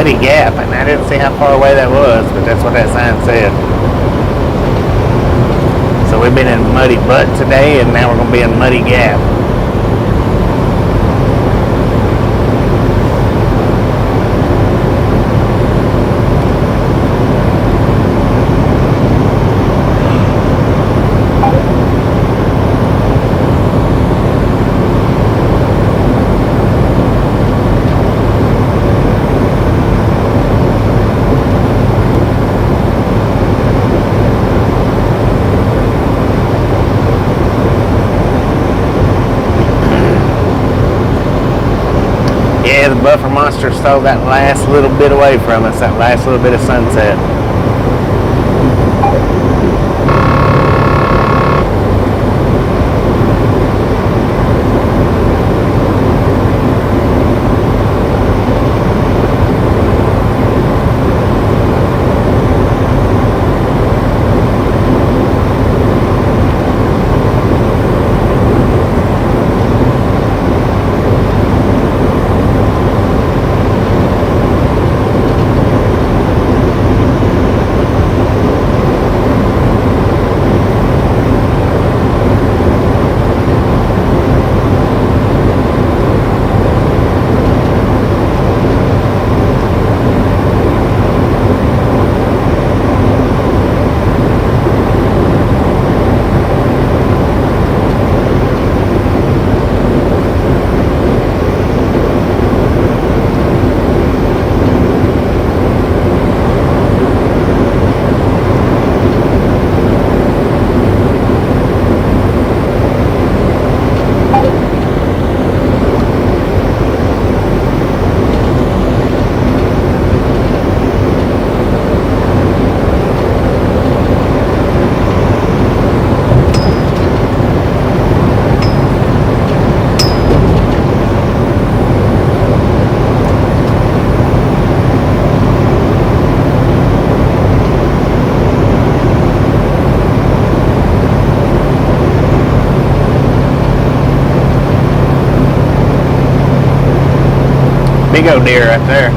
Muddy Gap, and I didn't see how far away that was, but that's what that sign said. So we've been in Muddy Butte today, and now we're going to be in Muddy Gap. Yeah, the buffer monster stole that last little bit away from us, that last little bit of sunset. Big old deer right there.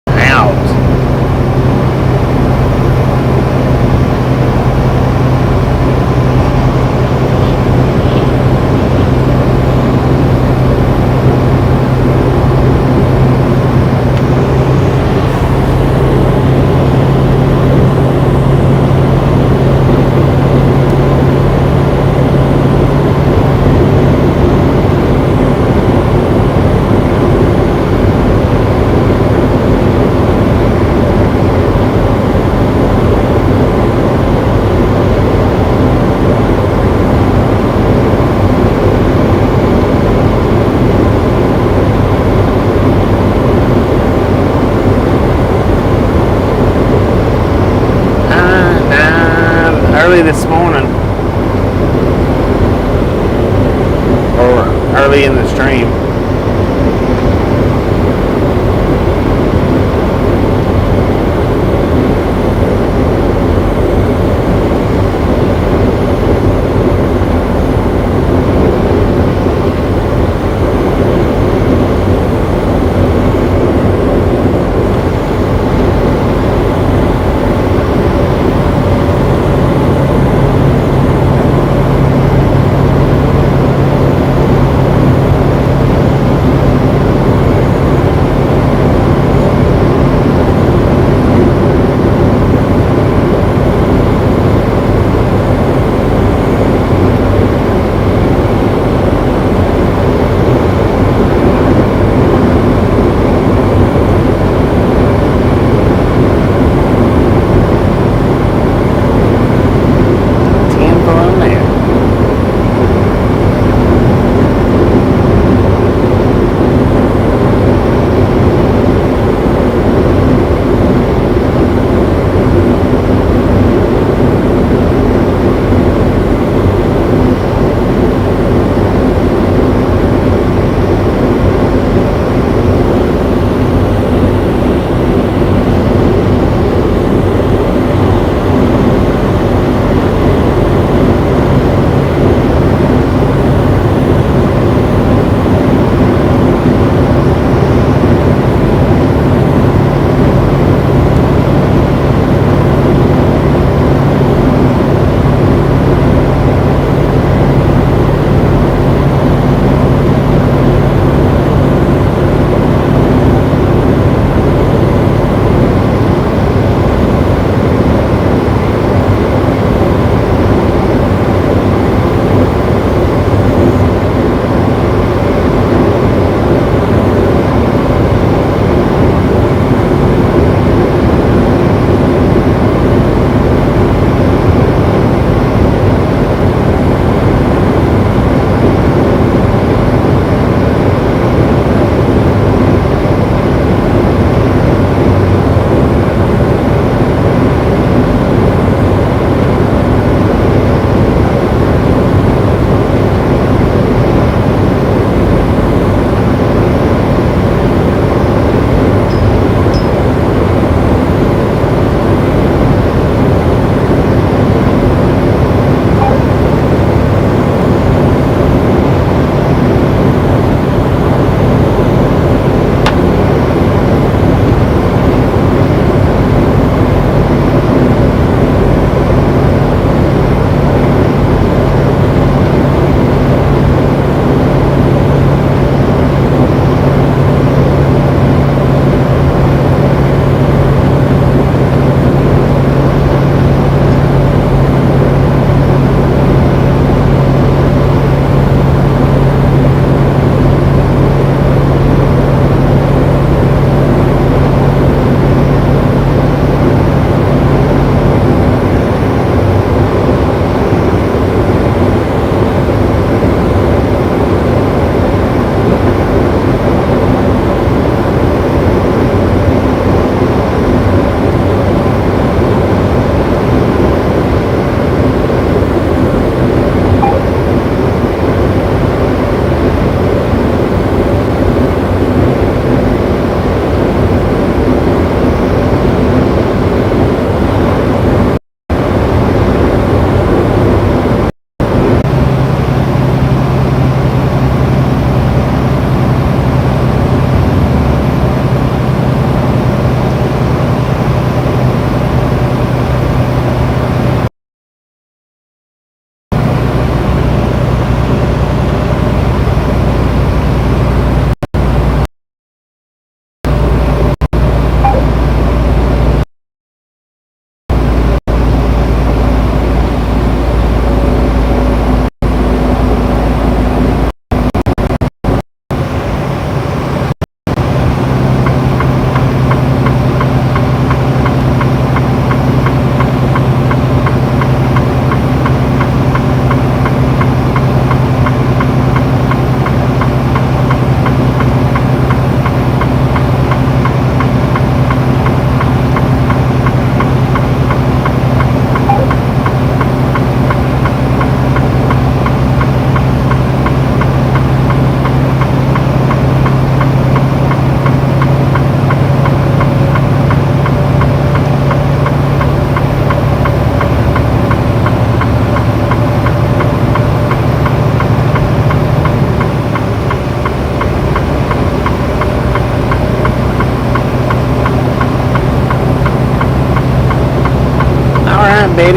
Out. Early this morning, or early in the stream.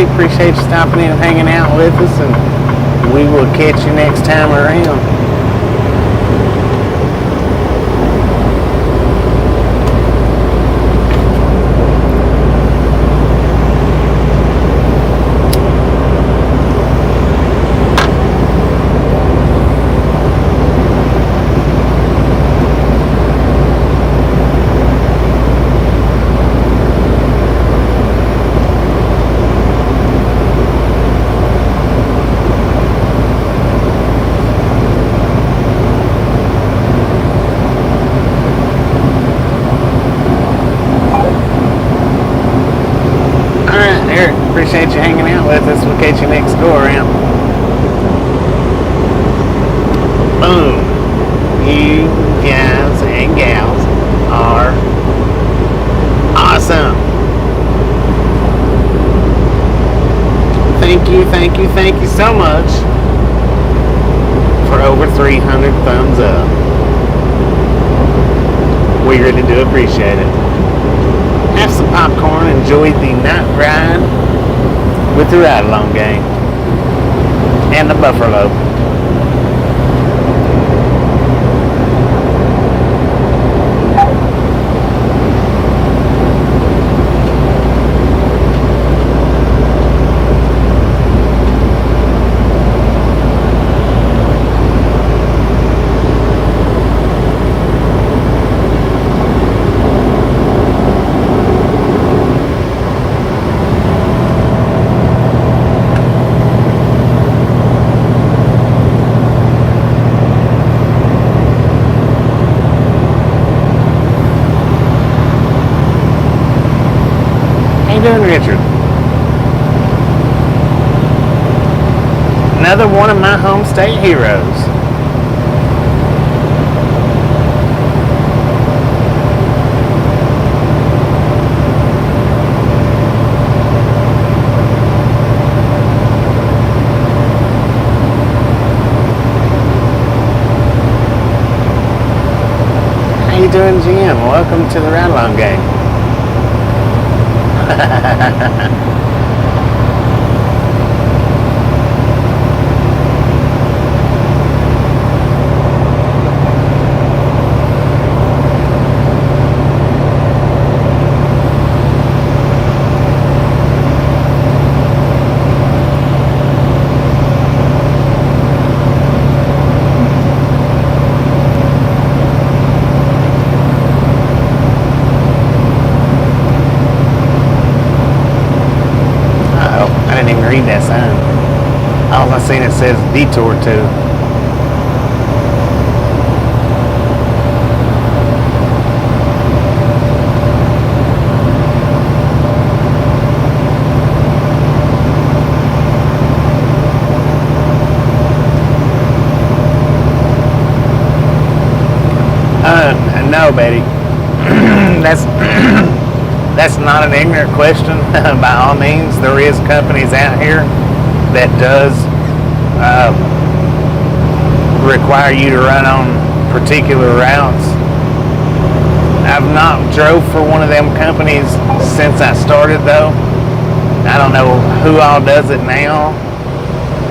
Betty. Appreciate you stopping in and hanging out with us, and we will catch you next time around. Appreciate you hanging out with us. We'll catch you next go around. Boom. You guys and gals are awesome. Thank you so much for over 300 thumbs up. We really do appreciate it. Have some popcorn, enjoy the night ride with the ride along gang and the buffalo. Doing, Richard? Another one of my home state heroes. How you doing, Jim? Welcome to the Ride Along Gang. Read that sign. All I seen it says detour to. No, Betty. That's not an ignorant question. By all means, there is companies out here that does require you to run on particular routes. I've not drove for one of them companies since I started, though. I don't know who all does it now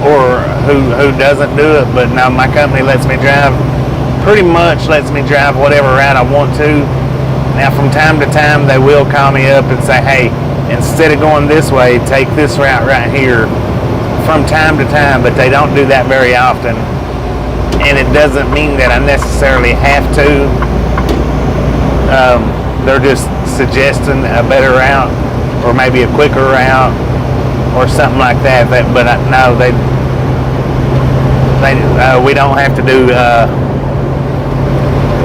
or who doesn't do it, but no, my company lets me drive, pretty much lets me drive whatever route I want to. Now, from time to time, they will call me up and say, hey, instead of going this way, take this route right here. From time to time, but they don't do that very often. And it doesn't mean that I necessarily have to. They're just suggesting a better route or maybe a quicker route or something like that. But no, we don't have to do,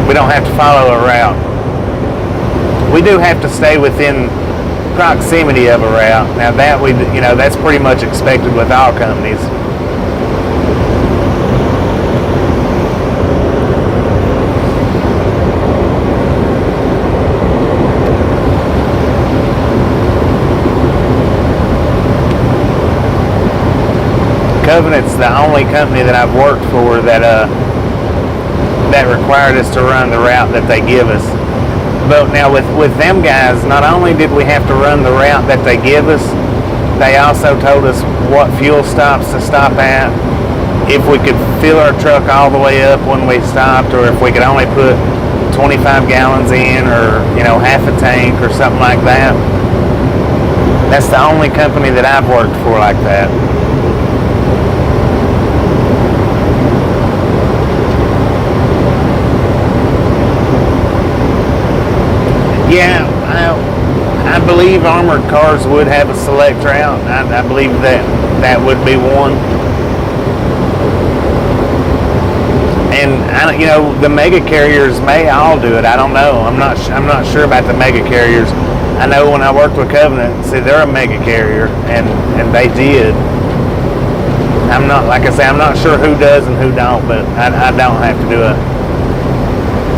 we don't have to follow a route. We do have to stay within proximity of a route. Now that that's pretty much expected with all companies. Covenant's the only company that I've worked for that required us to run the route that they give us. But now with them guys, not only did we have to run the route that they give us, They also told us what fuel stops to stop at, if we could fill our truck all the way up when we stopped, or if we could only put 25 gallons in, or half a tank or something like that. That's the only company that I've worked for like that. Yeah, I believe armored cars would have a select route. I believe that would be one. And the mega carriers may all do it. I don't know. I'm not sure about the mega carriers. I know when I worked with Covenant, see, they're a mega carrier, and they did. I'm not sure who does and who don't, but I don't have to do a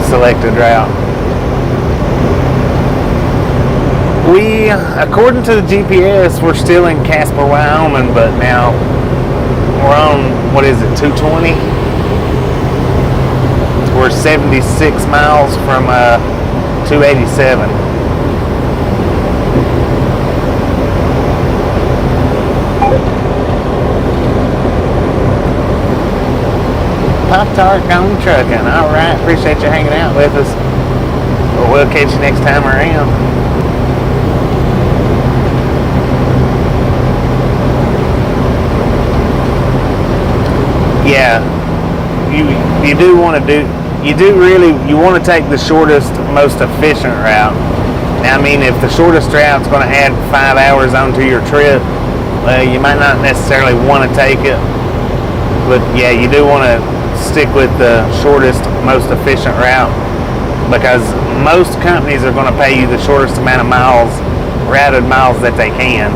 selected route. According to the GPS, we're still in Casper, Wyoming, but now we're on, 220? We're 76 miles from 287. Pop-Tart Gone Trucking. All right, appreciate you hanging out with us. Well, we'll catch you next time around. Yeah, you do want to take the shortest, most efficient route. Now, I mean, if the shortest route's going to add 5 hours onto your trip, well, you might not necessarily want to take it. But yeah, you do want to stick with the shortest, most efficient route, because most companies are going to pay you the shortest amount of miles, routed miles that they can.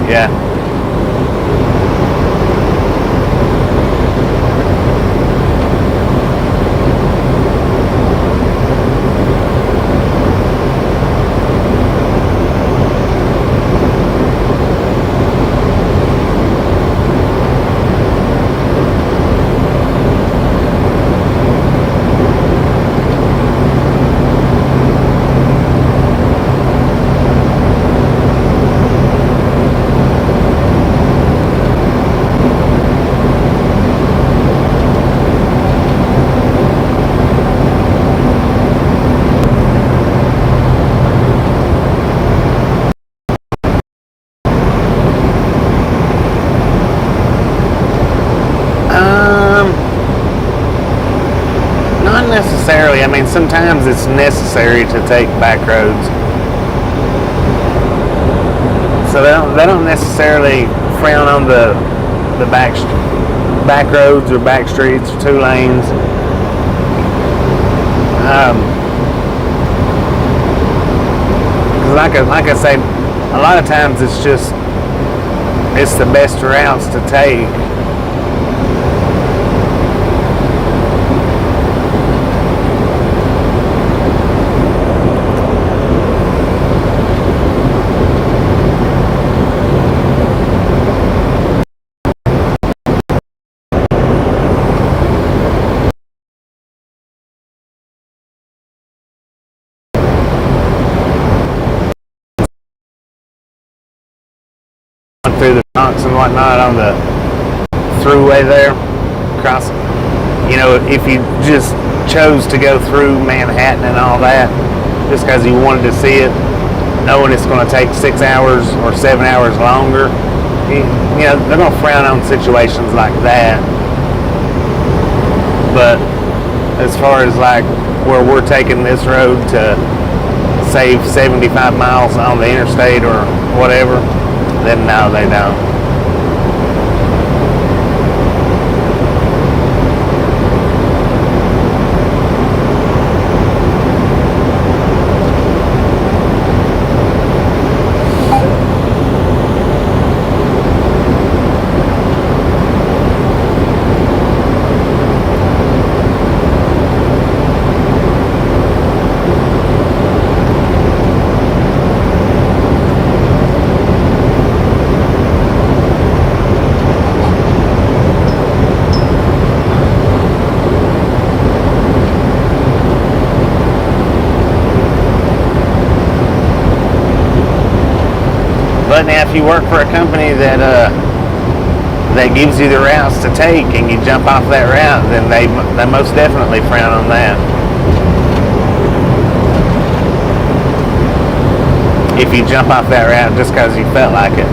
Yeah. Not necessarily. I mean, sometimes it's necessary to take back roads. So they don't necessarily frown on the back roads or back streets or 2 lanes. Like I say, a lot of times it's the best routes to take. Through the trunks and whatnot on the throughway there, across, if you just chose to go through Manhattan and all that, just because you wanted to see it, knowing it's going to take 6 hours or 7 hours longer, they're going to frown on situations like that. But as far as like where we're taking this road to save 75 miles on the interstate or whatever, then no, they don't. you work for a company that that gives you the routes to take and you jump off that route, then they most definitely frown on that. If you jump off that route just because you felt like it.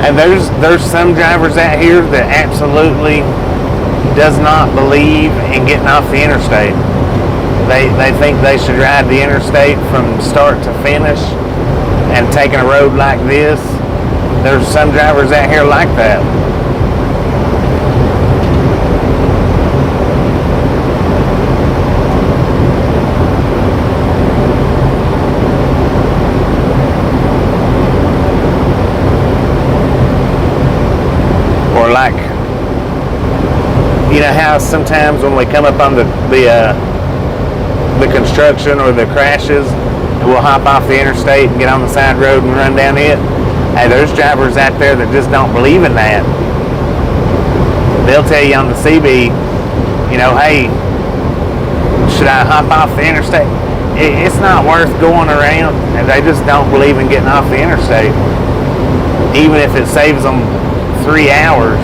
And there's some drivers out here that absolutely does not believe in getting off the interstate. They think they should ride the interstate from start to finish, and taking a road like this, there's some drivers out here like that. Like, you know how sometimes when we come up on the construction or the crashes, we'll hop off the interstate and get on the side road and run down it. Hey, there's drivers out there that just don't believe in that. They'll tell you on the CB, you know, hey, should I hop off the interstate? It's not worth going around, and they just don't believe in getting off the interstate, even if it saves them 3 hours.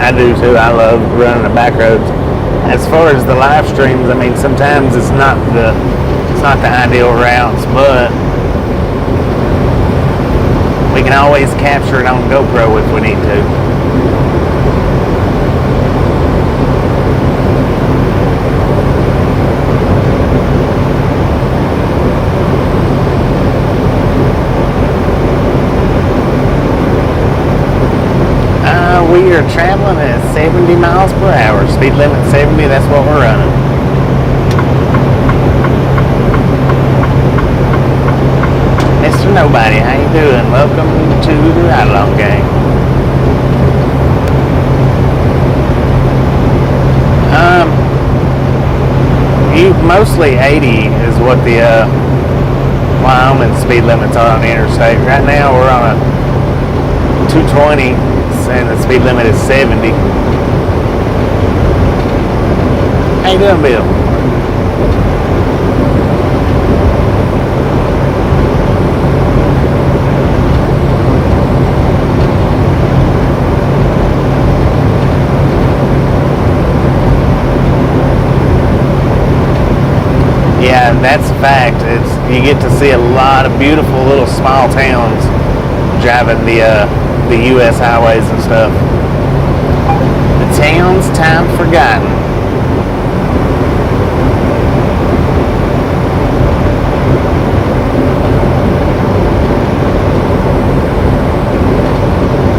I do too. I love running the back roads. As far as the live streams, I mean, sometimes it's not the ideal routes, but we can always capture it on GoPro if we need to. We are traveling at 70 miles per hour. Speed limit 70, that's what we're running. Mr. Nobody, how you doing? Welcome to the Ride Along Gang. Mostly 80 is what the Wyoming speed limits are on the interstate. Right now we're on a 220. And the speed limit is 70. How you doing, Bill? Yeah, that's a fact. You get to see a lot of beautiful little small towns driving the U.S. highways and stuff. The town's time forgotten.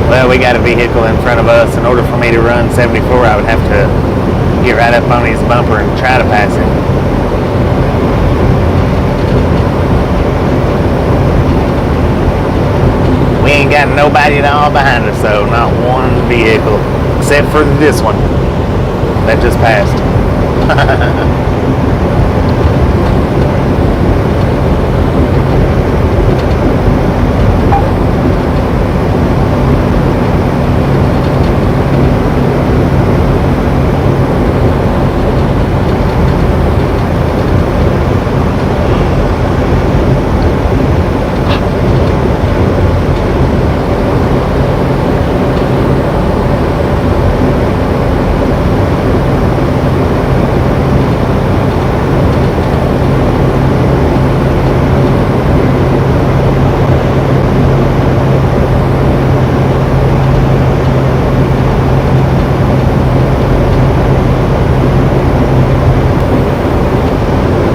Well, we got a vehicle in front of us. In order for me to run 74, I would have to get right up on his bumper and try to pass him. We ain't got nobody at all behind us, though. Not one vehicle. Except for this one that just passed.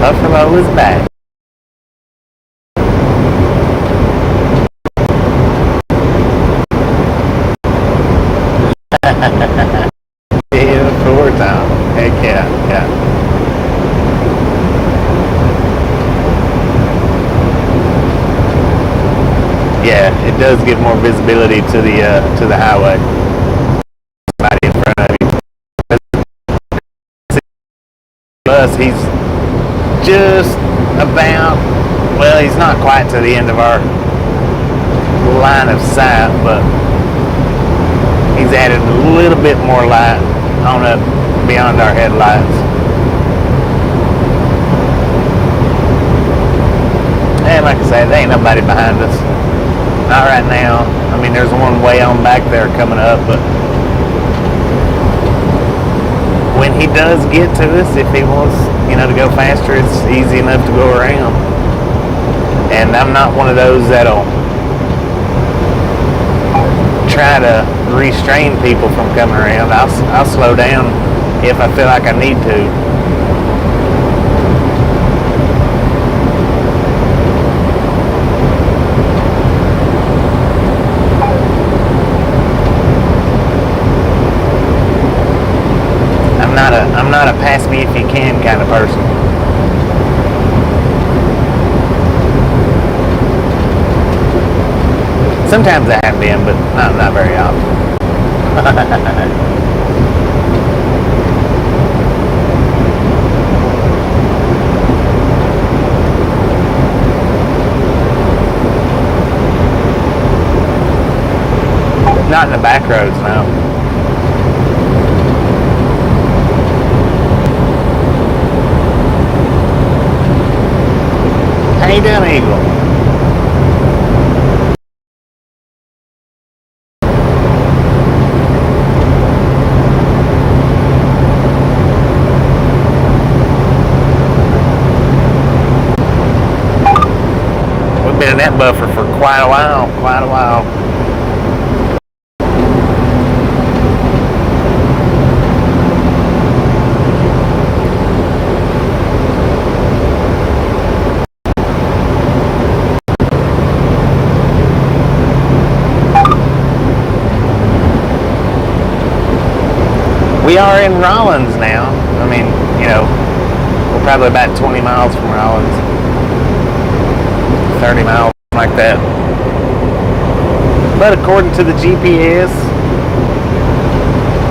Buffalo is back. Yeah, tour time. Heck yeah, yeah. Yeah, it does give more visibility to the highway. Somebody in front of you. Bus, he's just about, well, he's not quite to the end of our line of sight, but he's added a little bit more light on up beyond our headlights. And like I said, there ain't nobody behind us. Not right now. I mean, there's one way on back there coming up, but when he does get to us, if he wants, to go faster, it's easy enough to go around. And I'm not one of those that'll try to restrain people from coming around. I'll slow down if I feel like I need to. I'm not a pass me if you can kind of person. Sometimes I have been, but not very often. Not in the back roads, no. How you doing, Eagle? We've been in that buffer for quite a while. We are in Rawlins now. I mean, we're probably about 20 miles from Rawlins. 30 miles, like that. But according to the GPS,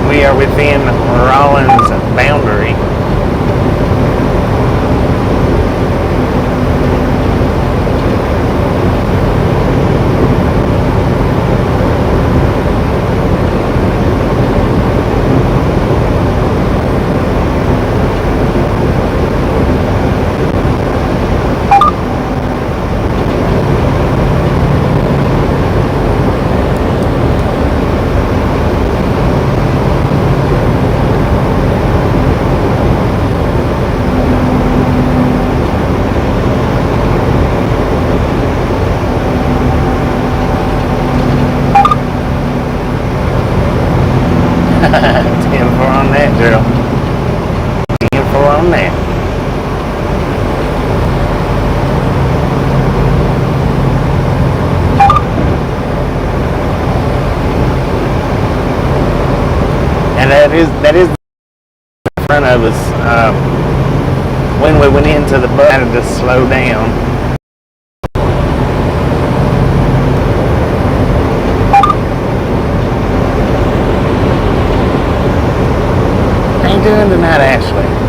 we are within Rawlins boundary. That is in front of us. When we went into the bus, I had to slow down. How you doing tonight, Ashley?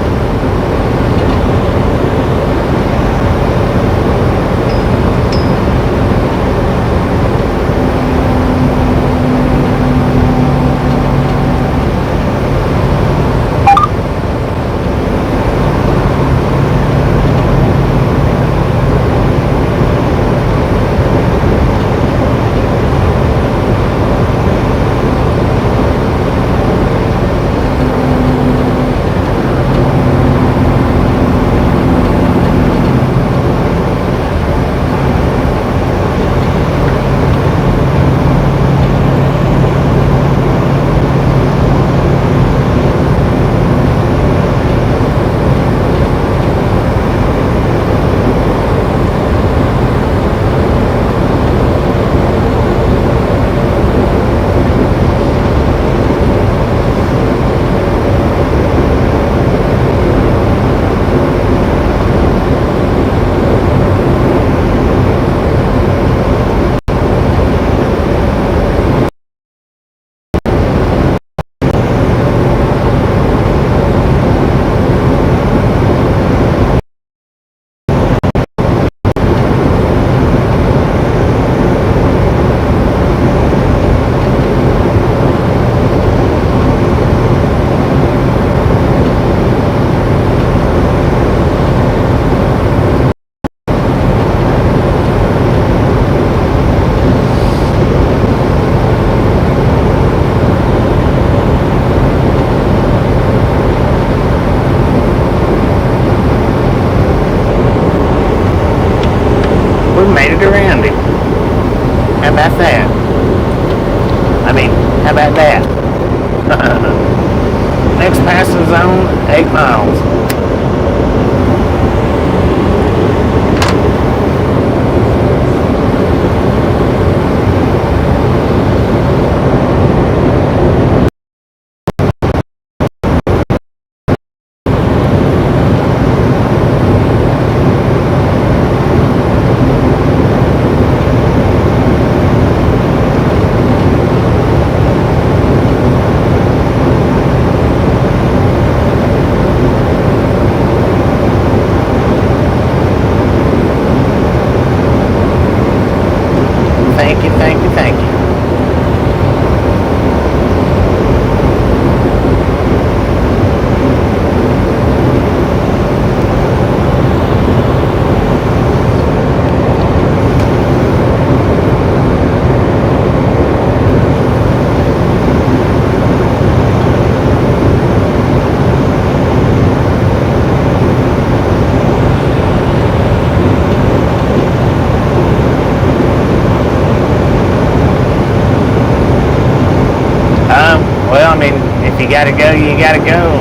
gotta go, you gotta go.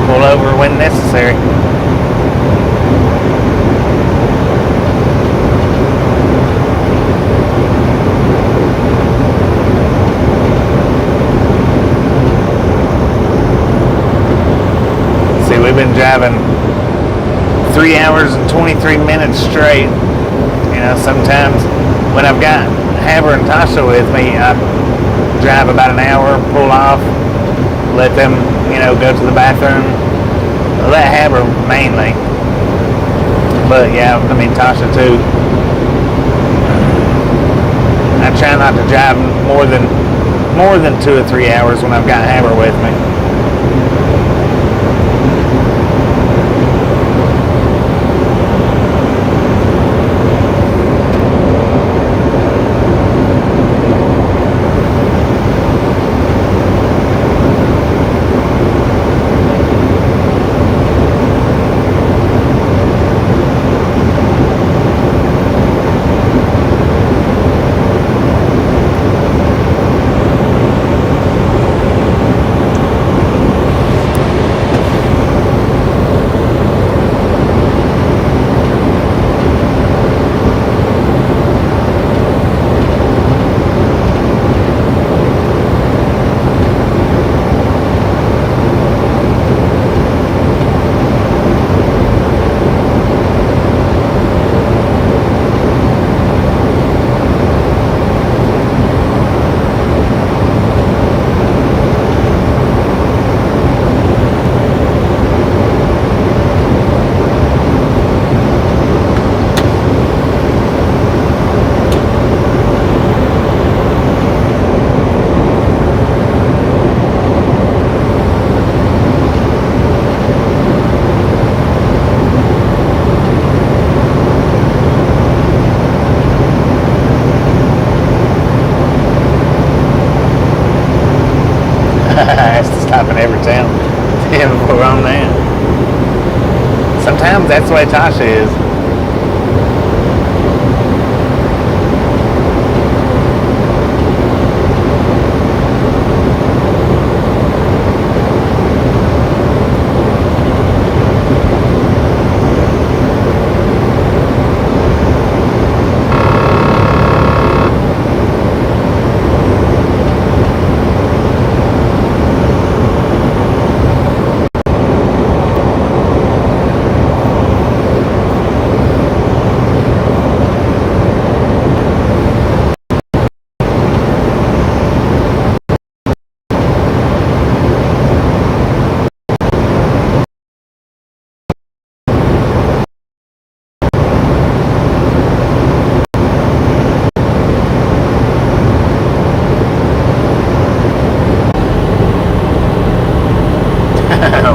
Pull over when necessary. See, we've been driving 3 hours and 23 minutes straight. You know, sometimes when I've got Haber and Tasha with me, I drive about an hour, pull off, let them, you know, go to the bathroom. Let Haber mainly, but yeah, I mean Tasha too. I try not to drive more than 2 or 3 hours when I've got Haber with me. Has to stop in every town before we're on there. Sometimes that's the way Tasha is.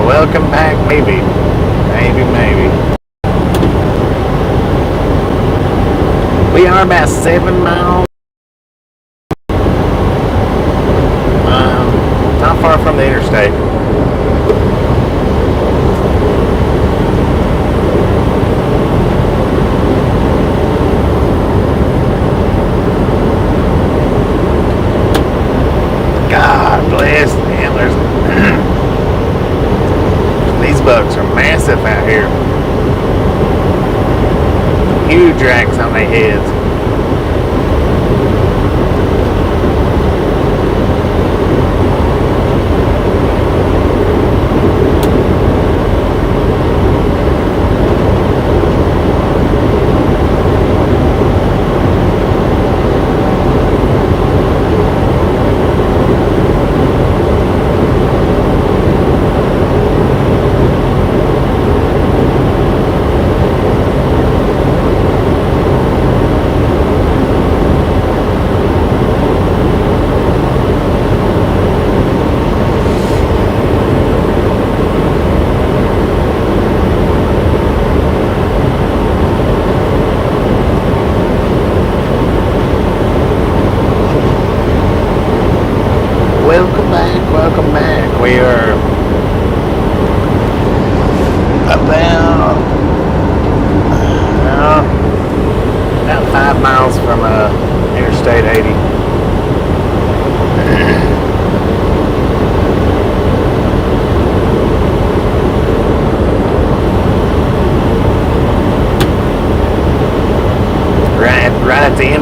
Welcome back, maybe. Maybe. We are about 7 miles. Not far from the interstate. God bless the antlers. These bucks are massive out here. Huge racks on their heads.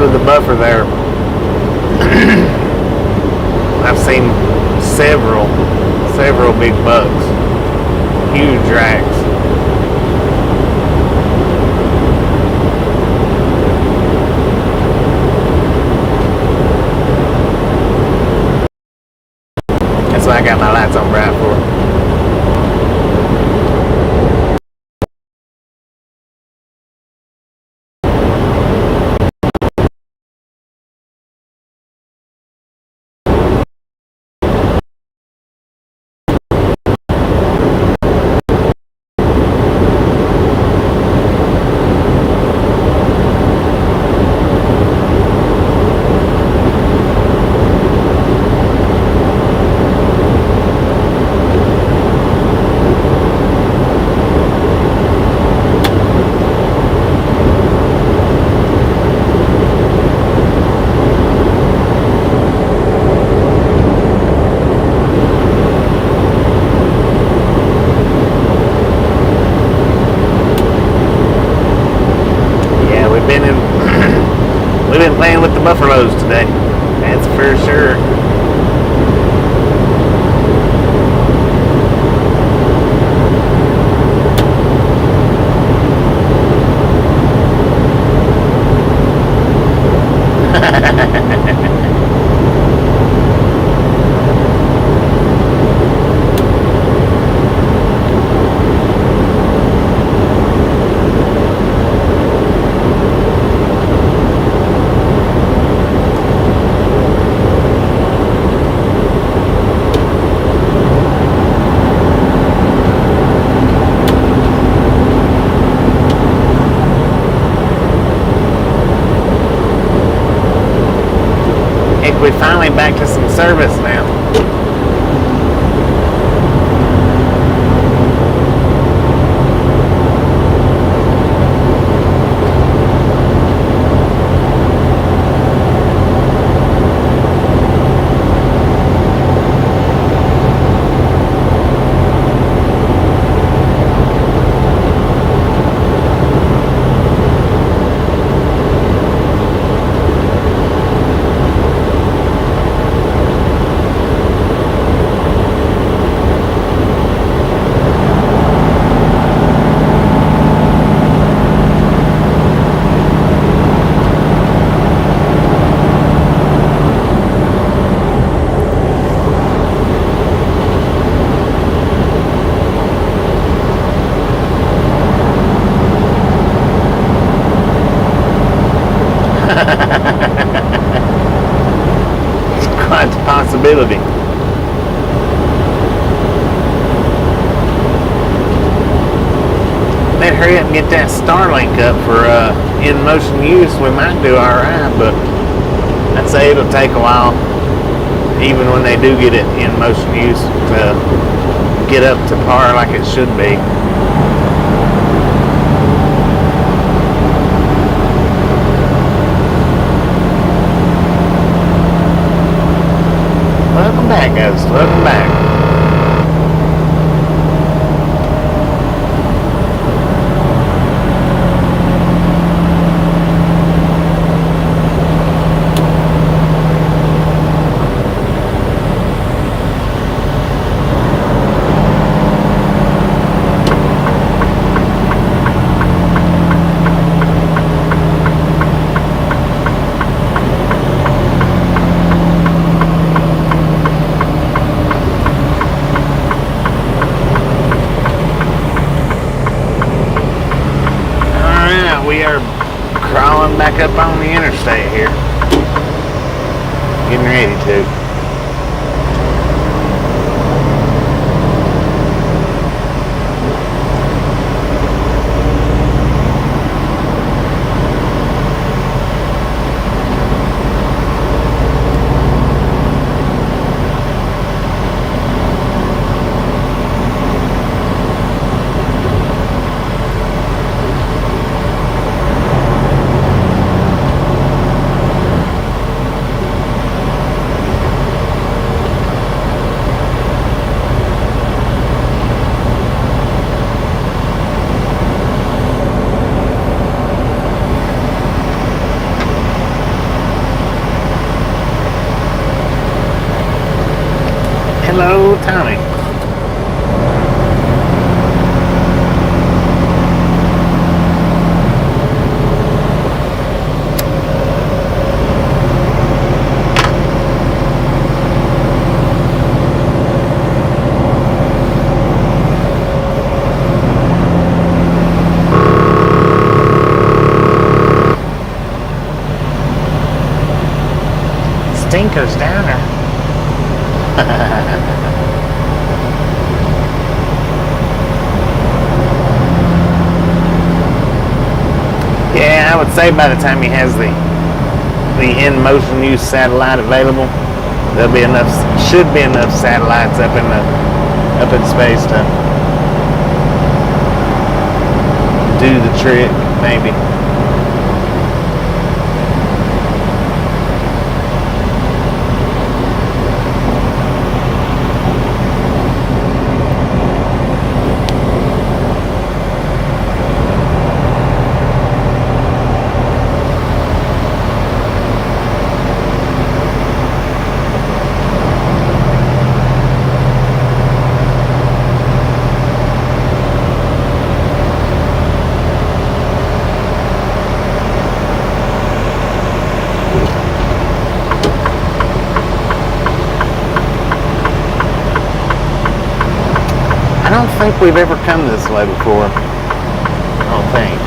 under the buffer there, I've seen several big bucks, huge racks. That's what I got my lights on bright for. We've been playing with the buffaloes today. That's for sure. We're finally back to some service now. It's quite a possibility. Better hurry up and get that Starlink up for in motion use. We might do alright, but I'd say it'll take a while, even when they do get it in motion use, to get up to par like it should be. Welcome back, guys. Welcome back. We are crawling back up on the interstate here. Getting ready to. Yeah, I would say by the time he has the in motion use satellite available, there'll be enough, should be enough satellites up in space to do the trick, maybe. I don't think we've ever come this way before. I don't think.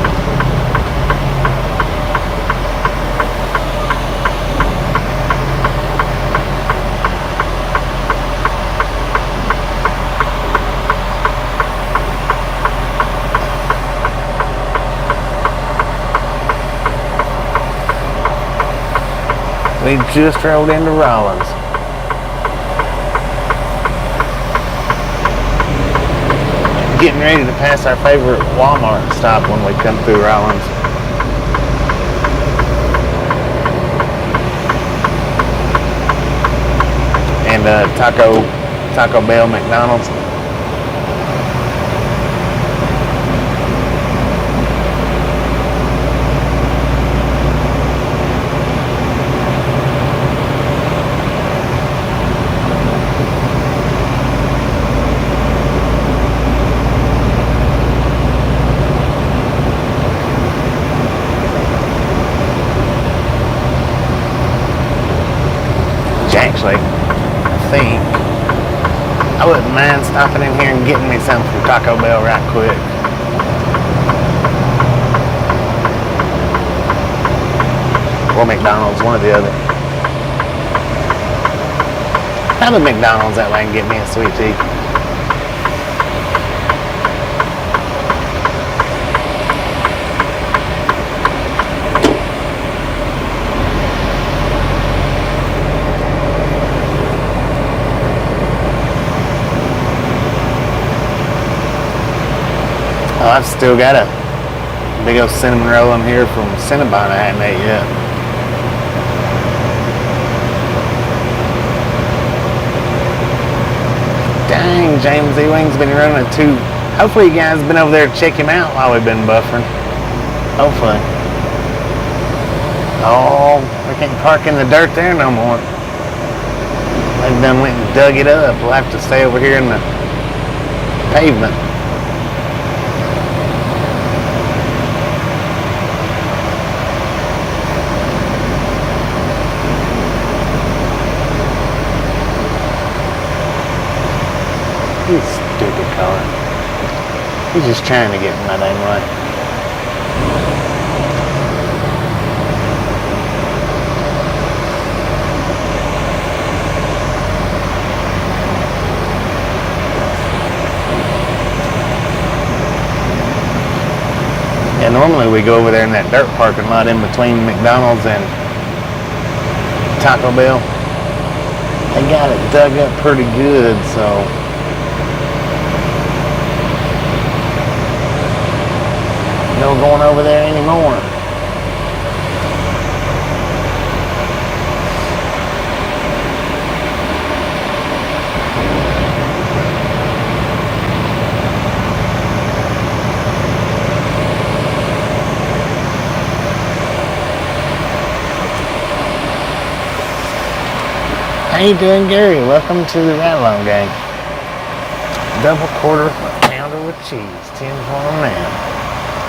We just rolled into Rawlins. Getting ready to pass our favorite Walmart stop when we come through Rawlins. And Taco Bell, McDonald's. Actually, I think I wouldn't mind stopping in here and getting me something from Taco Bell right quick. Or McDonald's, one or the other. Probably McDonald's, that way I can get me a sweet tea. Oh, I've still got a big old cinnamon roll in here from Cinnabon I hadn't ate yet. Dang, James E-Wing's been running a 2. Hopefully you guys have been over there to check him out while we've been buffering. Hopefully. Oh, we can't park in the dirt there no more. They've done went and dug it up. We'll have to stay over here in the pavement. This stupid car. He's just trying to get in my dang way. Yeah, normally we go over there in that dirt parking lot in between McDonald's and Taco Bell. They got it dug up pretty good, so no going over there anymore. How you doing, Gary? Welcome to the Ride-Along Gang. Double quarter pounder with cheese, 10 for a man.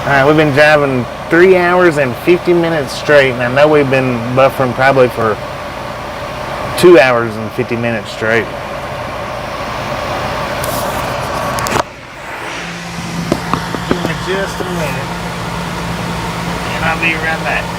Alright, we've been driving 3 hours and 50 minutes straight, and I know we've been buffering probably for 2 hours and 50 minutes straight. Give me just a minute, and I'll be right back.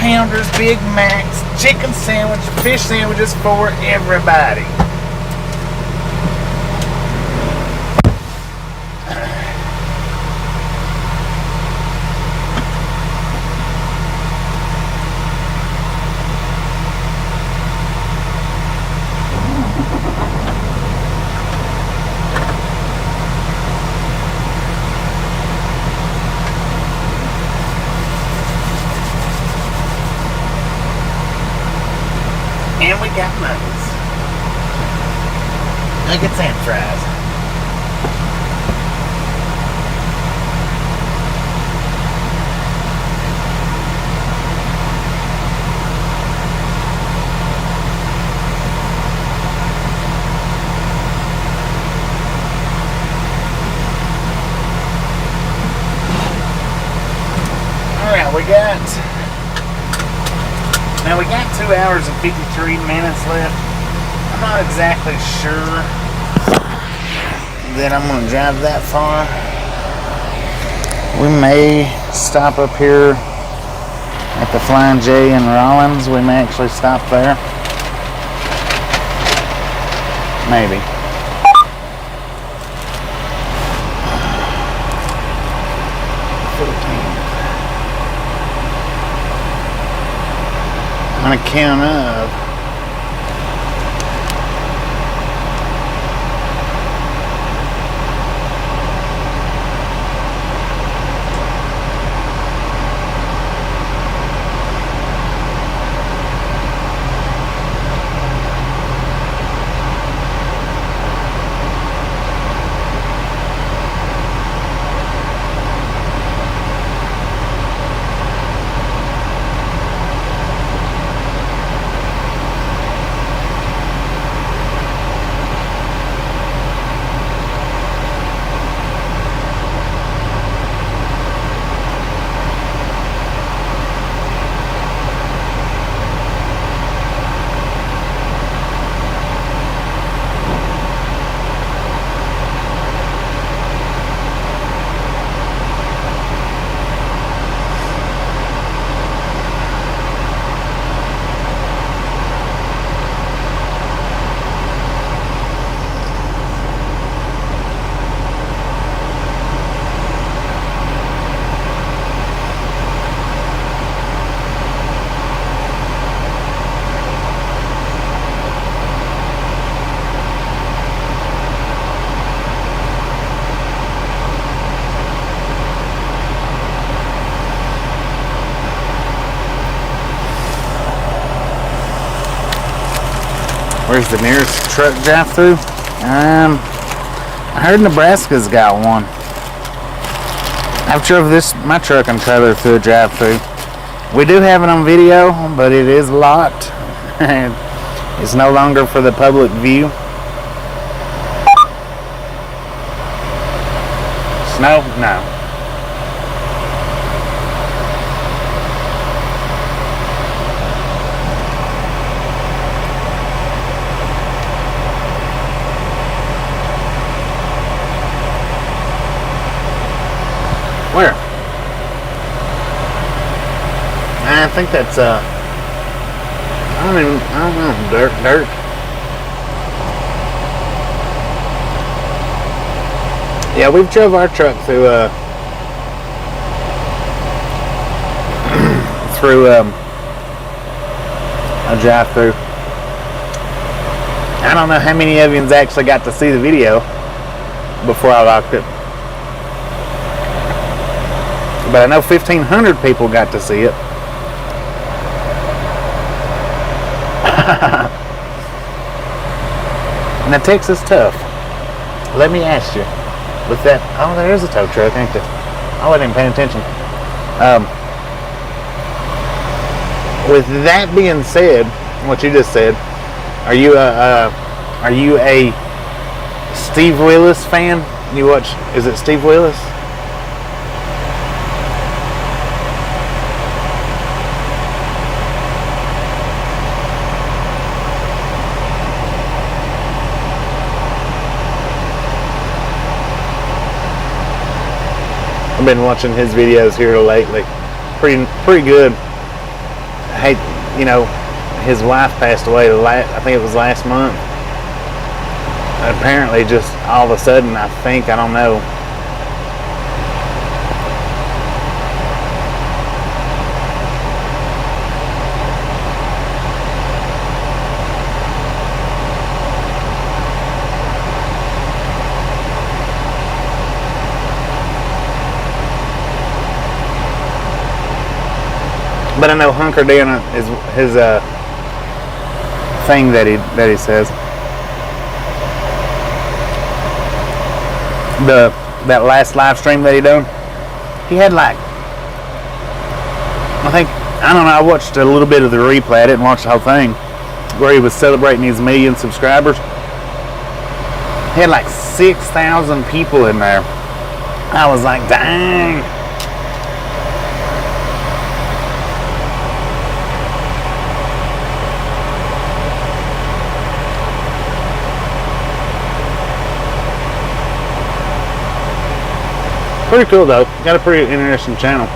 pounders, Big Macs, chicken sandwich, fish sandwiches for everybody. And we got nuggets. Nuggets and fries. Alright, we got 2 hours and 53 minutes left. I'm not exactly sure that I'm going to drive that far. We may stop up here at the Flying J in Rawlins. We may actually stop there. Maybe. On account of where's the nearest truck drive-through? I heard Nebraska's got one. I've drove my truck and trailer through a drive-through. We do have it on video, but it is locked. It's no longer for the public view. Snow? No. Where? I think that's I don't know, dirt. Yeah, we've drove our truck through a drive-through. I don't know how many of you actually got to see the video before I locked it. But I know 1,500 people got to see it. Now, Texas tough. Let me ask you. With that, oh, there is a tow truck, ain't there? I wasn't even paying attention. With that being said, what you just said, are you a Steve Willis fan? You watch? Is it Steve Willis? I've been watching his videos here lately. Pretty good. you know, his wife passed away. I think it was last month. Apparently, just all of a sudden, I don't know. But I know hunker down is his thing that he says. That last live stream that he done, he had like, I don't know, I watched a little bit of the replay. I didn't watch the whole thing, where he was celebrating his 1 million subscribers. He had like 6,000 people in there. I was like, dang. Pretty cool though. Got a pretty interesting channel.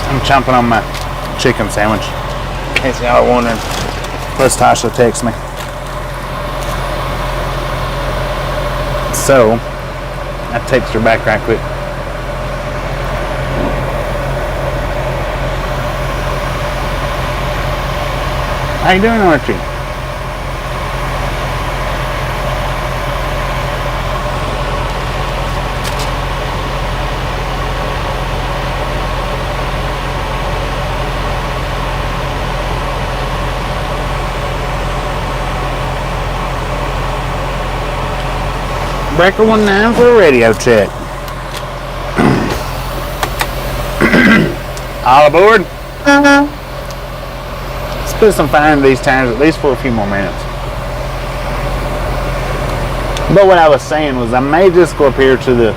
I'm chomping on my chicken sandwich. In case y'all are wondering. Plus Tasha texts me. So, I text her back right quick. How you doing, Archie? Breaker 19 for a radio check. All aboard? Let's put some fire in these tires at least for a few more minutes. But what I was saying was I may just go up here to the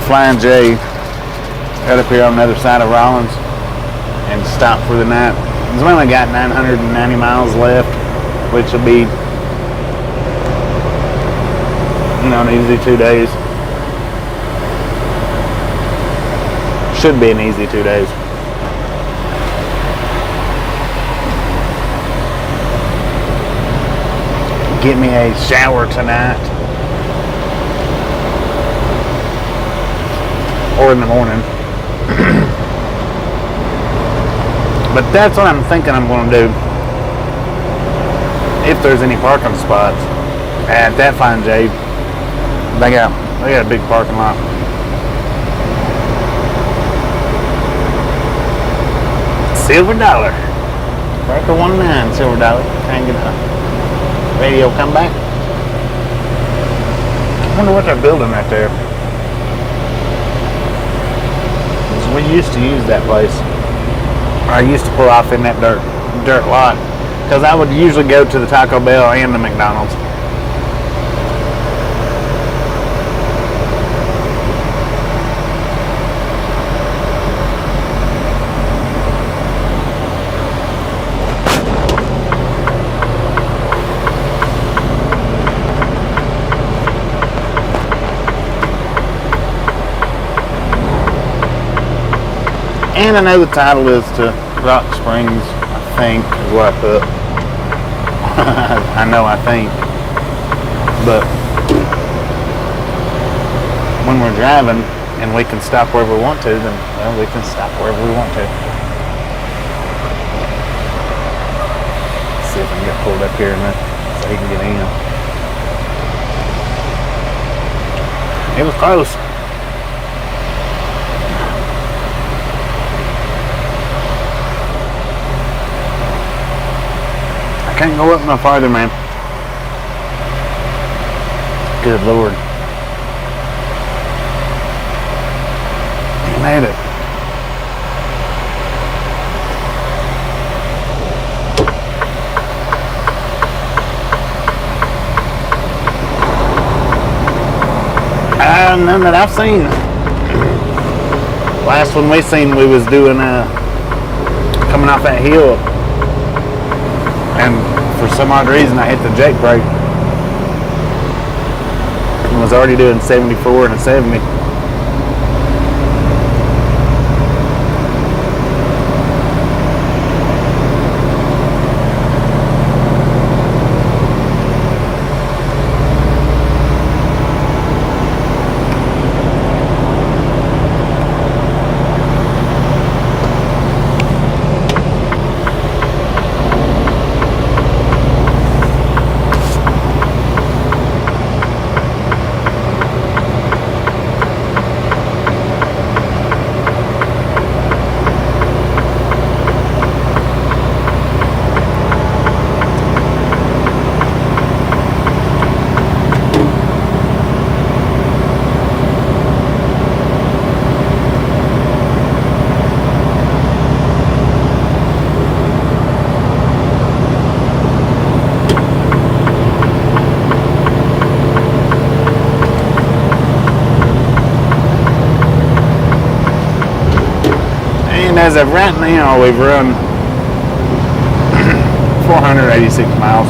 Flying J right up here on the other side of Rawlins and stop for the night. We've only got 990 miles left, which will be, you know, an easy 2 days. Should be an easy 2 days. Get me a shower tonight. Or in the morning. But that's what I'm thinking I'm going to do. If there's any parking spots at that Fine J. They got a big parking lot. Silver dollar. Breaker 19, silver dollar. Try and get a radio come back. I wonder what they're building right there. We used to use that place. I used to pull off in that dirt lot because I would usually go to the Taco Bell and the McDonald's. And I know the title is to Rock Springs, I think, is what I put. I know, I think. But when we're driving and we can stop wherever we want to, then, well, we can stop wherever we want to. Let's see if I can get pulled up here so he can get in. It was close. Can't go up no farther, man. Good Lord. You made it. None that I've seen. Last one we seen, we was doing coming off that hill. And for some odd reason, I hit the jake brake. was already doing 74 and a 70. As of right now, we've run 486 miles.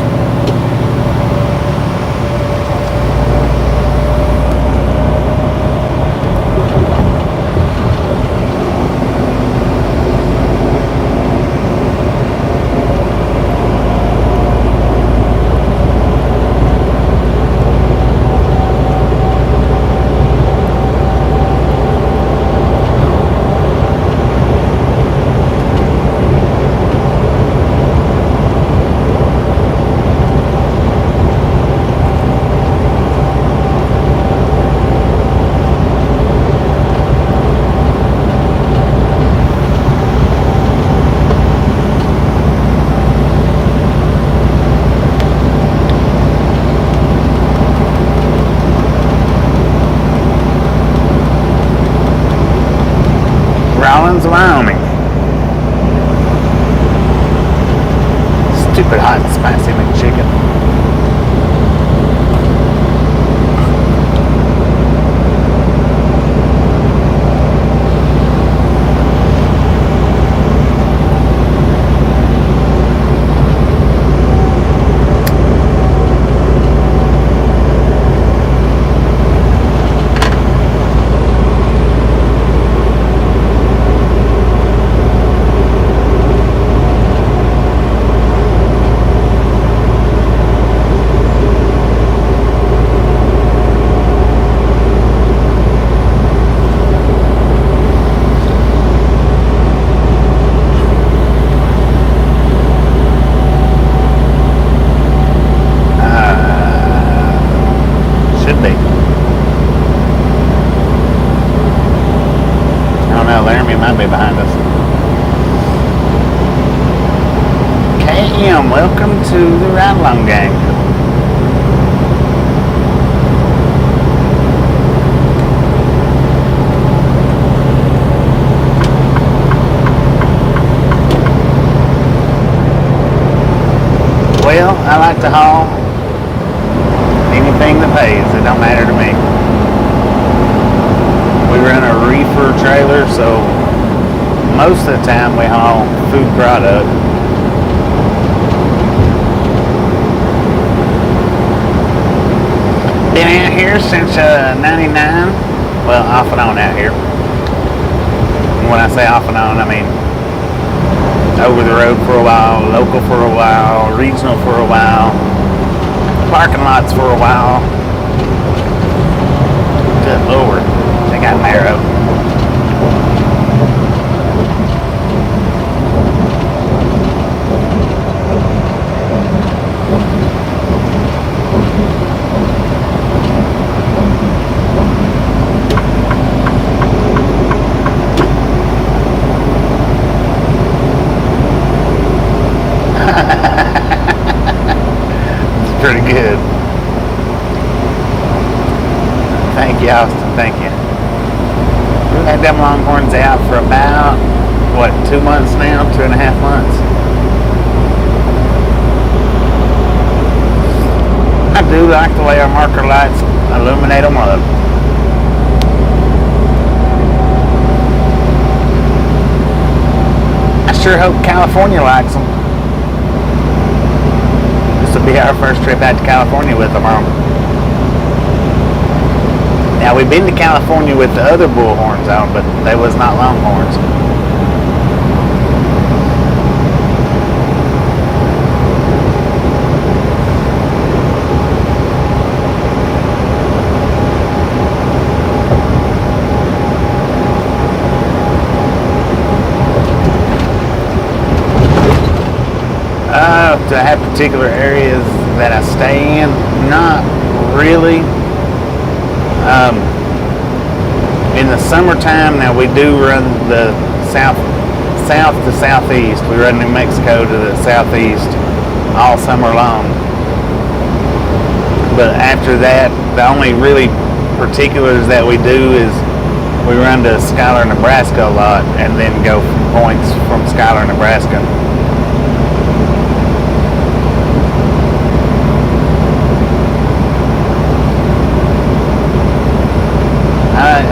Rawlins, Wyoming. Stupid hot and spicy McChicken. Welcome to the Ride Along Gang. Well, I like to haul anything that pays. It don't matter to me. We run a reefer trailer, so most of the time we haul food product. Been out here since 99. Well, off and on out here. And when I say off and on, I mean over the road for a while, local for a while, regional for a while, parking lots for a while. Good Lord, they got narrow. Pretty good. Thank you, Austin. Thank you. We've had them Longhorns out for about, what, 2 months now? 2.5 months. I do like the way our marker lights illuminate them up. I sure hope California likes them. This will be our first trip out to California with them on. Now, we've been to California with the other bullhorns on, but they was not longhorns. Do I have particular areas that I stay in? Not really. In the summertime, now we do run the south to southeast. We run New Mexico to the southeast all summer long. But after that, the only really particulars that we do is we run to Schuyler, Nebraska a lot, and then go from points from Schuyler, Nebraska.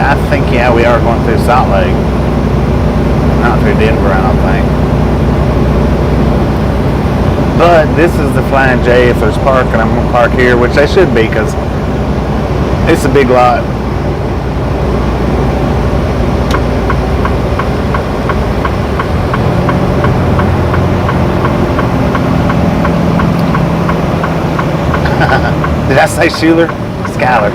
I think, yeah, we are going through Salt Lake. Not through Denver, I don't think. But this is the Flying J. If there's parking, I'm going to park here, which they should be, because it's a big lot. Did I say Schuler? Schuyler.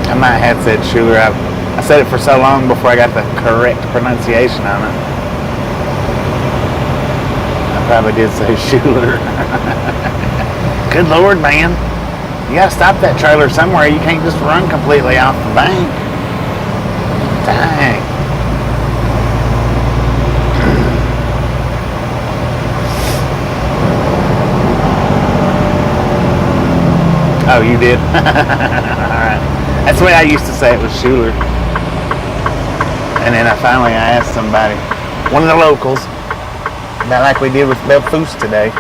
I might have said Schuler. I said it for so long before I got the correct pronunciation on it. I probably did say Schuler. Good Lord, man. You gotta stop that trailer somewhere. You can't just run completely off the bank. Dang. Oh, you did? Alright. That's the way I used to say it was Schuler. And then I finally asked somebody, one of the locals, about like we did with Bel Foose today.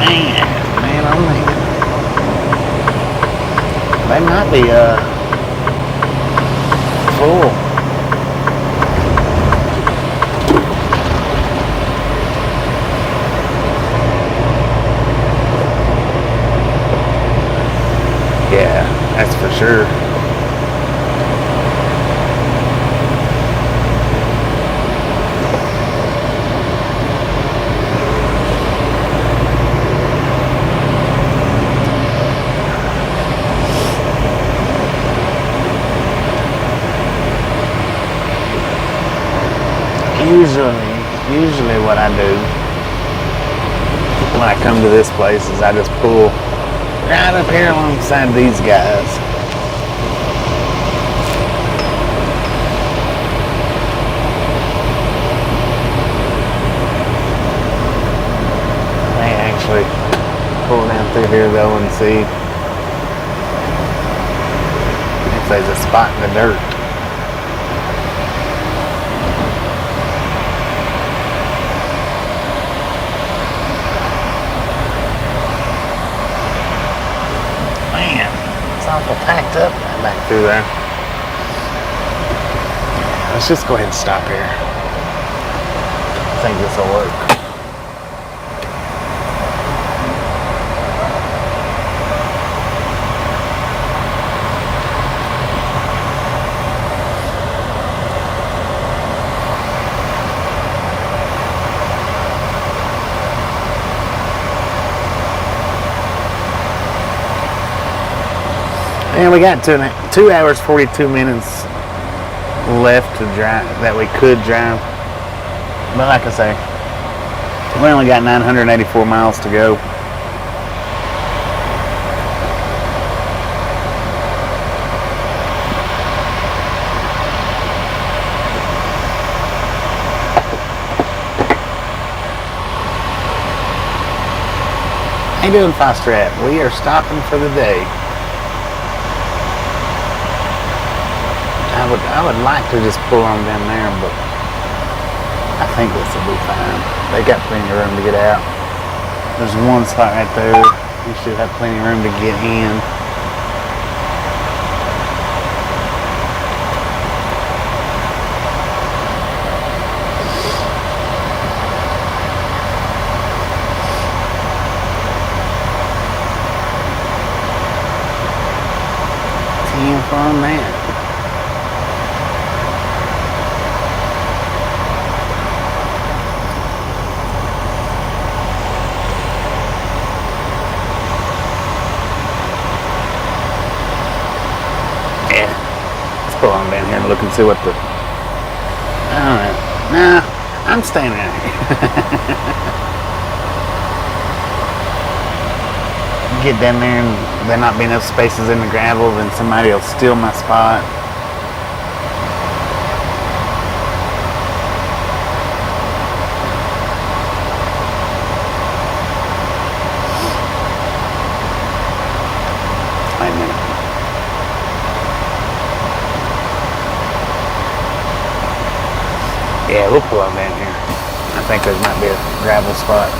Man, oh man. They might be full. Yeah, that's for sure. Usually what I do when I come to this place is I just pull right up here alongside these guys. I may actually pull down through here though and see if there's a spot in the dirt. Awful packed up back through there. Let's just go ahead and stop here. I think this will work. And we got 2 hours 42 minutes left to drive that we could drive. But like I say, we only got 984 miles to go. How you doing, Foster App? We are stopping for the day. I would like to just pull on down there, but I think this will be fine. They got plenty of room to get out. There's one spot right there. You should have plenty of room to get in. 10 on that. Yeah. Let's pull on down here and look and see what the... I don't know. Nah, I'm staying out here. Get down there and there not be enough spaces in the gravel, then somebody will steal my spot. Wait a minute. Yeah, we'll pull on down here. I think there might be a gravel spot.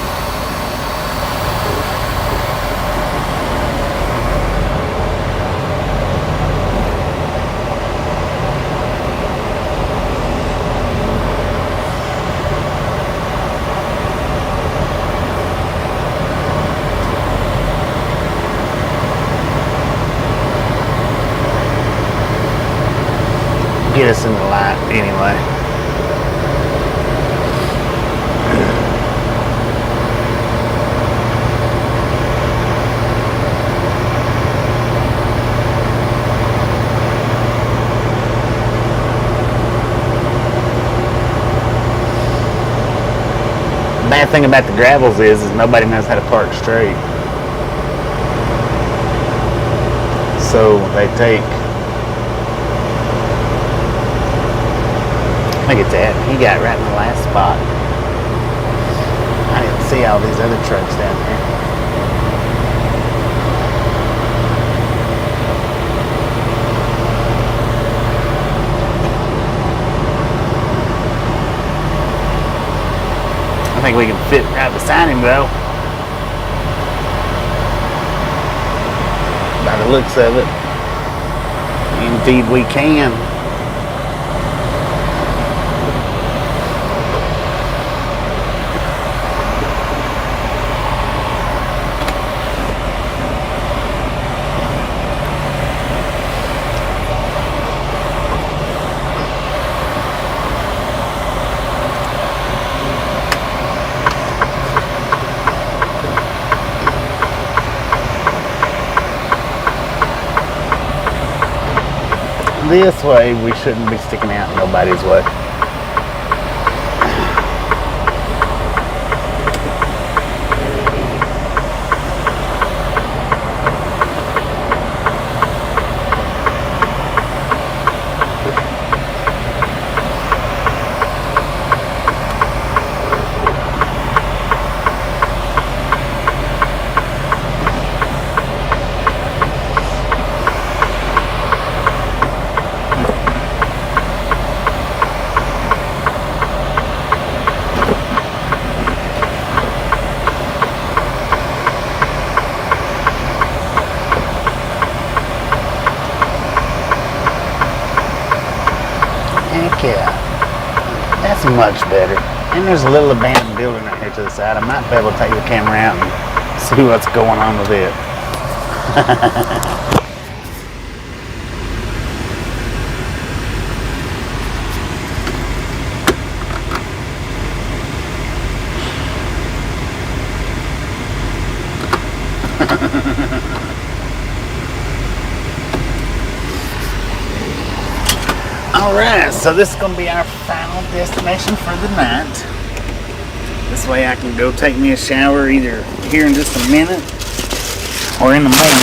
Get us in the light anyway. Bad thing about the gravels is nobody knows how to park straight. So they take... Look at that. He got right in the last spot. I didn't see all these other trucks down there. I think we can fit right beside him though. By the looks of it. Indeed we can. This way, we shouldn't be sticking out in nobody's way. Yeah, that's much better. And there's a little abandoned building right here to the side. I might be able to take the camera out and see what's going on with it. Alright, so this is going to be our final destination for the night. This way I can go take me a shower either here in just a minute or in the morning.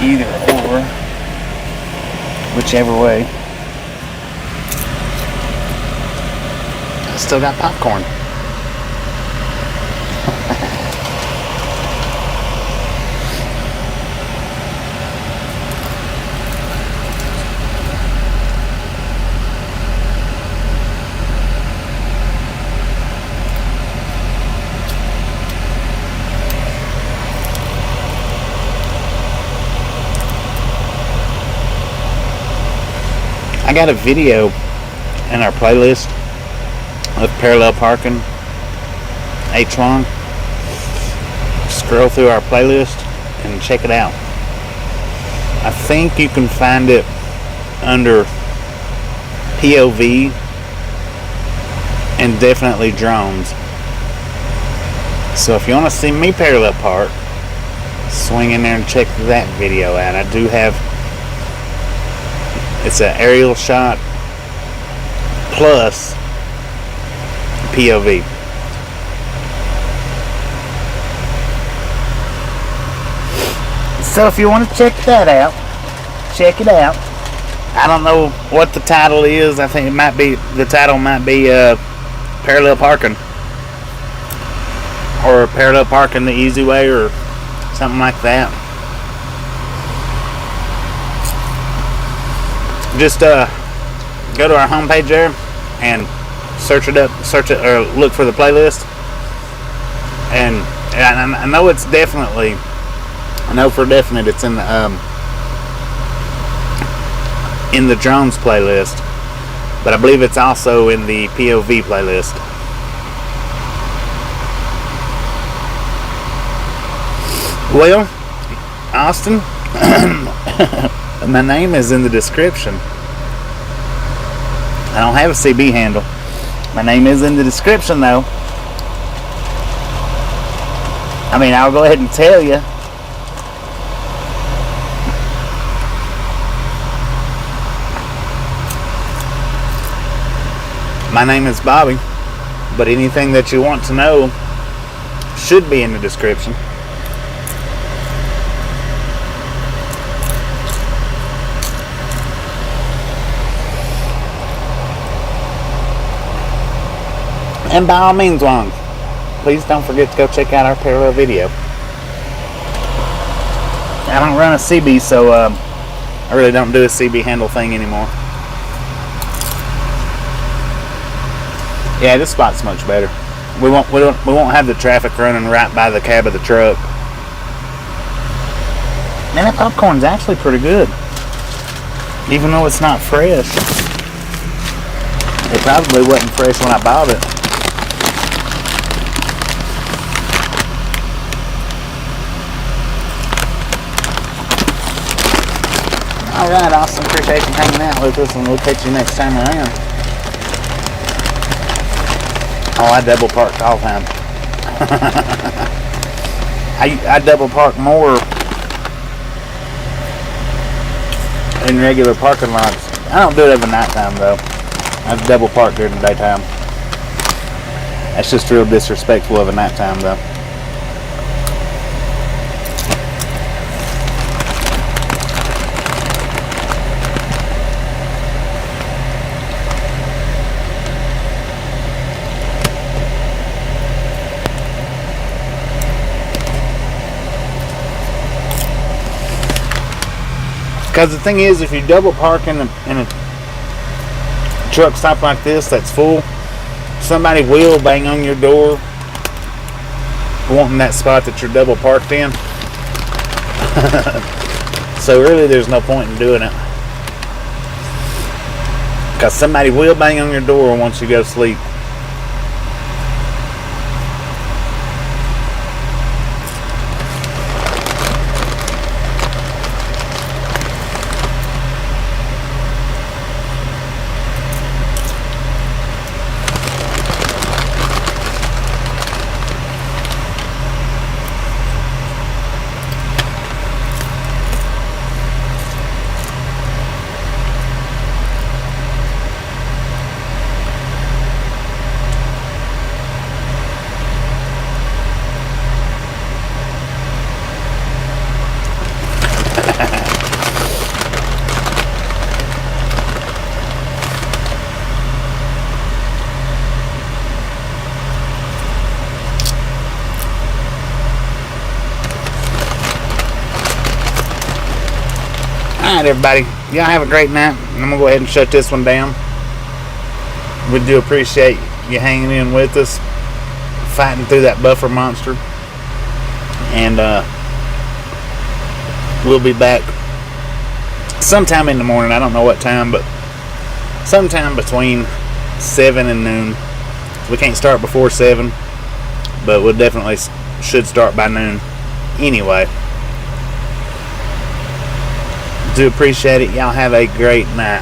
Either or, whichever way. I still got popcorn. I got a video in our playlist of parallel parking, H1. scroll through our playlist and check it out. I think you can find it under POV and definitely drones. So if you want to see me parallel park, swing in there and check that video out. I do have, it's an aerial shot plus POV. So if you want to check that out, check it out. I don't know what the title is. I think it might be, the title might be parallel parking, or parallel parking the easy way, or something like that. Just go to our homepage there and search it, or look for the playlist. And I know it's definitely, I know for definite it's in the drones playlist, but I believe it's also in the POV playlist. Well, Austin, my name is in the description. I don't have a CB handle. My name is in the description though. I mean, I'll go ahead and tell you. My name is Bobby, but anything that you want to know should be in the description. And by all means, Wong, please don't forget to go check out our parallel video. I don't run a CB, so I really don't do a CB handle thing anymore. Yeah, this spot's much better. We won't have the traffic running right by the cab of the truck. Man, that popcorn's actually pretty good, even though it's not fresh. It probably wasn't fresh when I bought it. Alright, Austin, appreciate you hanging out with us, and we'll catch you next time around. Oh, I double parked all the time. I double park more in regular parking lots. I don't do it every night time though. I double park during the daytime. That's just real disrespectful of a nighttime though. Because the thing is, if you double park in a truck stop like this that's full, somebody will bang on your door wanting that spot that you're double parked in. So really there's no point in doing it, because somebody will bang on your door once you go to sleep. Alright, everybody, y'all have a great night. I'm gonna go ahead and shut this one down. We do appreciate you hanging in with us, fighting through that buffer monster, and we'll be back sometime in the morning. I don't know what time, but sometime between 7 and noon. We can't start before 7, but we'll definitely should start by noon. Anyway, do appreciate it. Y'all have a great night.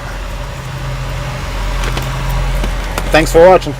Thanks for watching.